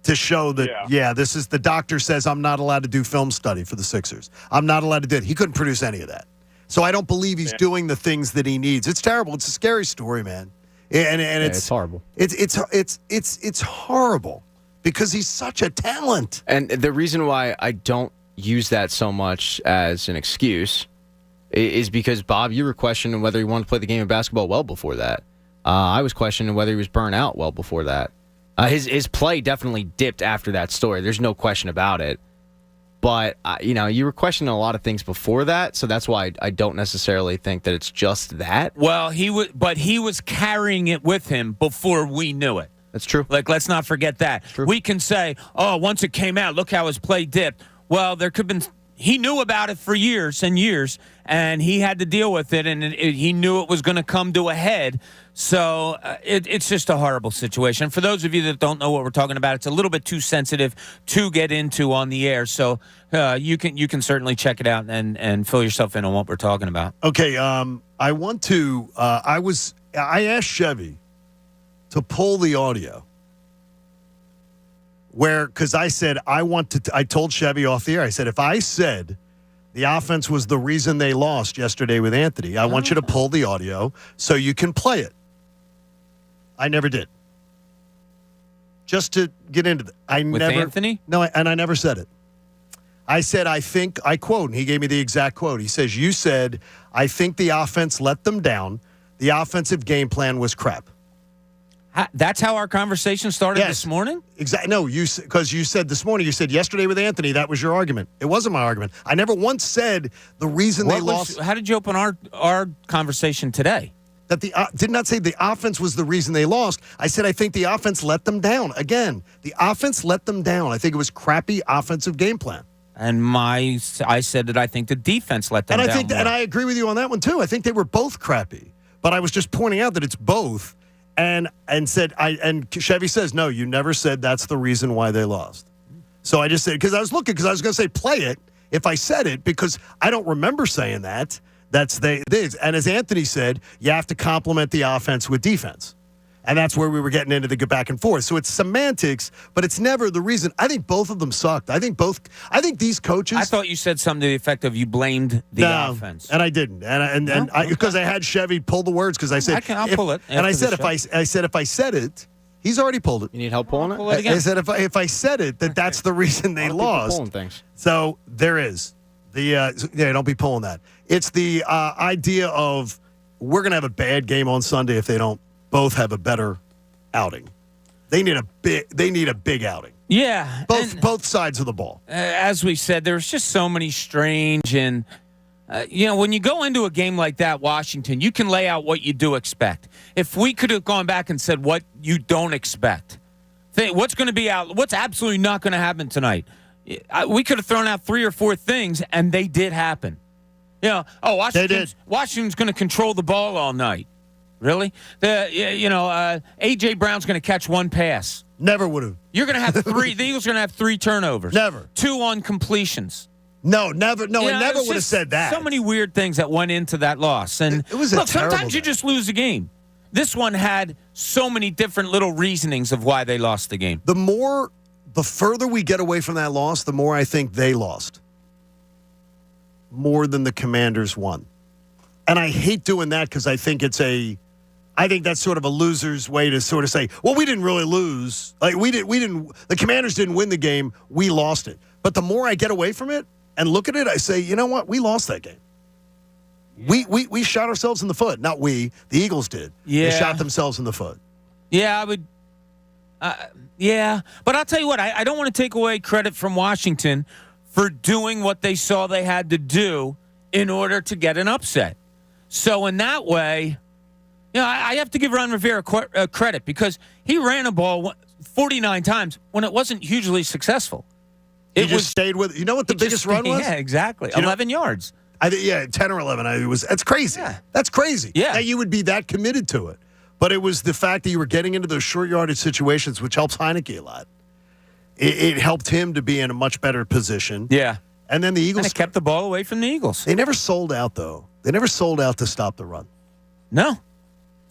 Speaker 11: to show that, this is the doctor says I'm not allowed to do film study for the Sixers. I'm not allowed to do it. He couldn't produce any of that. So I don't believe he's doing the things that he needs. It's terrible. It's a scary story, man. And it's
Speaker 14: horrible.
Speaker 11: It's horrible because he's such a talent.
Speaker 14: And the reason why I don't use that so much as an excuse is because, Bob, you were questioning whether he wanted to play the game of basketball well before that. I was questioning whether he was burnt out well before that. His play definitely dipped after that story. There's no question about it. But, you were questioning a lot of things before that, so that's why I don't necessarily think that it's just that.
Speaker 12: Well, he was carrying it with him before we knew it.
Speaker 14: That's true.
Speaker 12: Like, let's not forget that. We can say, oh, once it came out, look how his play dipped. Well, there could have been... He knew about it for years and years, and he had to deal with it, and he knew it was going to come to a head. So it's just a horrible situation. For those of you that don't know what we're talking about, it's a little bit too sensitive to get into on the air. So you can certainly check it out and fill yourself in on what we're talking about.
Speaker 11: Okay, I want to. I asked Chevy to pull the audio. Because I said, I told Chevy off the air, I said, if I said the offense was the reason they lost yesterday with Anthony, I want you to pull the audio so you can play it. I never did. Just to get into it.
Speaker 12: With Anthony?
Speaker 11: No, and I never said it. I said, I quote, and he gave me the exact quote. He says, you said, I think the offense let them down. The offensive game plan was crap.
Speaker 12: That's how our conversation started this morning?
Speaker 11: Exactly. No, because you said this morning, you said yesterday with Anthony, that was your argument. It wasn't my argument. I never once said the reason they lost.
Speaker 12: How did you open our conversation today?
Speaker 11: That did not say the offense was the reason they lost. I said I think the offense let them down. Again, the offense let them down. I think it was crappy offensive game plan.
Speaker 12: And I said that I think the defense let them down.
Speaker 11: And I agree with you on that one too. I think they were both crappy. But I was just pointing out that it's both. And Chevy says, no, you never said that's the reason why they lost. So I just said, because I was going to say play it if I said it, because I don't remember saying that. And as Anthony said, you have to complement the offense with defense. And that's where we were getting into the back and forth. So it's semantics, but it's never the reason. I think both of them sucked. I think these coaches.
Speaker 12: I thought you said something to the effect of you blamed the offense.
Speaker 11: And I didn't. Because I had Chevy pull the words because I said
Speaker 12: I'll pull it.
Speaker 11: And I said if I said it, he's already pulled it.
Speaker 14: You need help pulling it?
Speaker 12: Pull it again.
Speaker 11: I said if I said it, that's the reason they lost.
Speaker 14: Pulling things.
Speaker 11: So there is don't be pulling that. It's the idea of we're going to have a bad game on Sunday if they don't both have a better outing. They need a big outing.
Speaker 12: Yeah.
Speaker 11: Both sides of the ball.
Speaker 12: As we said, there's just so many strange and when you go into a game like that, Washington, you can lay out what you do expect. If we could have gone back and said what you don't expect, what's going to be out, what's absolutely not going to happen tonight, we could have thrown out 3 or 4 things, and they did happen. Washington's going to control the ball all night. Really? A.J. Brown's going to catch 1 pass.
Speaker 11: Never would have.
Speaker 12: You're going to have 3. The Eagles are going to have 3 turnovers.
Speaker 11: Never.
Speaker 12: 2 on completions.
Speaker 11: No, never. No, it never would have said that.
Speaker 12: So many weird things that went into that loss. And
Speaker 11: it was
Speaker 12: sometimes you just lose a game. This one had so many different little reasonings of why they lost the game.
Speaker 11: The further we get away from that loss, the more I think they lost. More than the Commanders won. And I hate doing that because I think that's sort of a loser's way to sort of say, well, we didn't really lose. Like the Commanders didn't win the game, we lost it. But the more I get away from it and look at it, I say, you know what? We lost that game. We shot ourselves in the foot. Not we, the Eagles did.
Speaker 12: Yeah.
Speaker 11: They shot themselves in the foot.
Speaker 12: Yeah, I would. But I'll tell you what, I don't want to take away credit from Washington for doing what they saw they had to do in order to get an upset. So in that way, I have to give Ron Rivera credit because he ran a ball 49 times when it wasn't hugely successful.
Speaker 11: He just stayed with. You know what the biggest run was?
Speaker 12: Yeah, exactly. 11 yards.
Speaker 11: 10 or 11. That's crazy. Yeah. That's crazy.
Speaker 12: Yeah.
Speaker 11: That you would be that committed to it. But it was the fact that you were getting into those short yardage situations, which helps Heineke a lot. It helped him to be in a much better position.
Speaker 12: Yeah.
Speaker 11: And then the Eagles.
Speaker 12: And it kept the ball away from the Eagles.
Speaker 11: They never sold out, though. They never sold out to stop the run.
Speaker 12: No.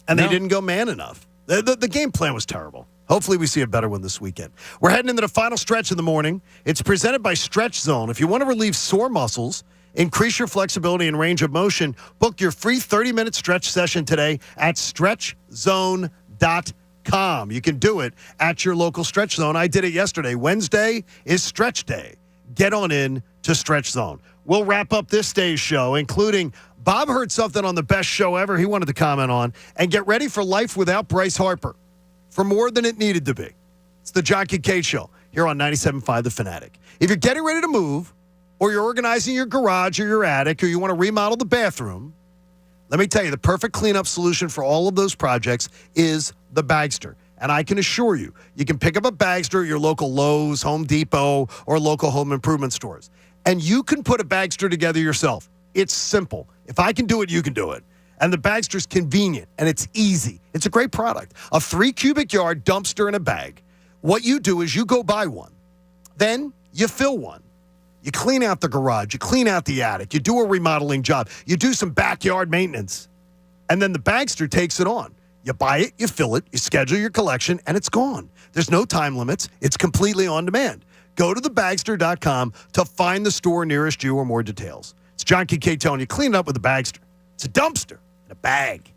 Speaker 11: And they didn't go man enough. The game plan was terrible. Hopefully we see a better one this weekend. We're heading into the final stretch of the morning. It's presented by Stretch Zone. If you want to relieve sore muscles, increase your flexibility and range of motion, book your free 30-minute stretch session today at stretchzone.com. You can do it at your local Stretch Zone. I did it yesterday. Wednesday is stretch day. Get on in to Stretch Zone. We'll wrap up this day's show, including Bob heard something on the best show ever he wanted to comment on, and get ready for life without Bryce Harper for more than it needed to be. It's the John Kincade Show here on 97.5 The Fanatic. If you're getting ready to move, or you're organizing your garage or your attic, or you want to remodel the bathroom, let me tell you, the perfect cleanup solution for all of those projects is the Bagster. And I can assure you, you can pick up a Bagster at your local Lowe's, Home Depot, or local home improvement stores. And you can put a Bagster together yourself. It's simple. If I can do it, you can do it. And the Bagster's convenient, and it's easy. It's a great product. A 3-cubic-yard dumpster in a bag. What you do is you go buy one. Then you fill one. You clean out the garage. You clean out the attic. You do a remodeling job. You do some backyard maintenance. And then the Bagster takes it on. You buy it, you fill it, you schedule your collection, and it's gone. There's no time limits. It's completely on demand. Go to thebagster.com to find the store nearest you or more details. It's John Kincade telling you, clean it up with a Bagster. It's a dumpster in a bag.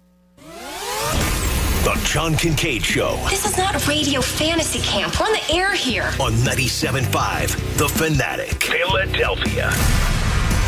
Speaker 3: The John Kincade Show.
Speaker 8: This is not radio fantasy camp. We're on the air here.
Speaker 3: On 97.5 The Fanatic. Philadelphia.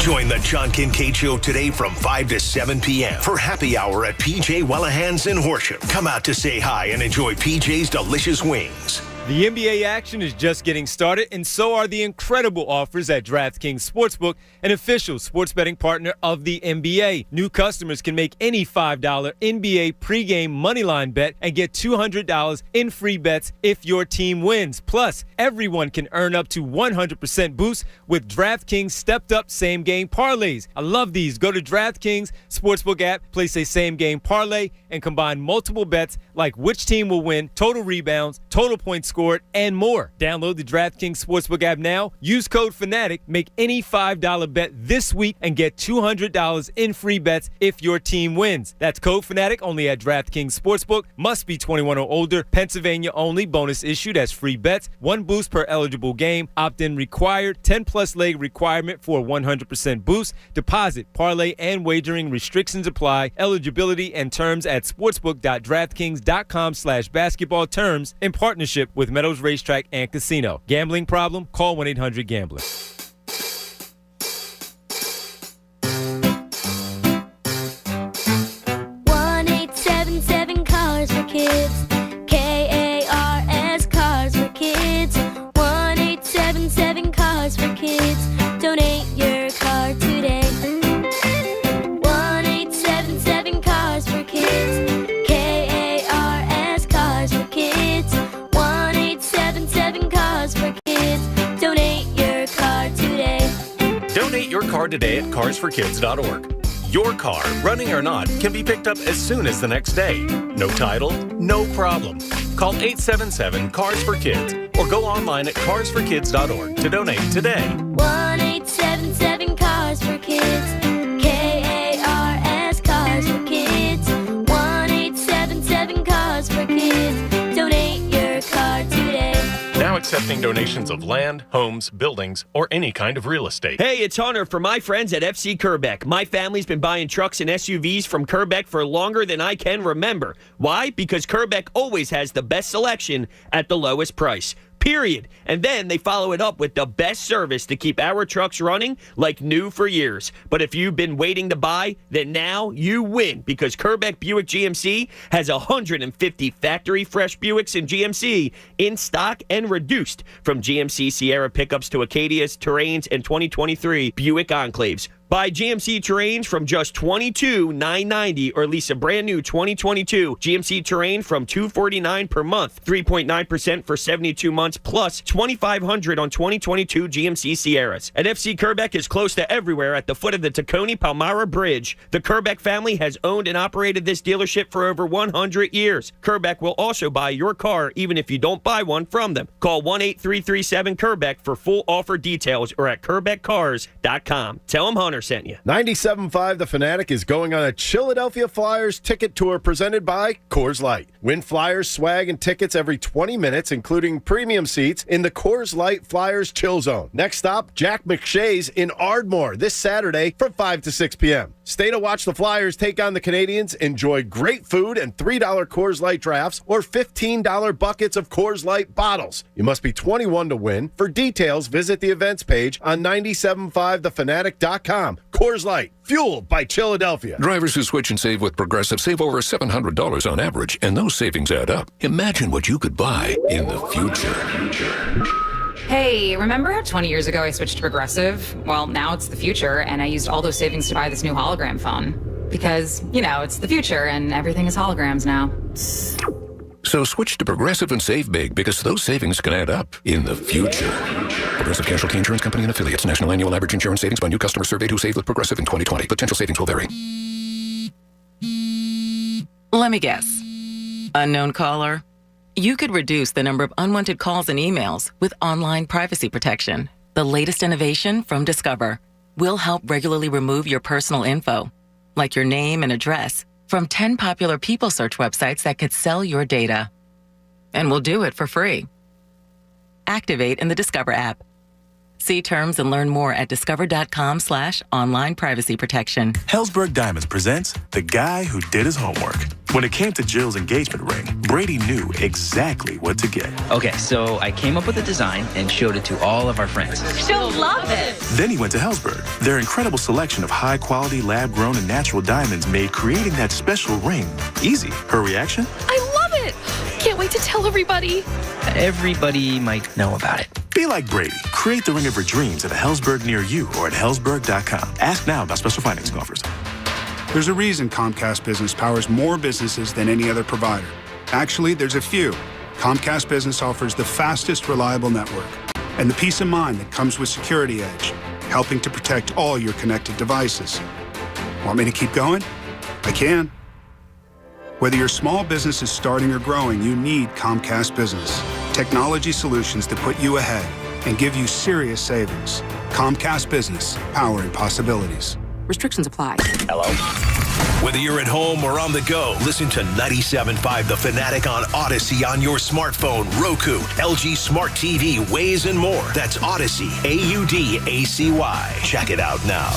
Speaker 3: Join the John Kincade Show today from 5 to 7 p.m. for happy hour at PJ Wellahan's in Horsham. Come out to say hi and enjoy PJ's delicious wings.
Speaker 4: The NBA action is just getting started, and so are the incredible offers at DraftKings Sportsbook, an official sports betting partner of the NBA. New customers can make any $5 NBA pregame moneyline bet and get $200 in free bets if your team wins. Plus, everyone can earn up to 100% boost with DraftKings stepped-up same-game parlays. I love these. Go to DraftKings Sportsbook app, place a same-game parlay, and combine multiple bets like which team will win, total rebounds, total points scored, and more. Download the DraftKings Sportsbook app now. Use code FANATIC. Make any $5 bet this week and get $200 in free bets if your team wins. That's code FANATIC only at DraftKings Sportsbook. Must be 21 or older. Pennsylvania only. Bonus issued as free bets. One boost per eligible game. Opt-in required. 10-plus leg requirement for a 100% boost. Deposit, parlay, and wagering restrictions apply. Eligibility and terms at sportsbook.draftkings.com/basketball. Terms in partnership with Meadows Racetrack and Casino. Gambling problem? Call 1-800-GAMBLER.
Speaker 9: 1-877 Cars for Kids. KARS Cars for Kids. 1-877 Cars for Kids. Donate your car today. 1-877 Cars for Kids. KARS Cars for Kids. 1-877 Cars for Kids. Donate your car today.
Speaker 10: Donate your car today at carsforkids.org. Your car, running or not, can be picked up as soon as the next day. No title, no problem. Call 877-CARS-FOR-KIDS or go online at carsforkids.org to donate today.
Speaker 9: 1-877 Cars for Kids. KARS Cars for Kids. 1-877 Cars for Kids. Donate your car today.
Speaker 10: Now accepting donations of land, homes, buildings, or any kind of real estate.
Speaker 19: Hey, it's Hunter from my friends at FC Kerbeck. My family's been buying trucks and SUVs from Kerbeck for longer than I can remember. Why? Because Kerbeck always has the best selection at the lowest price. Period. And then they follow it up with the best service to keep our trucks running like new for years. But if you've been waiting to buy, then now you win, because Kerbeck Buick GMC has 150 factory fresh Buicks and GMC in stock and reduced, from GMC Sierra pickups to Acadias, Terrains, and 2023 Buick Enclaves. Buy GMC Terrains from just $22,990 or lease a brand new 2022 GMC Terrain from $249 per month, 3.9% for 72 months, plus $2,500 on 2022 GMC Sierras. And FC Kerbeck is close to everywhere at the foot of the Tacony-Palmyra Bridge. The Kerbeck family has owned and operated this dealership for over 100 years. Kerbeck will also buy your car even if you don't buy one from them. Call 1-8337-KERBECK for full offer details or at KerbeckCars.com. Tell them Hunter sent you.
Speaker 11: 97.5 The Fanatic is going on a Philadelphia Flyers ticket tour presented by Coors Light. Win Flyers swag and tickets every 20 minutes, including premium seats in the Coors Light Flyers Chill Zone. Next stop, Jack McShay's in Ardmore this Saturday from 5 to 6 p.m. Stay to watch the Flyers take on the Canadians. Enjoy great food and $3 Coors Light drafts or $15 buckets of Coors Light bottles. You must be 21 to win. For details, visit the events page on 975thefanatic.com. Coors Light, fueled by Philadelphia.
Speaker 13: Drivers who switch and save with Progressive save over $700 on average, and those savings add up. Imagine what you could buy in the future.
Speaker 15: Hey, remember how 20 years ago I switched to Progressive? Well, now it's the future, and I used all those savings to buy this new hologram phone. Because, you know, it's the future, and everything is holograms now.
Speaker 13: So switch to Progressive and save big, because those savings can add up in the future. Progressive Casualty Insurance Company and Affiliates. National annual average insurance savings by new customers surveyed who saved with Progressive in 2020. Potential savings will vary.
Speaker 17: Let me guess. Unknown caller? You could reduce the number of unwanted calls and emails with online privacy protection. The latest innovation from Discover will help regularly remove your personal info, like your name and address, from 10 popular people search websites that could sell your data. And we'll do it for free. Activate in the Discover app. See terms and learn more at discover.com/online privacy protection.
Speaker 18: Hellsberg Diamonds presents The Guy Who Did His Homework.
Speaker 1: When it came to Jill's engagement ring, Brady knew exactly what to get.
Speaker 5: Okay, so I came up with a design and showed it to all of our friends.
Speaker 9: She'll love it.
Speaker 1: Then he went to Helzberg. Their incredible selection of high-quality, lab-grown, and natural diamonds made creating that special ring easy. Her reaction?
Speaker 9: I love it. Can't wait to tell everybody.
Speaker 5: Everybody might know about it.
Speaker 1: Be like Brady. Create the ring of your dreams at a Helzberg near you or at Helzberg.com. Ask now about special financing offers.
Speaker 18: There's a reason Comcast Business powers more businesses than any other provider. Actually, there's a few. Comcast Business offers the fastest, reliable network and the peace of mind that comes with Security Edge, helping to protect all your connected devices. Want me to keep going? I can. Whether your small business is starting or growing, you need Comcast Business. Technology solutions that put you ahead and give you serious savings. Comcast Business, powering possibilities.
Speaker 20: Restrictions apply.
Speaker 3: Hello? Whether you're at home or on the go, listen to 97.5 The Fanatic on Odyssey on your smartphone, Roku, LG Smart TV, Waze, and more. That's Odyssey, AUDACY. Check it out now.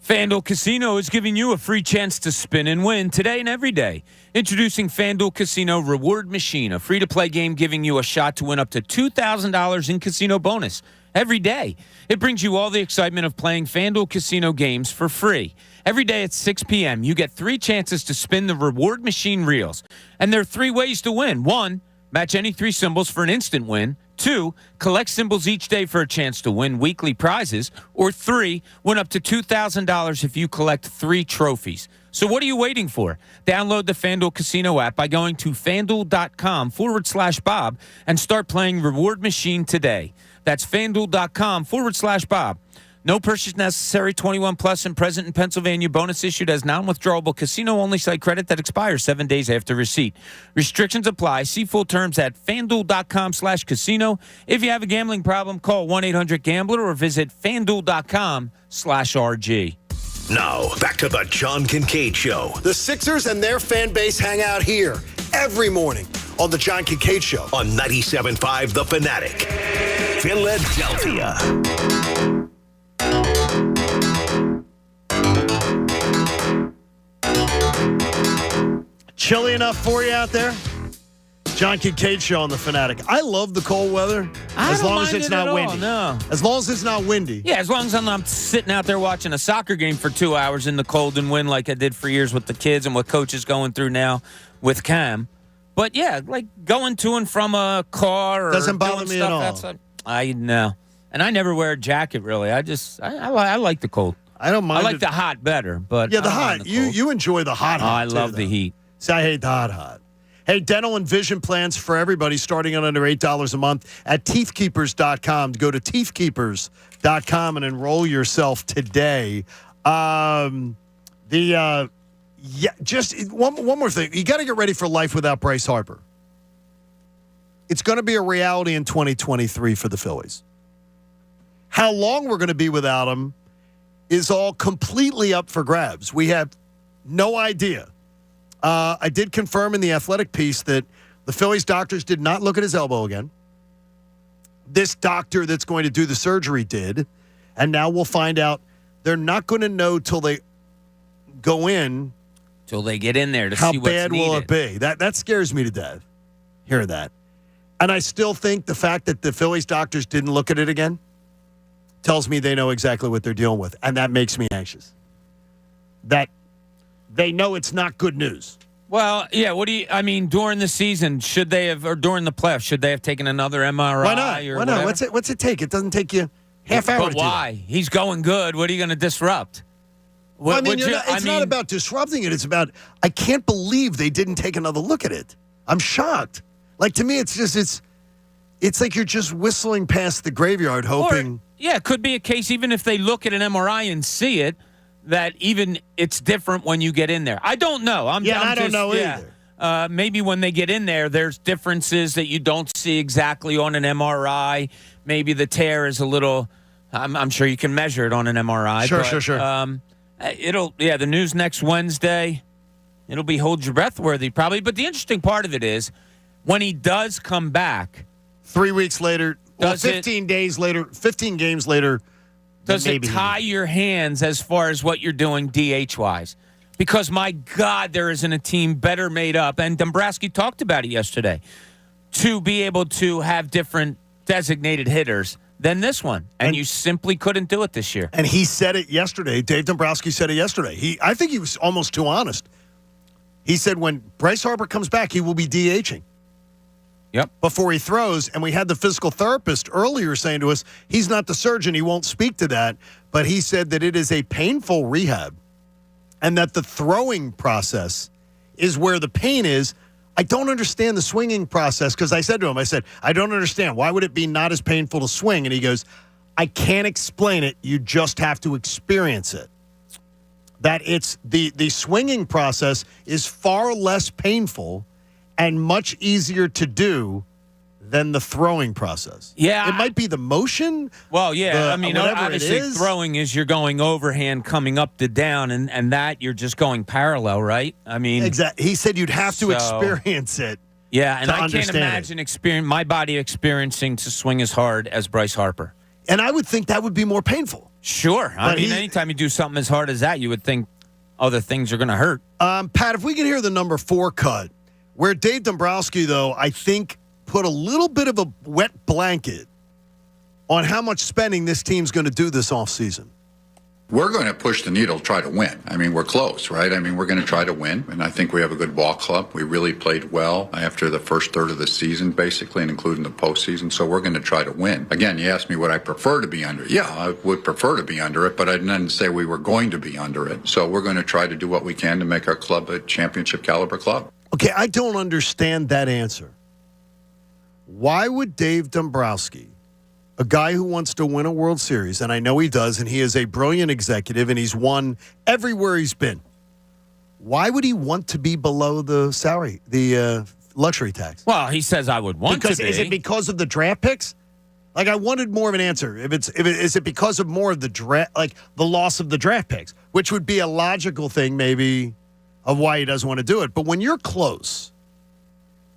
Speaker 12: FanDuel Casino is giving you a free chance to spin and win today and every day. Introducing FanDuel Casino Reward Machine, a free-to-play game giving you a shot to win up to $2,000 in casino bonus every day. It brings you all the excitement of playing FanDuel Casino games for free. Every day at 6 p.m., you get 3 chances to spin the Reward Machine reels. And there are 3 ways to win. 1, match any 3 symbols for an instant win. 2, collect symbols each day for a chance to win weekly prizes. Or 3, win up to $2,000 if you collect 3 trophies. So what are you waiting for? Download the FanDuel Casino app by going to FanDuel.com/Bob and start playing Reward Machine today. That's FanDuel.com/Bob. No purchase necessary, 21 plus and present in Pennsylvania. Bonus issued as non-withdrawable casino-only site credit that expires 7 days after receipt. Restrictions apply. See full terms at FanDuel.com/casino. If you have a gambling problem, call 1-800-GAMBLER or visit FanDuel.com/RG.
Speaker 3: Now, back to the John Kincade Show.
Speaker 11: The Sixers and their fan base hang out here every morning on the John Kincade Show.
Speaker 3: On 97.5 The Fanatic, Philadelphia.
Speaker 11: Chilly enough for you out there? John Kincade Show on the Fanatic. I love the cold weather as long as it's not windy.
Speaker 12: No.
Speaker 11: As long as it's not windy.
Speaker 12: Yeah, as long as I'm not sitting out there watching a soccer game for 2 hours in the cold and wind like I did for years with the kids and what Coach is going through now with Cam. But yeah, like going to and from a car or
Speaker 11: doesn't bother
Speaker 12: doing
Speaker 11: me
Speaker 12: stuff
Speaker 11: at all.
Speaker 12: outside. I know. And I never wear a jacket really. I like the cold.
Speaker 11: I don't mind.
Speaker 12: I like the hot better, but
Speaker 11: yeah, the
Speaker 12: I don't mind
Speaker 11: hot.
Speaker 12: the cold.
Speaker 11: You enjoy the hot.
Speaker 12: I
Speaker 11: too,
Speaker 12: love
Speaker 11: though.
Speaker 12: the heat.
Speaker 11: See, I hate the hot. Hey, dental and vision plans for everybody starting at under $8 a month at teethkeepers.com. Go to teethkeepers.com and enroll yourself today. Just one more thing. You got to get ready for life without Bryce Harper. It's going to be a reality in 2023 for the Phillies. How long we're going to be without him is all completely up for grabs. We have no idea. I did confirm in the Athletic piece that the Phillies doctors did not look at his elbow again. This doctor that's going to do the surgery did, and now we'll find out. They're not going to know till they go in.
Speaker 12: Till they get in there to
Speaker 11: how
Speaker 12: see what's
Speaker 11: bad
Speaker 12: needed.
Speaker 11: will it be? That scares me to death, hearing that. And I still think the fact that the Phillies doctors didn't look at it again tells me they know exactly what they're dealing with, and that makes me anxious. That they know it's not good news.
Speaker 12: Well, yeah, during the season, should they have, or during the playoffs, should they have taken another MRI?
Speaker 11: Why not?
Speaker 12: Or
Speaker 11: Why not?
Speaker 12: whatever?
Speaker 11: What's it take? It doesn't take you half hour
Speaker 12: But
Speaker 11: to do
Speaker 12: why? He's going good. What are you going to disrupt?
Speaker 11: Well, it's not about disrupting it. It's about, I can't believe they didn't take another look at it. I'm shocked. Like, to me, it's like you're just whistling past the graveyard hoping.
Speaker 12: It could be a case, even if they look at an MRI and see it, that even it's different when you get in there. I don't know. I don't know either. Maybe when they get in there, there's differences that you don't see exactly on an MRI. Maybe the tear is a little, I'm sure you can measure it on an MRI.
Speaker 11: Sure.
Speaker 12: The news next Wednesday, it'll be hold your breath worthy probably. But the interesting part of it is when he does come back.
Speaker 11: 3 weeks later, 15 days later, 15 games later.
Speaker 12: Does it tie your hands as far as what you're doing DH-wise? Because, my God, there isn't a team better made up, and Dombrowski talked about it yesterday, to be able to have different designated hitters than this one. And you simply couldn't do it this year.
Speaker 11: And he said it yesterday. Dave Dombrowski said it yesterday. I think he was almost too honest. He said when Bryce Harper comes back, he will be DHing.
Speaker 12: Yep.
Speaker 11: Before he throws. And we had the physical therapist earlier saying to us, he's not the surgeon. He won't speak to that. But he said that it is a painful rehab and that the throwing process is where the pain is. I don't understand the swinging process because I said to him, I don't understand. Why would it be not as painful to swing? And he goes, I can't explain it. You just have to experience it. That it's the swinging process is far less painful and much easier to do than the throwing process.
Speaker 12: Yeah.
Speaker 11: It might be the motion.
Speaker 12: Well, yeah. Obviously
Speaker 11: it is.
Speaker 12: Throwing is you're going overhand coming up to down, and that you're just going parallel, right? I mean.
Speaker 11: Exactly. He said you'd have to experience it.
Speaker 12: Yeah, and I can't
Speaker 11: understand
Speaker 12: imagine my body experiencing to swing as hard as Bryce Harper.
Speaker 11: And I would think that would be more painful.
Speaker 12: Sure. I mean, anytime you do something as hard as that, you would think other things are going to hurt.
Speaker 11: Pat, if we can hear the number 4 cut, where Dave Dombrowski, though, I think put a little bit of a wet blanket on how much spending this team's going to do this offseason.
Speaker 2: We're going to push the needle, try to win. I mean, we're close, right? I mean, we're going to try to win, and I think we have a good ball club. We really played well after the first third of the season, basically, and including the postseason, so we're going to try to win. Again, you asked me would I prefer to be under it. Yeah, I would prefer to be under it, but I didn't say we were going to be under it. So we're going to try to do what we can to make our club a championship-caliber club.
Speaker 11: Okay, I don't understand that answer. Why would Dave Dombrowski, a guy who wants to win a World Series, and I know he does, and he is a brilliant executive, and he's won everywhere he's been, why would he want to be below the salary, the luxury tax?
Speaker 12: Well, he says I would want to be.
Speaker 11: Is it because of the draft picks? Like, I wanted more of an answer. Is it because of more of the draft, like the loss of the draft picks, which would be a logical thing maybe of why he doesn't want to do it. But when you're close,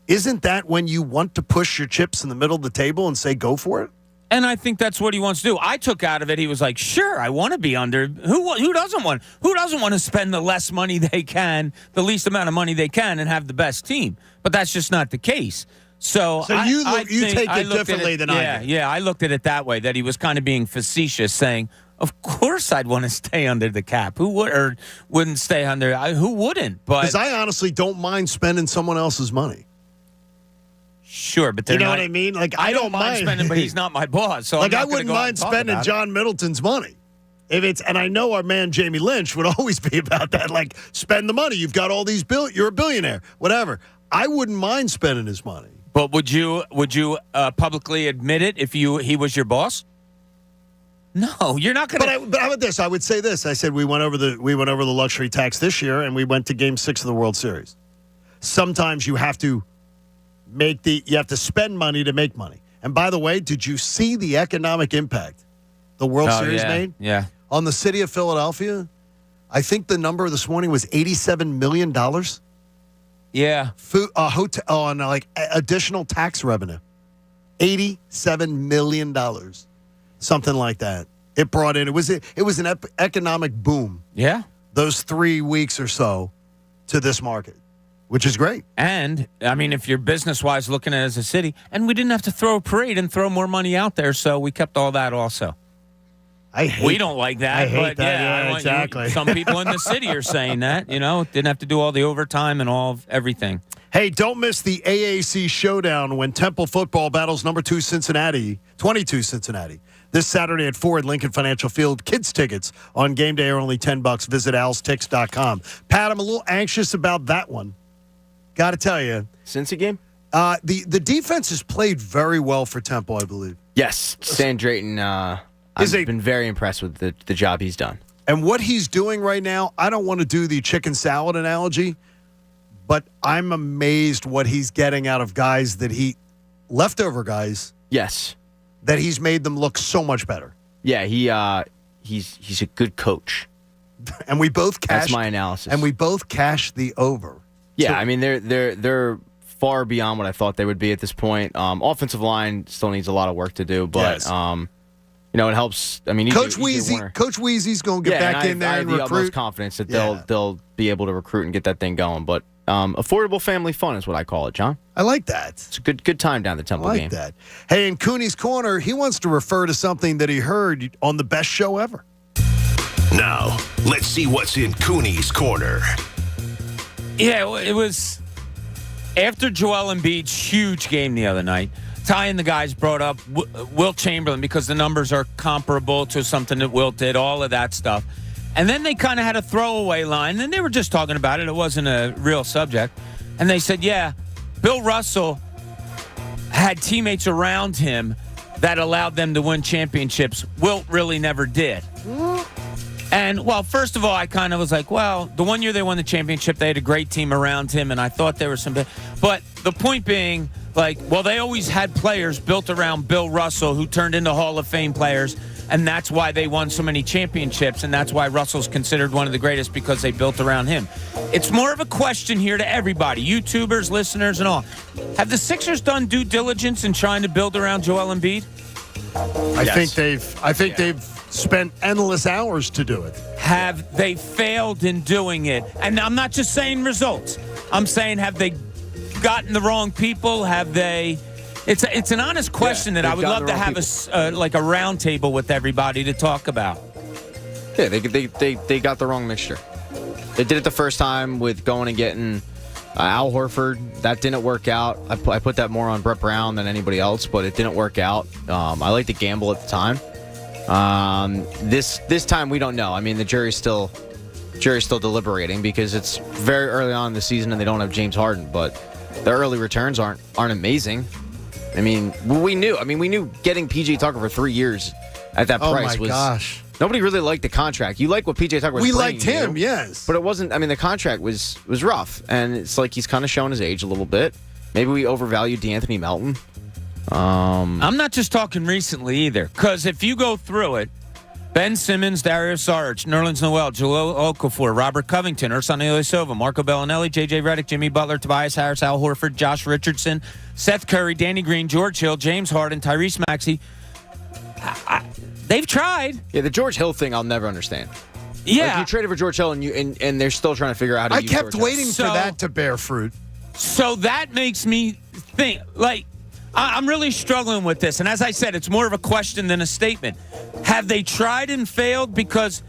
Speaker 11: isn't that when you want to push your chips in the middle of the table and say go for it?
Speaker 12: And I think that's what he wants to do. I took out of it. He was like, "Sure, I want to be under. Who doesn't want? Who doesn't want to spend the less money they can, the least amount of money they can, and have the best team?" But that's just not the case. So
Speaker 11: you take it differently than I do.
Speaker 12: Yeah, I looked at it that way. That he was kind of being facetious, saying, "Of course, I'd want to stay under the cap. Who would or wouldn't stay under? Who wouldn't?" But
Speaker 11: because I honestly don't mind spending someone else's money.
Speaker 12: Sure, but
Speaker 11: you know what I mean? Like I don't mind
Speaker 12: spending, but he's not my boss. So
Speaker 11: like I wouldn't mind spending John Middleton's money. If it's and I know our man Jamie Lynch would always be about that. Like spend the money. You've got all these you're a billionaire. Whatever. I wouldn't mind spending his money.
Speaker 12: But would you publicly admit it if he was your boss? No, you're not going to.
Speaker 11: But how about this? I would say this. I said we went over the luxury tax this year, and we went to Game 6 of the World Series. Sometimes you have to spend money to make money. And by the way, did you see the economic impact the World Series made?
Speaker 12: Yeah.
Speaker 11: On the city of Philadelphia, I think the number this morning was $87 million.
Speaker 12: Yeah.
Speaker 11: Hotel on like additional tax revenue. $87 million. Something like that. It brought in, it was an economic boom.
Speaker 12: Yeah.
Speaker 11: Those 3 weeks or so to this market, which is great.
Speaker 12: And, I mean, if you're business-wise looking at it as a city, and we didn't have to throw a parade and throw more money out there, so we kept all that also. We don't like that.
Speaker 11: I hate
Speaker 12: but
Speaker 11: that.
Speaker 12: Yeah,
Speaker 11: exactly.
Speaker 12: Some people in the city are saying that, didn't have to do all the overtime and all of everything.
Speaker 11: Hey, don't miss the AAC showdown when Temple football battles number 22 Cincinnati. This Saturday at 4 at Lincoln Financial Field. Kids tickets on game day are only $10. Visit alstix.com. Pat, I'm a little anxious about that one. Got to tell you.
Speaker 14: Cincy game?
Speaker 11: The defense has played very well for Temple, I believe.
Speaker 14: Yes. Stan Drayton, I've been very impressed with the job he's done.
Speaker 11: And what he's doing right now, I don't want to do the chicken salad analogy, but I'm amazed what he's getting out of guys leftover guys.
Speaker 14: Yes.
Speaker 11: That he's made them look so much better.
Speaker 14: Yeah, he's a good coach.
Speaker 11: And we both cashed.
Speaker 14: That's my analysis.
Speaker 11: And we both cashed the over.
Speaker 14: Yeah, I mean they're far beyond what I thought they would be at this point. Offensive line still needs a lot of work to do, but
Speaker 11: yes.
Speaker 14: it helps. I mean,
Speaker 11: Coach Weezy's going to get back in there and
Speaker 14: I have the
Speaker 11: recruit.
Speaker 14: utmost confidence that they'll be able to recruit and get that thing going. But affordable family fun is what I call it, John.
Speaker 11: I like that.
Speaker 14: It's a good time down the Temple game.
Speaker 11: I like that. Hey, in Cooney's Corner, he wants to refer to something that he heard on the best show ever.
Speaker 3: Now, let's see what's in Cooney's Corner.
Speaker 12: Yeah, it was after Joel Embiid's huge game the other night. Ty and the guys brought up Wilt Chamberlain because the numbers are comparable to something that Wilt did, all of that stuff. And then they kind of had a throwaway line, and they were just talking about it. It wasn't a real subject. And they said, yeah, Bill Russell had teammates around him that allowed them to win championships. Wilt really never did. And, well, first of all, I kind of was like, well, the one year they won the championship, they had a great team around him, and I thought there was some... But the point being, like, well, they always had players built around Bill Russell who turned into Hall of Fame players, and that's why they won so many championships, and that's why Russell's considered one of the greatest, because they built around him. It's more of a question here to everybody, YouTubers, listeners, and all. Have the Sixers done due diligence in trying to build around Joel Embiid?
Speaker 11: I think they've spent endless hours to do it.
Speaker 12: Have they failed in doing it? And I'm not just saying results. I'm saying, have they gotten the wrong people? Have they... It's an honest question that I would love to have a round table with everybody to talk about.
Speaker 14: Yeah, they got the wrong mixture. They did it the first time with going and getting Al Horford. That didn't work out. I put that more on Brett Brown than anybody else, but it didn't work out. I liked to gamble at the time. This time we don't know. I mean, the jury's still deliberating because it's very early on in the season and they don't have James Harden, but the early returns aren't amazing. I mean, we knew getting PJ Tucker for 3 years at that price was...
Speaker 11: gosh.
Speaker 14: Nobody really liked the contract. You like what PJ Tucker was bringing.
Speaker 11: We liked him, yes.
Speaker 14: But it wasn't... I mean, the contract was rough, and it's like he's kind of showing his age a little bit. Maybe we overvalued DeAnthony Melton.
Speaker 12: I'm not just talking recently either, because if you go through it, Ben Simmons, Darius Saric, Nerlens Noel, Jahlil Okafor, Robert Covington, Ersan Ilyasova, Marco Bellinelli, J.J. Redick, Jimmy Butler, Tobias Harris, Al Horford, Josh Richardson, Seth Curry, Danny Green, George Hill, James Harden, Tyrese Maxey. They've tried.
Speaker 14: Yeah, the George Hill thing I'll never understand.
Speaker 12: Yeah.
Speaker 14: Like you traded for George Hill, and they're still trying to figure out how to use
Speaker 11: kept
Speaker 14: George
Speaker 11: waiting
Speaker 14: Hill.
Speaker 11: for that to bear fruit.
Speaker 12: So that makes me think, like, I'm really struggling with this. And as I said, it's more of a question than a statement. Have they tried and failed? Because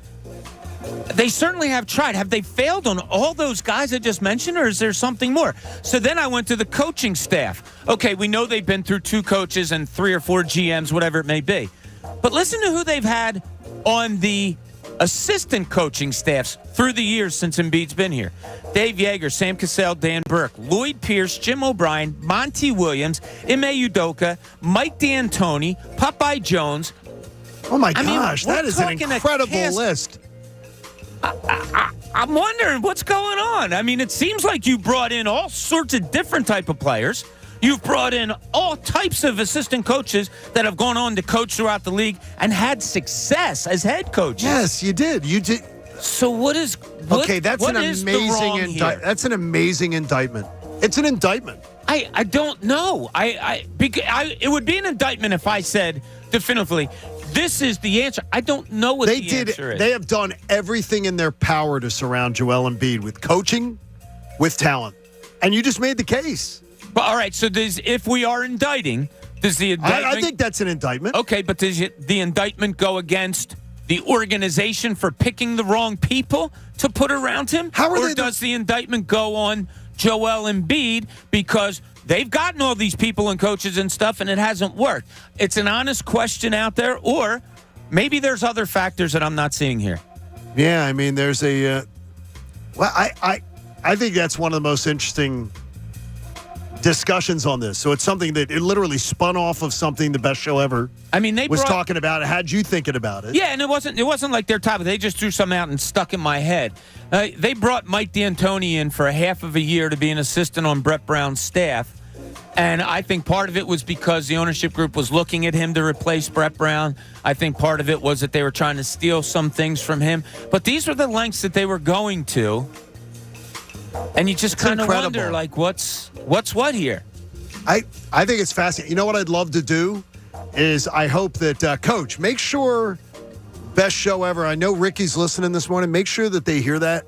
Speaker 12: they certainly have tried. Have they failed on all those guys I just mentioned, or is there something more? So then I went to the coaching staff. Okay, we know they've been through 2 coaches and 3 or 4 GMs, whatever it may be. But listen to who they've had on the assistant coaching staffs through the years since Embiid's been here. Dave Yeager, Sam Cassell, Dan Burke, Lloyd Pierce, Jim O'Brien, Monty Williams, Ime Udoka, Mike D'Antoni, Popeye Jones.
Speaker 11: Oh, my gosh. That is an incredible list.
Speaker 12: I'm wondering what's going on. I mean, it seems like you brought in all sorts of different type of players. You've brought in all types of assistant coaches that have gone on to coach throughout the league and had success as head coaches.
Speaker 11: Yes, you did. You did.
Speaker 12: So that's
Speaker 11: an amazing indictment. That's an amazing indictment. It's an indictment.
Speaker 12: I don't know. It would be an indictment if I said definitively, this is the answer. I don't know what the answer is.
Speaker 11: They have done everything in their power to surround Joel Embiid with coaching, with talent. And you just made the case.
Speaker 12: But, all right, so if we are indicting, does the indictment...
Speaker 11: I think that's an indictment.
Speaker 12: Okay, but does the indictment go against the organization for picking the wrong people to put around him? Or does the indictment go on Joel Embiid because they've gotten all these people and coaches and stuff and it hasn't worked? It's an honest question out there, or maybe there's other factors that I'm not seeing here.
Speaker 11: Yeah, I mean, there's a... I think that's one of the most interesting discussions on this. So it's something that it literally spun off of something the best show ever.
Speaker 12: I mean, they
Speaker 11: was talking about it. How'd you thinking about it?
Speaker 12: Yeah, and it wasn't like their topic. They just threw something out and stuck in my head. They brought Mike D'Antoni in for a half of a year to be an assistant on Brett Brown's staff. And I think part of it was because the ownership group was looking at him to replace Brett Brown. I think part of it was that they were trying to steal some things from him. But these were the lengths that they were going to. And you just kind of wonder, like, what's what here?
Speaker 11: I think it's fascinating. You know what I'd love to do is I hope that, Coach, make sure, best show ever. I know Ricky's listening this morning. Make sure that they hear that.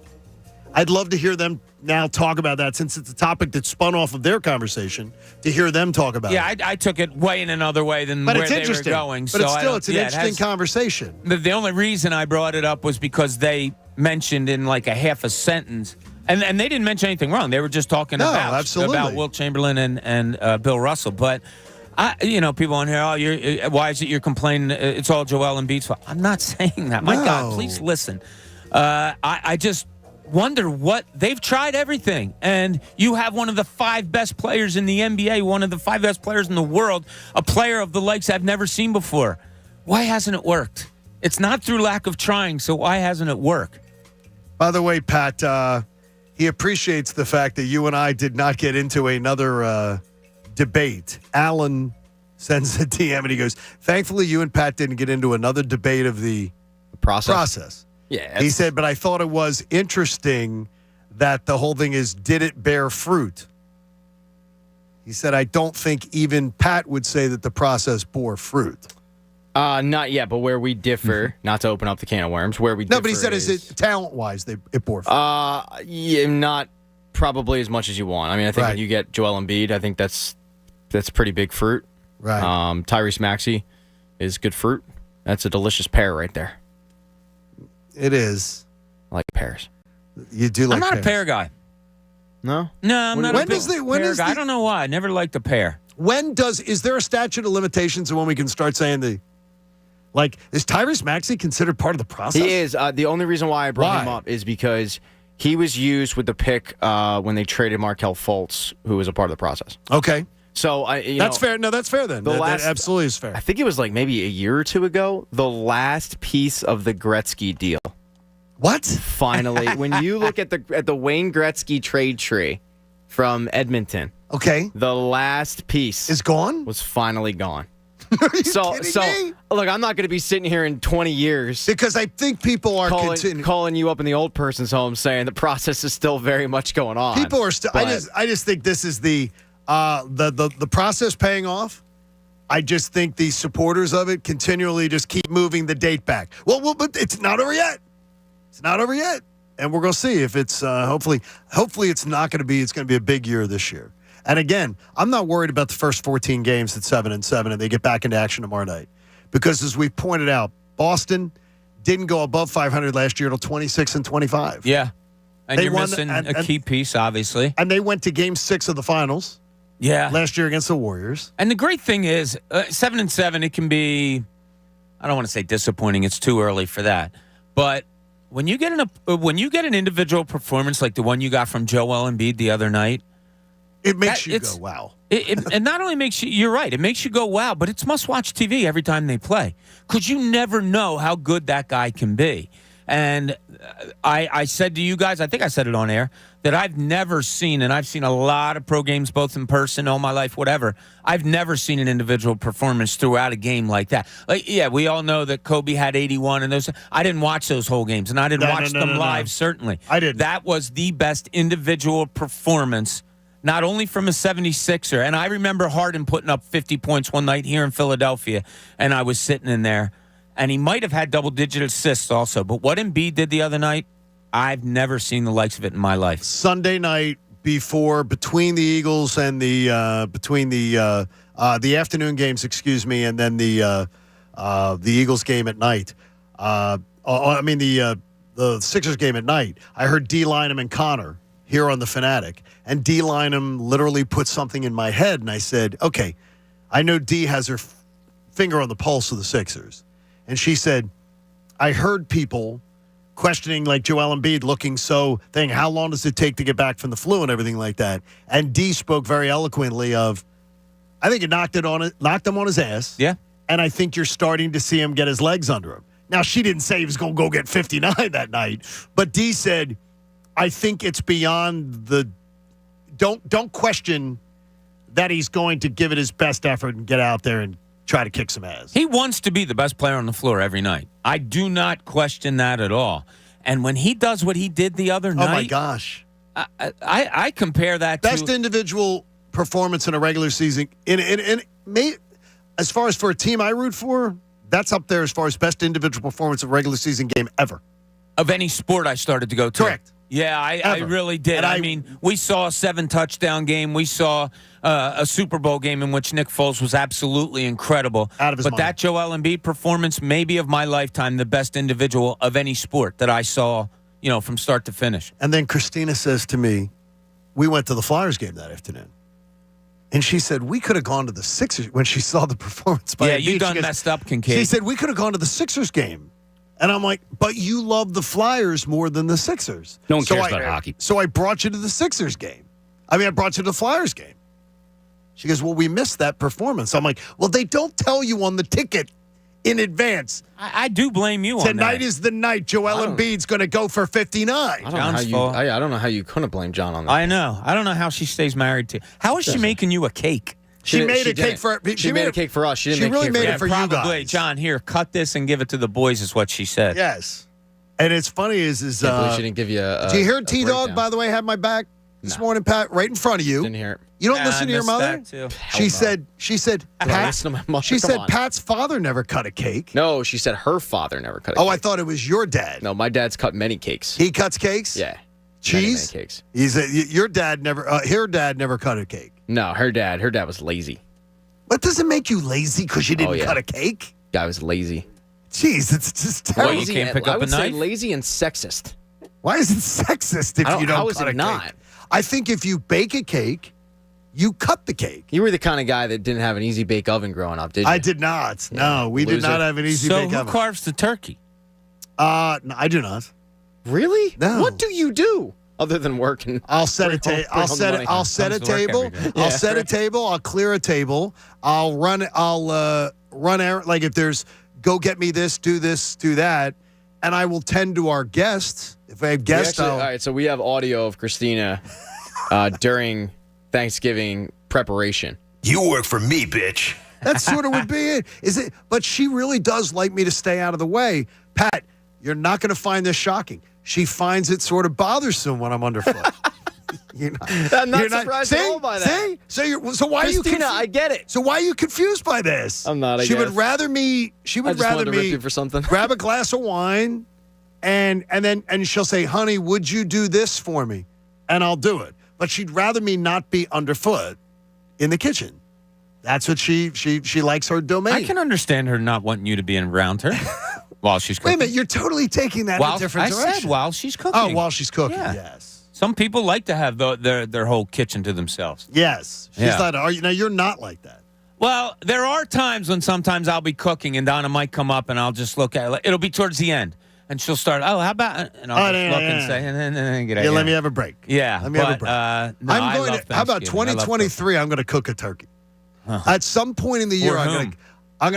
Speaker 11: I'd love to hear them now talk about that since it's a topic that spun off of their conversation, to hear them talk about it.
Speaker 12: Yeah, I took it way in another way than
Speaker 11: But
Speaker 12: where
Speaker 11: it's
Speaker 12: they were
Speaker 11: interesting.
Speaker 12: going.
Speaker 11: But
Speaker 12: so
Speaker 11: it's an interesting conversation.
Speaker 12: The only reason I brought it up was because they mentioned in like a half a sentence, and they didn't mention anything wrong. They were just talking about Wilt Chamberlain and Bill Russell. But people on here, why is it you're complaining? It's all Joel Embiid's fault. I'm not saying that. My God, please listen. I just wonder what they've tried everything, and you have one of the 5 best players in the NBA, one of the 5 best players in the world, a player of the likes I've never seen before. Why hasn't it worked? It's not through lack of trying, so why hasn't it worked?
Speaker 11: By the way, Pat, he appreciates the fact that you and I did not get into another debate. Alan sends a DM and he goes, thankfully you and Pat didn't get into another debate of the process.
Speaker 14: Yeah.
Speaker 11: He said, but I thought it was interesting that the whole thing is, did it bear fruit? He said, I don't think even Pat would say that the process bore fruit.
Speaker 14: Not yet, but where we differ, not to open up the can of worms, where we differ.
Speaker 11: No, but he said, is it talent-wise, it bore fruit?
Speaker 14: Yeah, not probably as much as you want. I mean, I think when you get Joel Embiid, I think that's pretty big fruit.
Speaker 11: Right.
Speaker 14: Tyrese Maxey is good fruit. That's a delicious pear right there.
Speaker 11: It is.
Speaker 14: I like pears.
Speaker 11: You do like
Speaker 12: I'm not
Speaker 11: pears.
Speaker 12: a pear guy.
Speaker 14: No?
Speaker 12: No, I'm not a big pear guy.
Speaker 11: the-
Speaker 12: I don't know why. I never liked a pear.
Speaker 11: Is there a statute of limitations of when we can start saying is Tyrese Maxey considered part of the process?
Speaker 14: He is. The only reason why I brought him up is because he was used with the pick when they traded Markelle Fultz, who was a part of the process.
Speaker 11: Okay.
Speaker 14: So
Speaker 11: that's fair. No, that's fair then. That absolutely is fair.
Speaker 14: I think it was like maybe a year or two ago, the last piece of the Gretzky deal.
Speaker 11: What?
Speaker 14: Finally, when you look at the Wayne Gretzky trade tree from Edmonton,
Speaker 11: okay,
Speaker 14: the last piece
Speaker 11: is gone.
Speaker 14: Was finally gone.
Speaker 11: Are you kidding me?
Speaker 14: Look, I'm not going to be sitting here in 20 years
Speaker 11: because I think people are
Speaker 14: calling you up in the old person's home saying the process is still very much going on.
Speaker 11: People are still. I just think this is the process paying off. I just think the supporters of it continually just keep moving the date back. Well, but it's not over yet. It's not over yet, and we're going to see if it's hopefully it's not going to be. It's going to be a big year this year. And again, I'm not worried about the first 14 games at 7-7, and they get back into action tomorrow night, because as we pointed out, Boston didn't go above 500 last year till 26-25.
Speaker 12: Yeah, and you're
Speaker 11: won,
Speaker 12: missing a key piece, obviously.
Speaker 11: And they went to Game 6 of the finals.
Speaker 12: Yeah,
Speaker 11: last year against the Warriors.
Speaker 12: And the great thing is, 7-7, it can be. I don't want to say disappointing. It's too early for that, but. When you get an individual performance like the one you got from Joel Embiid the other night,
Speaker 11: it makes you go wow.
Speaker 12: And not only makes you're right, it makes you go wow, but it's must-watch TV every time they play, because you never know how good that guy can be. And I said to you guys, I think I said it on air, that I've never seen, and I've seen a lot of pro games, both in person, all my life, whatever. I've never seen an individual performance throughout a game like that. We all know that Kobe had 81, and those. I didn't watch those whole games, and I didn't watch them live, certainly.
Speaker 11: I didn't.
Speaker 12: That was the best individual performance, not only from a 76er, and I remember Harden putting up 50 points one night here in Philadelphia, and I was sitting in there. And he might have had double-digit assists also. But what Embiid did the other night, I've never seen the likes of it in my life.
Speaker 11: Sunday night between the Eagles and the afternoon games, and then the Eagles game at night. The Sixers game at night. I heard D. Lynam and Connor here on The Fanatic. And D. Lynam literally put something in my head, and I said, okay, I know D has her finger on the pulse of the Sixers. And she said, I heard people questioning like Joel Embiid saying, how long does it take to get back from the flu and everything like that? And D spoke very eloquently of, I think it knocked him on his ass.
Speaker 12: Yeah.
Speaker 11: And I think you're starting to see him get his legs under him. Now, she didn't say he was going to go get 59 that night, but D said, I think it's beyond don't question that he's going to give it his best effort and get out there and try to kick some ass.
Speaker 12: He wants to be the best player on the floor every night. I do not question that at all. And when he does what he did the other night,
Speaker 11: oh my gosh,
Speaker 12: I compare that
Speaker 11: best individual performance in a regular season. as far as for a team I root for, that's up there as far as best individual performance of regular season game ever.
Speaker 12: Of any sport I started to go to.
Speaker 11: Correct.
Speaker 12: Yeah, I really did.
Speaker 11: And
Speaker 12: I mean, we saw a 7-touchdown game. We saw a Super Bowl game in which Nick Foles was absolutely incredible.
Speaker 11: Out of his mind.
Speaker 12: That Joel Embiid performance, maybe of my lifetime, the best individual of any sport that I saw, from start to finish.
Speaker 11: And then Christina says to me, we went to the Flyers game that afternoon. And she said, we could have gone to the Sixers when she saw the performance by Embiid.
Speaker 12: You done messed up, Kincade.
Speaker 11: She said, we could have gone to the Sixers game. And I'm like, but you love the Flyers more than the Sixers.
Speaker 6: No one cares about hockey.
Speaker 11: So I brought you to the Sixers game. I brought you to the Flyers game. She goes, well, we missed that performance. I'm like, well, they don't tell you on the ticket in advance.
Speaker 12: I do blame you on that.
Speaker 11: Tonight is the night Joel Embiid's going to go for 59.
Speaker 14: I don't know how you couldn't blame John on that.
Speaker 12: I know. I don't know how she stays married to. How is she making you a cake?
Speaker 11: She made a cake for us.
Speaker 14: She made a cake for us. She
Speaker 11: really made it for you
Speaker 12: probably.
Speaker 11: guys.
Speaker 12: John, here, cut this and give it to the boys, is what she said.
Speaker 11: Yes. And it's funny is
Speaker 14: Can't believe she didn't give you a.
Speaker 11: Do you hear
Speaker 14: a
Speaker 11: T-Dog,
Speaker 14: breakdown.
Speaker 11: by the way, have my back this morning, Pat, right in front of you?
Speaker 14: Didn't hear it.
Speaker 11: You don't listen to your mother? She said,
Speaker 14: listen to my mother.
Speaker 11: She
Speaker 14: Come
Speaker 11: said
Speaker 14: on.
Speaker 11: Pat's father never cut a cake.
Speaker 14: No, she said her father never cut a
Speaker 11: Oh,
Speaker 14: cake.
Speaker 11: I thought it was your dad.
Speaker 14: No, my dad's cut many cakes.
Speaker 11: He cuts cakes?
Speaker 14: Yeah.
Speaker 11: Cheese?
Speaker 14: Many cakes.
Speaker 11: Your dad never, her dad never cut a cake.
Speaker 14: No, her dad was lazy.
Speaker 11: What does it make you lazy because you didn't
Speaker 14: yeah.
Speaker 11: cut a cake?
Speaker 14: Guy was lazy.
Speaker 11: Jeez, it's just terrible.
Speaker 12: Well, you can't pick
Speaker 14: I
Speaker 12: up a
Speaker 14: would say
Speaker 12: knife?
Speaker 14: lazy and sexist.
Speaker 11: Why is it sexist if you don't
Speaker 14: How is
Speaker 11: cut
Speaker 14: it
Speaker 11: a
Speaker 14: not?
Speaker 11: cake? I think if you bake a cake, you cut the cake.
Speaker 14: You were the kind of guy that didn't have an easy bake oven growing up, did you?
Speaker 11: I did not. No, we did
Speaker 14: Loser.
Speaker 11: not have an easy
Speaker 12: So
Speaker 11: bake
Speaker 12: who
Speaker 11: oven.
Speaker 12: carves the turkey?
Speaker 11: No, I do not.
Speaker 14: Really?
Speaker 11: No.
Speaker 14: What do you do other than working?
Speaker 11: I'll set a table. I'll set a
Speaker 12: Comes to work
Speaker 11: table.
Speaker 12: every day.
Speaker 11: I'll set a table. I'll clear a table. I'll run errand. Like if there's go get me this, do that, and I will tend to our guests. If I have guests,
Speaker 14: all right, so we have audio of Christina during Thanksgiving preparation.
Speaker 3: You work for me, bitch.
Speaker 11: that sort of would be it. Is it? But she really does like me to stay out of the way. Pat, you're not going to find this shocking. She finds it sort of bothersome when I'm underfoot.
Speaker 14: I'm not surprised at all by that.
Speaker 11: See? So why are you
Speaker 14: Christina, I get it.
Speaker 11: So why are you confused by this?
Speaker 14: I'm not, I
Speaker 11: She would
Speaker 14: guess.
Speaker 11: rather me. She
Speaker 14: I
Speaker 11: would
Speaker 14: just
Speaker 11: rather
Speaker 14: wanted to rip
Speaker 11: me
Speaker 14: you for something.
Speaker 11: grab a glass of wine, and she'll say, "Honey, would you do this for me?" And I'll do it. But she'd rather me not be underfoot in the kitchen. That's what she likes her domain.
Speaker 12: I can understand her not wanting you to be around her while she's cooking.
Speaker 11: Wait a minute, you're totally taking that in a different direction.
Speaker 12: I said while she's cooking.
Speaker 11: Oh, while she's cooking,
Speaker 12: Yeah.
Speaker 11: yes.
Speaker 12: Some people like to have their whole kitchen to themselves.
Speaker 11: Yes. She's
Speaker 12: Yeah.
Speaker 11: not, now you're not like that.
Speaker 12: Well, there are times when sometimes I'll be cooking and Donna might come up and I'll just look at it. It'll be towards the end. And she'll start, how about, and I'll just look and say, and then get
Speaker 11: Yeah, let me have a break.
Speaker 12: Yeah.
Speaker 11: Let me have a break.
Speaker 12: No,
Speaker 11: I'm
Speaker 12: I
Speaker 11: going
Speaker 12: love
Speaker 11: to, how about
Speaker 12: Thanksgiving. I love
Speaker 11: 2023, I'm going to cook a turkey. At some point in the year,
Speaker 12: For
Speaker 11: I'm
Speaker 12: whom?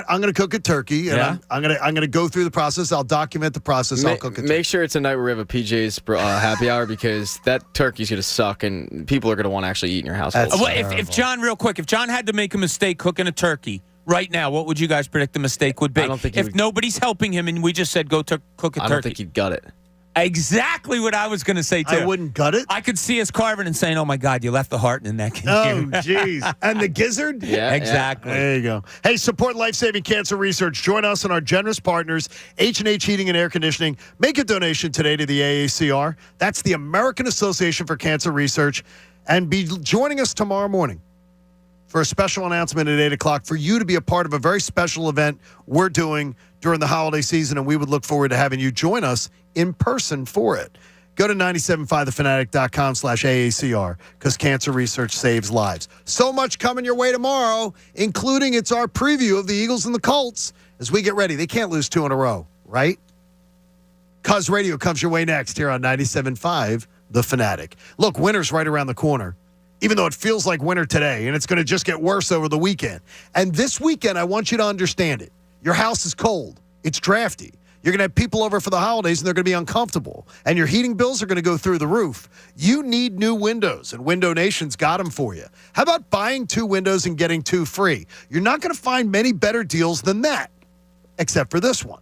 Speaker 11: going to cook a turkey, and
Speaker 12: Yeah?
Speaker 11: I'm going to go through the process. I'll document the process. I'll cook a turkey.
Speaker 14: Make sure it's a night where we have a PJ's happy hour because that turkey's going to suck and people are going to want to actually eat in your household.
Speaker 11: That's
Speaker 12: Well, if John, real quick, if John had to make a mistake cooking a turkey right now, what would you guys predict the mistake would be?
Speaker 14: I don't think he
Speaker 12: if
Speaker 14: would-
Speaker 12: noboky helping him and we just said go cook a turkey.
Speaker 14: I don't think he'd gut it.
Speaker 12: Exactly what I was going to say, too.
Speaker 11: I wouldn't gut it.
Speaker 12: I could see us carving and saying, oh, my God, you left the heart in the neck.
Speaker 11: Oh, jeez. And the gizzard?
Speaker 14: Yeah,
Speaker 12: Exactly.
Speaker 11: There you go. Hey, support life-saving cancer research. Join us and our generous partners, H&H Heating and Air Conditioning. Make a donation today to the AACR. That's the American Association for Cancer Research. And be joining us tomorrow morning for a special announcement at 8 o'clock for you to be a part of a very special event we're doing during the holiday season, and we would look forward to having you join us in person for it. Go to 97.5thefanatic.com/AACR because cancer research saves lives. So much coming your way tomorrow, including it's our preview of the Eagles and the Colts as we get ready. They can't lose 2 in a row, right? Cuz Radio comes your way next here on 97.5 The Fanatic. Look, winter's right around the corner, even though it feels like winter today, and it's going to just get worse over the weekend. And this weekend, I want you to understand it. Your house is cold. It's drafty. You're going to have people over for the holidays, and they're going to be uncomfortable. And your heating bills are going to go through the roof. You need new windows, and Window Nation's got them for you. How about buying 2 windows and getting 2 free? You're not going to find many better deals than that, except for this one.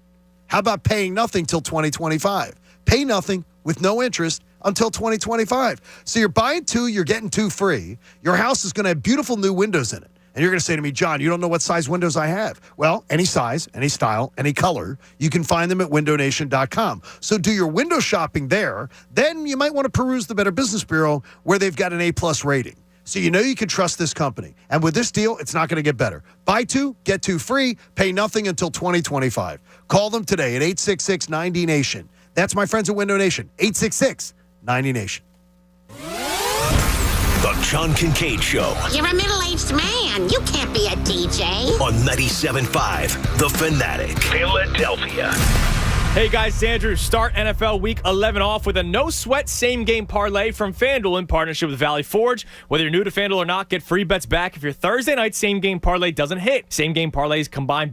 Speaker 11: How about paying nothing till 2025? Pay nothing with no interest until 2025. So you're buying 2, you're getting 2 free. Your house is going to have beautiful new windows in it. And you're going to say to me, John, you don't know what size windows I have. Well, any size, any style, any color, you can find them at windownation.com. So do your window shopping there. Then you might want to peruse the Better Business Bureau where they've got an A+ rating. So you know you can trust this company. And with this deal, it's not going to get better. Buy 2, get 2 free, pay nothing until 2025. Call them today at 866-90-NATION. That's my friends at Window Nation, 866-90-NATION.
Speaker 3: The John Kincade Show
Speaker 6: You're a middle-aged man. You can't be a DJ.
Speaker 3: on 97.5 The Fanatic, Philadelphia.
Speaker 4: Hey guys, Andrew. Start NFL Week 11 off with a no-sweat same-game parlay from FanDuel in partnership with Valley Forge. Whether you're new to FanDuel or not, get free bets back if your Thursday night same-game parlay doesn't hit. Same-game parlays combine